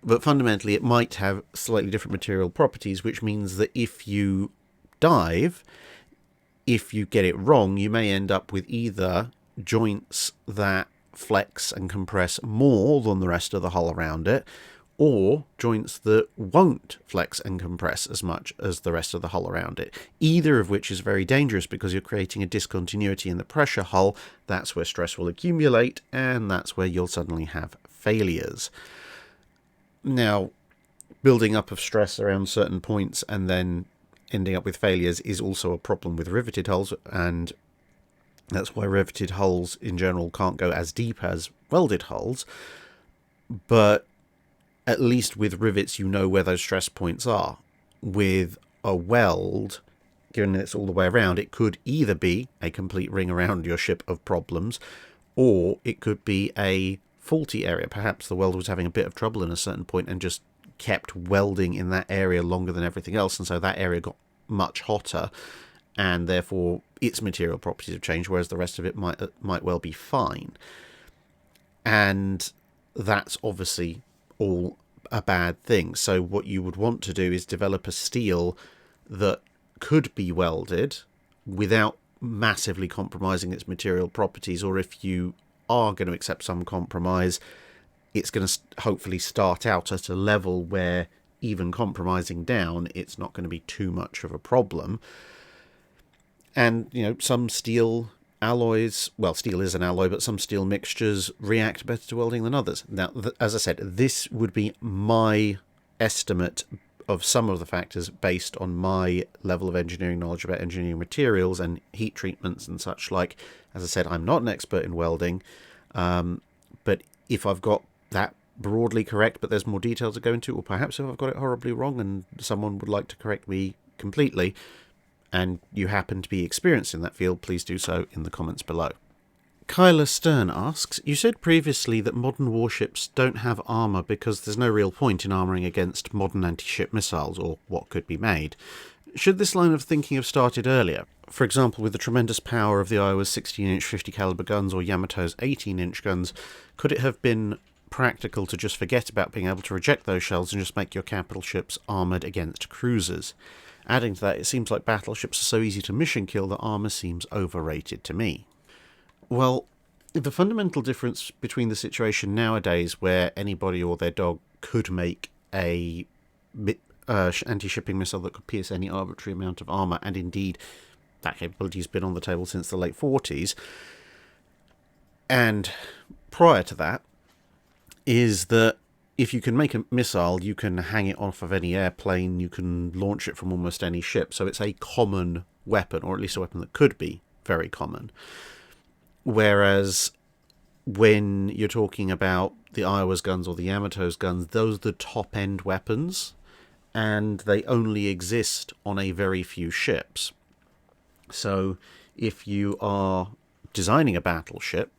But fundamentally, it might have slightly different material properties, which means that if you dive, if you get it wrong, you may end up with either joints that flex and compress more than the rest of the hull around it, or joints that won't flex and compress as much as the rest of the hull around it. Either of which is very dangerous because you're creating a discontinuity in the pressure hull. That's where stress will accumulate, and that's where you'll suddenly have failures. Now, building up of stress around certain points and then ending up with failures is also a problem with riveted hulls, and that's why riveted hulls in general can't go as deep as welded hulls. But at least with rivets, you know where those stress points are. With a weld, given it's all the way around, it could either be a complete ring around your ship of problems, or it could be a faulty area. Perhaps the welder was having a bit of trouble in a certain point and just kept welding in that area longer than everything else, and so that area got much hotter, and therefore its material properties have changed, whereas the rest of it might well be fine. And that's obviously all a bad thing. So what you would want to do is develop a steel that could be welded without massively compromising its material properties, or if you are going to accept some compromise, it's going to hopefully start out at a level where even compromising down, it's not going to be too much of a problem. And, you know, some steel alloys, well, steel is an alloy, but some steel mixtures react better to welding than others. Now, as I said, this would be my estimate of some of the factors based on my level of engineering knowledge about engineering materials and heat treatments and such like. As I said, I'm not an expert in welding, but if I've got that broadly correct, but there's more detail to go into, or perhaps if I've got it horribly wrong and someone would like to correct me completely, and you happen to be experienced in that field, please do so in the comments below. Kyla Stern asks, you said previously that modern warships don't have armour because there's no real point in armouring against modern anti-ship missiles, or what could be made. Should this line of thinking have started earlier? For example, with the tremendous power of the Iowa's 16-inch 50 caliber guns or Yamato's 18-inch guns, could it have been practical to just forget about being able to reject those shells and just make your capital ships armoured against cruisers? Adding to that, it seems like battleships are so easy to mission kill that armour seems overrated to me. Well, the fundamental difference between the situation nowadays where anybody or their dog could make a anti-shipping missile that could pierce any arbitrary amount of armour, and indeed that capability has been on the table since the late 40s, and prior to that, is that if you can make a missile, you can hang it off of any airplane, you can launch it from almost any ship, so it's a common weapon, or at least a weapon that could be very common. Whereas when you're talking about the Iowa's guns or the Yamato's guns, those are the top-end weapons, and they only exist on a very few ships. So if you are designing a battleship,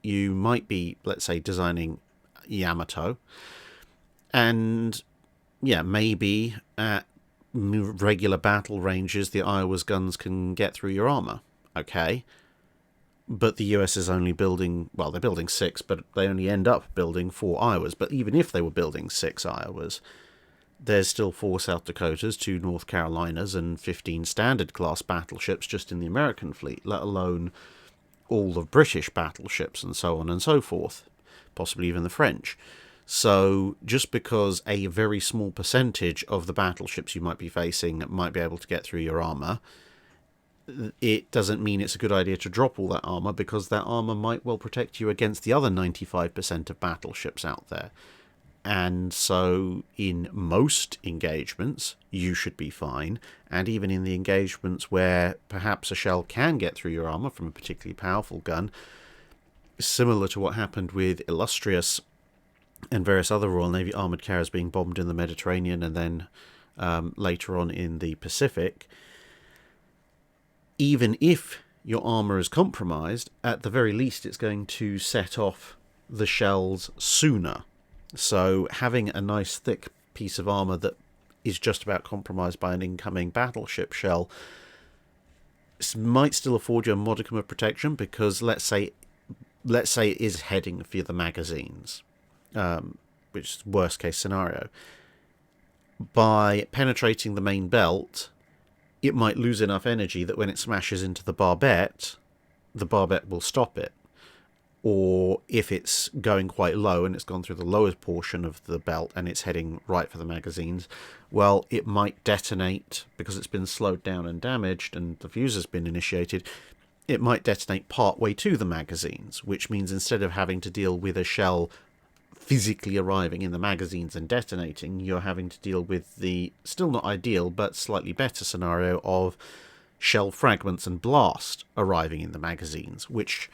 you might be, let's say, designing Yamato, and yeah, maybe at regular battle ranges the Iowa's guns can get through your armour. Okay. But the US is only building, well, they're building 6, but they only end up building 4 Iowas. But even if they were building 6 Iowas, there's still 4 South Dakotas, 2 North Carolinas, and 15 standard class battleships just in the American fleet, let alone all the British battleships and so on and so forth, possibly even the French. So just because a very small percentage of the battleships you might be facing might be able to get through your armour, it doesn't mean it's a good idea to drop all that armour, because that armour might well protect you against the other 95% of battleships out there. And so in most engagements, you should be fine. And even in the engagements where perhaps a shell can get through your armour from a particularly powerful gun, similar to what happened with Illustrious and various other Royal Navy armoured carriers being bombed in the Mediterranean and then later on in the Pacific, even if your armour is compromised, at the very least it's going to set off the shells sooner. So having a nice thick piece of armour that is just about compromised by an incoming battleship shell might still afford you a modicum of protection, because let's say it is heading for the magazines, which is worst case scenario. By penetrating the main belt, it might lose enough energy that when it smashes into the barbette will stop it. Or if it's going quite low and it's gone through the lowest portion of the belt and it's heading right for the magazines, well, it might detonate because it's been slowed down and damaged and the fuse has been initiated. It might detonate part way to the magazines, which means instead of having to deal with a shell physically arriving in the magazines and detonating, you're having to deal with the still not ideal but slightly better scenario of shell fragments and blast arriving in the magazines, which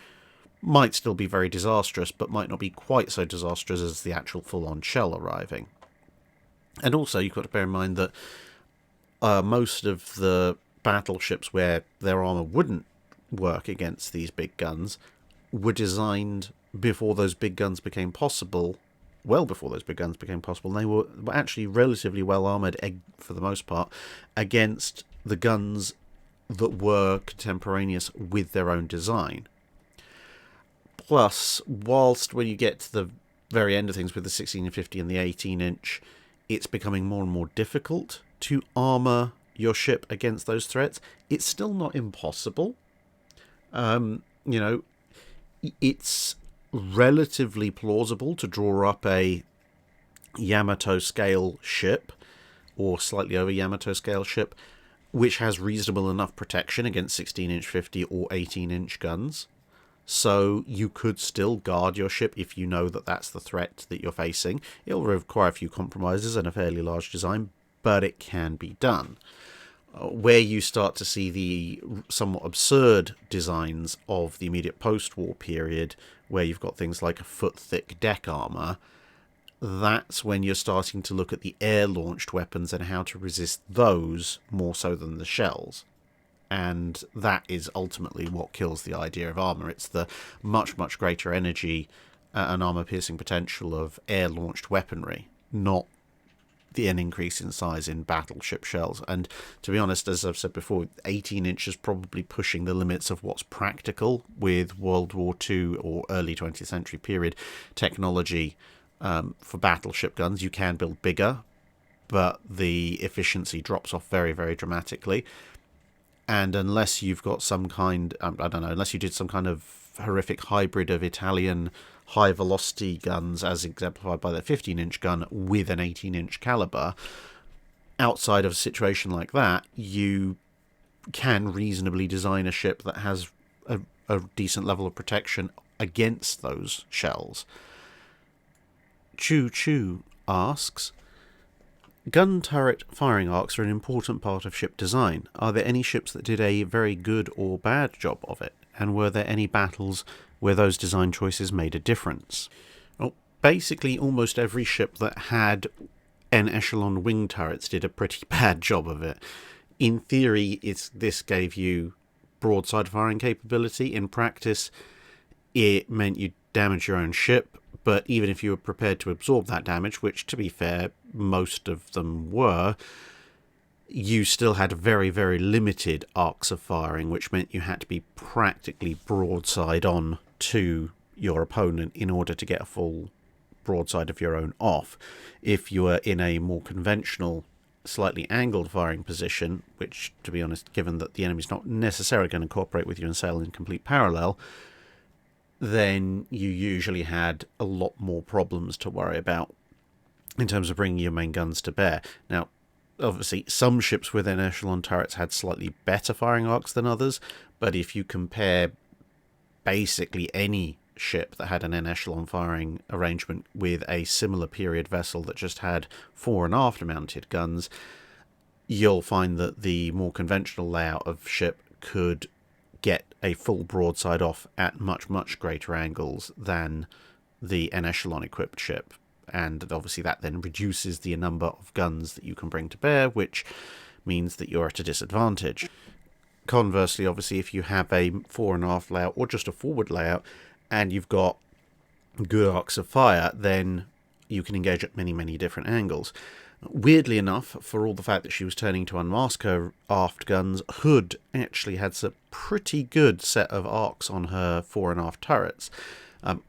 might still be very disastrous, but might not be quite so disastrous as the actual full-on shell arriving. And also, you've got to bear in mind that most of the battleships where their armour wouldn't work against these big guns were designed before those big guns became possible, well before those big guns became possible, and they were actually relatively well armoured, for the most part, against the guns that were contemporaneous with their own design. Plus, whilst when you get to the very end of things with the 16-50 and the 18-inch, it's becoming more and more difficult to armour your ship against those threats, it's still not impossible. It's relatively plausible to draw up a Yamato scale ship, or slightly over Yamato scale ship, which has reasonable enough protection against 16-inch 50 or 18-inch guns. So you could still guard your ship if you know that that's the threat that you're facing. It'll require a few compromises and a fairly large design, but it can be done. Where you start to see the somewhat absurd designs of the immediate post-war period, where you've got things like a foot-thick deck armour, that's when you're starting to look at the air-launched weapons and how to resist those more so than the shells. And that is ultimately what kills the idea of armour. It's the much, much greater energy and armour-piercing potential of air-launched weaponry, not an increase in size in battleship shells. And to be honest, as I've said before, 18 inches probably pushing the limits of what's practical with World War II or early 20th century period technology for battleship guns. You can build bigger, but the efficiency drops off very, very dramatically. And unless you've got some kind, unless you did some kind of horrific hybrid of Italian high-velocity guns, as exemplified by their 15-inch gun, with an 18-inch caliber, outside of a situation like that, you can reasonably design a ship that has a decent level of protection against those shells. Choo Choo asks, gun turret firing arcs are an important part of ship design. Are there any ships that did a very good or bad job of it? And were there any battles where those design choices made a difference? Well, basically almost every ship that had an echelon wing turrets did a pretty bad job of it. In theory, this gave you broadside firing capability. In practice, it meant you damage your own ship, but even if you were prepared to absorb that damage, which, to be fair, most of them were, you still had very, very limited arcs of firing, which meant you had to be practically broadside on to your opponent in order to get a full broadside of your own off. If you were in a more conventional, slightly angled firing position, which, to be honest, given that the enemy's not necessarily going to cooperate with you and sail in complete parallel, then you usually had a lot more problems to worry about in terms of bringing your main guns to bear. Now, obviously, some ships with en echelon turrets had slightly better firing arcs than others, but if you compare basically any ship that had an en echelon firing arrangement with a similar period vessel that just had fore and after mounted guns, you'll find that the more conventional layout of ship could get a full broadside off at much, much greater angles than the en echelon equipped ship. And obviously that then reduces the number of guns that you can bring to bear, which means that you're at a disadvantage. Conversely, obviously, if you have a fore and aft layout or just a forward layout and you've got good arcs of fire, then you can engage at many, many different angles. Weirdly enough, for all the fact that she was turning to unmask her aft guns, Hood actually had a pretty good set of arcs on her fore and aft turrets.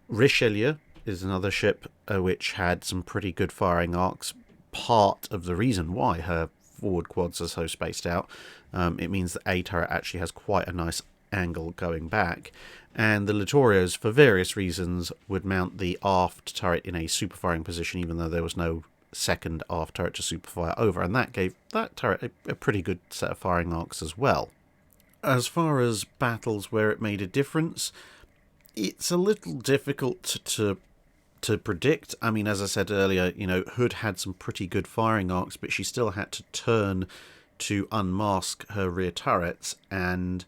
Richelieu is another ship which had some pretty good firing arcs. Part of the reason why her forward quads are so spaced out, it means that a turret actually has quite a nice angle going back, and the Littorios, for various reasons, would mount the aft turret in a superfiring position even though there was no second aft turret to superfire over, and that gave that turret a pretty good set of firing arcs as well. As far as battles where it made a difference, it's a little difficult to predict. I mean, as I said earlier, Hood had some pretty good firing arcs, but she still had to turn to unmask her rear turrets, and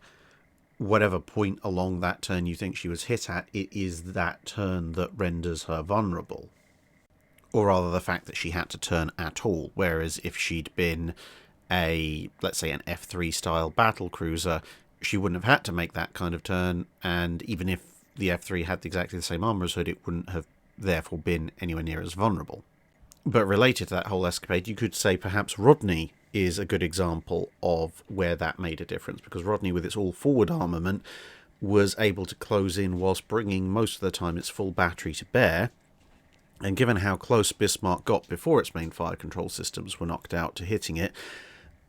whatever point along that turn you think she was hit at, it is that turn that renders her vulnerable. Or rather, the fact that she had to turn at all, whereas if she'd been let's say an F3 style battlecruiser, she wouldn't have had to make that kind of turn, and even if the F3 had exactly the same armour as Hood, it wouldn't have therefore been anywhere near as vulnerable. But related to that whole escapade, you could say perhaps Rodney is a good example of where that made a difference, because Rodney, with its all-forward armament, was able to close in whilst bringing most of the time its full battery to bear, and given how close Bismarck got before its main fire control systems were knocked out to hitting it,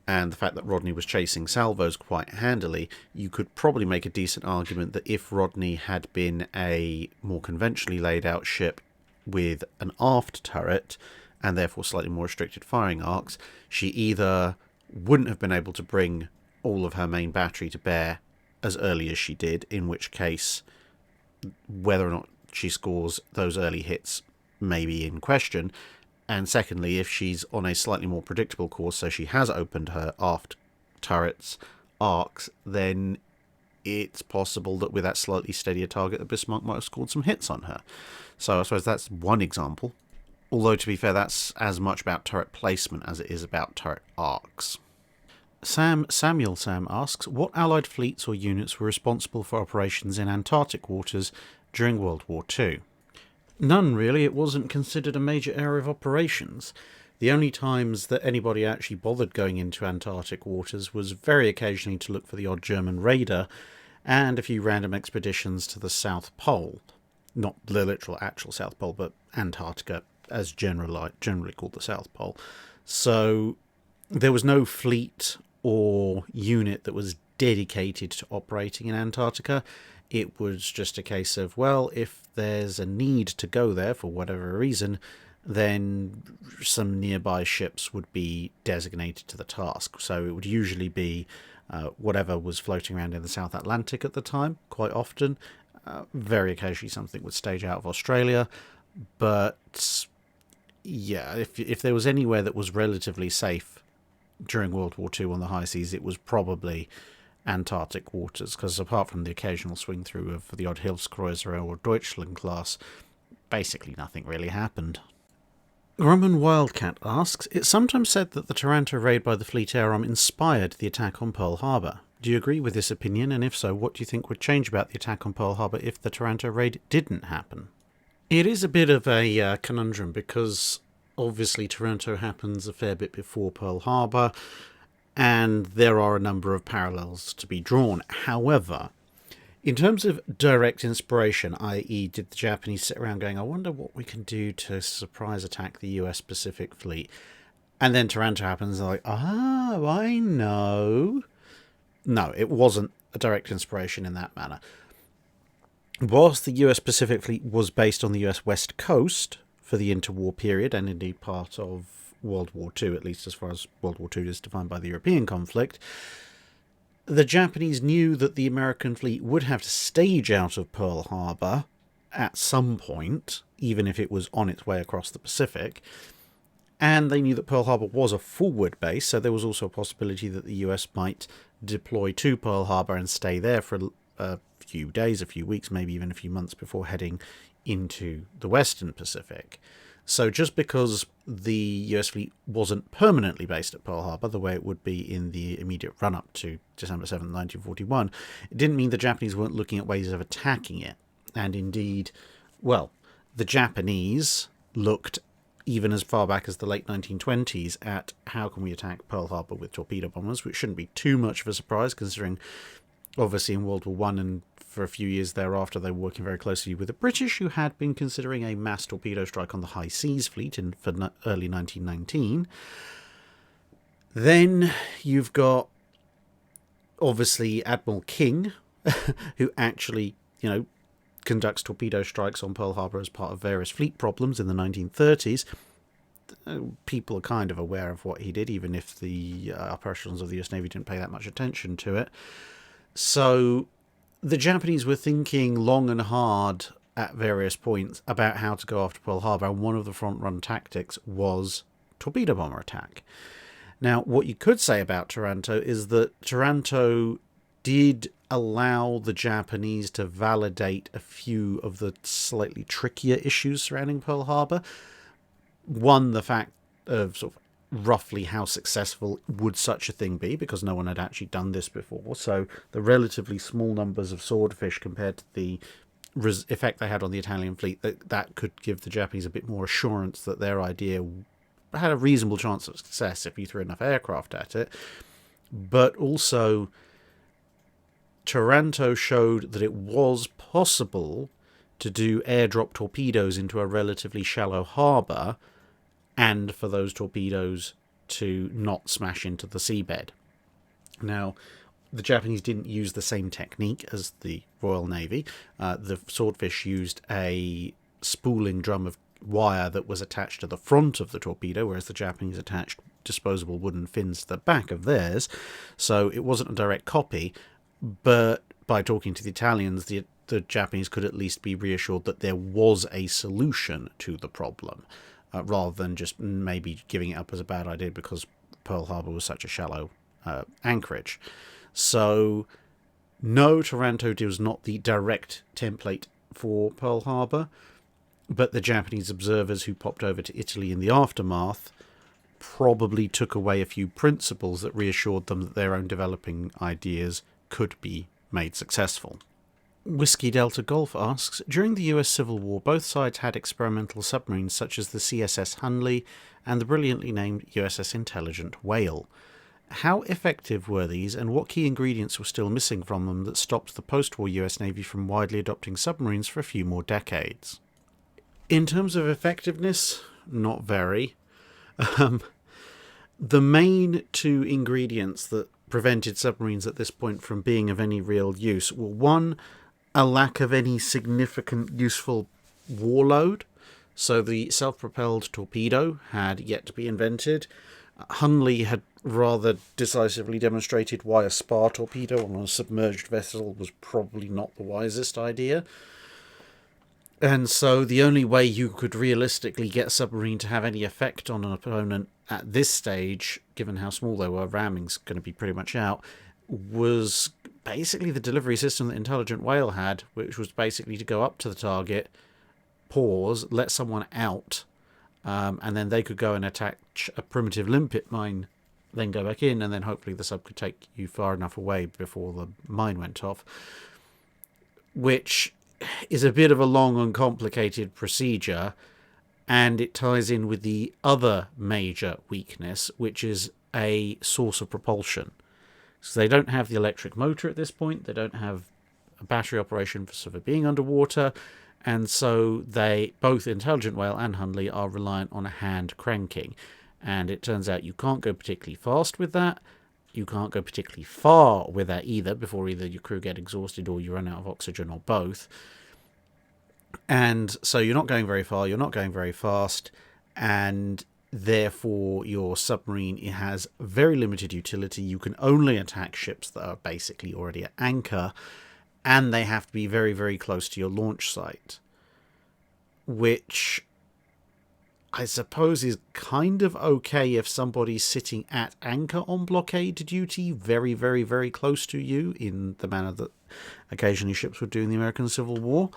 and the fact that Rodney was chasing salvos quite handily, you could probably make a decent argument that if Rodney had been a more conventionally laid out ship with an aft turret, and therefore slightly more restricted firing arcs, she either wouldn't have been able to bring all of her main battery to bear as early as she did, in which case whether or not she scores those early hits may be in question, and secondly, if she's on a slightly more predictable course, so she has opened her aft turrets arcs, then it's possible that with that slightly steadier target, that Bismarck might have scored some hits on her. So I suppose that's one example. Although, to be fair, that's as much about turret placement as it is about turret arcs. Sam asks, what Allied fleets or units were responsible for operations in Antarctic waters during World War II? None, really. It wasn't considered a major area of operations. The only times that anybody actually bothered going into Antarctic waters was very occasionally to look for the odd German raider, and a few random expeditions to the South Pole. Not the literal actual South Pole, but Antarctica, as generally called the South Pole. So there was no fleet or unit that was dedicated to operating in Antarctica. It was just a case of, well, if there's a need to go there for whatever reason, then some nearby ships would be designated to the task. So it would usually be whatever was floating around in the South Atlantic at the time, quite often. Very occasionally something would stage out of Australia. But yeah, if there was anywhere that was relatively safe during World War II on the high seas, it was probably Antarctic waters, because apart from the occasional swing through of the odd Hilfskreuzer or Deutschland class, basically nothing really happened. Grumman Wildcat asks, it's sometimes said that the Taranto raid by the Fleet Air Arm inspired the attack on Pearl Harbor. Do you agree with this opinion, and if so, what do you think would change about the attack on Pearl Harbor if the Taranto raid didn't happen? It is a bit of a conundrum, because obviously Taranto happens a fair bit before Pearl Harbor, and there are a number of parallels to be drawn. However, in terms of direct inspiration, i.e. did the Japanese sit around going, I wonder what we can do to surprise attack the US Pacific Fleet, and then Taranto happens, and they're like, I know. No, it wasn't a direct inspiration in that manner. Whilst the US Pacific Fleet was based on the US West Coast for the interwar period, and indeed part of World War II, at least as far as World War II is defined by the European conflict, the Japanese knew that the American fleet would have to stage out of Pearl Harbor at some point, even if it was on its way across the Pacific. And they knew that Pearl Harbor was a forward base, so there was also a possibility that the US might deploy to Pearl Harbor and stay there for a few days, a few weeks, maybe even a few months before heading into the Western Pacific. So just because the US fleet wasn't permanently based at Pearl Harbor, the way it would be in the immediate run-up to December 7th, 1941, it didn't mean the Japanese weren't looking at ways of attacking it. And indeed, well, the Japanese looked even as far back as the late 1920s at how can we attack Pearl Harbor with torpedo bombers, which shouldn't be too much of a surprise considering obviously in World War One and for a few years thereafter they were working very closely with the British, who had been considering a mass torpedo strike on the High Seas Fleet for early 1919. Then you've got obviously Admiral King, who actually, conducts torpedo strikes on Pearl Harbor as part of various fleet problems in the 1930s. People are kind of aware of what he did, even if the upper echelons of the US Navy didn't pay that much attention to it. So the Japanese were thinking long and hard at various points about how to go after Pearl Harbor, and one of the front-run tactics was torpedo bomber attack. Now, what you could say about Taranto is that Taranto did allow the Japanese to validate a few of the slightly trickier issues surrounding Pearl Harbor. One, the fact of sort of roughly how successful would such a thing be, because no one had actually done this before. So the relatively small numbers of swordfish compared to the effect they had on the Italian fleet, that could give the Japanese a bit more assurance that their idea had a reasonable chance of success if you threw enough aircraft at it. But also Taranto showed that it was possible to do airdrop torpedoes into a relatively shallow harbour, and for those torpedoes to not smash into the seabed. Now, the Japanese didn't use the same technique as the Royal Navy. The swordfish used a spooling drum of wire that was attached to the front of the torpedo, whereas the Japanese attached disposable wooden fins to the back of theirs. So it wasn't a direct copy, but by talking to the Italians, the Japanese could at least be reassured that there was a solution to the problem. Rather than just maybe giving it up as a bad idea because Pearl Harbor was such a shallow anchorage. So, no, Taranto was not the direct template for Pearl Harbor, but the Japanese observers who popped over to Italy in the aftermath probably took away a few principles that reassured them that their own developing ideas could be made successful. Whiskey Delta Golf asks, during the US Civil War, both sides had experimental submarines such as the CSS Hunley and the brilliantly named USS Intelligent Whale. How effective were these, and what key ingredients were still missing from them that stopped the post-war US Navy from widely adopting submarines for a few more decades? In terms of effectiveness, not very. The main two ingredients that prevented submarines at this point from being of any real use were, one, a lack of any significant useful warload. So the self-propelled torpedo had yet to be invented. Hunley had rather decisively demonstrated why a spar torpedo on a submerged vessel was probably not the wisest idea. And so the only way you could realistically get a submarine to have any effect on an opponent at this stage, given how small they were, ramming's going to be pretty much out, was basically the delivery system that Intelligent Whale had, which was basically to go up to the target, pause, let someone out, and then they could go and attack a primitive limpet mine, then go back in, and then hopefully the sub could take you far enough away before the mine went off, which is a bit of a long and complicated procedure, and it ties in with the other major weakness, which is a source of propulsion. So they don't have the electric motor at this point, they don't have a battery operation for being underwater, and so they, both Intelligent Whale and Hunley, are reliant on a hand cranking. And it turns out you can't go particularly fast with that, you can't go particularly far with that either, before either your crew get exhausted or you run out of oxygen or both. And so you're not going very far, you're not going very fast, and therefore your submarine has very limited utility. You can only attack ships that are basically already at anchor, and they have to be very, very close to your launch site, which I suppose is kind of okay if somebody's sitting at anchor on blockade duty, very, very, very close to you, in the manner that occasionally ships would do in the American Civil War.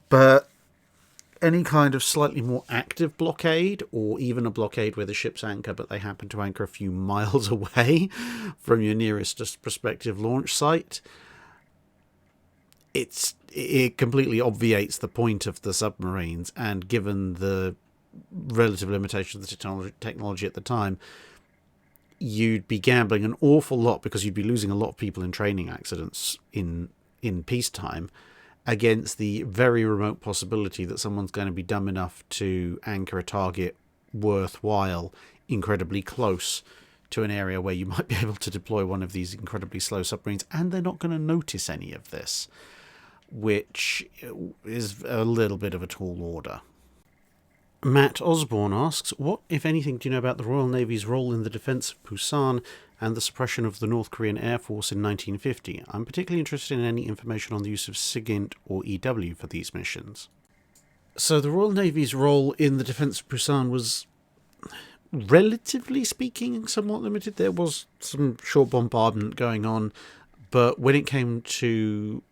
But any kind of slightly more active blockade, or even a blockade where the ship's anchor but they happen to anchor a few miles away from your nearest prospective launch site, it completely obviates the point of the submarines. And given the relative limitations of the technology at the time, you'd be gambling an awful lot, because you'd be losing a lot of people in training accidents in peacetime, against the very remote possibility that someone's going to be dumb enough to anchor a target worthwhile incredibly close to an area where you might be able to deploy one of these incredibly slow submarines, and they're not going to notice any of this, which is a little bit of a tall order. Matt Osborne asks, what, if anything, do you know about the Royal Navy's role in the defence of Busan and the suppression of the North Korean Air Force in 1950? I'm particularly interested in any information on the use of SIGINT or EW for these missions. So the Royal Navy's role in the defence of Busan was, relatively speaking, somewhat limited. There was some short bombardment going on, but when it came to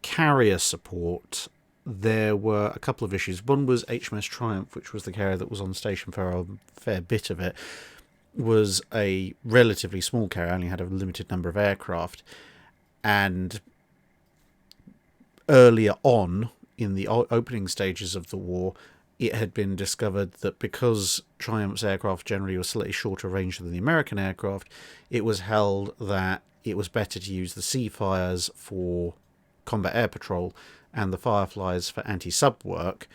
carrier support, there were a couple of issues. One was HMS Triumph, which was the carrier that was on station for a fair bit of it, was a relatively small carrier, only had a limited number of aircraft, and earlier on, in the opening stages of the war, it had been discovered that because Triumph's aircraft generally was slightly shorter range than the American aircraft, it was held that it was better to use the Seafires for combat air patrol and the Fireflies for anti-sub work.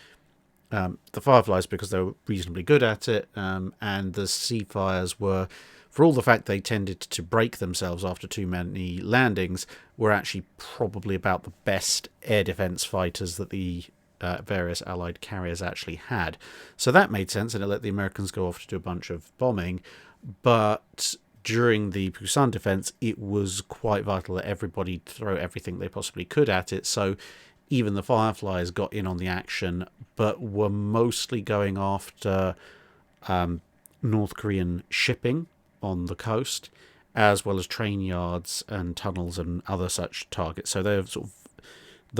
The Fireflies because they were reasonably good at it, and the Seafires were, for all the fact they tended to break themselves after too many landings, were actually probably about the best air defence fighters that the various Allied carriers actually had. So that made sense, and it let the Americans go off to do a bunch of bombing. But during the Busan defence, it was quite vital that everybody throw everything they possibly could at it. So even the Fireflies got in on the action, but were mostly going after North Korean shipping on the coast, as well as train yards and tunnels and other such targets. So they're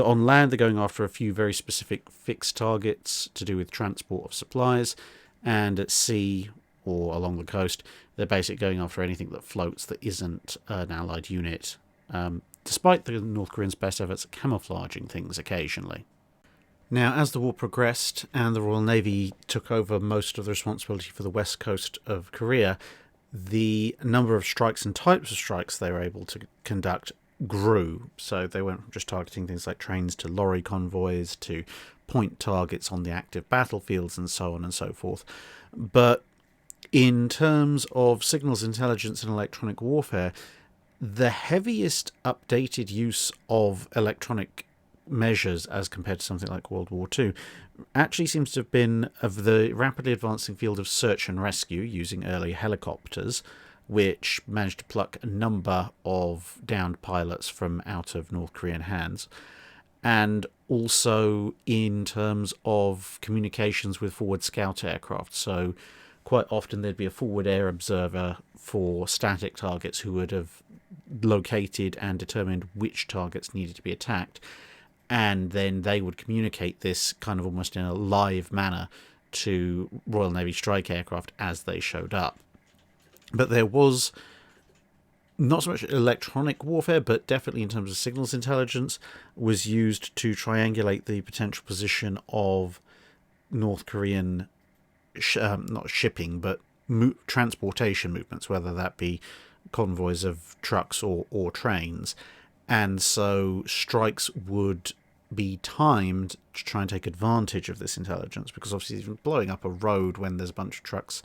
on land, they're going after a few very specific fixed targets to do with transport of supplies, and at sea or along the coast, they're basically going after anything that floats that isn't an Allied unit, despite the North Koreans' best efforts at camouflaging things occasionally. Now, as the war progressed and the Royal Navy took over most of the responsibility for the west coast of Korea, the number of strikes and types of strikes they were able to conduct grew. So they went from just targeting things like trains to lorry convoys to point targets on the active battlefields and so on and so forth. But in terms of signals intelligence and electronic warfare, the heaviest updated use of electronic measures as compared to something like World War II actually seems to have been of the rapidly advancing field of search and rescue using early helicopters, which managed to pluck a number of downed pilots from out of North Korean hands, and also in terms of communications with forward scout aircraft. So quite often there'd be a forward air observer for static targets who would have located and determined which targets needed to be attacked, and then they would communicate this kind of almost in a live manner to Royal Navy strike aircraft as they showed up. But there was not so much electronic warfare, but definitely in terms of signals intelligence, was used to triangulate the potential position of North Korean not shipping, but transportation movements, whether that be convoys of trucks or trains. And so strikes would be timed to try and take advantage of this intelligence, because obviously even blowing up a road when there's a bunch of trucks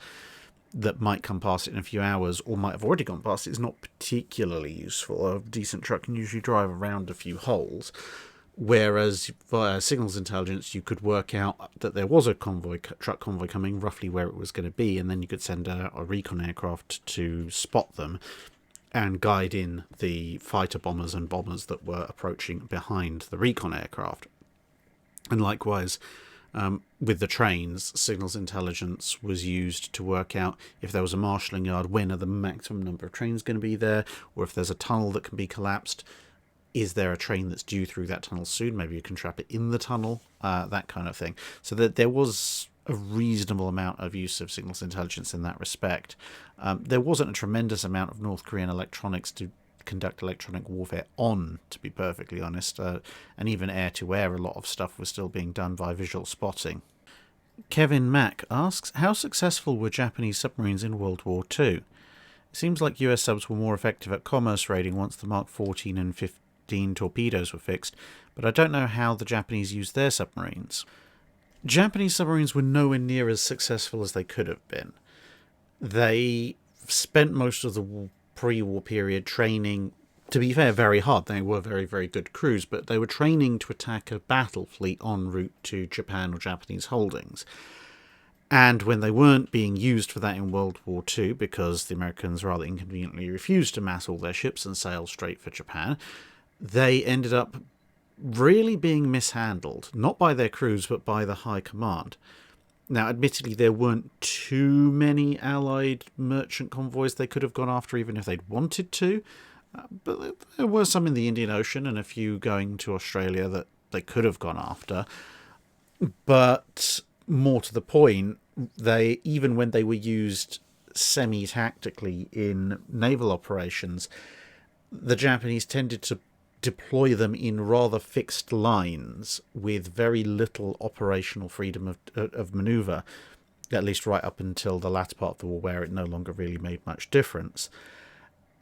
that might come past it in a few hours or might have already gone past it is not particularly useful. A decent truck can usually drive around a few holes. Whereas via signals intelligence, you could work out that there was a truck convoy coming, roughly where it was going to be, and then you could send a recon aircraft to spot them and guide in the fighter bombers and bombers that were approaching behind the recon aircraft. And likewise, with the trains, signals intelligence was used to work out if there was a marshalling yard, when are the maximum number of trains going to be there, or if there's a tunnel that can be collapsed, is there a train that's due through that tunnel soon? Maybe you can trap it in the tunnel, that kind of thing. So that there was a reasonable amount of use of signals intelligence in that respect. There wasn't a tremendous amount of North Korean electronics to conduct electronic warfare on, to be perfectly honest, and even air-to-air, a lot of stuff was still being done by visual spotting. Kevin Mack asks, how successful were Japanese submarines in World War II? It seems like US subs were more effective at commerce raiding once the Mark 14 and 15 torpedoes were fixed, but I don't know how the Japanese used their submarines. Japanese submarines were nowhere near as successful as they could have been. They spent most of the pre-war period training, to be fair, very hard. They were very, very good crews, but they were training to attack a battle fleet en route to Japan or Japanese holdings. And when they weren't being used for that in World War II, because the Americans rather inconveniently refused to mass all their ships and sail straight for Japan, they ended up really being mishandled, not by their crews, but by the high command. Now, admittedly, there weren't too many Allied merchant convoys they could have gone after, even if they'd wanted to, but there were some in the Indian Ocean and a few going to Australia that they could have gone after. But more to the point, they, even when they were used semi-tactically in naval operations, the Japanese tended to deploy them in rather fixed lines with very little operational freedom of manoeuvre, at least right up until the latter part of the war, where it no longer really made much difference.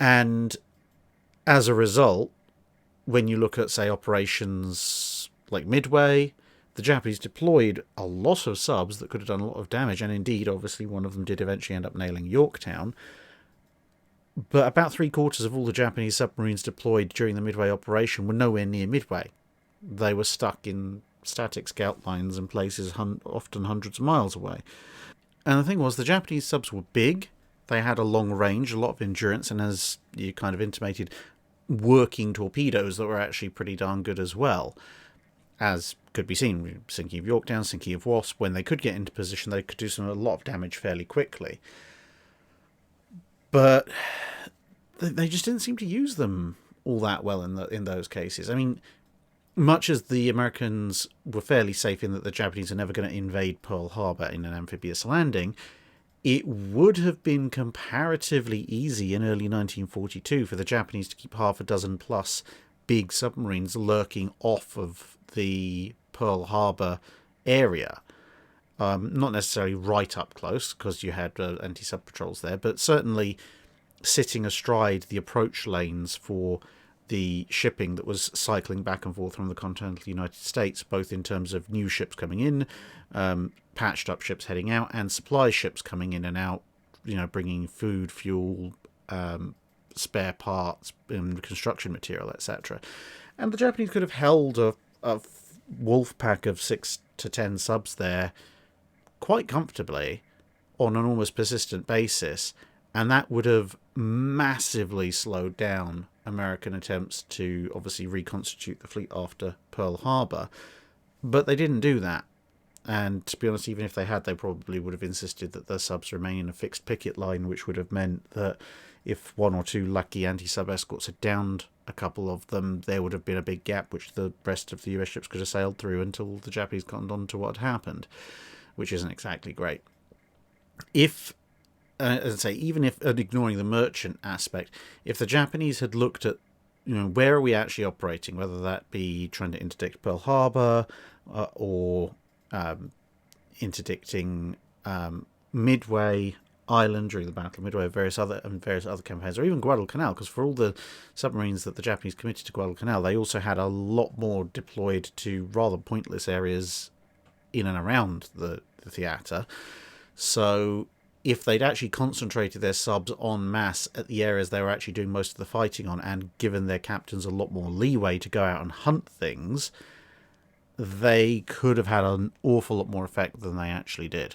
And as a result, when you look at, say, operations like Midway, the Japanese deployed a lot of subs that could have done a lot of damage, and indeed, obviously, one of them did eventually end up nailing Yorktown. But about 3/4 of all the Japanese submarines deployed during the Midway operation were nowhere near Midway. They were stuck in static scout lines in places often hundreds of miles away. And the thing was, the Japanese subs were big, they had a long range, a lot of endurance, and as you kind of intimated, working torpedoes that were actually pretty darn good as well. As could be seen, sinking of Yorktown, sinking of Wasp, when they could get into position, they could do a lot of damage fairly quickly. But they just didn't seem to use them all that well in those cases. I mean, much as the Americans were fairly safe in that the Japanese are never going to invade Pearl Harbor in an amphibious landing, it would have been comparatively easy in early 1942 for the Japanese to keep half a dozen plus big submarines lurking off of the Pearl Harbor area. Not necessarily right up close, because you had anti-sub patrols there, but certainly sitting astride the approach lanes for the shipping that was cycling back and forth from the continental United States, both in terms of new ships coming in, patched up ships heading out, and supply ships coming in and out, bringing food, fuel, spare parts, construction material, etc. And the Japanese could have held a wolf pack of 6 to 10 subs there quite comfortably on an almost persistent basis, and that would have massively slowed down American attempts to obviously reconstitute the fleet after Pearl Harbor. But they didn't do that, and to be honest, even if they had, they probably would have insisted that their subs remain in a fixed picket line, which would have meant that if one or two lucky anti-sub escorts had downed a couple of them, there would have been a big gap which the rest of the US ships could have sailed through until the Japanese got on to what had happened, which isn't exactly great. If, as I say, even if ignoring the merchant aspect, if the Japanese had looked at, where are we actually operating, whether that be trying to interdict Pearl Harbor or interdicting Midway Island during the Battle of Midway, various other campaigns, or even Guadalcanal, because for all the submarines that the Japanese committed to Guadalcanal, they also had a lot more deployed to rather pointless areas in and around the theatre. So if they'd actually concentrated their subs en masse at the areas they were actually doing most of the fighting on, and given their captains a lot more leeway to go out and hunt things, they could have had an awful lot more effect than they actually did.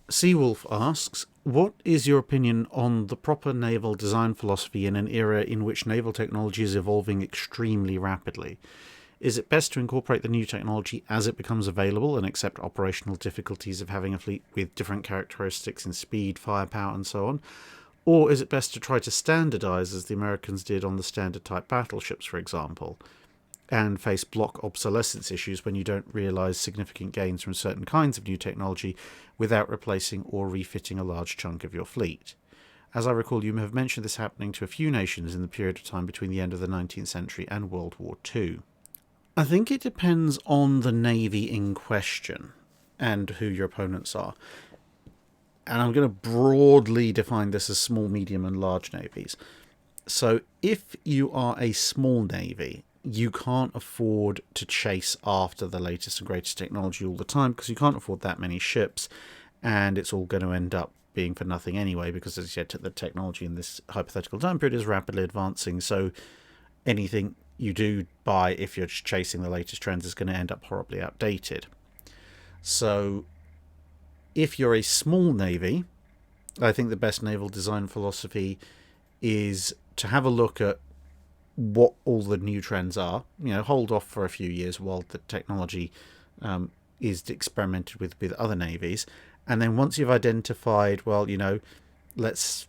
Seawolf asks, what is your opinion on the proper naval design philosophy in an era in which naval technology is evolving extremely rapidly? Is it best to incorporate the new technology as it becomes available and accept operational difficulties of having a fleet with different characteristics in speed, firepower, and so on? Or is it best to try to standardise, as the Americans did on the standard type battleships, for example, and face block obsolescence issues when you don't realise significant gains from certain kinds of new technology without replacing or refitting a large chunk of your fleet? As I recall, you have mentioned this happening to a few nations in the period of time between the end of the 19th century and World War II. I think it depends on the navy in question and who your opponents are. And I'm going to broadly define this as small, medium, and large navies. So if you are a small navy, you can't afford to chase after the latest and greatest technology all the time, because you can't afford that many ships, and it's all going to end up being for nothing anyway, because as you said, the technology in this hypothetical time period is rapidly advancing, so anything you do buy, if you're just chasing the latest trends, is going to end up horribly outdated. So if you're a small navy, I think the best naval design philosophy is to have a look at what all the new trends are. Hold off for a few years while the technology is experimented with other navies, and then once you've identified, well, let's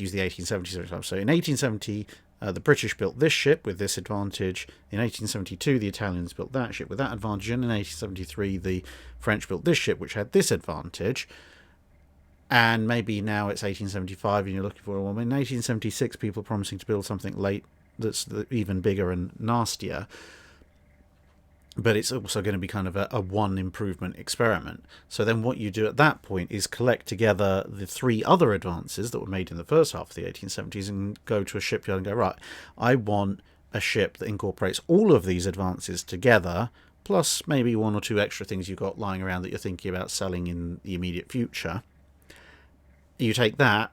use the 1870s. So in 1870, the British built this ship with this advantage. In 1872, the Italians built that ship with that advantage. And in 1873, the French built this ship, which had this advantage. And maybe now it's 1875 and you're looking for, well, in 1876, people are promising to build something late that's even bigger and nastier. But it's also going to be kind of a one improvement experiment. So then what you do at that point is collect together the three other advances that were made in the first half of the 1870s and go to a shipyard and go, right, I want a ship that incorporates all of these advances together, plus maybe one or two extra things you've got lying around that you're thinking about selling in the immediate future. You take that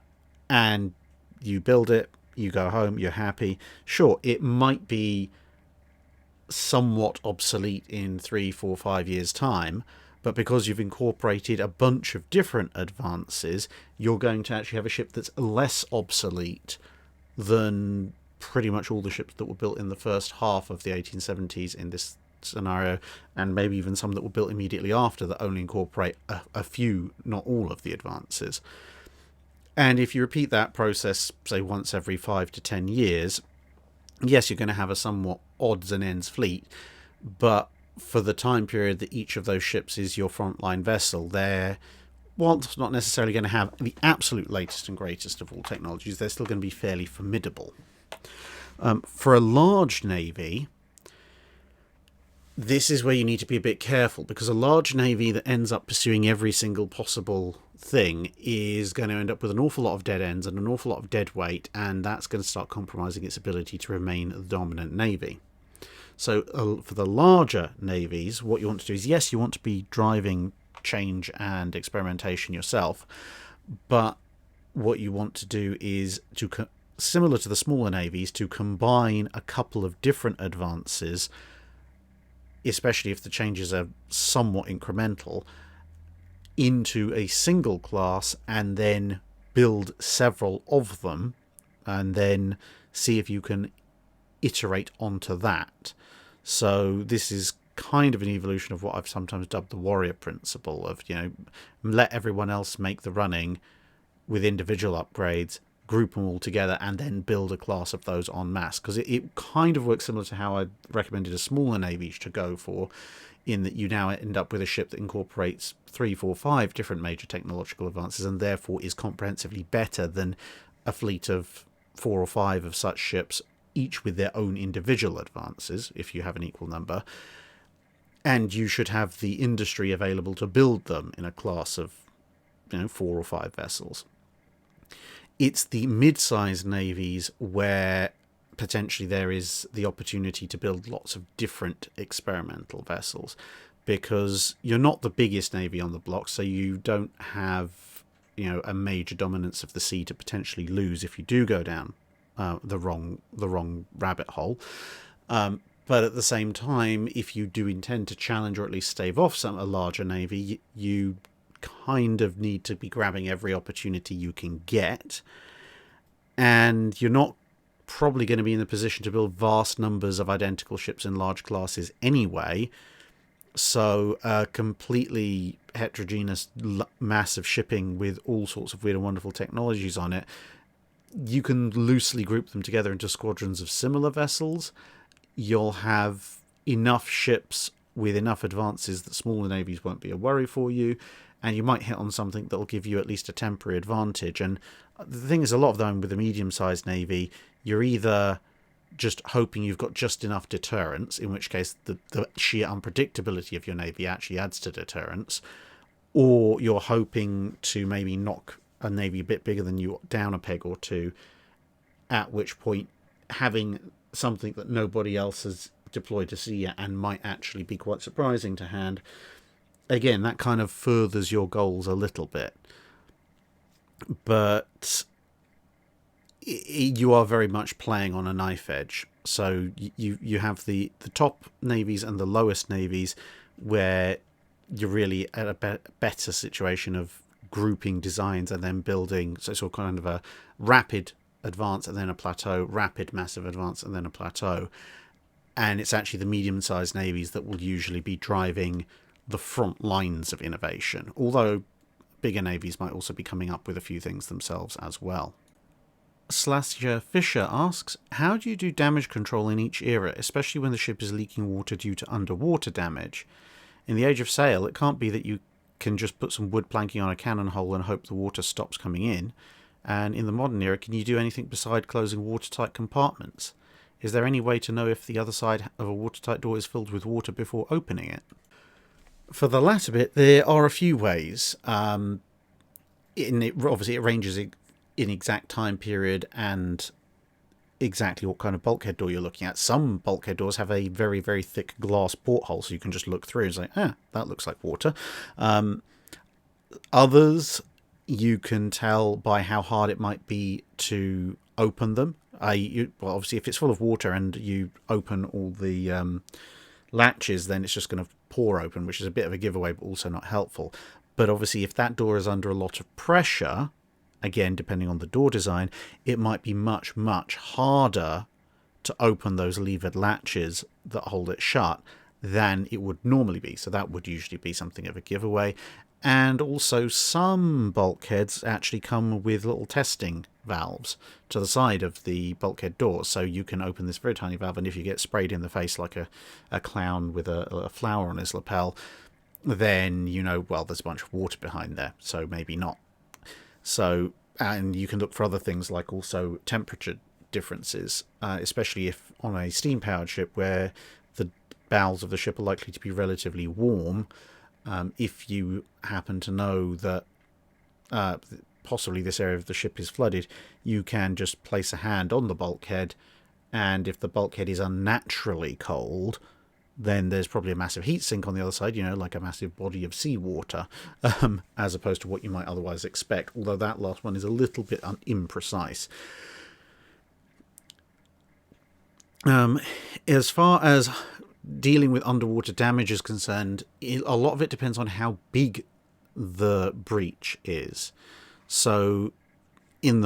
and you build it, you go home, you're happy. Sure, it might be somewhat obsolete in 3, 4, 5 years' time, but because you've incorporated a bunch of different advances, you're going to actually have a ship that's less obsolete than pretty much all the ships that were built in the first half of the 1870s in this scenario, and maybe even some that were built immediately after that only incorporate a few, not all of the advances. And if you repeat that process, say, once every 5 to 10 years, yes, you're going to have a somewhat odds and ends fleet, but for the time period that each of those ships is your frontline vessel, they're, whilst not necessarily going to have the absolute latest and greatest of all technologies, they're still going to be fairly formidable. For a large navy, this is where you need to be a bit careful, because a large navy that ends up pursuing every single possible thing is going to end up with an awful lot of dead ends and an awful lot of dead weight, and that's going to start compromising its ability to remain the dominant navy. So for the larger navies, what you want to do is, yes, you want to be driving change and experimentation yourself, but what you want to do is to, similar to the smaller navies, to combine a couple of different advances, especially if the changes are somewhat incremental, into a single class, and then build several of them, and then see if you can iterate onto that. So this is kind of an evolution of what I've sometimes dubbed the warrior principle of, let everyone else make the running with individual upgrades, group them all together, and then build a class of those en masse, because it kind of works similar to how I recommended a smaller navy to go for, in that you now end up with a ship that incorporates 3, 4, 5 different major technological advances, and therefore is comprehensively better than a fleet of 4 or 5 of such ships, each with their own individual advances, if you have an equal number. And you should have the industry available to build them in a class of 4 or 5 vessels. It's the mid-sized navies where potentially there is the opportunity to build lots of different experimental vessels, because you're not the biggest navy on the block, so you don't have a major dominance of the sea to potentially lose if you do go down the wrong rabbit hole. But at the same time, if you do intend to challenge or at least stave off a larger navy, you kind of need to be grabbing every opportunity you can get. And you're not probably going to be in the position to build vast numbers of identical ships in large classes anyway. So completely heterogeneous mass of shipping with all sorts of weird and wonderful technologies on it, you can loosely group them together into squadrons of similar vessels. You'll have enough ships with enough advances that smaller navies won't be a worry for you, and you might hit on something that'll give you at least a temporary advantage. And the thing is, a lot of them with a medium-sized navy, you're either just hoping you've got just enough deterrence, in which case the sheer unpredictability of your navy actually adds to deterrence, or you're hoping to maybe knock a navy a bit bigger than you down a peg or two, at which point having something that nobody else has deployed to sea yet and might actually be quite surprising to hand, again, that kind of furthers your goals a little bit. But you are very much playing on a knife edge. So you have the top navies and the lowest navies, where you're really at a better situation of grouping designs and then building, so it's all kind of a rapid advance and then a plateau, rapid massive advance and then a plateau. And it's actually the medium-sized navies that will usually be driving the front lines of innovation, although bigger navies might also be coming up with a few things themselves as well. Slasher Fisher asks, how do you do damage control in each era, especially when the ship is leaking water due to underwater damage? In the age of sail, it can't be that you can just put some wood planking on a cannon hole and hope the water stops coming in. And in the modern era, can you do anything beside closing watertight compartments? Is there any way to know if the other side of a watertight door is filled with water before opening it? For the latter bit, there are a few ways. Obviously, it ranges in exact time period and exactly what kind of bulkhead door you're looking at. Some bulkhead doors have a very, very thick glass porthole, so you can just look through and say, that looks like water. Others, you can tell by how hard it might be to open them. Obviously, if it's full of water and you open all the latches, then it's just going to pour open, which is a bit of a giveaway, but also not helpful. But obviously, if that door is under a lot of pressure, again, depending on the door design, it might be much, much harder to open those levered latches that hold it shut than it would normally be. So that would usually be something of a giveaway. And also, some bulkheads actually come with little testing valves to the side of the bulkhead door, so you can open this very tiny valve, and if you get sprayed in the face like a clown with a flower on his lapel, then there's a bunch of water behind there, so maybe not. So, and you can look for other things like also temperature differences, especially if on a steam-powered ship where the bowels of the ship are likely to be relatively warm. If you happen to know that possibly this area of the ship is flooded, you can just place a hand on the bulkhead, and if the bulkhead is unnaturally cold, then there's probably a massive heat sink on the other side, like a massive body of seawater, as opposed to what you might otherwise expect, although that last one is a little bit imprecise. As far as dealing with underwater damage is concerned, a lot of it depends on how big the breach is. So even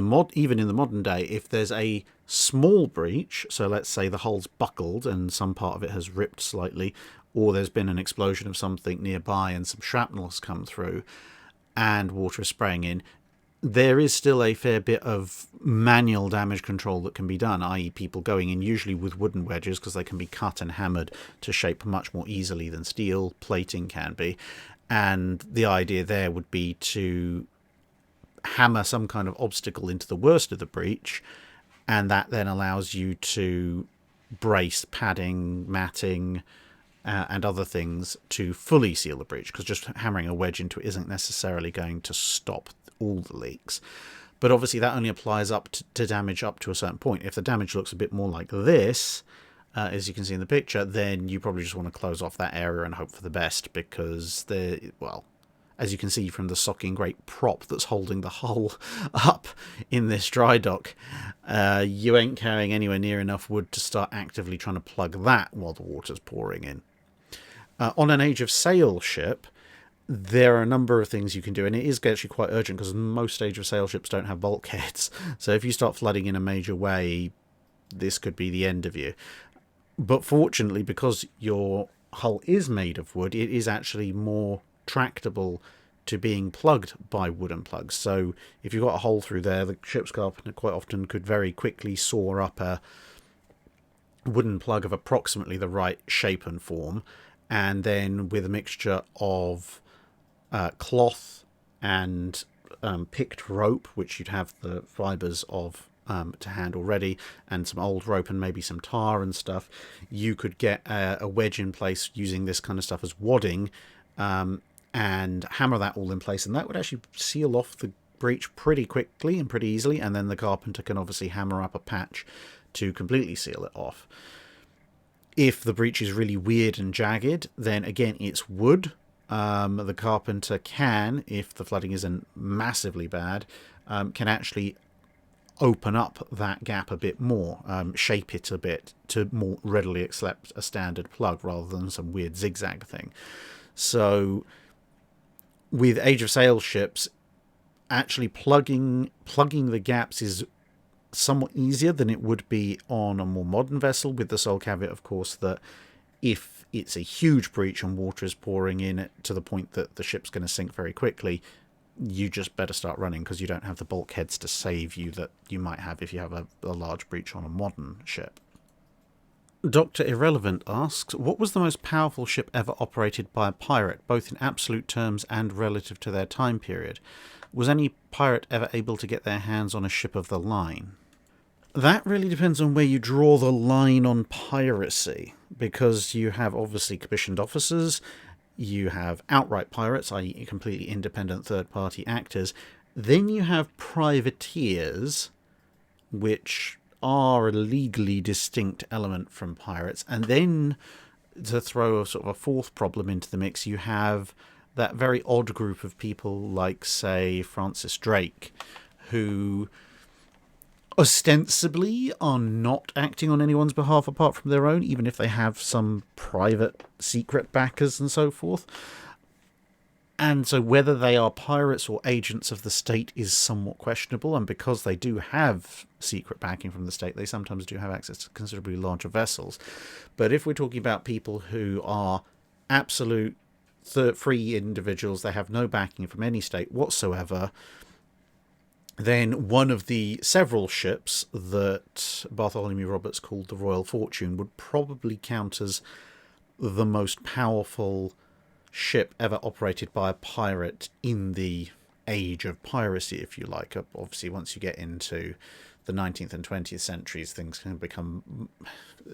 in the modern day, if there's a small breach, so let's say the hull's buckled and some part of it has ripped slightly, or there's been an explosion of something nearby and some shrapnel has come through and water is spraying in, there is still a fair bit of manual damage control that can be done, i.e. people going in usually with wooden wedges because they can be cut and hammered to shape much more easily than steel plating can be. And the idea there would be to hammer some kind of obstacle into the worst of the breach, and that then allows you to brace padding, matting, and other things to fully seal the breach, because just hammering a wedge into it isn't necessarily going to stop all the leaks. But obviously that only applies up to damage up to a certain point. If the damage looks a bit more like this, as you can see in the picture, then you probably just want to close off that area and hope for the best, because as you can see from the socking great prop that's holding the hull up in this dry dock, you ain't carrying anywhere near enough wood to start actively trying to plug that while the water's pouring in. On an age of sail ship, there are a number of things you can do, and it is actually quite urgent because most age of sail ships don't have bulkheads. So if you start flooding in a major way, this could be the end of you. But fortunately, because your hull is made of wood, it is actually more tractable to being plugged by wooden plugs. So if you've got a hole through there, the ship's carpenter quite often could very quickly saw up a wooden plug of approximately the right shape and form, and then with a mixture of cloth and picked rope, which you'd have the fibres of to hand already, and some old rope and maybe some tar and stuff, you could get a wedge in place using this kind of stuff as wadding, and hammer that all in place, and that would actually seal off the breach pretty quickly and pretty easily, and then the carpenter can obviously hammer up a patch to completely seal it off. If the breach is really weird and jagged, then again it's wood. The carpenter can, if the flooding isn't massively bad, can actually open up that gap a bit more, shape it a bit to more readily accept a standard plug rather than some weird zigzag thing. So with Age of Sail ships, actually plugging the gaps is somewhat easier than it would be on a more modern vessel, with the sole caveat, of course, that if it's a huge breach and water is pouring in to the point that the ship's going to sink very quickly, you just better start running, because you don't have the bulkheads to save you that you might have if you have a large breach on a modern ship. Dr. Irrelevant asks, what was the most powerful ship ever operated by a pirate, both in absolute terms and relative to their time period? Was any pirate ever able to get their hands on a ship of the line? That really depends on where you draw the line on piracy, because you have obviously commissioned officers, you have outright pirates, i.e. completely independent third-party actors, then you have privateers, which are a legally distinct element from pirates, and then, to throw a sort of a fourth problem into the mix, you have that very odd group of people like, say, Francis Drake, who ostensibly are not acting on anyone's behalf apart from their own, even if they have some private secret backers and so forth. And so whether they are pirates or agents of the state is somewhat questionable, and because they do have secret backing from the state, they sometimes do have access to considerably larger vessels. But if we're talking about people who are absolute free individuals, they have no backing from any state whatsoever, then one of the several ships that Bartholomew Roberts called the Royal Fortune would probably count as the most powerful ship ever operated by a pirate in the age of piracy, if you like. Obviously, once you get into the 19th and 20th centuries, things can become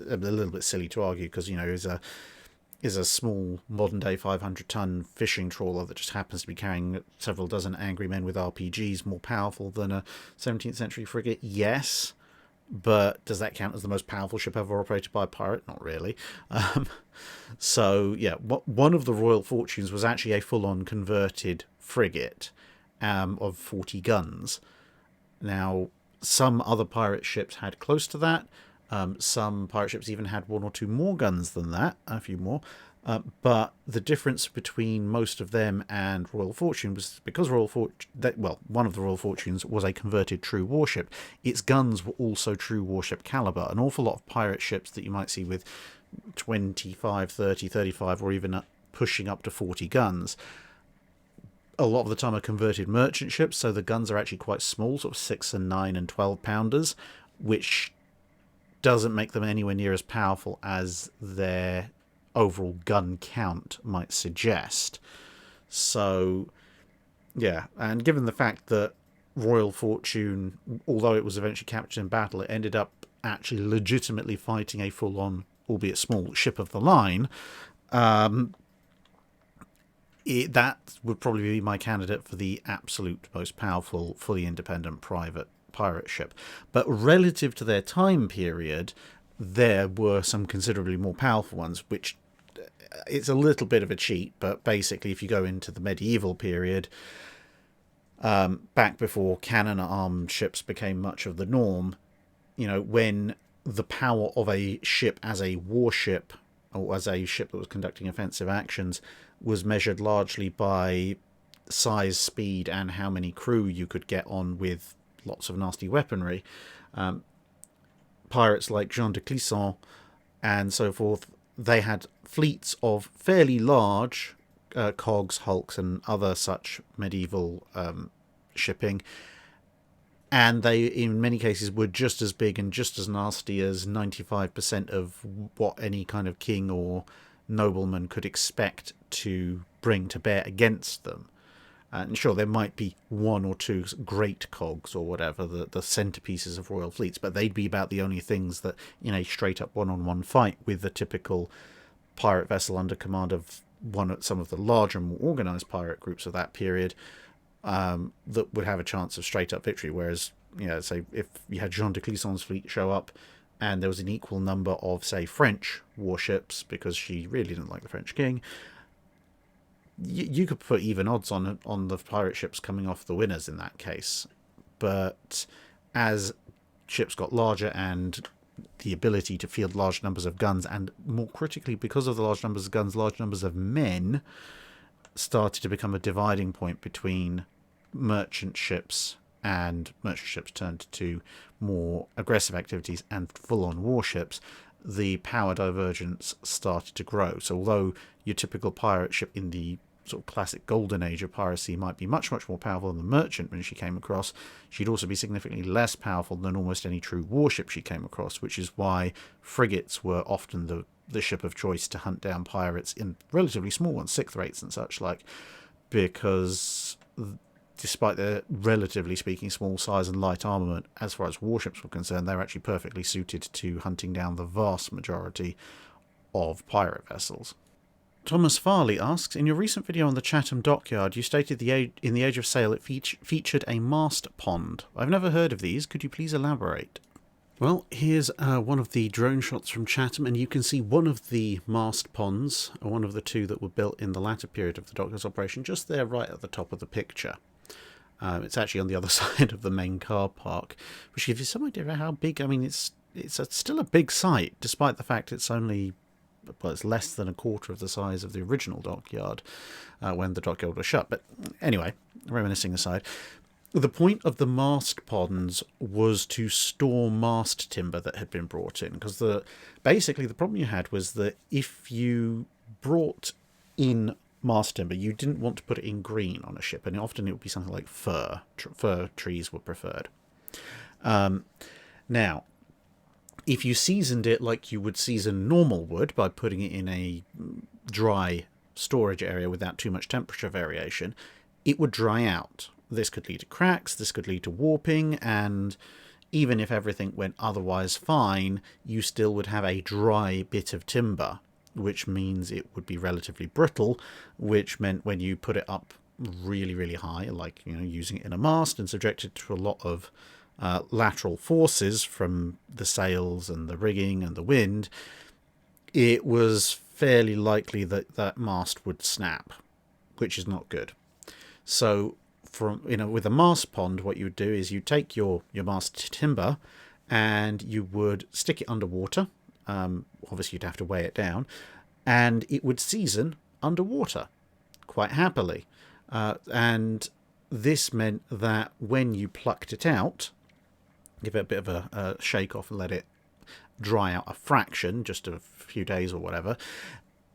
a little bit silly to argue, because, you know, is a small modern-day 500-ton fishing trawler that just happens to be carrying several dozen angry men with RPGs more powerful than a 17th century frigate? Yes, but does that count as the most powerful ship ever operated by a pirate? Not really. So, yeah, one of the Royal Fortunes was actually a full-on converted frigate of 40 guns. Now, some other pirate ships had close to that. Some pirate ships even had one or two more guns than that, a few more. But the difference between most of them and Royal Fortune was because one of the Royal Fortunes was a converted true warship. Its guns were also true warship caliber. An awful lot of pirate ships that you might see with 25, 30, 35, or even pushing up to 40 guns, a lot of the time are converted merchant ships, so the guns are actually quite small, sort of 6 and 9 and 12 pounders, which doesn't make them anywhere near as powerful as their overall gun count might suggest. So, yeah, and given the fact that Royal Fortune, although it was eventually captured in battle, it ended up actually legitimately fighting a full-on, albeit small, ship of the line, that would probably be my candidate for the absolute most powerful, fully independent private pirate ship. But relative to their time period, there were some considerably more powerful ones, which it's a little bit of a cheat, but basically if you go into the medieval period, back before cannon-armed ships became much of the norm, when the power of a ship as a warship, or as a ship that was conducting offensive actions, was measured largely by size, speed, and how many crew you could get on with lots of nasty weaponry. Pirates like Jean de Clisson and so forth, they had fleets of fairly large cogs, hulks, and other such medieval shipping, and they in many cases were just as big and just as nasty as 95% of what any kind of king or nobleman could expect to bring to bear against them. And sure, there might be one or two great cogs or whatever, the centerpieces of royal fleets, but they'd be about the only things that, in a straight-up one-on-one fight with the typical pirate vessel under command of some of the larger, more organised pirate groups of that period, that would have a chance of straight-up victory. Whereas, say, if you had Jean de Clisson's fleet show up and there was an equal number of, say, French warships, because she really didn't like the French king, you could put even odds on the pirate ships coming off the winners in that case. But as ships got larger and the ability to field large numbers of guns, and more critically, because of the large numbers of guns, large numbers of men, started to become a dividing point between merchant ships, and merchant ships turned to more aggressive activities and full-on warships, the power divergence started to grow. So although your typical pirate ship in the sort of classic golden age of piracy might be much, much more powerful than the merchant when she came across, she'd also be significantly less powerful than almost any true warship she came across, which is why frigates were often the ship of choice to hunt down pirates in relatively small ones, sixth rates and such like, because despite their relatively speaking small size and light armament, as far as warships were concerned, they were actually perfectly suited to hunting down the vast majority of pirate vessels. Thomas Farley asks, in your recent video on the Chatham Dockyard, you stated in the Age of Sail it featured a mast pond. I've never heard of these. Could you please elaborate? Well, here's one of the drone shots from Chatham, and you can see one of the mast ponds, one of the two that were built in the latter period of the Dockyard's operation, just there right at the top of the picture. It's actually on the other side of the main car park, which gives you some idea of how big. I mean, it's still a big site, despite the fact it's less than a quarter of the size of the original dockyard when the dockyard was shut. But anyway, reminiscing aside, the point of the mast ponds was to store mast timber that had been brought in, because basically the problem you had was that if you brought in mast timber, you didn't want to put it in green on a ship, and often it would be something like fir trees were preferred. Now, if you seasoned it like you would season normal wood by putting it in a dry storage area without too much temperature variation, it would dry out. This could lead to cracks, this could lead to warping, and even if everything went otherwise fine, you still would have a dry bit of timber, which means it would be relatively brittle, which meant when you put it up really, really high, like using it in a mast and subjected to a lot of lateral forces from the sails and the rigging and the wind, it was fairly likely that that mast would snap, which is not good. So with a mast pond, what you would do is you take your mast timber and you would stick it underwater. Obviously you'd have to weigh it down, and it would season underwater quite happily. And this meant that when you plucked it out, give it a bit of a shake off and let it dry out a fraction, just a few days or whatever,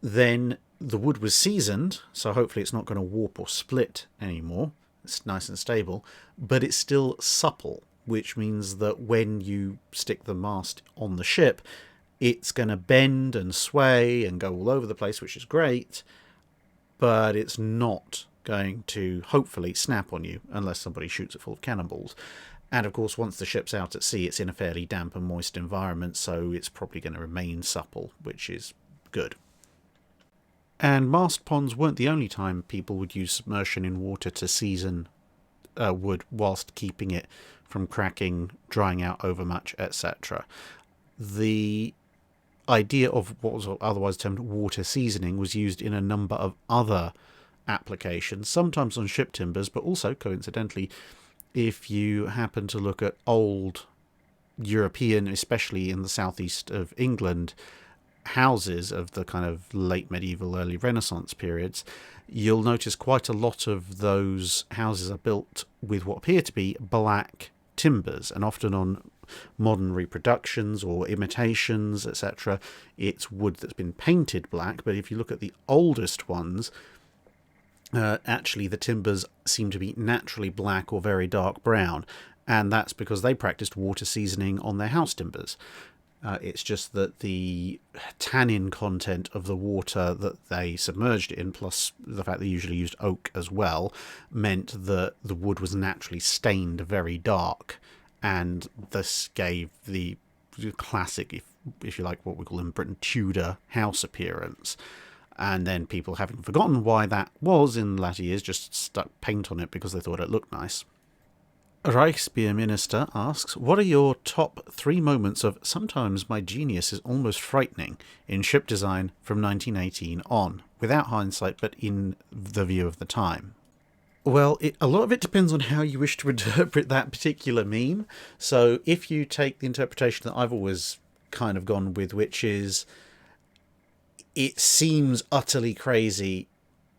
then the wood was seasoned, so hopefully it's not going to warp or split anymore. It's nice and stable, but it's still supple, which means that when you stick the mast on the ship, it's going to bend and sway and go all over the place, which is great, but it's not going to hopefully snap on you unless somebody shoots it full of cannonballs. And of course, once the ship's out at sea, it's in a fairly damp and moist environment, so it's probably going to remain supple, which is good. And mast ponds weren't the only time people would use submersion in water to season wood whilst keeping it from cracking, drying out overmuch, etc. The idea of what was otherwise termed water seasoning was used in a number of other applications, sometimes on ship timbers, but also, coincidentally, if you happen to look at old European, especially in the southeast of England, houses of the kind of late medieval, early Renaissance periods, you'll notice quite a lot of those houses are built with what appear to be black timbers, and often on modern reproductions or imitations, etc., it's wood that's been painted black. But if you look at the oldest ones, actually the timbers seem to be naturally black or very dark brown, and that's because they practiced water seasoning on their house timbers. It's just that the tannin content of the water that they submerged it in, plus the fact they usually used oak as well, meant that the wood was naturally stained very dark, and this gave the classic, if you like, what we call in Britain, Tudor house appearance. And then people, having forgotten why that was in latter years, just stuck paint on it because they thought it looked nice. Reichsbeer Minister asks, what are your top 3 moments of "sometimes my genius is almost frightening" in ship design from 1918 on, without hindsight but in the view of the time? Well, a lot of it depends on how you wish to interpret that particular meme. So if you take the interpretation that I've always kind of gone with, which is, it seems utterly crazy,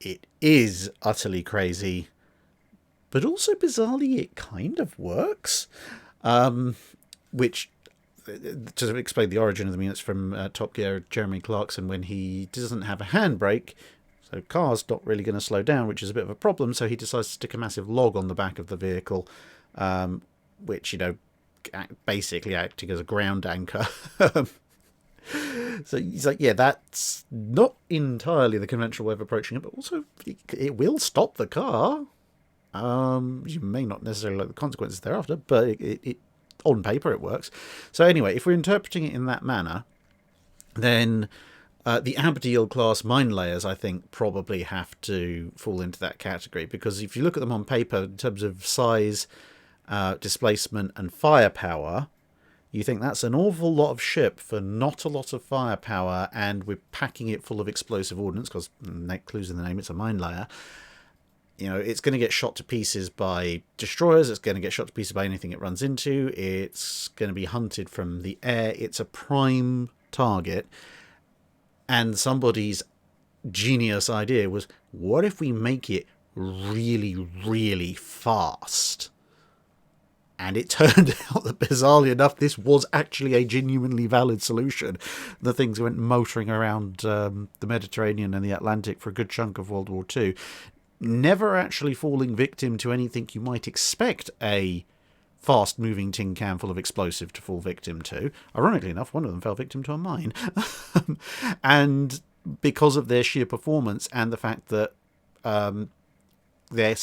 it is utterly crazy, but also bizarrely it kind of works. Which, to explain the origin of the meme, it's from Top Gear, Jeremy Clarkson, when he doesn't have a handbrake, so cars not really going to slow down, which is a bit of a problem, so he decides to stick a massive log on the back of the vehicle, which, basically acting as a ground anchor. So he's like, yeah, that's not entirely the conventional way of approaching it, but also it will stop the car. You may not necessarily like the consequences thereafter, but it on paper it works. So anyway, if we're interpreting it in that manner, then the Abdiel class mine layers, I think, probably have to fall into that category, because if you look at them on paper in terms of size, displacement and firepower, you think that's an awful lot of ship for not a lot of firepower, and we're packing it full of explosive ordnance, because clues in the name, it's a mine layer. It's going to get shot to pieces by destroyers, it's going to get shot to pieces by anything it runs into, it's going to be hunted from the air, it's a prime target. And somebody's genius idea was, what if we make it really, really fast? And it turned out that, bizarrely enough, this was actually a genuinely valid solution. The things went motoring around the Mediterranean and the Atlantic for a good chunk of World War II, never actually falling victim to anything you might expect a fast-moving tin can full of explosive to fall victim to. Ironically enough, one of them fell victim to a mine. And because of their sheer performance and the fact that their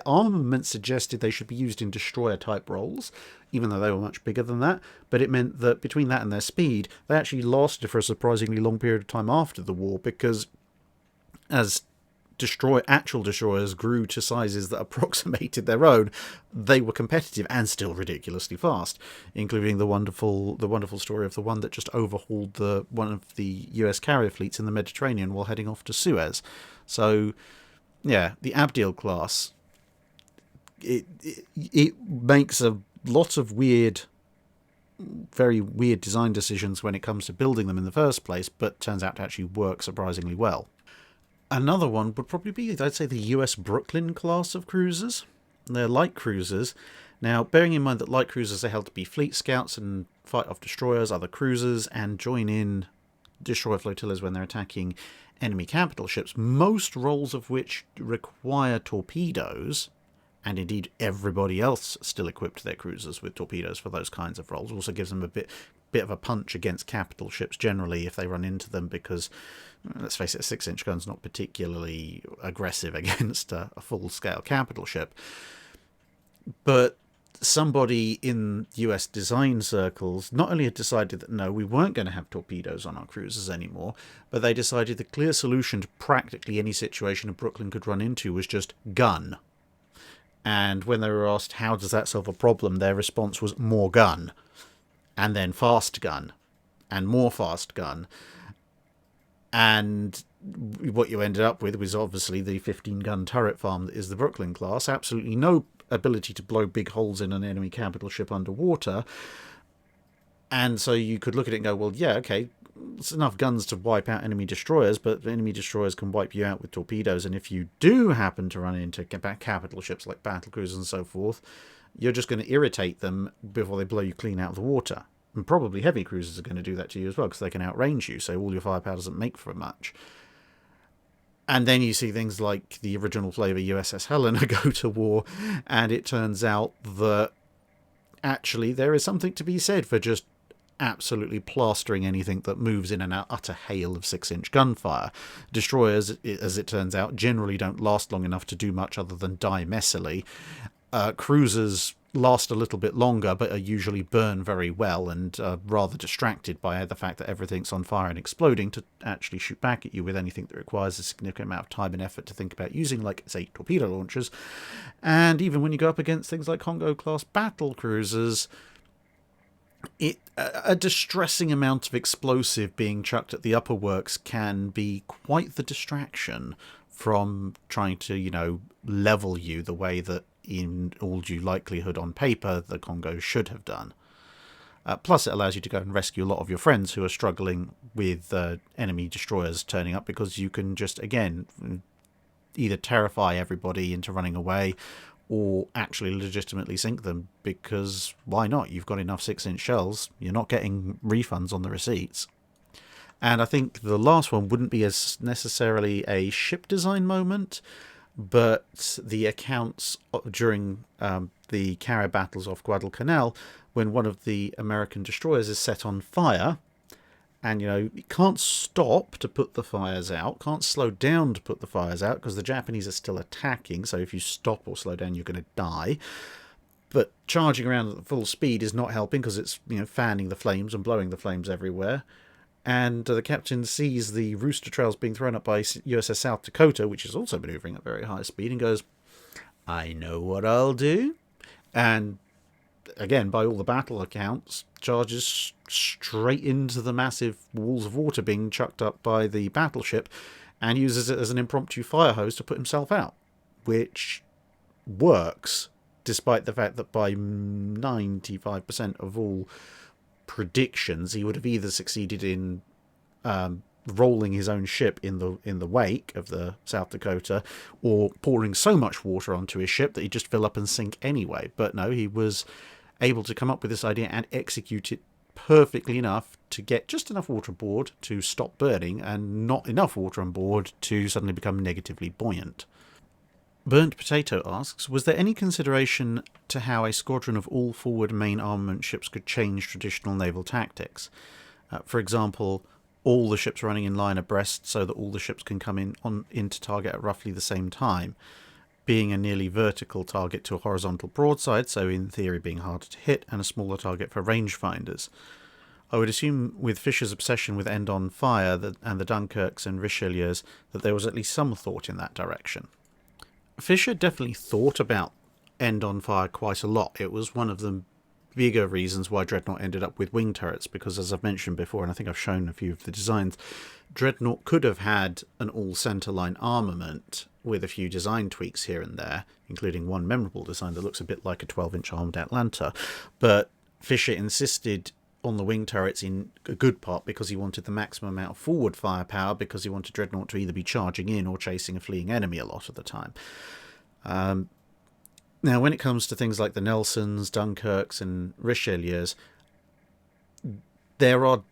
armament suggested they should be used in destroyer-type roles, even though they were much bigger than that. But it meant that between that and their speed, they actually lasted for a surprisingly long period of time after the war, because as actual destroyers grew to sizes that approximated their own, they were competitive and still ridiculously fast, including the wonderful story of the one that just overhauled one of the US carrier fleets in the Mediterranean while heading off to Suez. So yeah, the Abdiel class, it makes a lot of very weird design decisions when it comes to building them in the first place, but turns out to actually work surprisingly well. Another one would probably be, I'd say, the US Brooklyn class of cruisers. They're light cruisers. Now, bearing in mind that light cruisers are held to be fleet scouts and fight off destroyers, other cruisers, and join in destroyer flotillas when they're attacking enemy capital ships, most roles of which require torpedoes, and indeed everybody else still equipped their cruisers with torpedoes for those kinds of roles. Also gives them a bit of a punch against capital ships generally if they run into them, because, let's face it, a 6-inch gun's not particularly aggressive against a full-scale capital ship. But somebody in US design circles not only had decided that no, we weren't going to have torpedoes on our cruisers anymore, but they decided the clear solution to practically any situation a Brooklyn could run into was just gun. And when they were asked how does that solve a problem, their response was more gun, and then fast gun, and more fast gun. And what you ended up with was obviously the 15-gun turret farm that is the Brooklyn class. Absolutely no ability to blow big holes in an enemy capital ship underwater. And so you could look at it and go, well, yeah, okay, it's enough guns to wipe out enemy destroyers, but enemy destroyers can wipe you out with torpedoes. And if you do happen to run into capital ships like battlecruisers and so forth, you're just going to irritate them before they blow you clean out of the water. And probably heavy cruisers are going to do that to you as well, because they can outrange you, so all your firepower doesn't make for much. And then you see things like the original flavour USS Helena go to war, and it turns out that actually there is something to be said for just absolutely plastering anything that moves in an utter hail of 6-inch gunfire. Destroyers, as it turns out, generally don't last long enough to do much other than die messily. Cruisers last a little bit longer, but are usually burn very well and are rather distracted by the fact that everything's on fire and exploding to actually shoot back at you with anything that requires a significant amount of time and effort to think about using, like, say, torpedo launchers. And even when you go up against things like Congo-class battle cruisers, a distressing amount of explosive being chucked at the upper works can be quite the distraction from trying to, level you the way that, in all due likelihood on paper, the Congo should have done. Plus, it allows you to go and rescue a lot of your friends who are struggling with enemy destroyers turning up, because you can just, again, either terrify everybody into running away or actually legitimately sink them, because why not? You've got enough 6-inch shells. You're not getting refunds on the receipts. And I think the last one wouldn't be as necessarily a ship design moment, but the accounts during the carrier battles off Guadalcanal, when one of the American destroyers is set on fire, and you can't stop to put the fires out, can't slow down to put the fires out, because the Japanese are still attacking, so if you stop or slow down you're going to die. But charging around at full speed is not helping, because it's fanning the flames and blowing the flames everywhere. And the captain sees the rooster trails being thrown up by USS South Dakota, which is also manoeuvring at very high speed, and goes, I know what I'll do. And again, by all the battle accounts, charges straight into the massive walls of water being chucked up by the battleship, and uses it as an impromptu fire hose to put himself out, which works, despite the fact that by 95% of all predictions he would have either succeeded in rolling his own ship in the wake of the South Dakota, or pouring so much water onto his ship that he'd just fill up and sink anyway. But no, he was able to come up with this idea and execute it perfectly enough to get just enough water aboard to stop burning, and not enough water on board to suddenly become negatively buoyant. Burnt Potato asks, was there any consideration to how a squadron of all forward main armament ships could change traditional naval tactics? For example, all the ships running in line abreast so that all the ships can come into target at roughly the same time, being a nearly vertical target to a horizontal broadside, so in theory being harder to hit, and a smaller target for rangefinders. I would assume with Fisher's obsession with end-on fire and the Dunkirks and Richelieus that there was at least some thought in that direction. Fisher definitely thought about end-on fire quite a lot. It was one of the bigger reasons why Dreadnought ended up with wing turrets, because as I've mentioned before, and I think I've shown a few of the designs, Dreadnought could have had an all-centerline armament with a few design tweaks here and there, including one memorable design that looks a bit like a 12-inch armed Atlanta, but Fisher insisted on the wing turrets in a good part because he wanted the maximum amount of forward firepower, because he wanted Dreadnought to either be charging in or chasing a fleeing enemy a lot of the time. Now, when it comes to things like the Nelsons, Dunkirks and Richelieus, there are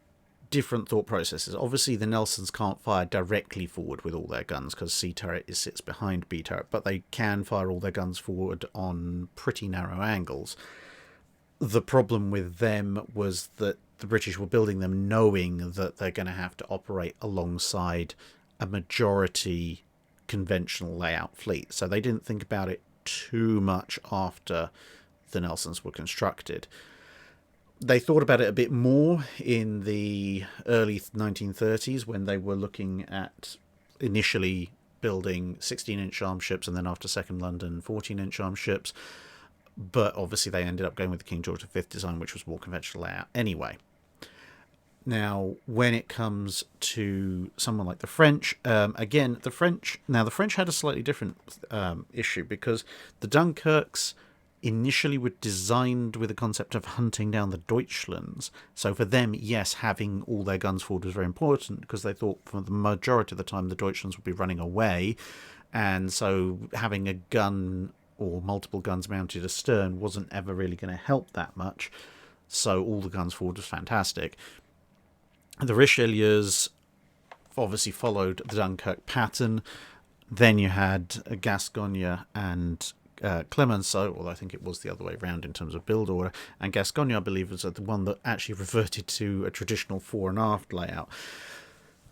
different thought processes. Obviously, the Nelsons can't fire directly forward with all their guns because C turret sits behind B turret, but they can fire all their guns forward on pretty narrow angles. The problem with them was that the British were building them knowing that they're going to have to operate alongside a majority conventional layout fleet. So they didn't think about it too much after the Nelsons were constructed. They thought about it a bit more in the early 1930s when they were looking at initially building 16-inch armed ships, and then after Second London, 14-inch armed ships. But obviously they ended up going with the King George V design, which was more conventional layout anyway. Now, when it comes to someone like the French, again, the French had a slightly different issue, because the Dunkirks initially were designed with the concept of hunting down the Deutschlands. So for them, yes, having all their guns forward was very important, because they thought for the majority of the time the Deutschlands would be running away, and so having a gun or multiple guns mounted astern wasn't ever really going to help that much. So all the guns forward was fantastic. The Richelieus obviously followed the Dunkirk pattern. Then you had Gascogne and Clemenceau, although I think it was the other way around in terms of build order. And Gascogne, I believe, was the one that actually reverted to a traditional fore and aft layout.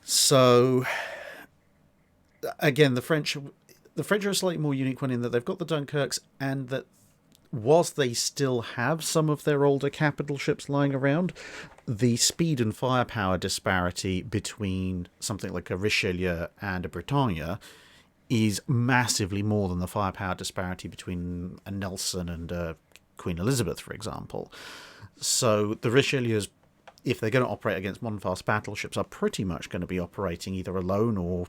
So, again, the French are a slightly more unique one in that they've got the Dunkirks, and that whilst they still have some of their older capital ships lying around, the speed and firepower disparity between something like a Richelieu and a Bretagne is massively more than the firepower disparity between a Nelson and a Queen Elizabeth, for example. So the Richelieus, if they're going to operate against modern fast battleships, are pretty much going to be operating either alone or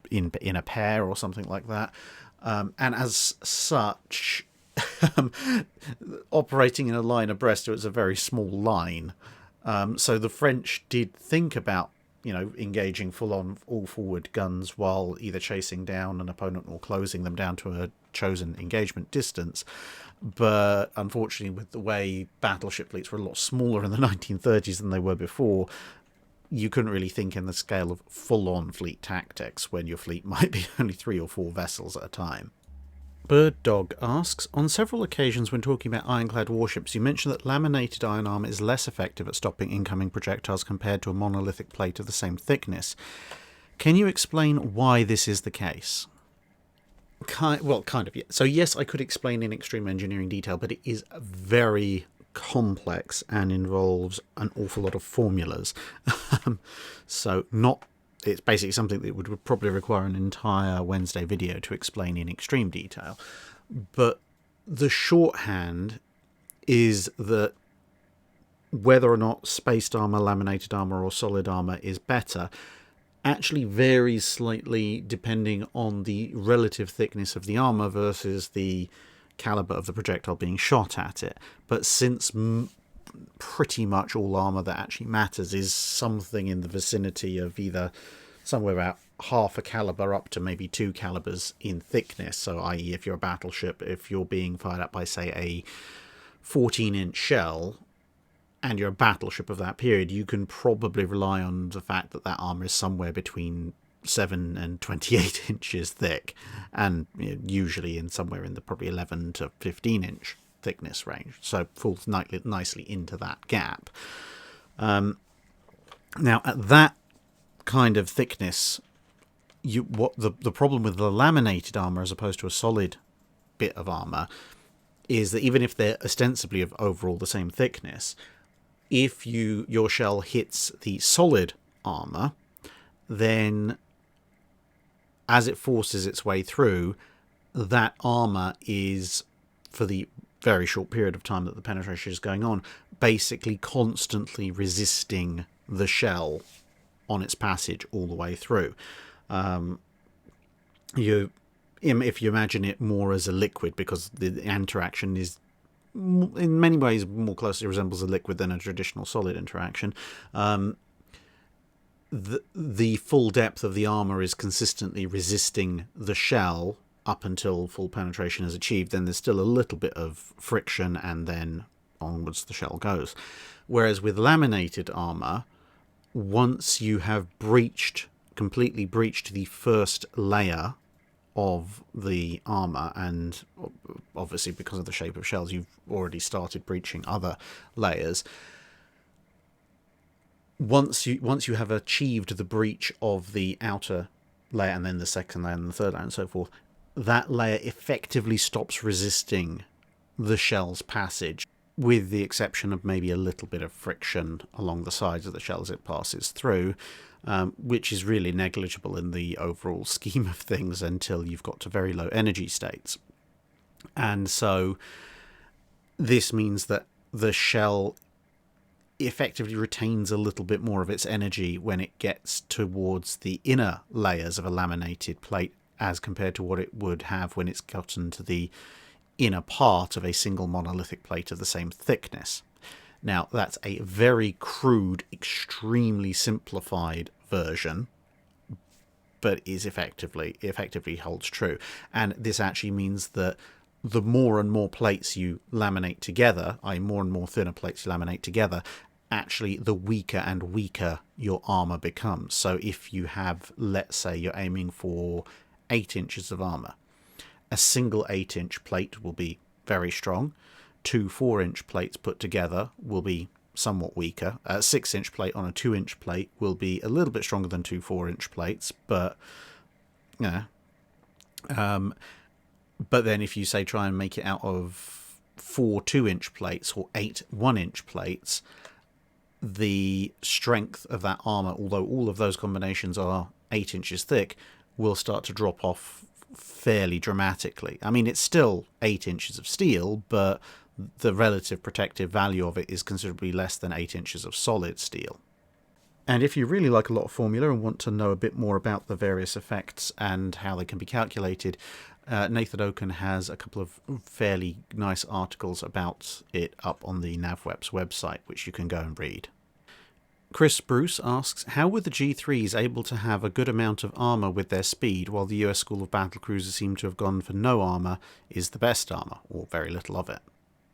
in a pair or something like that. And as such, operating in a line abreast, it was a very small line. So the French did think about, engaging full-on all-forward guns while either chasing down an opponent or closing them down to a chosen engagement distance. But unfortunately, with the way battleship fleets were a lot smaller in the 1930s than they were before, you couldn't really think in the scale of full-on fleet tactics when your fleet might be only 3 or 4 vessels at a time. Bird Dog asks, on several occasions when talking about ironclad warships, you mentioned that laminated iron armour is less effective at stopping incoming projectiles compared to a monolithic plate of the same thickness. Can you explain why this is the case? Kind of, yeah. So yes, I could explain in extreme engineering detail, but it is very complex and involves an awful lot of formulas. It's basically something that would probably require an entire Wednesday video to explain in extreme detail. But the shorthand is that whether or not spaced armour, laminated armour or solid armour is better actually varies slightly depending on the relative thickness of the armour versus the calibre of the projectile being shot at it. But since pretty much all armour that actually matters is something in the vicinity of either somewhere about half a calibre up to maybe 2 calibres in thickness, so i.e. if you're a battleship, if you're being fired at by, say, a 14-inch shell and you're a battleship of that period, you can probably rely on the fact that that armour is somewhere between 7 and 28 inches thick, and usually in somewhere in the probably 11 to 15-inch thickness range, so falls nicely into that gap. Now at that kind of thickness, the problem with the laminated armour as opposed to a solid bit of armour is that even if they're ostensibly of overall the same thickness, if your shell hits the solid armour, then as it forces its way through, that armour is, for the very short period of time that the penetration is going on, basically constantly resisting the shell on its passage all the way through. If you imagine it more as a liquid, because the interaction is in many ways more closely resembles a liquid than a traditional solid interaction, the full depth of the armour is consistently resisting the shell up until full penetration is achieved. Then there's still a little bit of friction, and then onwards the shell goes. Whereas with laminated armour, once you have completely breached the first layer of the armour, and obviously because of the shape of shells you've already started breaching other layers, once you have achieved the breach of the outer layer and then the second layer and the third layer and so forth, that layer effectively stops resisting the shell's passage, with the exception of maybe a little bit of friction along the sides of the shell as it passes through, which is really negligible in the overall scheme of things until you've got to very low energy states. And so this means that the shell effectively retains a little bit more of its energy when it gets towards the inner layers of a laminated plate as compared to what it would have when it's gotten to the inner part of a single monolithic plate of the same thickness. Now, that's a very crude, extremely simplified version, but is effectively holds true. And this actually means that the more and more plates you laminate together, i.e. more and more thinner plates you laminate together, actually the weaker and weaker your armour becomes. So if you have, let's say you're aiming for 8 inches of armour, a single 8-inch plate will be very strong. 2 4-inch plates put together will be somewhat weaker. A 6-inch plate on a 2-inch plate will be a little bit stronger than 2 4-inch plates, but but then if you say try and make it out of 4 2-inch plates or 8 1-inch plates, the strength of that armour, although all of those combinations are 8 inches thick, will start to drop off fairly dramatically. I mean, it's still 8 inches of steel, but the relative protective value of it is considerably less than 8 inches of solid steel. And if you really like a lot of formula and want to know a bit more about the various effects and how they can be calculated, Nathan Oken has a couple of fairly nice articles about it up on the NavWeps website, which you can go and read. Chris Bruce asks, how were the G3s able to have a good amount of armour with their speed, while the US School of Battlecruisers seem to have gone for no armour is the best armour, or very little of it?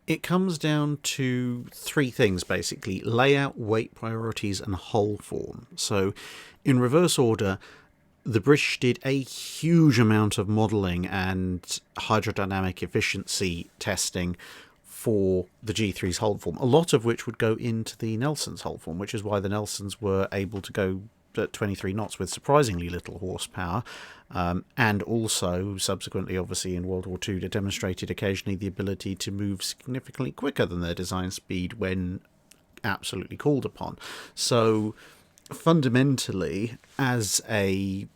It comes down to 3 things, basically: layout, weight priorities, and hull form. So, in reverse order, the British did a huge amount of modelling and hydrodynamic efficiency testing for the G3's hull form, a lot of which would go into the Nelson's hull form, which is why the Nelsons were able to go at 23 knots with surprisingly little horsepower, and also subsequently, obviously, in World War II, they demonstrated occasionally the ability to move significantly quicker than their design speed when absolutely called upon. So fundamentally, as a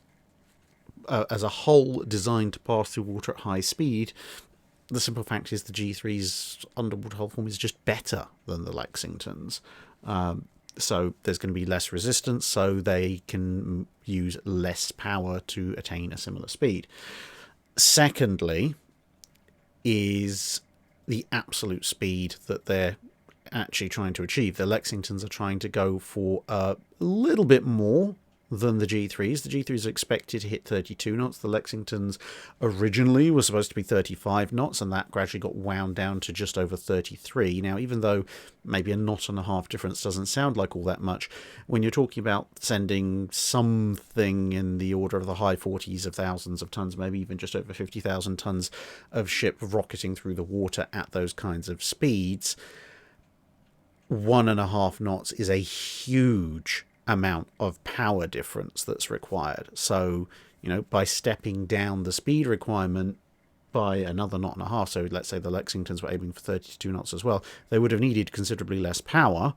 hull designed to pass through water at high speed, the simple fact is the G3's underwater hull form is just better than the Lexington's. So there's going to be less resistance, so they can use less power to attain a similar speed. Secondly, is the absolute speed that they're actually trying to achieve. The Lexingtons are trying to go for a little bit more than the G3s. The G3s are expected to hit 32 knots. The Lexingtons originally were supposed to be 35 knots, and that gradually got wound down to just over 33. Now, even though maybe a knot and a half difference doesn't sound like all that much, when you're talking about sending something in the order of the high 40s of thousands of tons, maybe even just over 50,000 tons of ship rocketing through the water at those kinds of speeds, 1.5 knots is a huge amount of power difference that's required. So, by stepping down the speed requirement by another knot and a half, so let's say the Lexingtons were aiming for 32 knots as well, they would have needed considerably less power,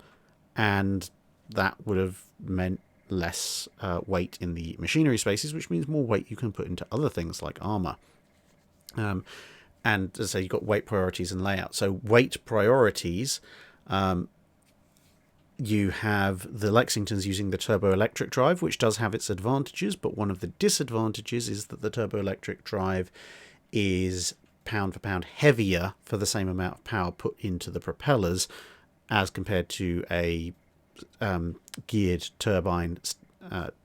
and that would have meant less weight in the machinery spaces, which means more weight you can put into other things like armour. And as I say, you've got weight priorities and layout. So weight priorities, you have the Lexingtons using the turboelectric drive, which does have its advantages, but one of the disadvantages is that the turboelectric drive is pound for pound heavier for the same amount of power put into the propellers as compared to a geared turbine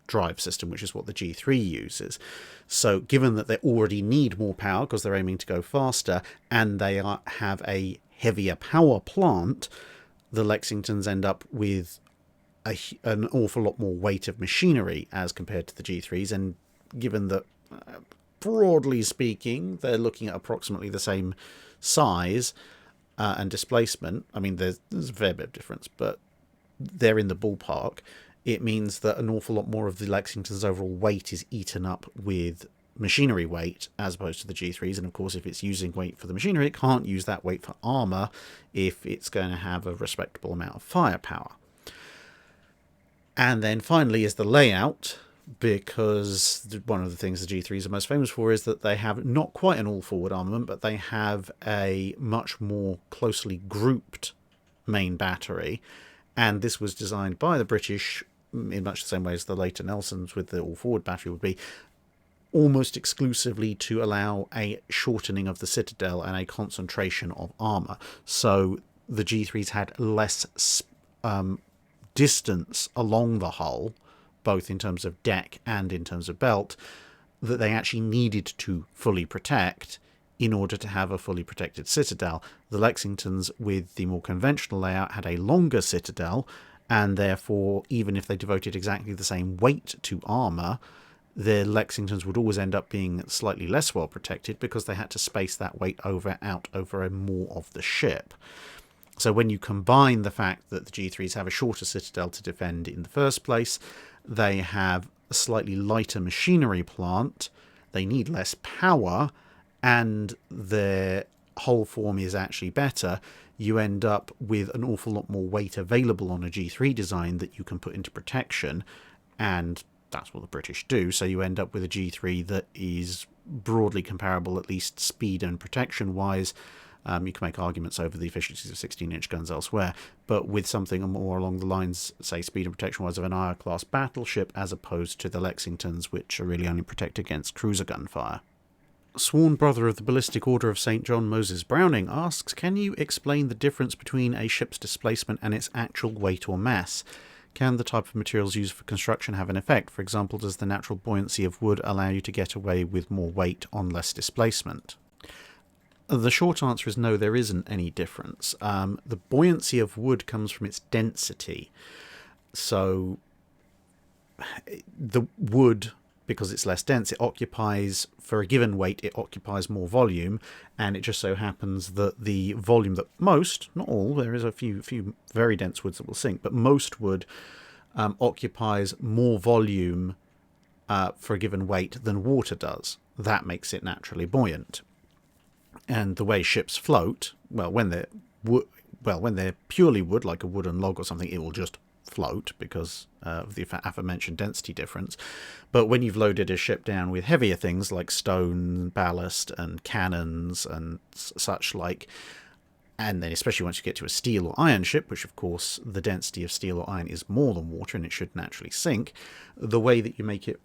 drive system, which is what the G3 uses. So given that they already need more power because they're aiming to go faster, and they have a heavier power plant, the Lexingtons end up with an awful lot more weight of machinery as compared to the G3s, and given that, broadly speaking, they're looking at approximately the same size and displacement, I mean, there's a fair bit of difference, but they're in the ballpark, it means that an awful lot more of the Lexington's overall weight is eaten up with machinery weight as opposed to the G3s. And of course, if it's using weight for the machinery, it can't use that weight for armour if it's going to have a respectable amount of firepower. And then finally is the layout, because one of the things the G3s are most famous for is that they have not quite an all-forward armament, but they have a much more closely grouped main battery, And this was designed by the British in much the same way as the later Nelsons with the all-forward battery would be, almost exclusively to allow a shortening of the citadel and a concentration of armour. So the G3s had less distance along the hull, both in terms of deck and in terms of belt, that they actually needed to fully protect in order to have a fully protected citadel. The Lexingtons, with the more conventional layout, had a longer citadel, and therefore, even if they devoted exactly the same weight to armour, the Lexingtons would always end up being slightly less well protected because they had to space that weight out over more of the ship. So when you combine the fact that the G3s have a shorter citadel to defend in the first place, they have a slightly lighter machinery plant, they need less power, and their hull form is actually better, you end up with an awful lot more weight available on a G3 design that you can put into protection, and that's what the British do. So you end up with a G3 that is broadly comparable, at least speed and protection wise. You can make arguments over the efficiencies of 16-inch guns elsewhere, but with something more along the lines, say, speed and protection wise of an Ire-class battleship, as opposed to the Lexingtons, which are really only protect against cruiser gunfire. Sworn brother of the Ballistic Order of St. John, Moses Browning, asks, can you explain the difference between a ship's displacement and its actual weight or mass? Can the type of materials used for construction have an effect? For example, does the natural buoyancy of wood allow you to get away with more weight on less displacement? The short answer is no, there isn't any difference. The buoyancy of wood comes from its density. So the wood, because it's less dense, it occupies, for a given weight, it occupies more volume, and it just so happens that the volume that most, not all, there is a few very dense woods that will sink, but most wood occupies more volume for a given weight than water does. That makes it naturally buoyant. And the way ships float, when they're purely wood, like a wooden log or something, it will just float because of the aforementioned density difference. But when you've loaded a ship down with heavier things like stone, ballast, and cannons and such like, and then especially once you get to a steel or iron ship, which of course the density of steel or iron is more than water and it should naturally sink, the way that you make it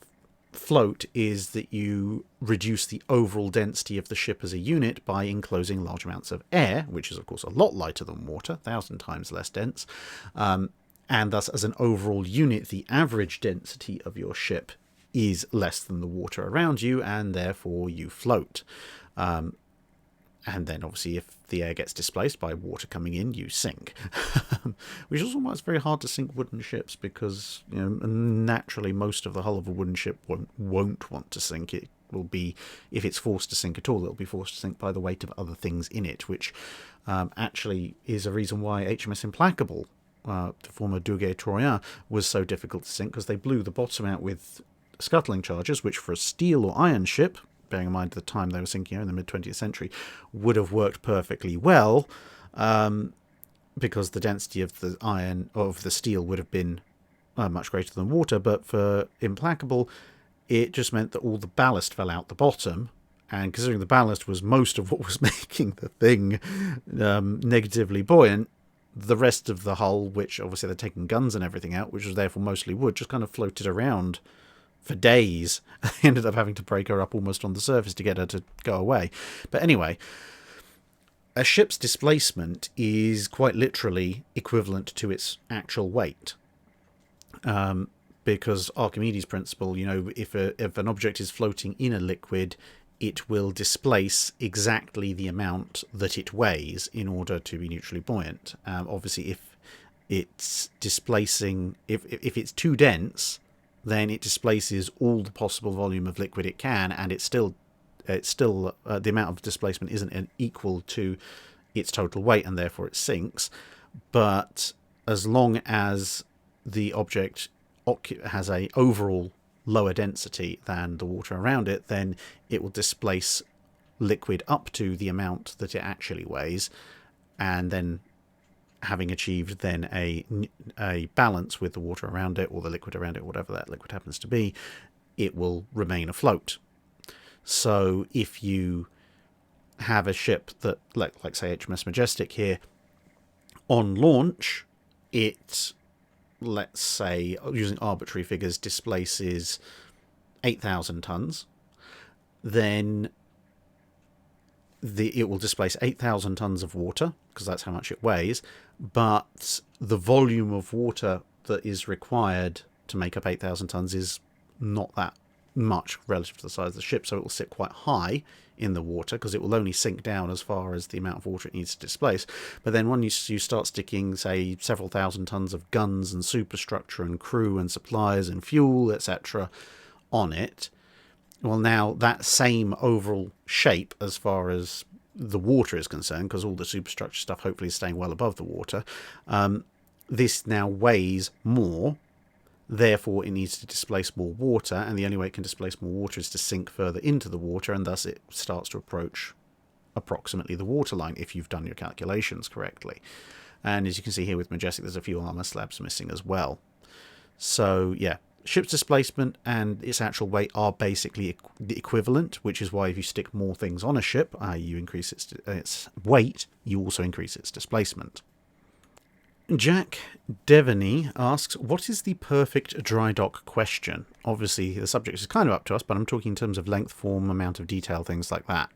float is that you reduce the overall density of the ship as a unit by enclosing large amounts of air, which is of course a lot lighter than water, 1,000 times less dense, and thus as an overall unit the average density of your ship is less than the water around you, and therefore you float. And then obviously if the air gets displaced by water coming in, you sink. Which is also why it's very hard to sink wooden ships, because naturally most of the hull of a wooden ship won't want to sink. It will be, if it's forced to sink at all, it'll be forced to sink by the weight of other things in it, which actually is a reason why HMS Implacable, the former Duguay Troyen, was so difficult to sink, because they blew the bottom out with scuttling charges, which for a steel or iron ship, bearing in mind the time they were sinking in the mid-20th century, would have worked perfectly well, because the density of the iron, of the steel, would have been much greater than water. But for Implacable, it just meant that all the ballast fell out the bottom, and considering the ballast was most of what was making the thing negatively buoyant, the rest of the hull, which obviously they're taking guns and everything out, which was therefore mostly wood, just kind of floated around for days. They ended up having to break her up almost on the surface to get her to go away. But anyway, a ship's displacement is quite literally equivalent to its actual weight. Because Archimedes' principle, if an object is floating in a liquid, it will displace exactly the amount that it weighs in order to be neutrally buoyant. Obviously, if it's displacing, if it's too dense, then it displaces all the possible volume of liquid it can, and it's still the amount of displacement isn't equal to its total weight, and therefore it sinks. But as long as the object has a overall lower density than the water around it, then it will displace liquid up to the amount that it actually weighs, and then having achieved then a balance with the water around it, or the liquid around it, whatever that liquid happens to be, it will remain afloat. So if you have a ship that, like say HMS Majestic here, on launch it, let's say, using arbitrary figures, displaces 8,000 tons, then it will displace 8,000 tons of water, because that's how much it weighs, but the volume of water that is required to make up 8,000 tons is not that much relative to the size of the ship, so it will sit quite high in the water, because it will only sink down as far as the amount of water it needs to displace. But then when you start sticking, say, several thousand tons of guns and superstructure and crew and supplies and fuel, etc. on it, well, now that same overall shape as far as the water is concerned, because all the superstructure stuff hopefully is staying well above the water, this now weighs more. Therefore, it needs to displace more water, and the only way it can displace more water is to sink further into the water, and thus it starts to approach approximately the waterline, if you've done your calculations correctly. And as you can see here with Majestic, there's a few armour slabs missing as well. So, yeah, ship's displacement and its actual weight are basically the equivalent, which is why if you stick more things on a ship, i.e. you increase its weight, you also increase its displacement. Jack Devaney asks, what is the perfect dry dock question? Obviously, the subject is kind of up to us, but I'm talking in terms of length, form, amount of detail, things like that.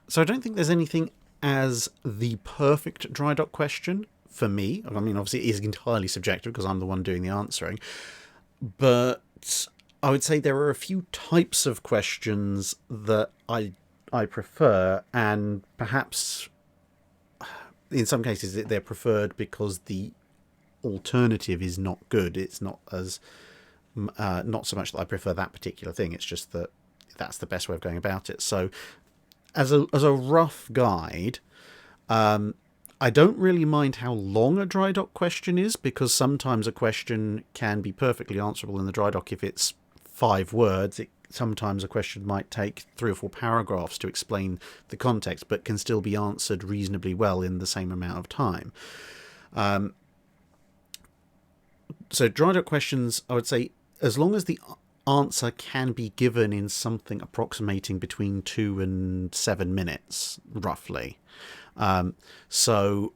So I don't think there's anything as the perfect dry dock question for me. I mean, obviously, it is entirely subjective because I'm the one doing the answering. But I would say there are a few types of questions that I prefer, and perhaps in some cases they're preferred because the alternative is not good. It's not as not so much that I prefer that particular thing, it's just that that's the best way of going about it. So as a rough guide, I don't really mind how long a dry dock question is, because sometimes a question can be perfectly answerable in the dry dock if it's 5 words. Sometimes a question might take 3 or 4 paragraphs to explain the context, but can still be answered reasonably well in the same amount of time. So dry dock questions, I would say, as long as the answer can be given in something approximating between 2 and 7 minutes, roughly. So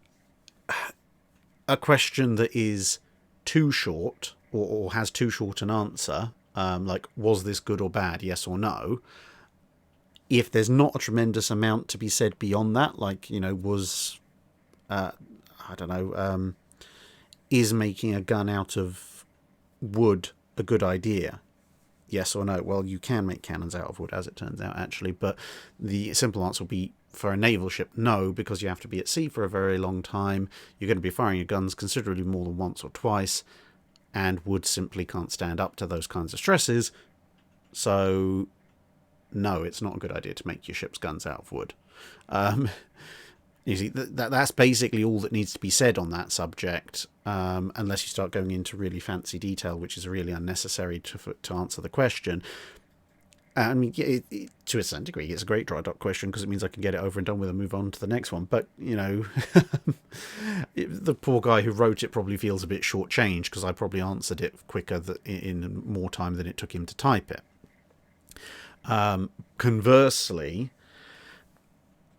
a question that is too short or has too short an answer, like, was this good or bad, yes or no, if there's not a tremendous amount to be said beyond that, like, you know, was, I don't know, is making a gun out of wood a good idea? Yes or no? Well, you can make cannons out of wood, as it turns out, actually, but the simple answer will be, for a naval ship, no, because you have to be at sea for a very long time. You're going to be firing your guns considerably more than once or twice, and wood simply can't stand up to those kinds of stresses. So, no, it's not a good idea to make your ship's guns out of wood. You see, that's basically all that needs to be said on that subject, unless you start going into really fancy detail, which is really unnecessary to answer the question. I mean, to a certain degree, it's a great dry dock question because it means I can get it over and done with and move on to the next one. But, you know, the poor guy who wrote it probably feels a bit shortchanged because I probably answered it quicker in more time than it took him to type it. Conversely,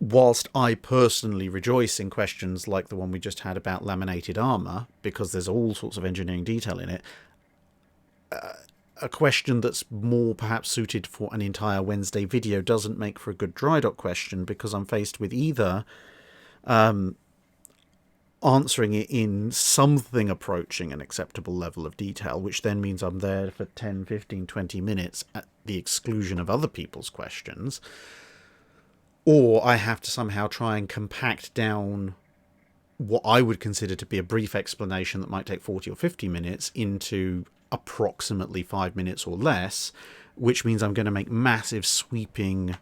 whilst I personally rejoice in questions like the one we just had about laminated armour, because there's all sorts of engineering detail in it, a question that's more perhaps suited for an entire Wednesday video doesn't make for a good dry dock question, because I'm faced with either answering it in something approaching an acceptable level of detail, which then means I'm there for 10, 15, 20 minutes at the exclusion of other people's questions, or I have to somehow try and compact down what I would consider to be a brief explanation that might take 40 or 50 minutes into approximately 5 minutes or less, which means I'm going to make massive sweeping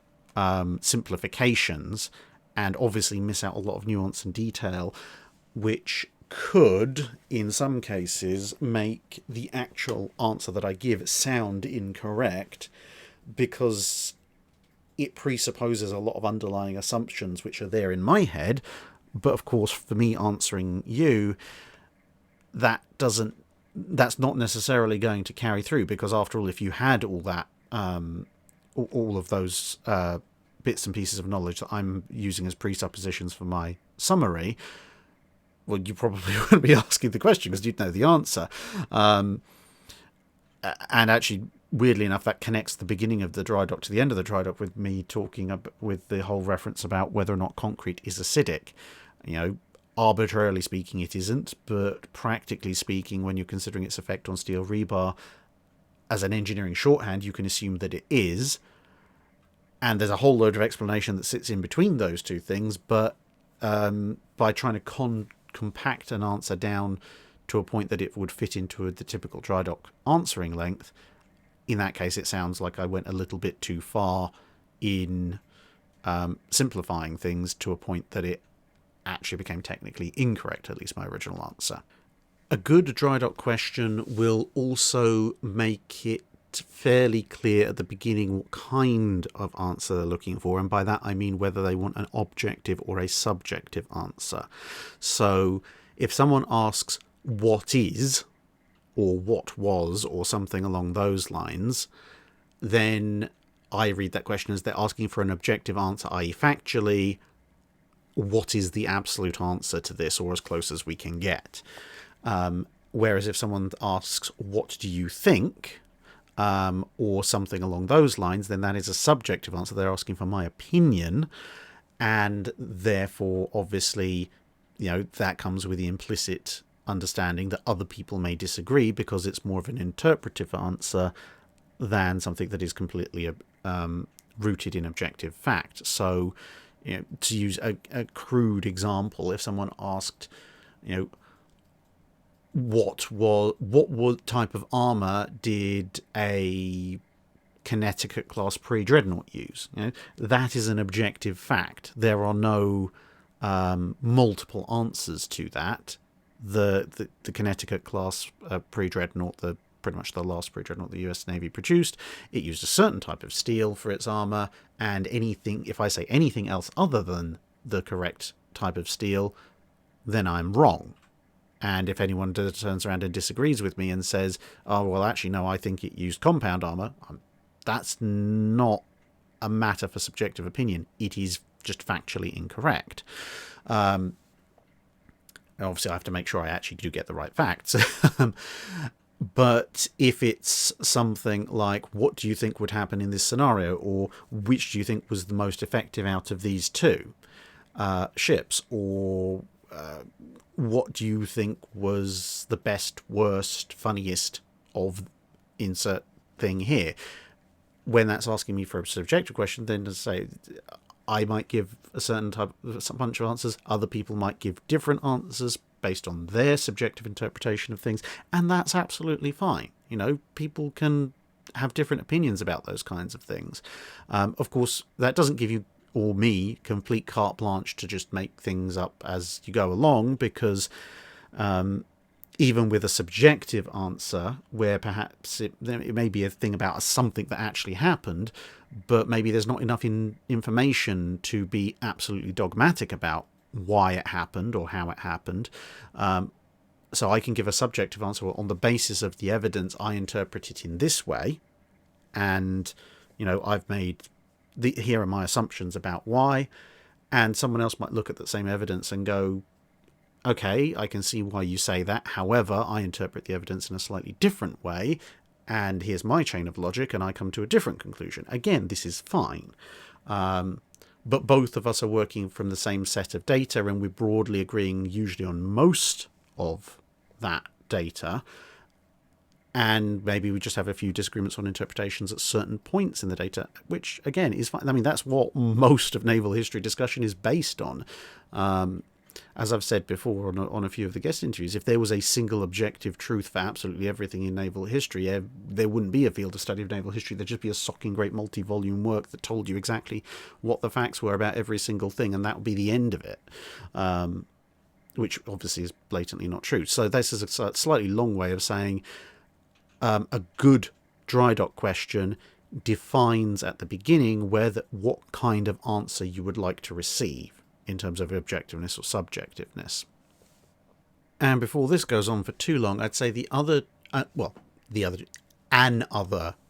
simplifications and obviously miss out a lot of nuance and detail, which could, in some cases, make the actual answer that I give sound incorrect, because it presupposes a lot of underlying assumptions which are there in my head. But of course, for me answering you, that's not necessarily going to carry through, because after all, if you had all that, all of those bits and pieces of knowledge that I'm using as presuppositions for my summary, well, you probably wouldn't be asking the question because you'd know the answer. And actually, weirdly enough, that connects the beginning of the dry dock to the end of the dry dock with me talking with the whole reference about whether or not concrete is acidic. Arbitrarily speaking, it isn't, but practically speaking, when you're considering its effect on steel rebar, as an engineering shorthand, you can assume that it is. And there's a whole load of explanation that sits in between those two things, but by trying to compact an answer down to a point that it would fit into the typical dry dock answering length, in that case it sounds like I went a little bit too far in simplifying things to a point that it actually became technically incorrect, at least my original answer. A good dry dock question will also make it fairly clear at the beginning what kind of answer they're looking for, and by that I mean whether they want an objective or a subjective answer. So if someone asks what is, or what was, or something along those lines, then I read that question as they're asking for an objective answer, i.e. factually, what is the absolute answer to this, or as close as we can get. Whereas if someone asks, what do you think, or something along those lines, then that is a subjective answer. They're asking for my opinion, and therefore, obviously, that comes with the implicit understanding that other people may disagree because it's more of an interpretive answer than something that is completely rooted in objective fact. So, to use a crude example, if someone asked, what type of armour did a Connecticut class pre-dreadnought use? That is an objective fact. There are no multiple answers to that. The Connecticut class pre-dreadnought, pretty much the last pre-dreadnought the US Navy produced, it used a certain type of steel for its armour, and if I say anything else other than the correct type of steel, then I'm wrong. And if anyone turns around and disagrees with me and says, oh, well, actually, no, I think it used compound armour, that's not a matter for subjective opinion. It is just factually incorrect. Obviously, I have to make sure I actually do get the right facts. But if it's something like, what do you think would happen in this scenario? Or which do you think was the most effective out of these two ships? Or what do you think was the best, worst, funniest of insert thing here? When that's asking me for a subjective question, then to say, I might give a certain bunch of answers, other people might give different answers based on their subjective interpretation of things, and that's absolutely fine. People can have different opinions about those kinds of things. Of course, that doesn't give you or me complete carte blanche to just make things up as you go along, because even with a subjective answer, where perhaps it may be a thing about something that actually happened, but maybe there's not enough information to be absolutely dogmatic about why it happened or how it happened. So I can give a subjective answer on the basis of the evidence. I interpret it in this way, and I've made here are my assumptions about why, and someone else might look at that same evidence and go, okay, I can see why you say that. However, I interpret the evidence in a slightly different way, and here's my chain of logic, and I come to a different conclusion. Again, this is fine. But both of us are working from the same set of data, and we're broadly agreeing usually on most of that data. And maybe we just have a few disagreements on interpretations at certain points in the data, which, again, is fine. I mean, that's what most of naval history discussion is based on. As I've said before on a few of the guest interviews, if there was a single objective truth for absolutely everything in naval history, there wouldn't be a field of study of naval history. There'd just be a socking great multi-volume work that told you exactly what the facts were about every single thing, and that would be the end of it. Which obviously is blatantly not true. So this is a slightly long way of saying a good dry dock question defines at the beginning what kind of answer you would like to receive in terms of objectiveness or subjectiveness. And before this goes on for too long, I'd say other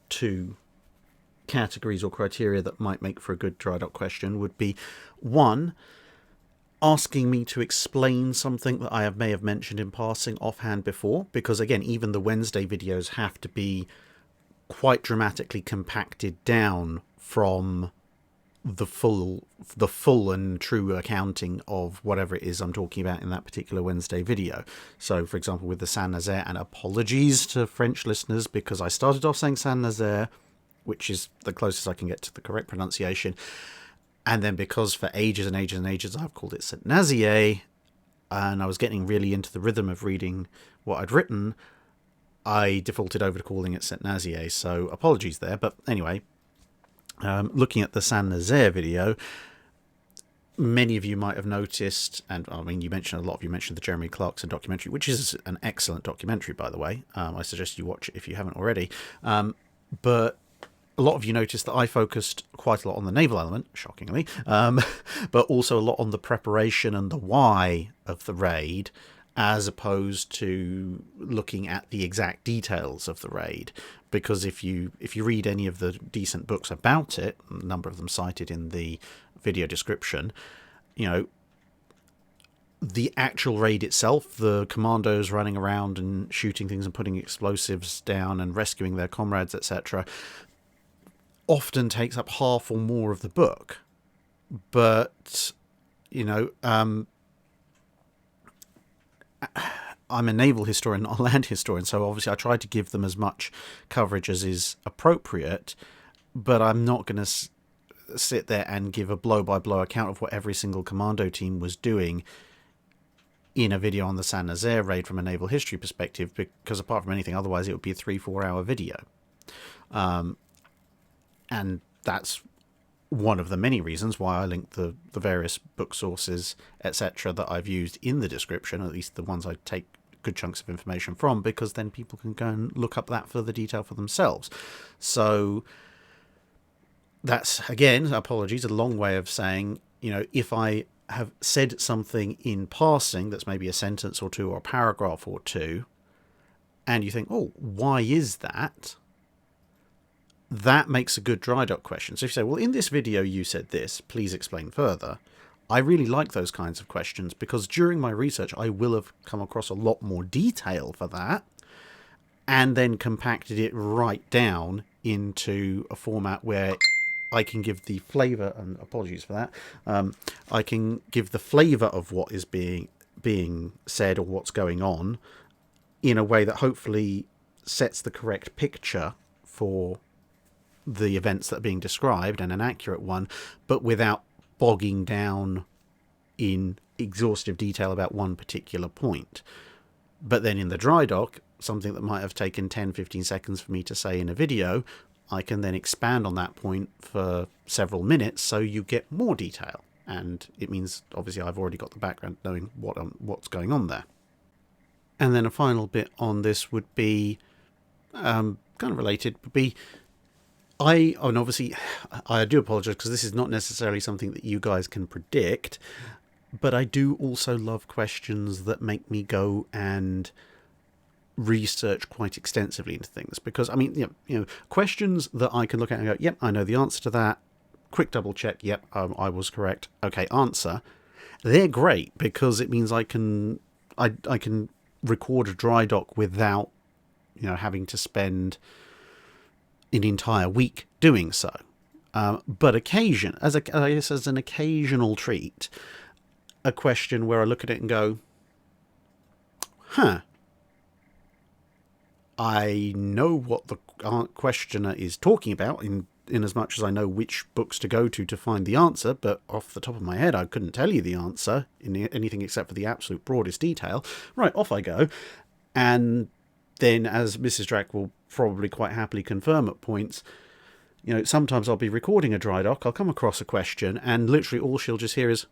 two categories or criteria that might make for a good dry dock question would be, one, asking me to explain something that I may have mentioned in passing offhand before, because again, even the Wednesday videos have to be quite dramatically compacted down from the full and true accounting of whatever it is I'm talking about in that particular Wednesday video. So, for example, with the St Nazaire, and apologies to French listeners, because I started off saying St Nazaire, which is the closest I can get to the correct pronunciation, and then because for ages and ages and ages I've called it St Nazaire, and I was getting really into the rhythm of reading what I'd written, I defaulted over to calling it St Nazaire, so apologies there. But anyway, looking at the St Nazaire video, many of you might have noticed, and I mean, a lot of you mentioned the Jeremy Clarkson documentary, which is an excellent documentary, by the way. I suggest you watch it if you haven't already. But a lot of you noticed that I focused quite a lot on the naval element, shockingly, but also a lot on the preparation and the why of the raid, as opposed to looking at the exact details of the raid. Because if you read any of the decent books about it, a number of them cited in the video description, the actual raid itself, the commandos running around and shooting things and putting explosives down and rescuing their comrades, etc., often takes up half or more of the book. But, I'm a naval historian, not a land historian, so obviously I try to give them as much coverage as is appropriate, but I'm not going to sit there and give a blow-by-blow account of what every single commando team was doing in a video on the St Nazaire raid from a naval history perspective, because apart from anything, otherwise it would be a 3-4 hour video. And that's one of the many reasons why I linked the various book sources, etc., that I've used in the description, at least the ones I take good chunks of information from, because then people can go and look up that further detail for themselves. So that's, again, apologies, a long way of saying, if I have said something in passing that's maybe a sentence or two or a paragraph or two, and you think, oh, why is that? That makes a good Drydock question. So if you say, well, in this video you said this, please explain further. I really like those kinds of questions, because during my research I will have come across a lot more detail for that, and then compacted it right down into a format where I can give the flavour, and apologies for that, I can give the flavour of what is being said or what's going on in a way that hopefully sets the correct picture for the events that are being described, and an accurate one, but without bogging down in exhaustive detail about one particular point. But then in the Drydock, something that might have taken 10-15 seconds for me to say in a video, I can then expand on that point for several minutes, so you get more detail. And it means, obviously, I've already got the background knowing what's going on there. And then a final bit on this would be, kind of related, would be, and obviously, I do apologise, because this is not necessarily something that you guys can predict, but I do also love questions that make me go and research quite extensively into things. Because, I mean, questions that I can look at and go, yep, I know the answer to that, quick double check, yep, I was correct, okay, answer. They're great, because it means I can record a Drydock without, having to spend an entire week doing so. But as an occasional treat, a question where I look at it and go, I know what the questioner is talking about in as much as I know which books to go to find the answer, but off the top of my head I couldn't tell you the answer in anything except for the absolute broadest detail. Right, off I go. And then, as Mrs. Drack will probably quite happily confirm at points, sometimes I'll be recording a Drydock, I'll come across a question, and literally all she'll just hear is,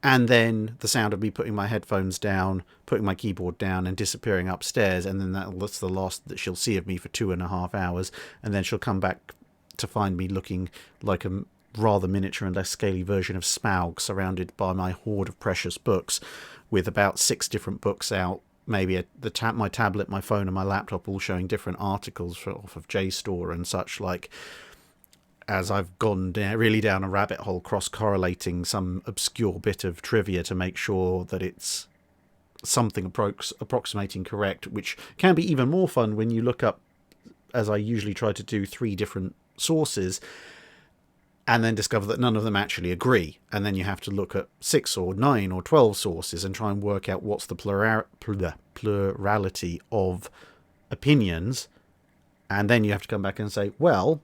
and then the sound of me putting my headphones down, putting my keyboard down, and disappearing upstairs, and then that's the last that she'll see of me for 2.5 hours, and then she'll come back to find me looking like a rather miniature and less scaly version of Smaug, surrounded by my hoard of precious books, with about 6 different books out, maybe my tablet, my phone, and my laptop all showing different articles off of JSTOR and such like. as I've gone really down a rabbit hole cross-correlating some obscure bit of trivia to make sure that it's something approximating correct, which can be even more fun when you look up, as I usually try to do, 3 different sources and then discover that none of them actually agree. And then you have to look at 6 or 9 or 12 sources and try and work out what's the plurality of opinions. And then you have to come back and say, well,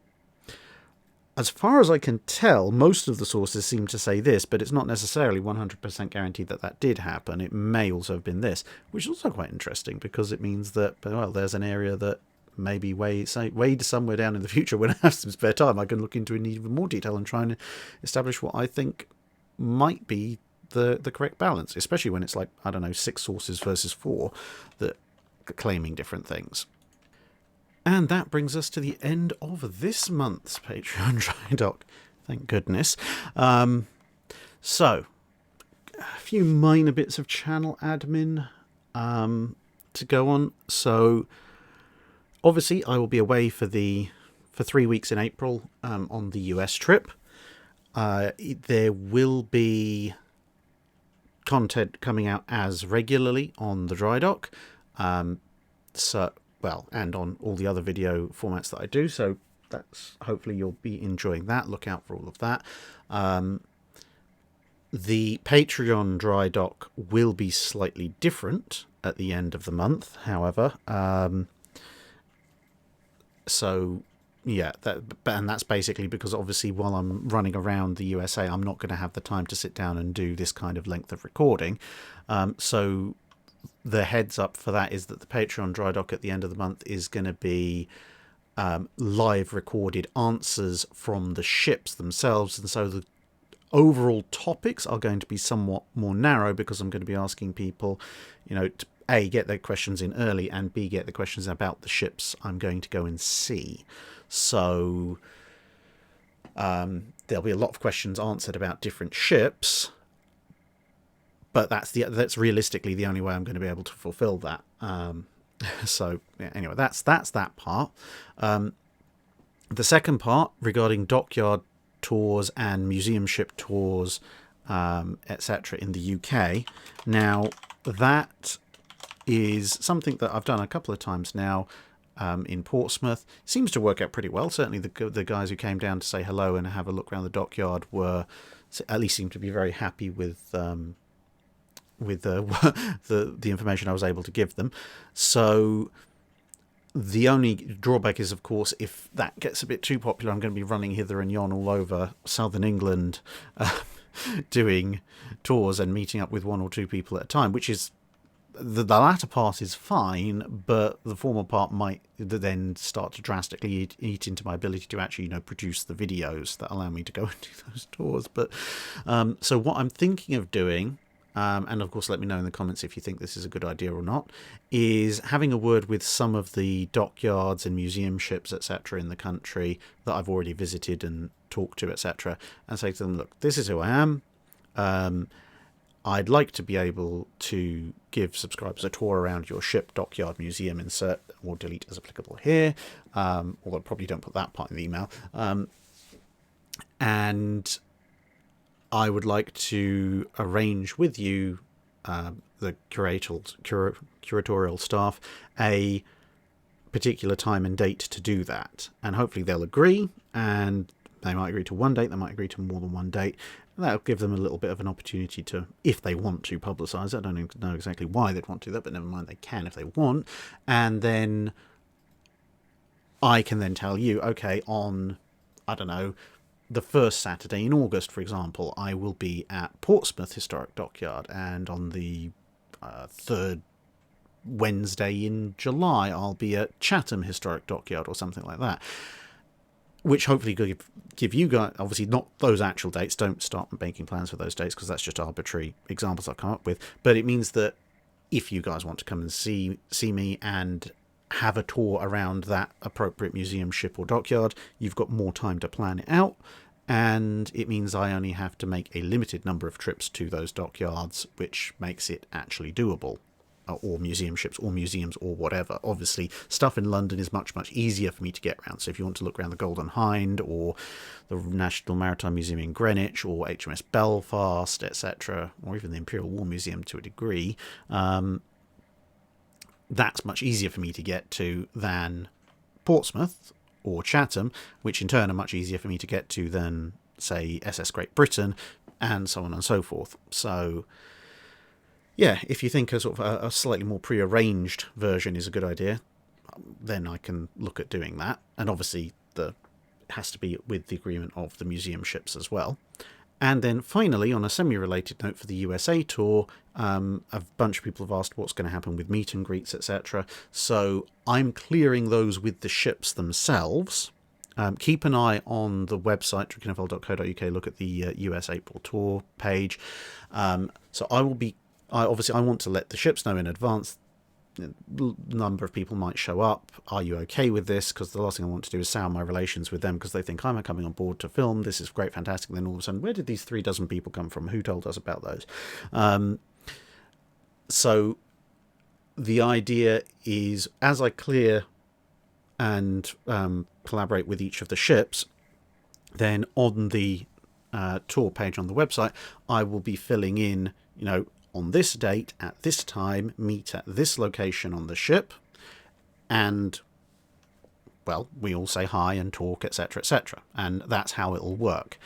as far as I can tell, most of the sources seem to say this, but it's not necessarily 100% guaranteed that that did happen. It may also have been this, which is also quite interesting because it means that, well, there's an area that maybe way somewhere down in the future when I have some spare time, I can look into in even more detail and try and establish what I think might be the correct balance, especially when it's like, I don't know, 6 sources versus 4 that are claiming different things. And that brings us to the end of this month's Patreon Drydock. Thank goodness. So, a few minor bits of channel admin to go on. So, obviously, I will be away for 3 weeks in April on the US trip. There will be content coming out as regularly on the Drydock. And on all the other video formats that I do. So that's, hopefully you'll be enjoying that. Look out for all of that. The Patreon Drydock will be slightly different at the end of the month, however. So yeah, and that's basically because obviously while I'm running around the USA, I'm not going to have the time to sit down and do this kind of length of recording. So the heads up for that is that the Patreon Drydock at the end of the month is going to be live recorded answers from the ships themselves, and so the overall topics are going to be somewhat more narrow because I'm going to be asking people, to A, get their questions in early, and B, get the questions about the ships I'm going to go and see. So there'll be a lot of questions answered about different ships, but that's realistically the only way I'm going to be able to fulfill that. So yeah, anyway, that's that part. The second part regarding dockyard tours and museum ship tours, etc. in the UK. Now, that is something that I've done a couple of times now in Portsmouth. Seems to work out pretty well. Certainly the guys who came down to say hello and have a look around the dockyard at least seemed to be very happy with the information I was able to give them. So the only drawback is, of course, if that gets a bit too popular, I'm going to be running hither and yon all over southern England doing tours and meeting up with 1 or 2 people at a time, which is the latter part is fine, but the former part might then start to drastically eat into my ability to actually produce the videos that allow me to go and do those tours. But so what I'm thinking of doing, and of course let me know in the comments if you think this is a good idea or not, is having a word with some of the dockyards and museum ships, etc. in the country that I've already visited and talked to, etc., and say to them, look, this is who I am. I'd like to be able to give subscribers a tour around your ship, dockyard, museum, insert or delete as applicable here, although I probably don't put that part in the email. And I would like to arrange with you, the curatorial staff, a particular time and date to do that. And hopefully they'll agree, and they might agree to one date, they might agree to more than one date. That'll give them a little bit of an opportunity to, if they want to, publicise it. I don't even know exactly why they'd want to do that, but never mind, they can if they want. And then I can then tell you, okay, on, I don't know, the first Saturday in August, for example, I will be at Portsmouth Historic Dockyard, and on the third Wednesday in July, I'll be at Chatham Historic Dockyard or something like that. Which hopefully could give you guys, obviously not those actual dates, don't start making plans for those dates because that's just arbitrary examples I've come up with, but it means that if you guys want to come and see me and have a tour around that appropriate museum, ship or dockyard, you've got more time to plan it out, and it means I only have to make a limited number of trips to those dockyards, which makes it actually doable. or museum ships or museums or whatever. Obviously, stuff in London is much, much easier for me to get around. So if you want to look around the Golden Hind or the National Maritime Museum in Greenwich or HMS Belfast, etc., or even the Imperial War Museum to a degree, that's much easier for me to get to than Portsmouth or Chatham, which in turn are much easier for me to get to than, say, SS Great Britain, and so on and so forth. So, yeah, if you think a sort of a slightly more prearranged version is a good idea, then I can look at doing that. And obviously, it has to be with the agreement of the museum ships as well. And then finally, on a semi-related note for the USA tour, a bunch of people have asked what's going to happen with meet and greets, etc. So I'm clearing those with the ships themselves. Keep an eye on the website, drinkinfl.co.uk, look at the US April tour page. So I want to let the ships know in advance. A number of people might show up. Are you okay with this? Because the last thing I want to do is sour my relations with them because they think I'm coming on board to film. This is great, fantastic. And then all of a sudden, where did these 3 dozen people come from? Who told us about those? So the idea is, as I clear and collaborate with each of the ships, then on the tour page on the website, I will be filling in, on this date, at this time, meet at this location on the ship, and, well, we all say hi and talk, etc., etc., and that's how it'll work.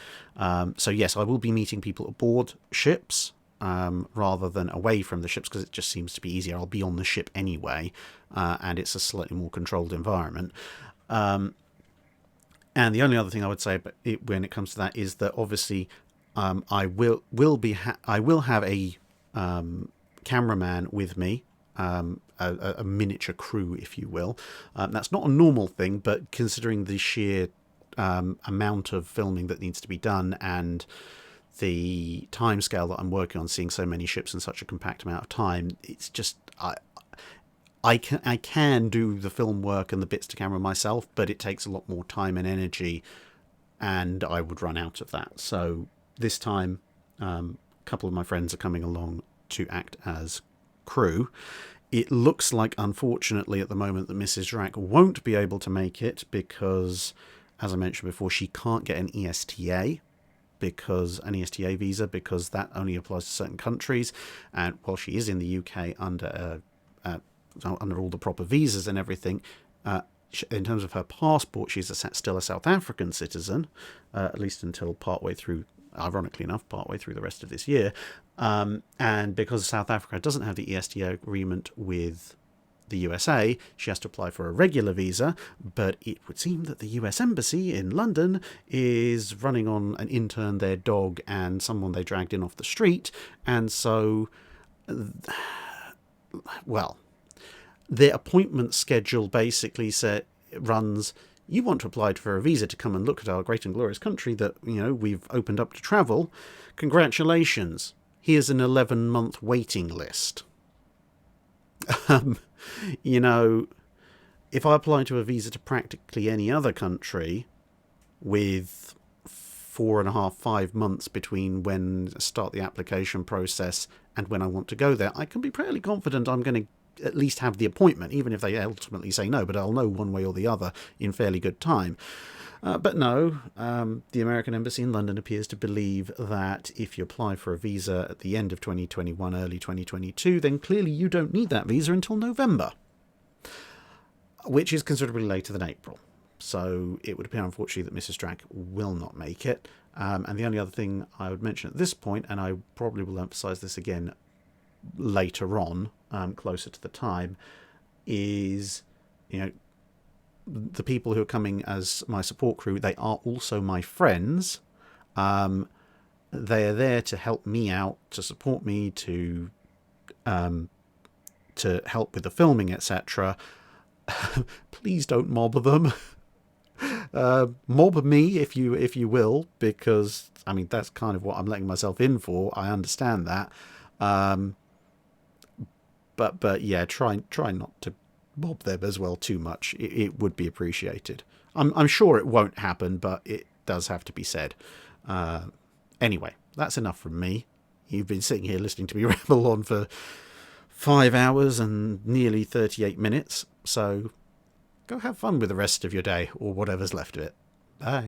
So yes, I will be meeting people aboard ships rather than away from the ships, because it just seems to be easier. I'll be on the ship anyway, and it's a slightly more controlled environment. And the only other thing I would say when it comes to that is that obviously I will have a cameraman with me, a miniature crew, if you will. That's not a normal thing, but considering the sheer amount of filming that needs to be done and the time scale that I'm working on, seeing so many ships in such a compact amount of time, it's just I can do the film work and the bits to camera myself, but it takes a lot more time and energy, and I would run out of that. So this time, a couple of my friends are coming along to act as crew. It looks like, unfortunately, at the moment, that Mrs. Drack won't be able to make it because, as I mentioned before, she can't get an ESTA, because that only applies to certain countries. And while she is in the UK under all the proper visas and everything, in terms of her passport, she's still a South African citizen, at least until ironically enough, partway through the rest of this year. And because South Africa doesn't have the ESTA agreement with the USA, she has to apply for a regular visa, but it would seem that the US Embassy in London is running on an intern, their dog, and someone they dragged in off the street, and so, well, their appointment schedule basically runs, you want to apply for a visa to come and look at our great and glorious country that, we've opened up to travel. Congratulations. Here's an 11-month waiting list. If I apply to a visa to practically any other country with 4.5-5 months between when I start the application process and when I want to go there, I can be fairly confident I'm going to at least have the appointment, even if they ultimately say no, but I'll know one way or the other in fairly good time. But no, the American Embassy in London appears to believe that if you apply for a visa at the end of 2021, early 2022, then clearly you don't need that visa until November, which is considerably later than April. So it would appear, unfortunately, that Mrs. Drack will not make it. And the only other thing I would mention at this point, and I probably will emphasise this again later on, closer to the time, is, the people who are coming as my support crew, they are also my friends. They are there to help me out, to support me, to help with the filming, etc. Please don't mob them. Mob me if you will, because that's kind of what I'm letting myself in for. I understand that. But yeah, try not to mob them as well too much. It would be appreciated. I'm sure it won't happen, but it does have to be said. Anyway, that's enough from me. You've been sitting here listening to me ramble on for 5 hours and nearly 38 minutes, so go have fun with the rest of your day, or whatever's left of it. Bye.